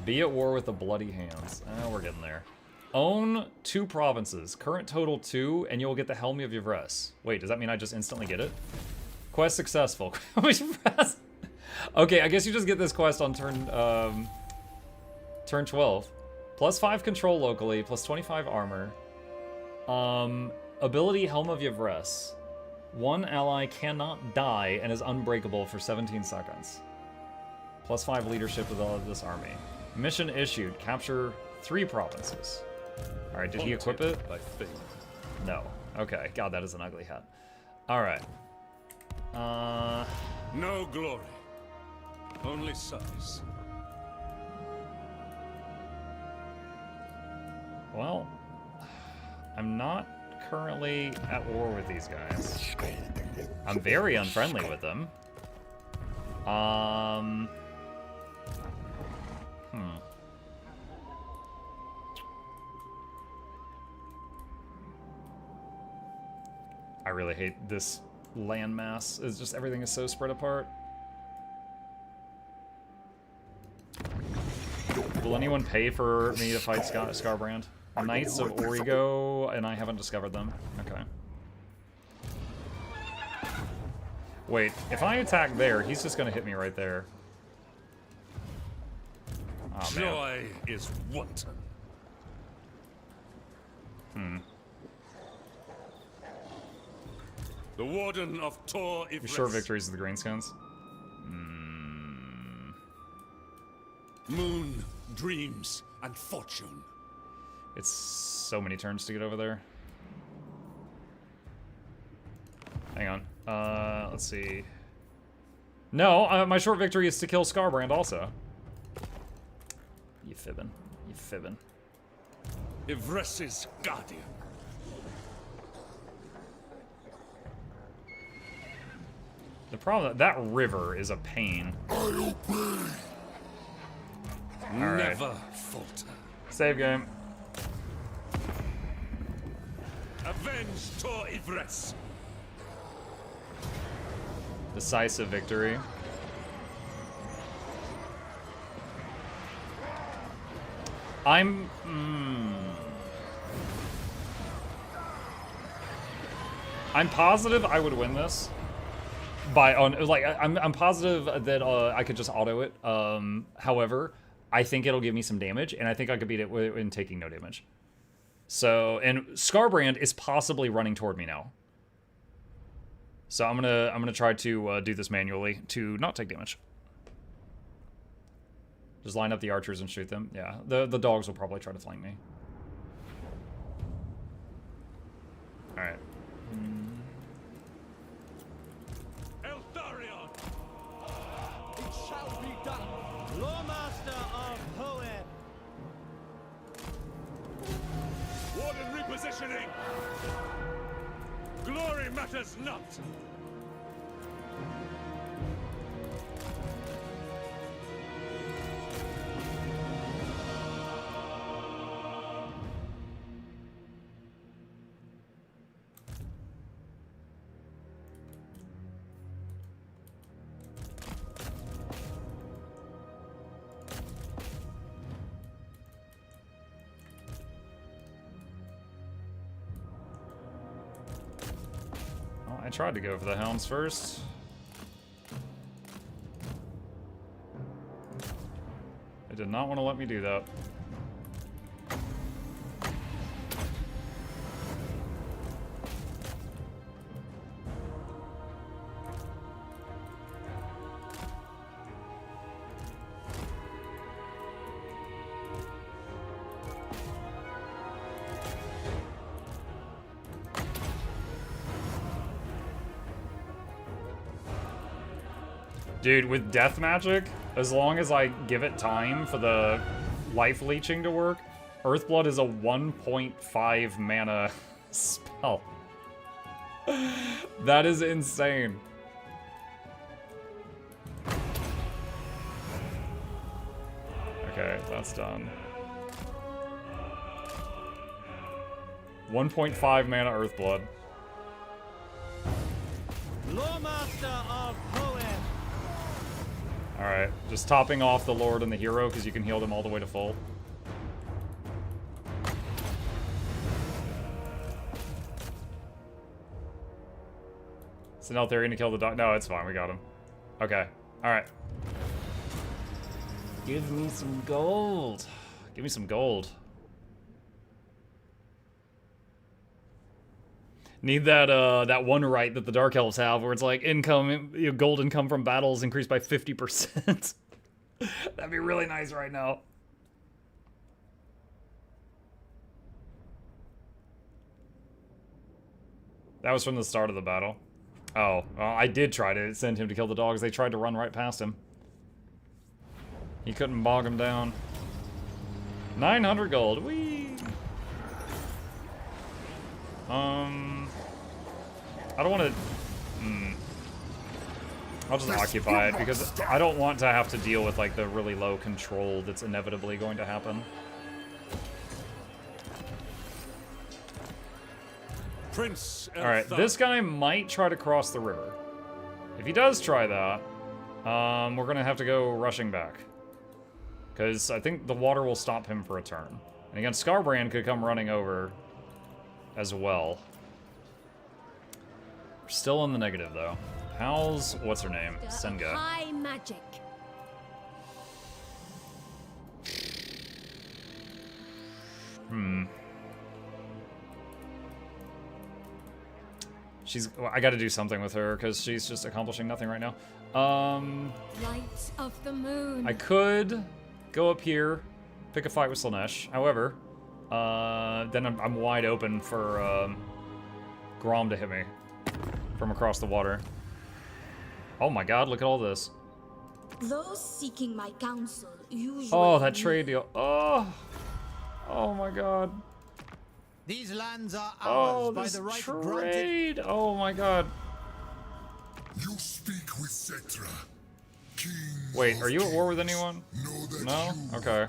Be at war with the bloody hands. Oh, we're getting there. Own 2 provinces. Current total 2, and you'll get the Helm of Yvres. Wait, does that mean I just instantly get it? Quest successful. Okay, I guess you just get this quest on turn 12. Plus 5 control locally, plus 25 armor. Ability Helm of Yvres. 1 ally cannot die and is unbreakable for 17 seconds. Plus 5 leadership with all of this army. Mission issued. Capture 3 provinces. Alright, did he equip it? No. Okay. God, that is an ugly hat. Alright. No glory. Only size. Well, I'm not currently at war with these guys. I'm very unfriendly with them. I really hate this landmass. It's just everything is so spread apart. Will anyone pay for me to fight Scarbrand? Knights of Origo, and I haven't discovered them. Okay. Wait, if I attack there, he's just gonna hit me right there. Oh, Joy is wanton. The Warden of Tor Yvres. You sure victories of the Greenskins? Moon, dreams, and fortune. It's so many turns to get over there. Hang on. Let's see. No, my short victory is to kill Scarbrand also. You fibbing. You fibbing. Ivres's guardian. The problem, that river is a pain. I obey. All right. Never falter. Save game. Avenge Tor Ivres. Decisive victory. I'm positive I would win this. I'm positive that I could just auto it. However, I think it'll give me some damage, and I think I could beat it in taking no damage. So, and Scarbrand is possibly running toward me now. So I'm gonna try to do this manually to not take damage. Just line up the archers and shoot them. Yeah, the dogs will probably try to flank me. All right. Eltharion. It shall be done. Lawmaster of Hoed. Warden repositioning. Glory matters not. I tried to go for the hounds first. They did not want to let me do that. Dude, with death magic, as long as I give it time for the life leeching to work, Earthblood is a 1.5 mana spell. That is insane. Okay, that's done. 1.5 mana Earthblood. Lawmaster of Hoed. Alright, just topping off the Lord and the Hero, because you can heal them all the way to full. So now they're gonna kill the dog. No, it's fine, we got him. Okay, alright. Give me some gold. Give me some gold. Need that that one right that the Dark Elves have, where it's like income, gold income from battles increased by 50%. That'd be really nice right now. That was from the start of the battle. Oh, well, I did try to send him to kill the dogs. They tried to run right past him. He couldn't bog him down. 900 gold. Whee! I don't want to... I'll just occupy it, because I don't want to have to deal with, like, the really low control that's inevitably going to happen. Prince Alright, this guy might try to cross the river. If he does try that, we're gonna have to go rushing back. Because I think the water will stop him for a turn. And again, Scarbrand could come running over as well. We're still in the negative, though. How's... what's her name? Senga. High magic. She's... well, I gotta do something with her, because she's just accomplishing nothing right now. Light of the moon. I could go up here, pick a fight with Slaanesh. However, then I'm wide open for Grom to hit me from across the water. Oh my god, look at all this. Those seeking my counsel usually. Oh, that trade deal. Oh. Oh my god. These lands are Oh, ours by this the right trade. granted. Oh my god. You speak with Cetra, King. Wait, are you at war with anyone? No? Okay.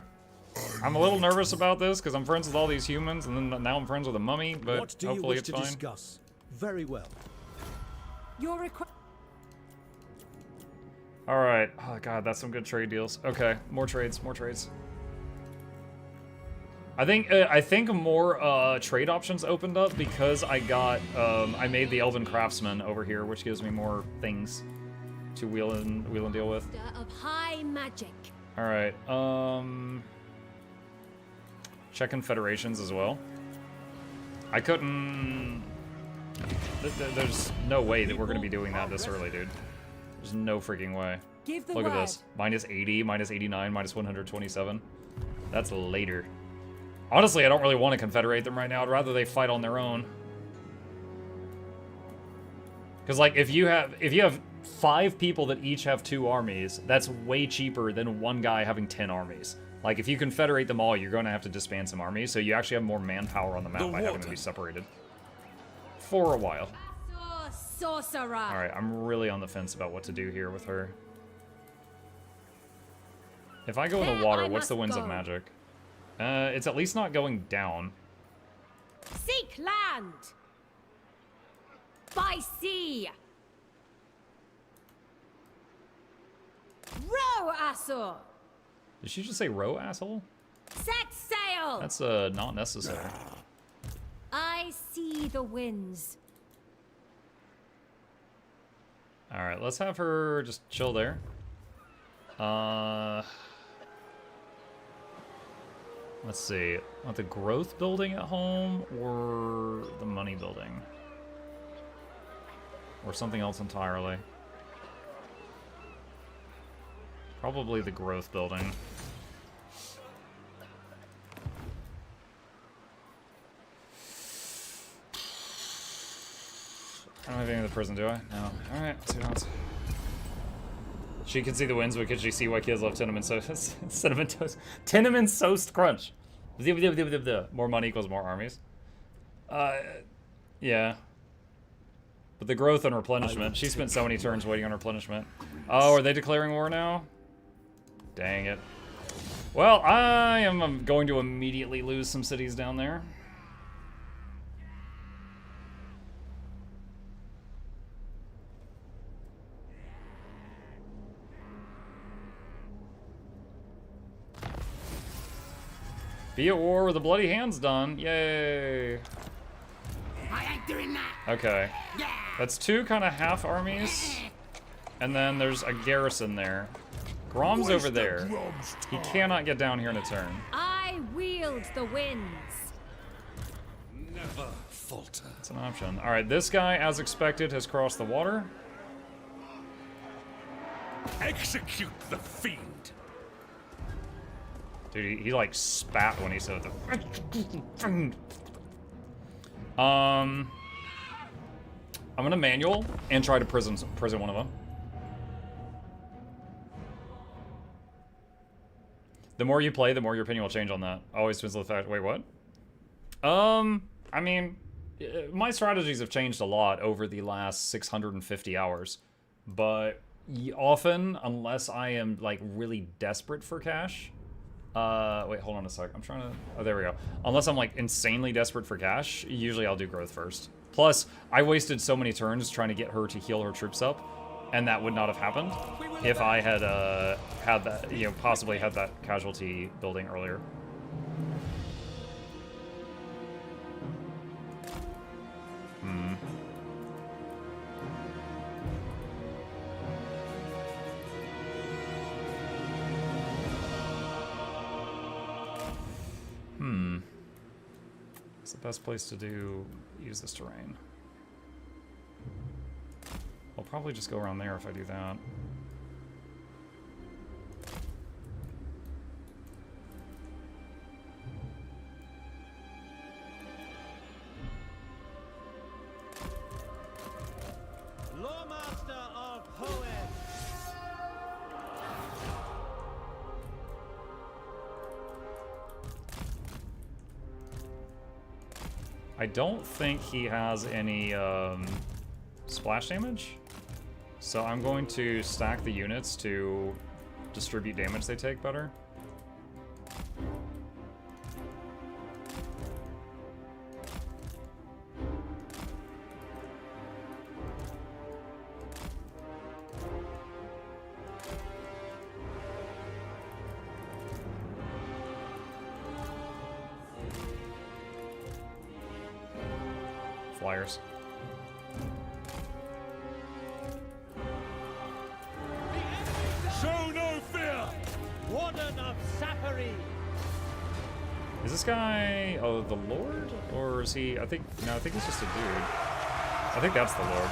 I'm a little nervous about this because I'm friends with all these humans, and then now I'm friends with a mummy, but What do you hopefully wish it's to fine. discuss? Very well. Your request. Alright. Oh god, that's some good trade deals. Okay, more trades, more trades. I think more trade options opened up because I got I made the Elven Craftsman over here, which gives me more things to wheel and deal with. Of high magic. All right. Checking federations as well. I couldn't. There's no way that we're gonna be doing that this early, dude. There's no freaking way. Give the Look at word. this. Minus 80, minus 89, minus 127. That's later. Honestly, I don't really want to confederate them right now. I'd rather they fight on their own. Because like if you have 5 people that each have 2 armies, that's way cheaper than one guy having 10 armies. Like if you confederate them all, you're going to have to disband some armies, so you actually have more manpower on the map by having them be separated. For a while. Sorcerer. Alright, I'm really on the fence about what to do here with her. If I go in the water, what's the winds of magic? It's at least not going down. Seek land. By sea. Row, Asur. Did she just say row, asshole? Set sail. That's not necessary. I see the winds. Alright, let's have her just chill there. Let's see. Want the growth building at home or the money building? Or something else entirely? Probably the growth building. I don't have any of the prison, do I? No. Alright, let's see what happens. She can see the winds, but could she see why kids love cinnamon toast? Cinnamon toast. Cinnamon toast crunch. More money equals more armies. Yeah. But the growth and replenishment. She spent so many turns waiting on replenishment. Oh, are they declaring war now? Dang it. Well, I am going to immediately lose some cities down there. Be at war with the bloody hands done. Yay. I ain't doing that. Okay. That's 2 kind of half armies. And then there's a garrison there. Grom's over there. He cannot get down here in a turn. I wield the winds. Never falter. That's an option. Alright, this guy, as expected, has crossed the water. Execute the fiend. Dude, he like spat when he said the. I'm gonna manual and try to prison one of them. The more you play, the more your opinion will change on that. Always depends on the fact. Wait, what? I mean, my strategies have changed a lot over the last 650 hours, but often, unless I am like really desperate for cash. Wait, hold on a sec. I'm trying to... Oh, there we go. Unless I'm, like, insanely desperate for cash, usually I'll do growth first. Plus, I wasted so many turns trying to get her to heal her troops up, and that would not have happened if I had, had that, you know, possibly had that casualty building earlier. What's the best place to use this terrain? I'll probably just go around there if I do that. I don't think he has any splash damage. So I'm going to stack the units to distribute damage they take better. Flyers. Show no fear! Warden of Sappery! Is this guy, oh, the Lord? Or is he, I think he's just a dude. I think that's the Lord.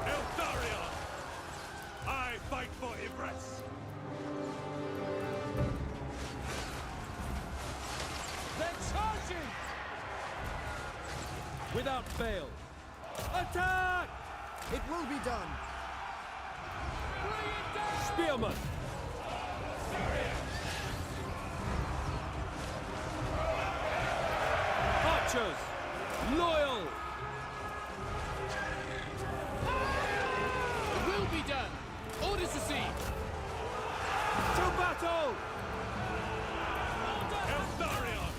Eltharion! I fight for Ibris! They're charging! Without fail. Attack! It will be done. Spearman! Archers! Loyal! It will be done! Orders received! To battle! Eltharion!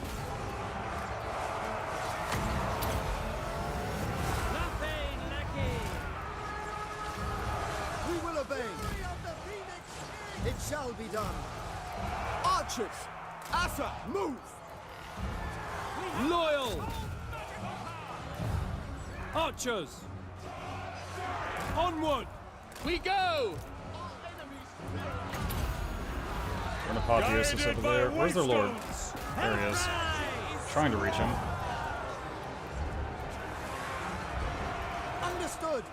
Nothing lucky! We will obey. It shall be done. Archers! Asa, move! Loyal! Archers! Onward! We go! We're gonna pop Usus over there. Where's their Lord? There he is. Trying to reach him. Understood.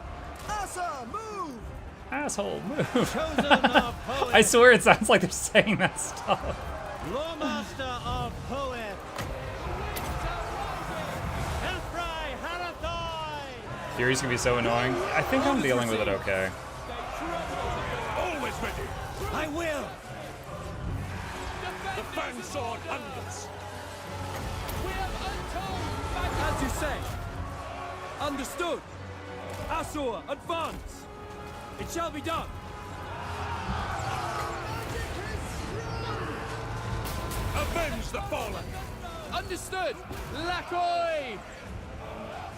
Asa, move. Asshole, move. Chosen of poets! I swear it sounds like they're saying that stuff. Lawmaster of poets! Elfry Harathoi! Fury's gonna be so annoying. I think I'm dealing with it okay. Always ready! I will! The Fang Sword Hunters! As you say. Understood. Asur, advance. It shall be done. Avenge the fallen! Understood! Lakoi!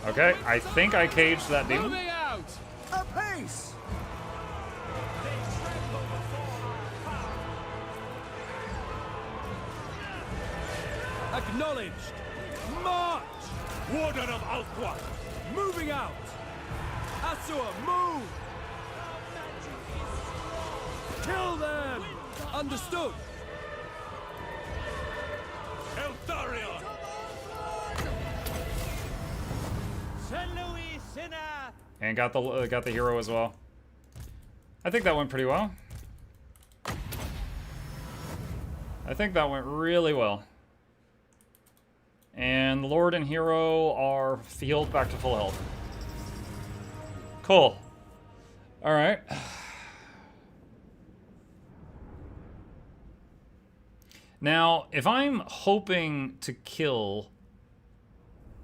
Okay, I think I caged that demon. Moving out! Apace. Acknowledged. March. Warden of Alquan! Moving out. Asur, move. Kill them. Understood. Eltharion! St. Louis Sinner! And got the hero as well. I think that went pretty well. I think that went really well. And the Lord and hero are healed back to full health. Cool. All right. Now, if I'm hoping to kill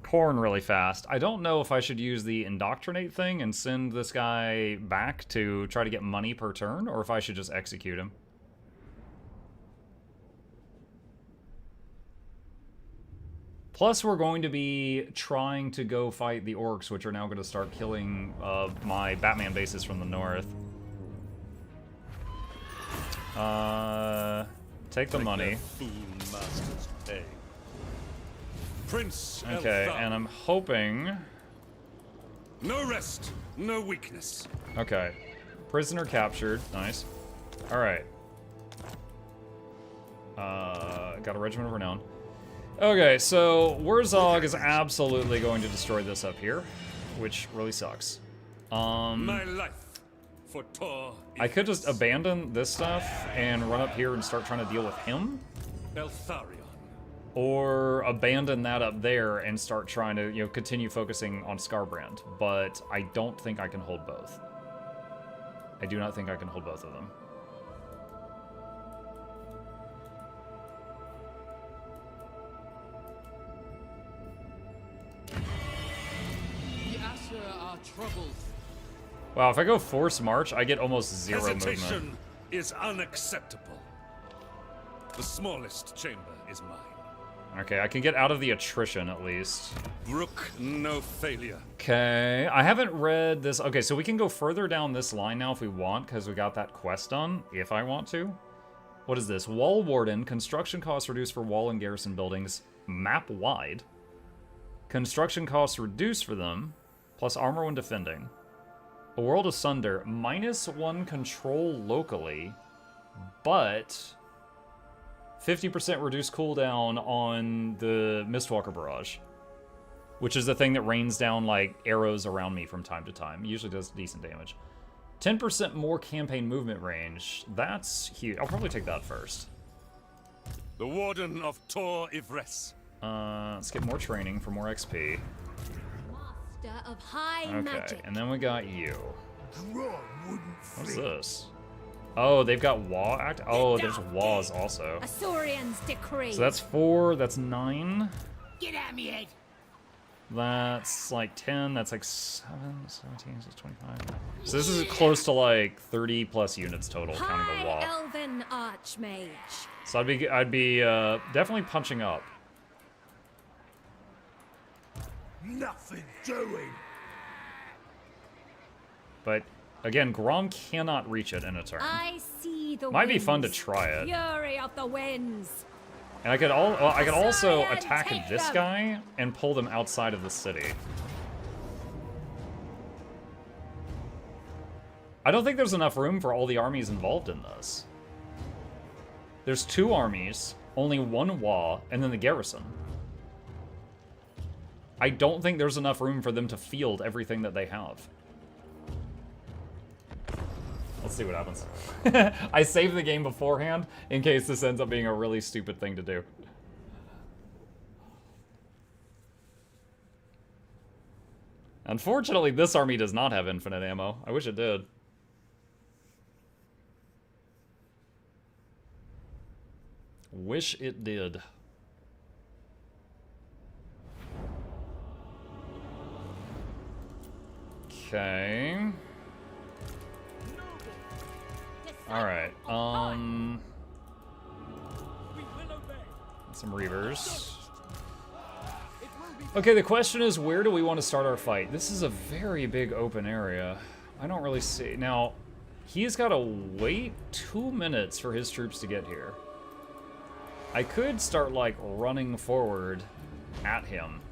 Korn really fast, I don't know if I should use the indoctrinate thing and send this guy back to try to get money per turn, or if I should just execute him. Plus, we're going to be trying to go fight the orcs, which are now going to start killing my Batman bases from the north. Take the money. Fool master's pay. Prince Okay, Elthar. and I'm hoping... No rest, no weakness. Okay. Prisoner captured. Nice. Alright. Got a Regiment of Renown. Okay, so Wurzog is absolutely going to destroy this up here, which really sucks. My life for Tor. I could just abandon this stuff and run up here and start trying to deal with him, Eltharion. or abandon that up there and start trying to, you know, continue focusing on Scarbrand. But I don't think I can hold both. I do not think I can hold both of them. our troubles. Wow, if I go force march, I get almost zero Hesitation movement. is unacceptable. The smallest chamber is mine. Okay, I can get out of the attrition at least. Brook no failure. Okay, I haven't read this. Okay, so we can go further down this line now if we want, because we got that quest done, if I want to. What is this? Wall Warden. Construction costs reduced for wall and garrison buildings map-wide. Construction costs reduced for them, plus armor when defending. A World Asunder. -1 control locally, but 50% reduced cooldown on the Mistwalker Barrage, which is the thing that rains down like arrows around me from time to time. Usually does decent damage. 10% more campaign movement range. That's huge. I'll probably take that first. The Warden of Tor Ivres. Let's get more training for more XP. Master of high Okay, magic. and then we got you. What's this? Oh, they've got Wa act. Oh, there's Was also. Asaurian's decree. So that's 4, that's 9. Get out me head. That's like 10, that's like 7, 17, that's 25. So this is close to like 30 plus units total, counting the High Wa. Elven Archmage. So I'd be definitely punching up. Nothing doing. But again, Grom cannot reach it in a turn. I see the Might be winds. fun to try it. Fury of the winds. And I could also Asaurian, attack take this them. guy and pull them outside of the city. I don't think there's enough room for all the armies involved in this. There's 2 armies, only 1 Wa, and then the garrison. I don't think there's enough room for them to field everything that they have. Let's see what happens. I saved the game beforehand in case this ends up being a really stupid thing to do. Unfortunately, this army does not have infinite ammo. I wish it did. Wish it did. Okay. Alright, some Reavers. Okay, the question is, where do we want to start our fight? This is a very big open area. I don't really see... Now, he's got to wait 2 minutes for his troops to get here. I could start, like, running forward at him.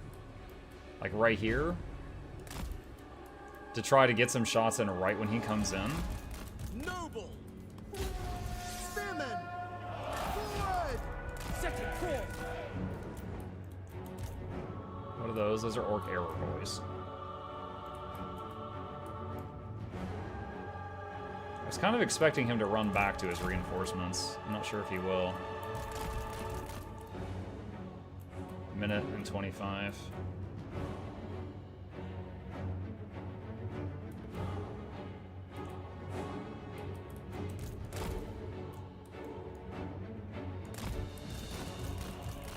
Like, right here. To try to get some shots in right when he comes in. Noble. Spearmen. Forward. Set it forth. What are those? Those are Orc Arrow Boys. I was kind of expecting him to run back to his reinforcements. I'm not sure if he will. Minute and 25.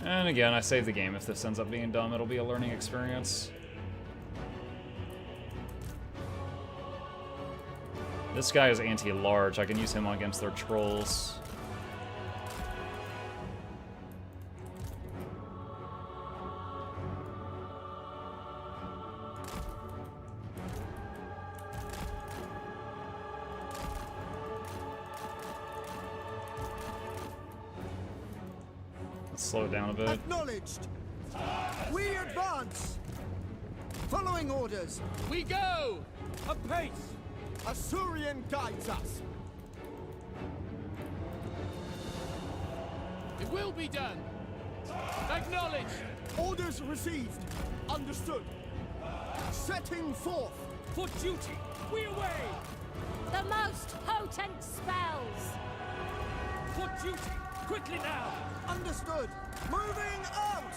And again, I save the game. If this ends up being dumb, it'll be a learning experience. This guy is anti-large. I can use him against their trolls. Slow it down a bit. Acknowledged. We advance. Following orders. We go! Apace! Asaurian guides us. It will be done! Acknowledged! Orders received. Understood. Setting forth. For duty! We away! The most potent spells. For duty! Quickly now! Understood. Moving out.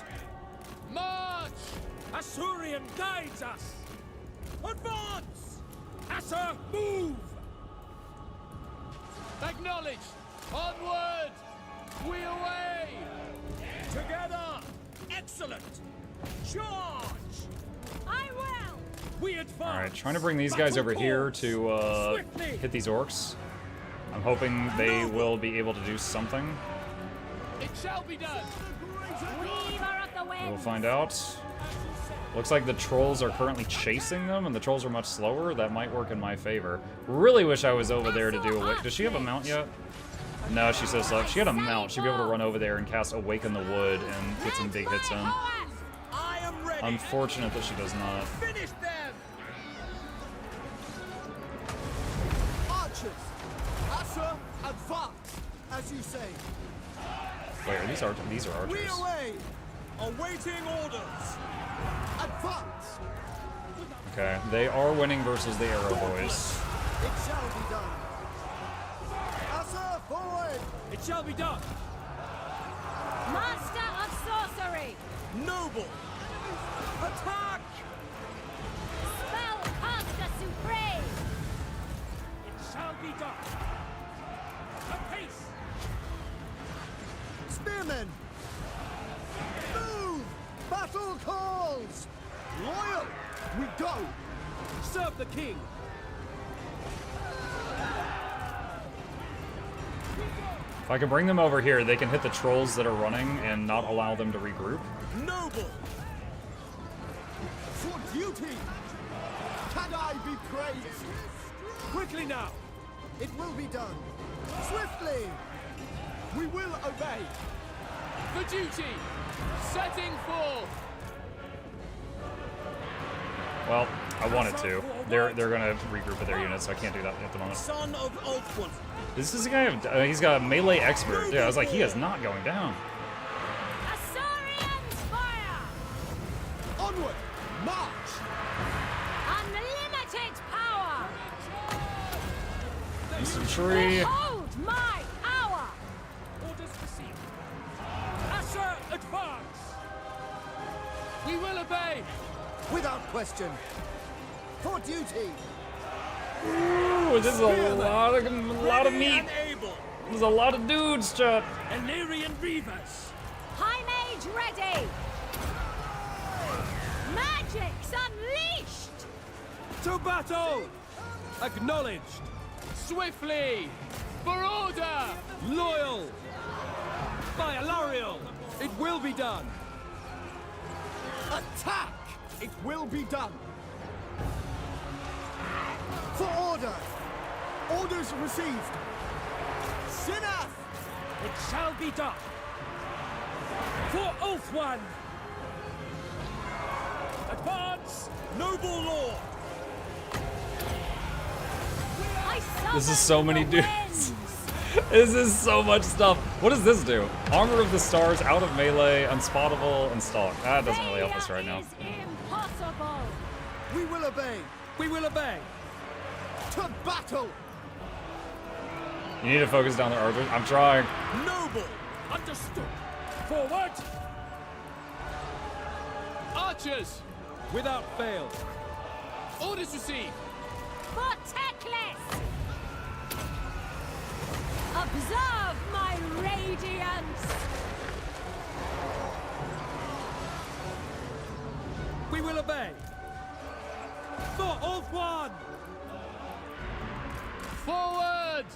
March! Asaurian guides us! Advance! Asa, move! Acknowledged! Onward! We away! Together! Excellent! Charge! I will. We advance. Alright, trying to bring these guys over here to Swiftly. hit these orcs. I'm hoping they will be able to do something. It shall be done. Weaver of the wind. We'll find out. Looks like the trolls are currently chasing them, and the trolls are much slower. That might work in my favor. Really wish I was over there to do a... Does she have a mount yet? No, she's so slow. If she had a mount, she'd be able to run over there and cast Awaken the Wood and get some big hits in. I am ready. Unfortunate that she does not. Finish them. Archers! Asa, advance, as you say. Wait, are these archers? These are We archers. away! Awaiting orders. Advance! Okay, they are winning versus the Arrow Boys. It shall be done. Asa, forward! It shall be done. Master of sorcery. Noble. Attack. Spellcaster supreme. It shall be done. Apace. Spearmen! Move! Battle calls! Loyal! We go! Serve the king. If I can bring them over here, they can hit the trolls that are running and not allow them to regroup. Noble. For duty! Can I be praised? Quickly now. It will be done. Swiftly! We will obey. For duty. Setting forth. Well, I wanted to. They're gonna regroup with their units, so I can't do that at the moment. Son of Ulfwin. This is a guy. He's got a melee expert. Yeah, I was like, he is not going down. Asaurians fire. Onward! March! Unlimited power. Infantry. Behold my power. Orders received. Asher, advance. We will obey. Without question. For duty! Ooh, this is a lot of meat. And able. There's a lot of dudes, chat. Illyrian Reavers. High mage ready. Magic's unleashed. To battle. Acknowledged. Swiftly. For order. Loyal. By Alariel. It will be done. Attack! It will be done. For order! Orders received. Sinath! It shall be done. For Ulfwan. Advance, noble lord. I This is summon so many the dudes. winds. This is so much stuff. What does this do? Armor of the Stars, out of melee, unspottable, and stalk. That doesn't really help us right now. Failure is impossible. We will obey. We will obey. To battle! You need to focus down the archers. I'm trying. Noble. Understood. Forward. Archers. Without fail. Orders received. For Teclis. Observe my radiance. We will obey. For Ulfwan. Forward.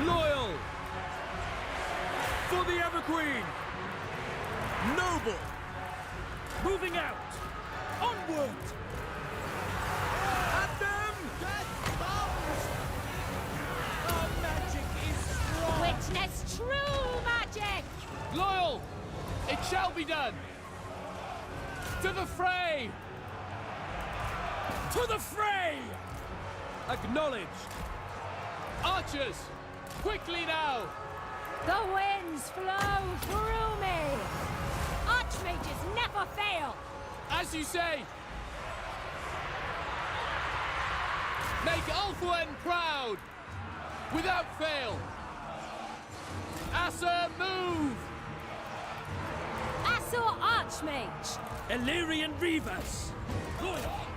Loyal. For the Everqueen. Noble. Moving out. Onward. At them. Get bound. Our magic is strong. Witness true magic. Loyal. It shall be done. To the fray. To the fray. Acknowledged. Archers. Quickly now. The winds flow through me. Archmages never fail. As you say. Make Ulfwen proud. Without fail. Asa, move. Asur Archmage. Illyrian Reavers.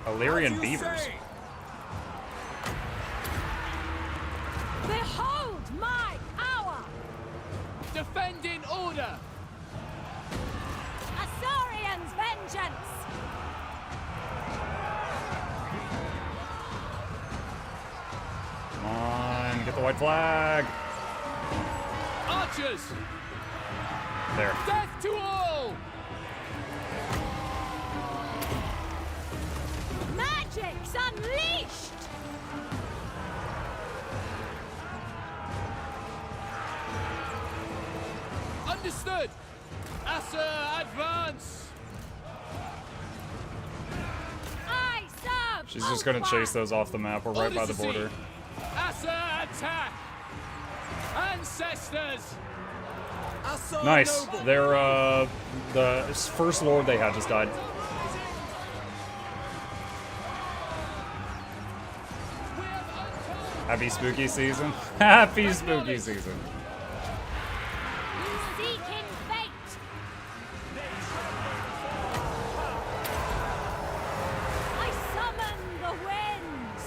Illyrian Beavers. Behold my power. Defend in order. Asaurian's vengeance. white flag. Archers! There. Death to all! Magic's unleashed! Understood! Asa, advance! I serve! She's just gonna chase those off the map. We're right by the border. Asa, attack! Ancestors! Asa Nice. noble. They're, the first lord they had just died. Happy spooky season. Happy spooky season. Seeking fate! I summon the winds!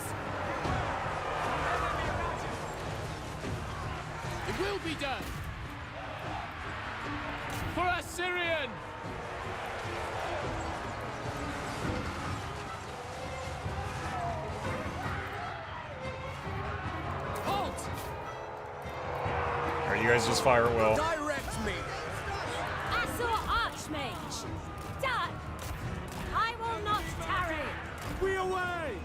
It will be done! For Assyrian! Halt! Alright, you guys just fire at will. Direct me! Asur Archmage! Done! I will not tarry! We away!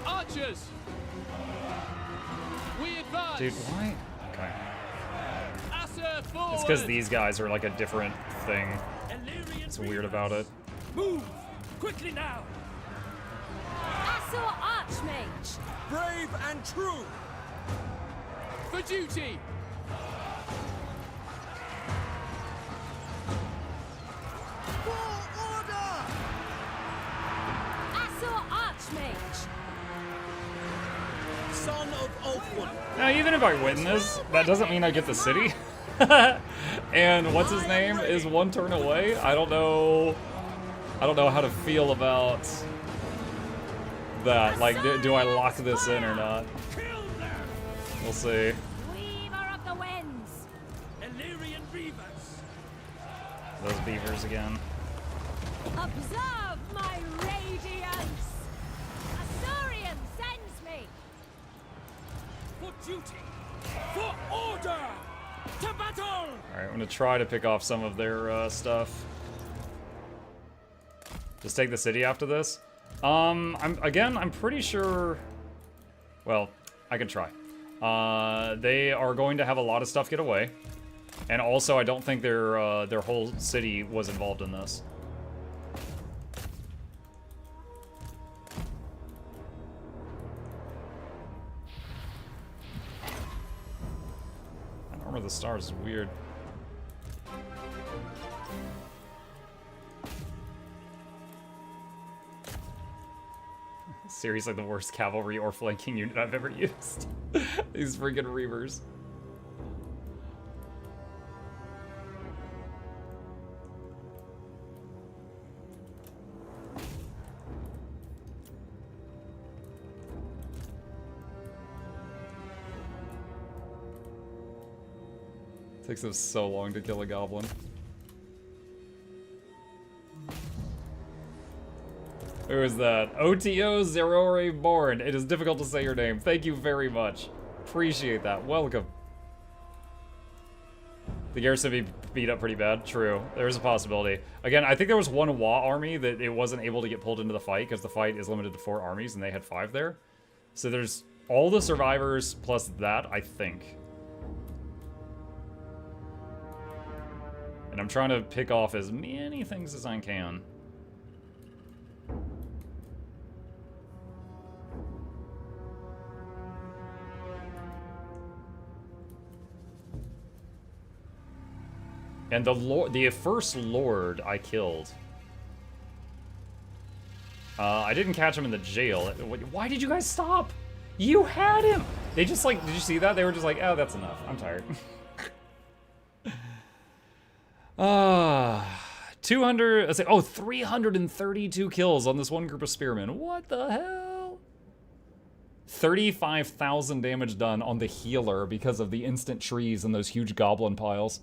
Archers! We advance! Dude, why? Okay. Asa forward! It's because these guys are like a different thing. It's weird about it. Move! Quickly now! Asur Archmage! Brave and true! For duty! For order! Asur Archmage! Son of Ulfwood! Now, even if I win this, that doesn't mean I get the city. And what's his name is one turn away. I don't know how to feel about that. Like, do I lock this in or not? We'll see. Weaver of the winds! Illyrian beavers! Those beavers again. Observe my radiance! Asurian sends me! For duty! For order! To battle! Alright, I'm gonna try to pick off some of their stuff. Just take the city after this. I'm pretty sure. Well, I can try. They are going to have a lot of stuff get away, and also I don't think their whole city was involved in this. Armor of the Stars is weird. Seriously, the worst cavalry or flanking unit I've ever used. These freaking Reavers. Takes them so long to kill a goblin. Who is that? OTO Zerore Born. It is difficult to say your name. Thank you very much. Appreciate that. Welcome. The garrison be beat up pretty bad. True. There's a possibility. Again, I think there was one Wa army that it wasn't able to get pulled into the fight because the fight is limited to 4 armies and they had 5 there. So there's all the survivors plus that, I think. And I'm trying to pick off as many things as I can. And the first lord I killed. I didn't catch him in the jail. Why did you guys stop? You had him! They just like, did you see that? They were just like, oh, that's enough. I'm tired. 200, let's say, oh, 332 kills on this one group of spearmen. What the hell? 35,000 damage done on the healer because of the instant trees and those huge goblin piles.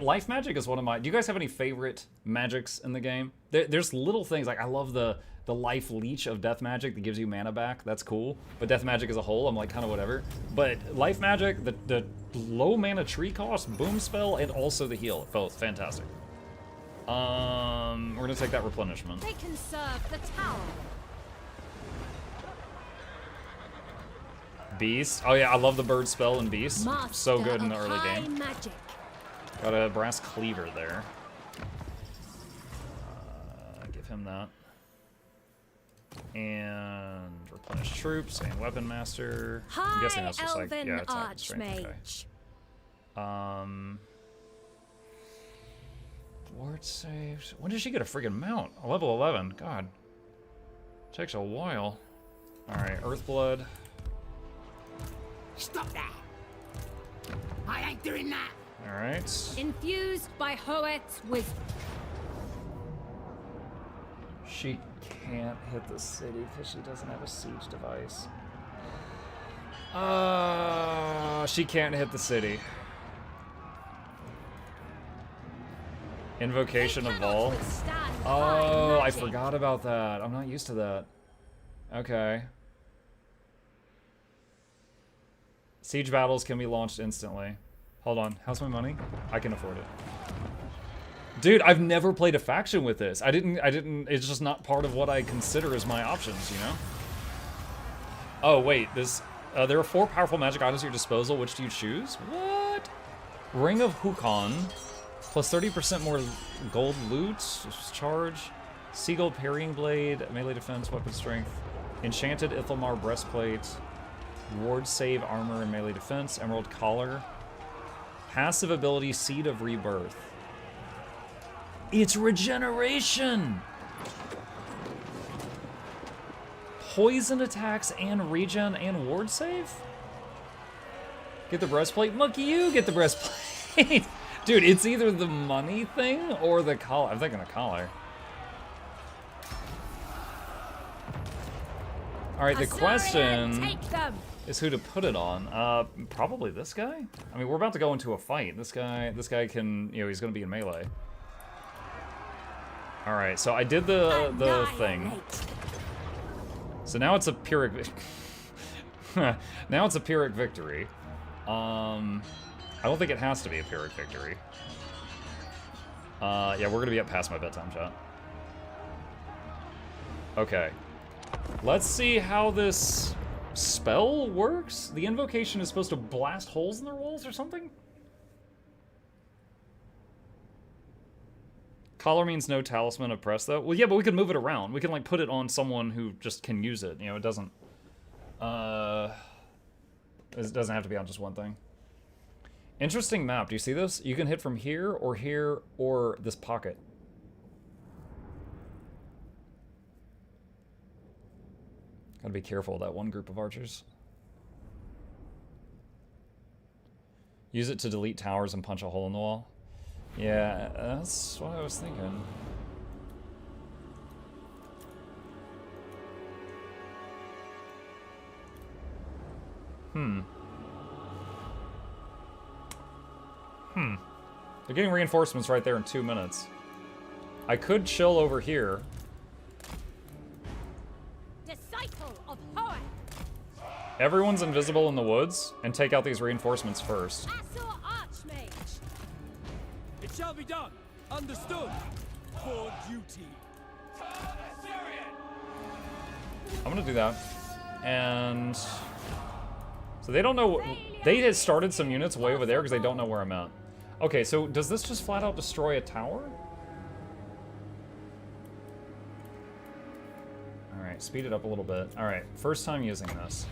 Life magic is one of my... Do you guys have any favorite magics in the game? There's little things, like I love the the life leech of death magic that gives you mana back. That's cool. But death magic as a whole, I'm like kind of whatever. But life magic, the low mana tree cost, boom spell, and also the heal. It felt fantastic. We're gonna take that replenishment. They can serve the tower. Beast. Oh yeah, I love the bird spell in Beast. Master So good in the of early high game. Magic. Got a brass cleaver there. Give him that. And replenish troops and weapon master. I'm guessing that's just like, yeah, attack, strength, okay. Ward saves. When did she get a friggin' mount? Level 11. God. Takes a while. Alright, Earthblood. Stop that! I ain't doing that! Alright. Infused by Hoet's wisdom. She can't hit the city because she doesn't have a siege device. She can't hit the city. Invocation of Vol. Oh, I forgot about that. I'm not used to that. Okay. Siege battles can be launched instantly. Hold on. How's my money? I can afford it. Dude, I've never played a faction with this. I didn't, it's just not part of what I consider as my options, you know? Oh, wait, there are 4 powerful magic items at your disposal. Which do you choose? What? Ring of Hukon, plus 30% more gold loot, charge, Seagull Parrying Blade, melee defense, weapon strength, Enchanted Ithalmar Breastplate, Ward Save Armor and melee defense, Emerald Collar, passive ability Seed of Rebirth. It's regeneration! Poison attacks and regen and ward save? Get the breastplate? Monkey, you get the breastplate! Dude, it's either the money thing or the collar. I'm thinking the collar. Alright, the question is who to put it on. Probably this guy? I mean, we're about to go into a fight. This guy can, you know, he's gonna be in melee. All right, so I did the thing. So now it's a Pyrrhic. Now it's a Pyrrhic victory. I don't think it has to be a Pyrrhic victory. Yeah, we're gonna be up past my bedtime, chat. Okay, let's see how this spell works. The invocation is supposed to blast holes in their walls or something. Collar means no talisman of press, though. Well, yeah, but we can move it around. We can, like, put it on someone who just can use it. You know, it doesn't have to be on just one thing. Interesting map. Do you see this? You can hit from here, or this pocket. Gotta be careful of that one group of archers. Use it to delete towers and punch a hole in the wall. Yeah, that's what I was thinking. They're getting reinforcements right there in 2 minutes. I could chill over here. Disciple of Hoet. Everyone's invisible in the woods, and take out these reinforcements first. Asur Archmage. It shall be done. Understood. For duty. I'm gonna do that. And so they don't know. They had started some units way over there because they don't know where I'm at. Okay, so does this just flat out destroy a tower? All right, speed it up a little bit. All right, first time using this.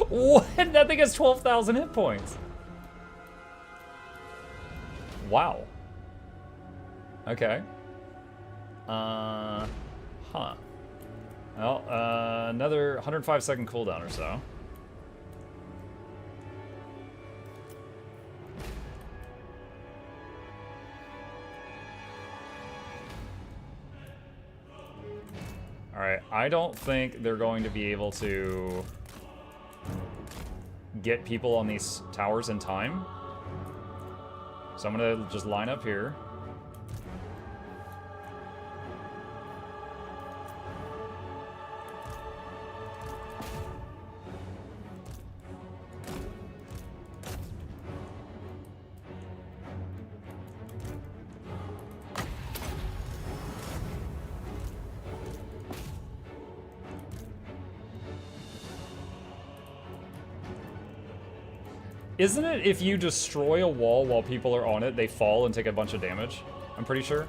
What? That thing has 12,000 hit points. Wow. Okay. Huh. Well, another 105-second cooldown or so. Alright, I don't think they're going to be able to get people on these towers in time. So I'm gonna just line up here. Isn't it if you destroy a wall while people are on it, they fall and take a bunch of damage? I'm pretty sure.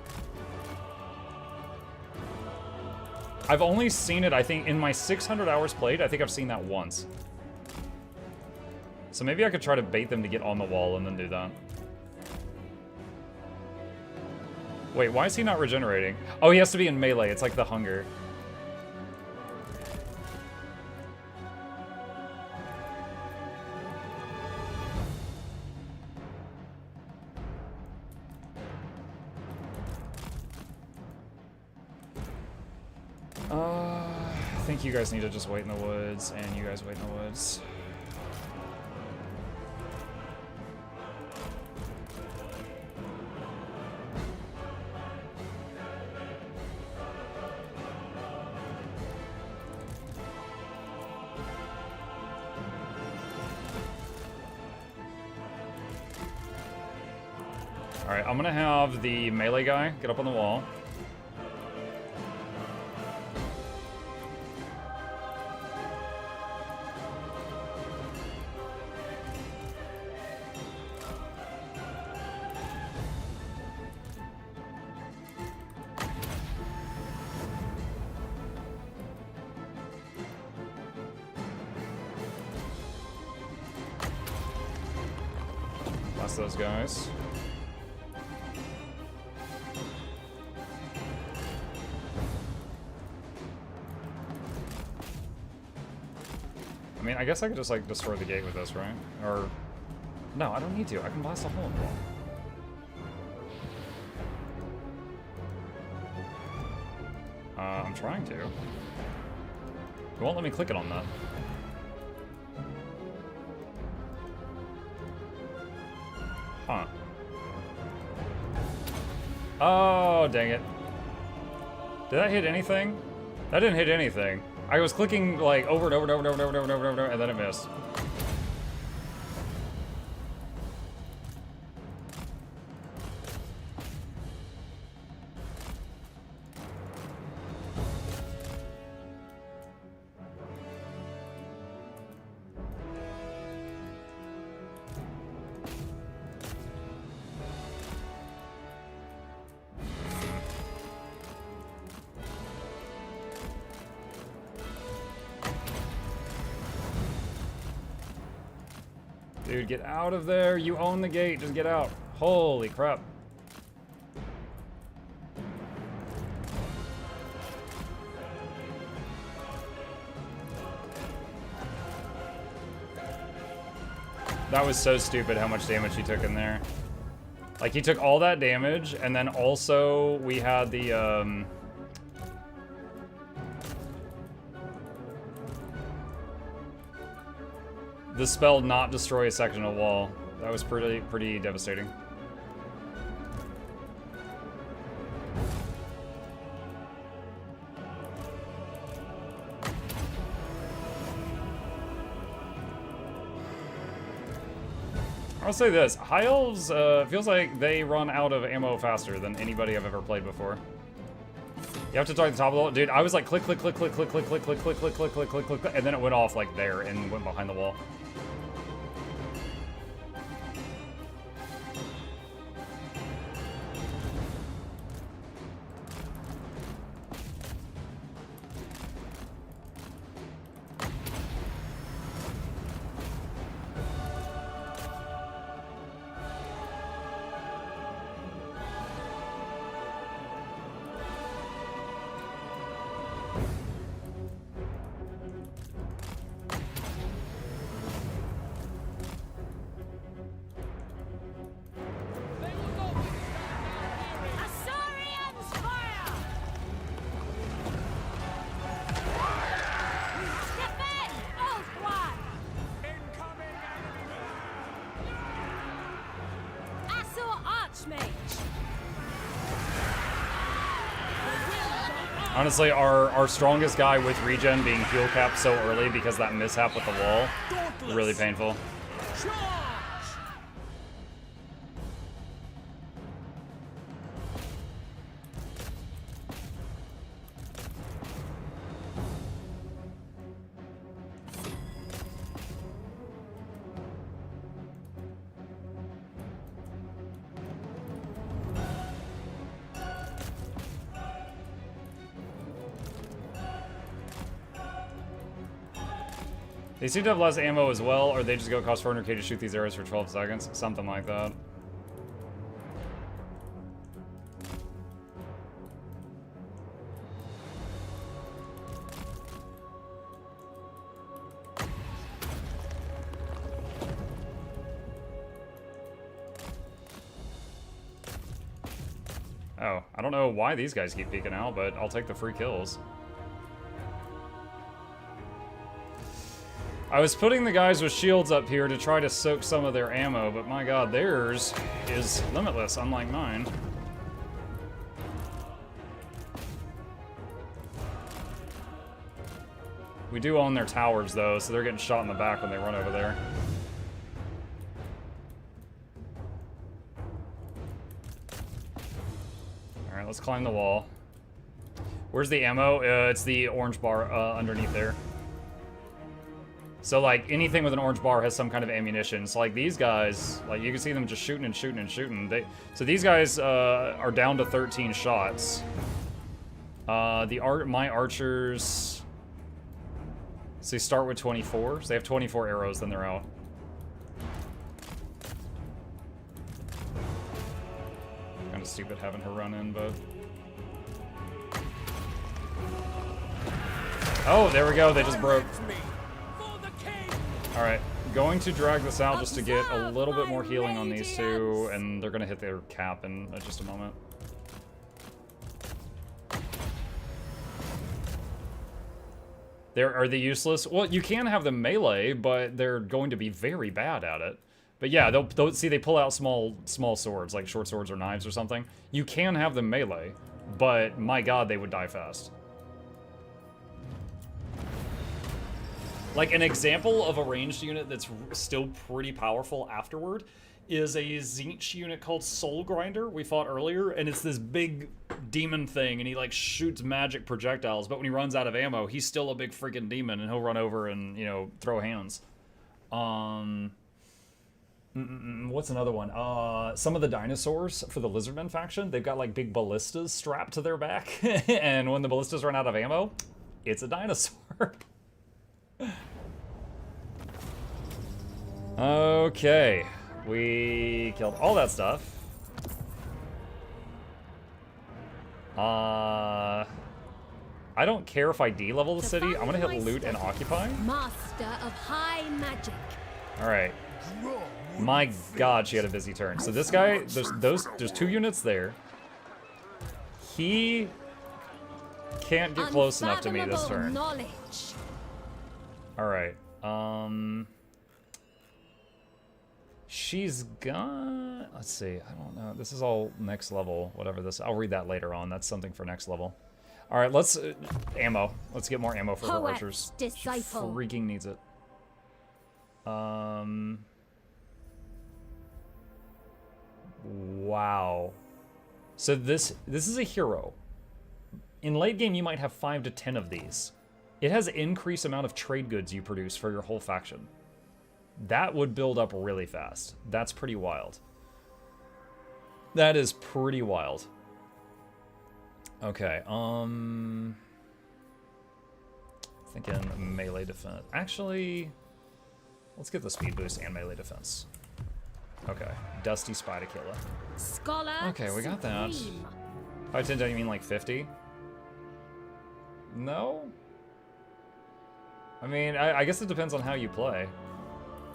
I've only seen it, I think, in my 600 hours played, I think I've seen that once. So maybe I could try to bait them to get on the wall and then do that. Wait, why is he not regenerating? Oh, he has to be in melee. It's like the hunger. I think you guys need to just wait in the woods, and you guys wait in the woods. Alright, I'm gonna have the melee guy get up on the wall. Blast those guys. I mean, I guess I could just, like, destroy the gate with this, right? Or... no, I don't need to. I can blast a hole in the wall. I'm trying to. It won't let me click it on that. Huh. Oh, dang it. Did that hit anything? That didn't hit anything. I was clicking like over and over and over and over and over and over and over, and then it missed. Dude, get out of there. You own the gate. Just get out. Holy crap. That was so stupid how much damage he took in there. Like, he took all that damage, and then also we had the, the spell not destroy a section of wall. That was pretty devastating. I'll say this, High Elves, feels like they run out of ammo faster than anybody I've ever played before. You have to target the top of the wall. Dude, I was like click, click, click, click, click, click, click, click, click, click, click, click, click, click, and then it went off like there and went behind the wall. Honestly, our strongest guy with regen being fuel capped so early because that mishap with the wall, really painful. They seem to have less ammo as well, or they just go cost 400k to shoot these arrows for 12 seconds. Something like that. Oh, I don't know why these guys keep peeking out, but I'll take the free kills. I was putting the guys with shields up here to try to soak some of their ammo, but my god, theirs is limitless, unlike mine. We do own their towers, though, so they're getting shot in the back when they run over there. Alright, let's climb the wall. Where's the ammo? It's the orange bar underneath there. So, like, anything with an orange bar has some kind of ammunition. So, like, these guys, like, you can see them just shooting and shooting and shooting. So these guys are down to 13 shots. My archers, so they start with 24. So they have 24 arrows, then they're out. Kind of stupid having her run in, but... Oh, there we go. They just broke. Alright, going to drag this out just to get a little bit more healing on these two, and they're going to hit their cap in just a moment. Are they useless? Well, you can have them melee, but they're going to be very bad at it. But yeah, they'll see they pull out small swords, like short swords or knives or something. You can have them melee, but my god, they would die fast. Like, an example of a ranged unit that's still pretty powerful afterward is a Tzeentch unit called Soul Grinder we fought earlier, and it's this big demon thing, and he, like, shoots magic projectiles, but when he runs out of ammo, he's still a big freaking demon, and he'll run over and, you know, throw hands. What's another one? Some of the dinosaurs for the Lizardmen faction, they've got, like, big ballistas strapped to their back, and when the ballistas run out of ammo, it's a dinosaur. Okay, we killed all that stuff. I don't care if I D-level the city. I'm gonna hit loot and occupy. Master of high magic. All right. My god, she had a busy turn. So this guy, there's 2 units there. He can't get close enough to me this turn. All right. She's got, let's see, I don't know. This is all next level, whatever this, I'll read that later on. That's something for next level. All right, let's, ammo. Let's get more ammo for her archers. She freaking needs it. Wow. So this is a hero. In late game, you might have 5 to 10 of these. It has increased amount of trade goods you produce for your whole faction. That would build up really fast. That's pretty wild. That is pretty wild. Okay, thinking melee defense. Actually, let's get the speed boost and melee defense. Okay, Dusty Spider Killer. Scholar. Okay, we got that. 5, 10, don't you mean like 50? No? I mean, I guess it depends on how you play.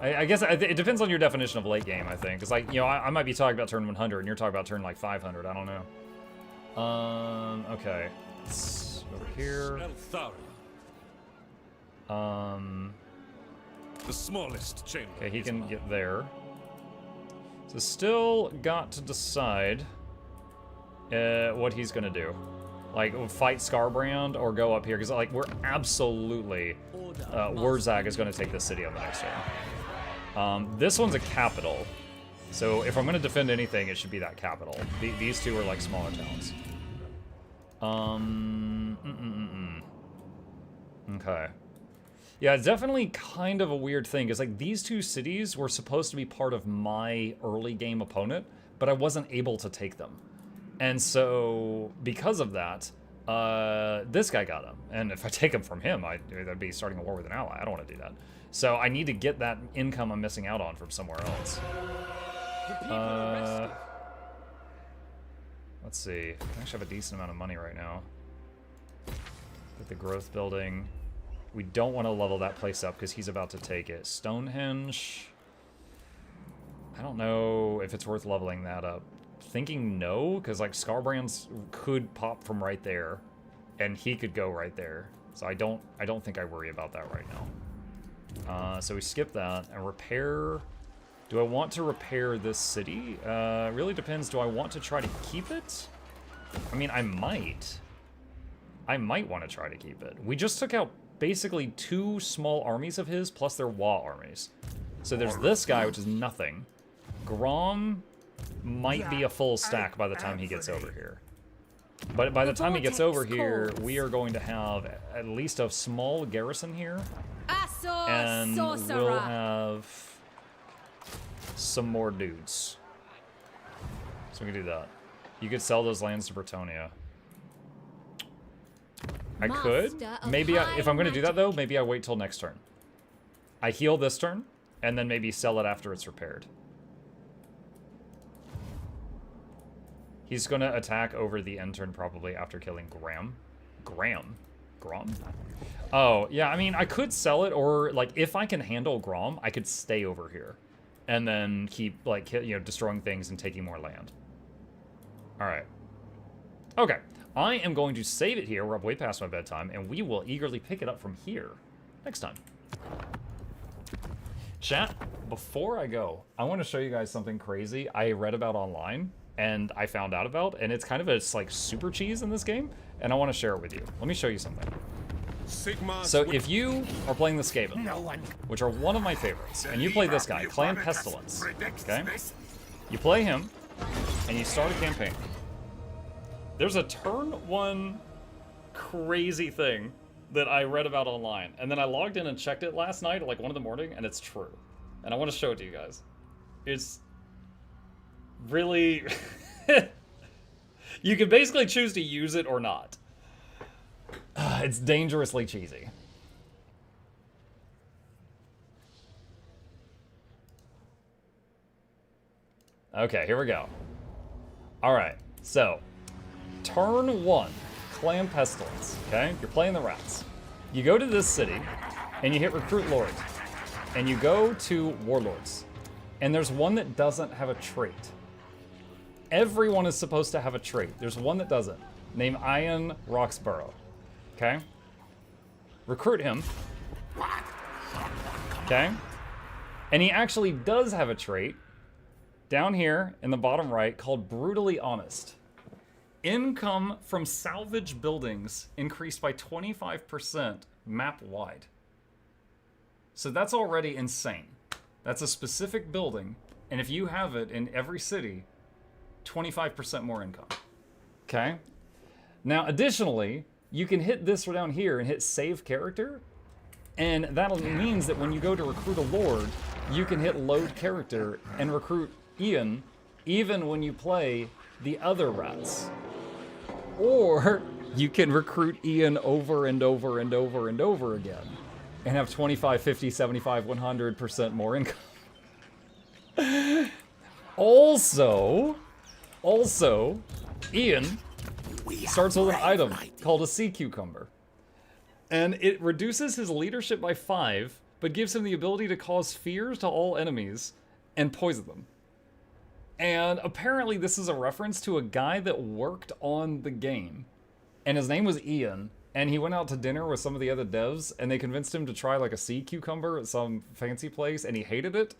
I guess it depends on your definition of late game, I think. It's like, you know, I might be talking about turn 100 and you're talking about turn like 500. I don't know. Okay. It's over here. The smallest chamber. Okay, he can get there. So still got to decide what he's gonna do. Like, fight Scarbrand or go up here, because, like, we're absolutely... Wurzag is going to take this city on the next turn. This one's a capital. So if I'm going to defend anything, it should be that capital. These two are, like, smaller towns. Okay. Yeah, it's definitely kind of a weird thing, because, like, these two cities were supposed to be part of my early game opponent, but I wasn't able to take them. And so, because of that, this guy got him. And if I take him from him, I'd be starting a war with an ally. I don't want to do that. So I need to get that income I'm missing out on from somewhere else. Let's see. I actually have a decent amount of money right now. Get the growth building. We don't want to level that place up because he's about to take it. Stonehenge. I don't know if it's worth leveling that up. Thinking no, because like Scarbrand's could pop from right there, and he could go right there. So I don't think I worry about that right now. So we skip that and repair. Do I want to repair this city? Really depends. Do I want to try to keep it? I mean, I might. I might want to try to keep it. We just took out basically 2 small armies of his plus their Wa armies. So there's this guy, which is nothing. Grom might be a full stack by the time he gets over here. But by the time he gets over here, we are going to have at least a small garrison here. And we'll have some more dudes. So we can do that. You could sell those lands to Bretonia. I could. Maybe if I'm going to do that, though, maybe I wait till next turn. I heal this turn, and then maybe sell it after it's repaired. He's going to attack over the end turn probably after killing Graham. Grom? Oh, yeah, I mean, I could sell it, or, like, if I can handle Grom, I could stay over here. And then keep, like, you know, destroying things and taking more land. Alright. Okay. I am going to save it here. We're up way past my bedtime, and we will eagerly pick it up from here next time. Chat, before I go, I want to show you guys something crazy I read about online. And I found out about, and it's kind of a like super cheese in this game, and I want to share it with you. Let me show you something. So if you are playing the Skaven, which are one of my favorites, and you play this guy, Clan Pestilence, okay? You play him, and you start a campaign. There's a turn 1 crazy thing that I read about online, and then I logged in and checked it last night at like 1 in the morning, and it's true. And I want to show it to you guys. It's really... You can basically choose to use it or not. It's dangerously cheesy. Okay, here we go. Alright, so turn 1, Clan Pestilence, okay? You're playing the rats. You go to this city, and you hit Recruit Lord. And you go to Warlords. And there's one that doesn't have a trait. Everyone is supposed to have a trait. There's one that doesn't, named Ian Roxborough. Okay? Recruit him. Okay? And he actually does have a trait down here in the bottom right called Brutally Honest. Income from salvage buildings increased by 25% map-wide. So that's already insane. That's a specific building, and if you have it in every city, 25% more income. Okay? Now, additionally, you can hit this down here and hit Save Character, and that means that when you go to recruit a Lord, you can hit Load Character and recruit Ian, even when you play the other rats. Or you can recruit Ian over and over and over and over again, and have 25, 50, 75, 100% more income. Also, Ian starts with an item called a Sea Cucumber. And it reduces his leadership by 5, but gives him the ability to cause fears to all enemies and poison them. And apparently this is a reference to a guy that worked on the game. And his name was Ian. And he went out to dinner with some of the other devs, and they convinced him to try like a sea cucumber at some fancy place, and he hated it.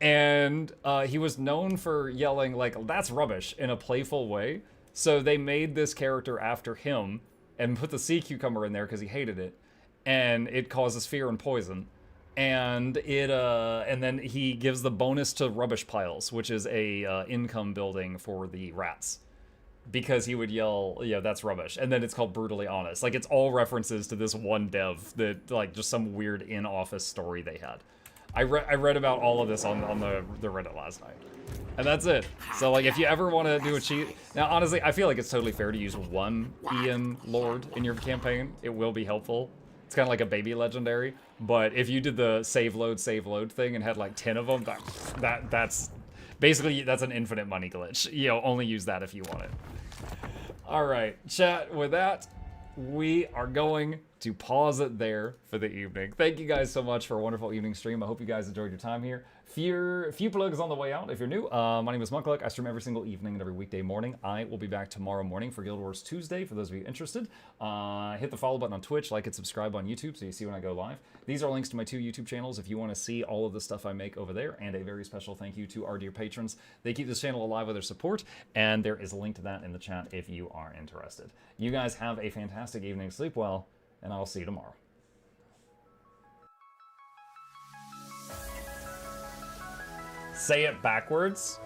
And he was known for yelling like, "That's rubbish," in a playful way. So they made this character after him and put the sea cucumber in there because he hated it, and it causes fear and poison. And and then he gives the bonus to rubbish piles, which is a income building for the rats, because he would yell, "Yeah, that's rubbish." And then it's called Brutally Honest. Like, it's all references to this one dev that, like, just some weird in-office story they had. I read about all of this on the Reddit last night. And that's it. So, like, if you ever want to do a cheat... Now, honestly, I feel like it's totally fair to use one Ian Lord in your campaign. It will be helpful. It's kind of like a baby legendary. But if you did the save load thing and had, like, 10 of them, that's... Basically, that's an infinite money glitch. You know, only use that if you want it. Alright, chat, with that, we are going to pause it there for the evening. Thank you guys so much for a wonderful evening stream. I hope you guys enjoyed your time here. Few plugs on the way out if you're new. My name is Mukluk. I stream every single evening and every weekday morning. I will be back tomorrow morning for Guild Wars Tuesday for those of you interested. Hit the follow button on Twitch, like and subscribe on YouTube so you see when I go live. These are links to my 2 YouTube channels if you want to see all of the stuff I make over there, and a very special thank you to our dear patrons. They keep this channel alive with their support, and there is a link to that in the chat if you are interested. You guys have a fantastic evening, sleep well, and I'll see you tomorrow. Say it backwards.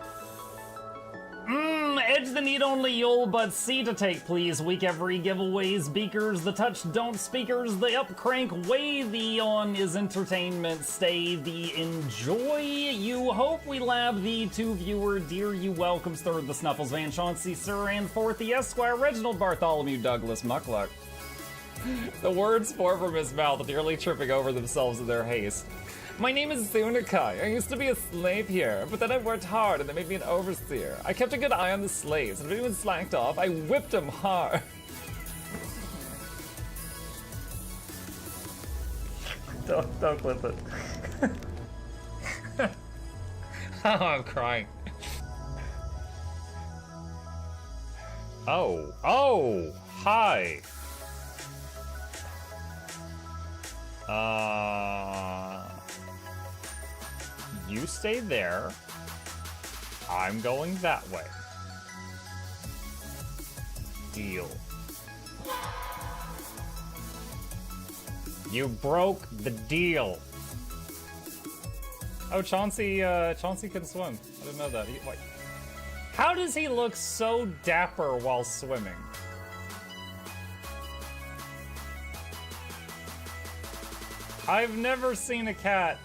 Edge the need only you'll but see to take, please. Week every giveaways, beakers, the touch don't speakers, the up crank way, the on is entertainment, stay the enjoy. You hope we lab the 2 viewer, dear you welcomes, third the Snuffles, Van Chauncey, Sir, and fourth the Esquire, Reginald Bartholomew, Douglas, Mukluk. The words pour from his mouth, nearly tripping over themselves in their haste. My name is Zunikai. I used to be a slave here, but then I worked hard and they made me an overseer. I kept a good eye on the slaves, and if anyone slacked off, I whipped them hard. Don't clip it. Oh, I'm crying. Oh, hi. You stay there. I'm going that way. Deal. You broke the deal. Oh, Chauncey can swim. I didn't know that. Wait. How does he look so dapper while swimming? I've never seen a cat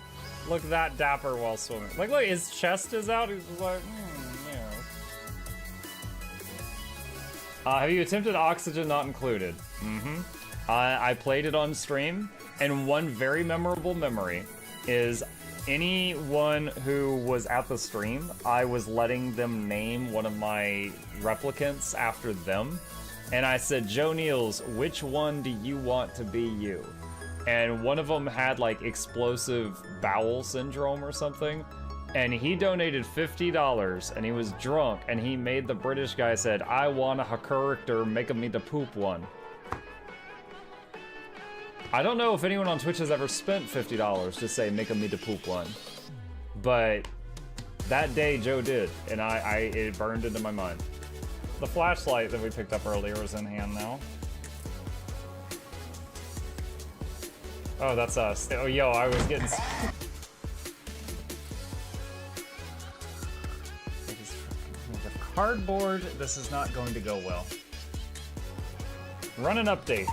look that dapper while swimming. Like, look, his chest is out. He's just like, yeah. Have you attempted Oxygen Not Included? I played it on stream, and one very memorable memory is anyone who was at the stream, I was letting them name one of my replicants after them, and I said, Joe Niels, which one do you want to be you? And one of them had, like, explosive bowel syndrome or something, and he donated $50, and he was drunk, and he made the British guy said, I want a character, make me the poop one. I don't know if anyone on Twitch has ever spent $50 to say, make me the poop one, but that day Joe did, and it burned into my mind. The flashlight that we picked up earlier is in hand now. Oh, that's us. Oh, yo, I was getting... Cardboard, this is not going to go well. Run an update.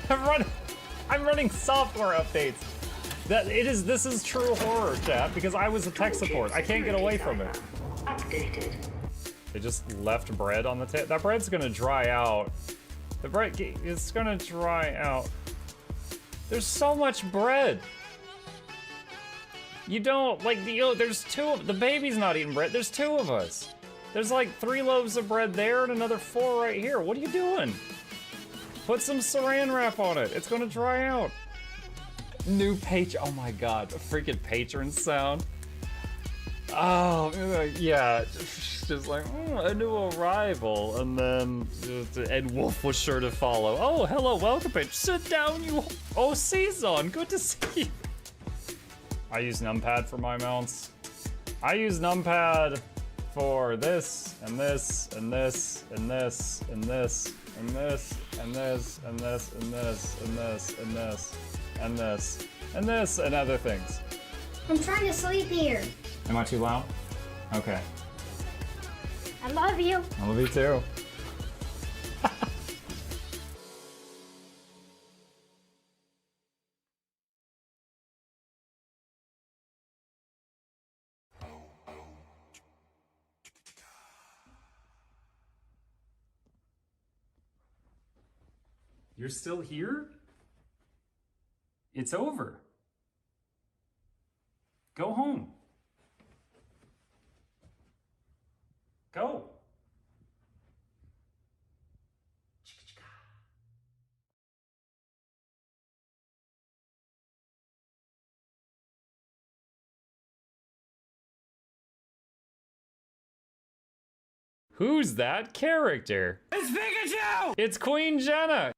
I'm running software updates. This is true horror, chat, because I was a tech support. I can't get away from it. Updated. They just left bread on the table. That bread's gonna dry out. The bread is gonna dry out. There's so much bread. You don't, like, there's the baby's not eating bread. There's 2 of us. There's like 3 loaves of bread there and another 4 right here. What are you doing? Put some saran wrap on it. It's gonna dry out. New page, oh my God, a freaking patron sound. Oh, yeah, just like, a new arrival, and then Ed Wolf was sure to follow. Oh, hello, welcome, page. Sit down, you. Oh, Season, good to see you. I use numpad for my mounts. I use numpad for this, and this, and this, and this, and this, and this, and this, and this, and this, and this, and this, and this, and this, and other things. I'm trying to sleep here. Am I too loud? Okay. I love you. I love you too. You're still here? It's over. Go home. Go. Who's that character? It's Pikachu! It's Queen Jenna.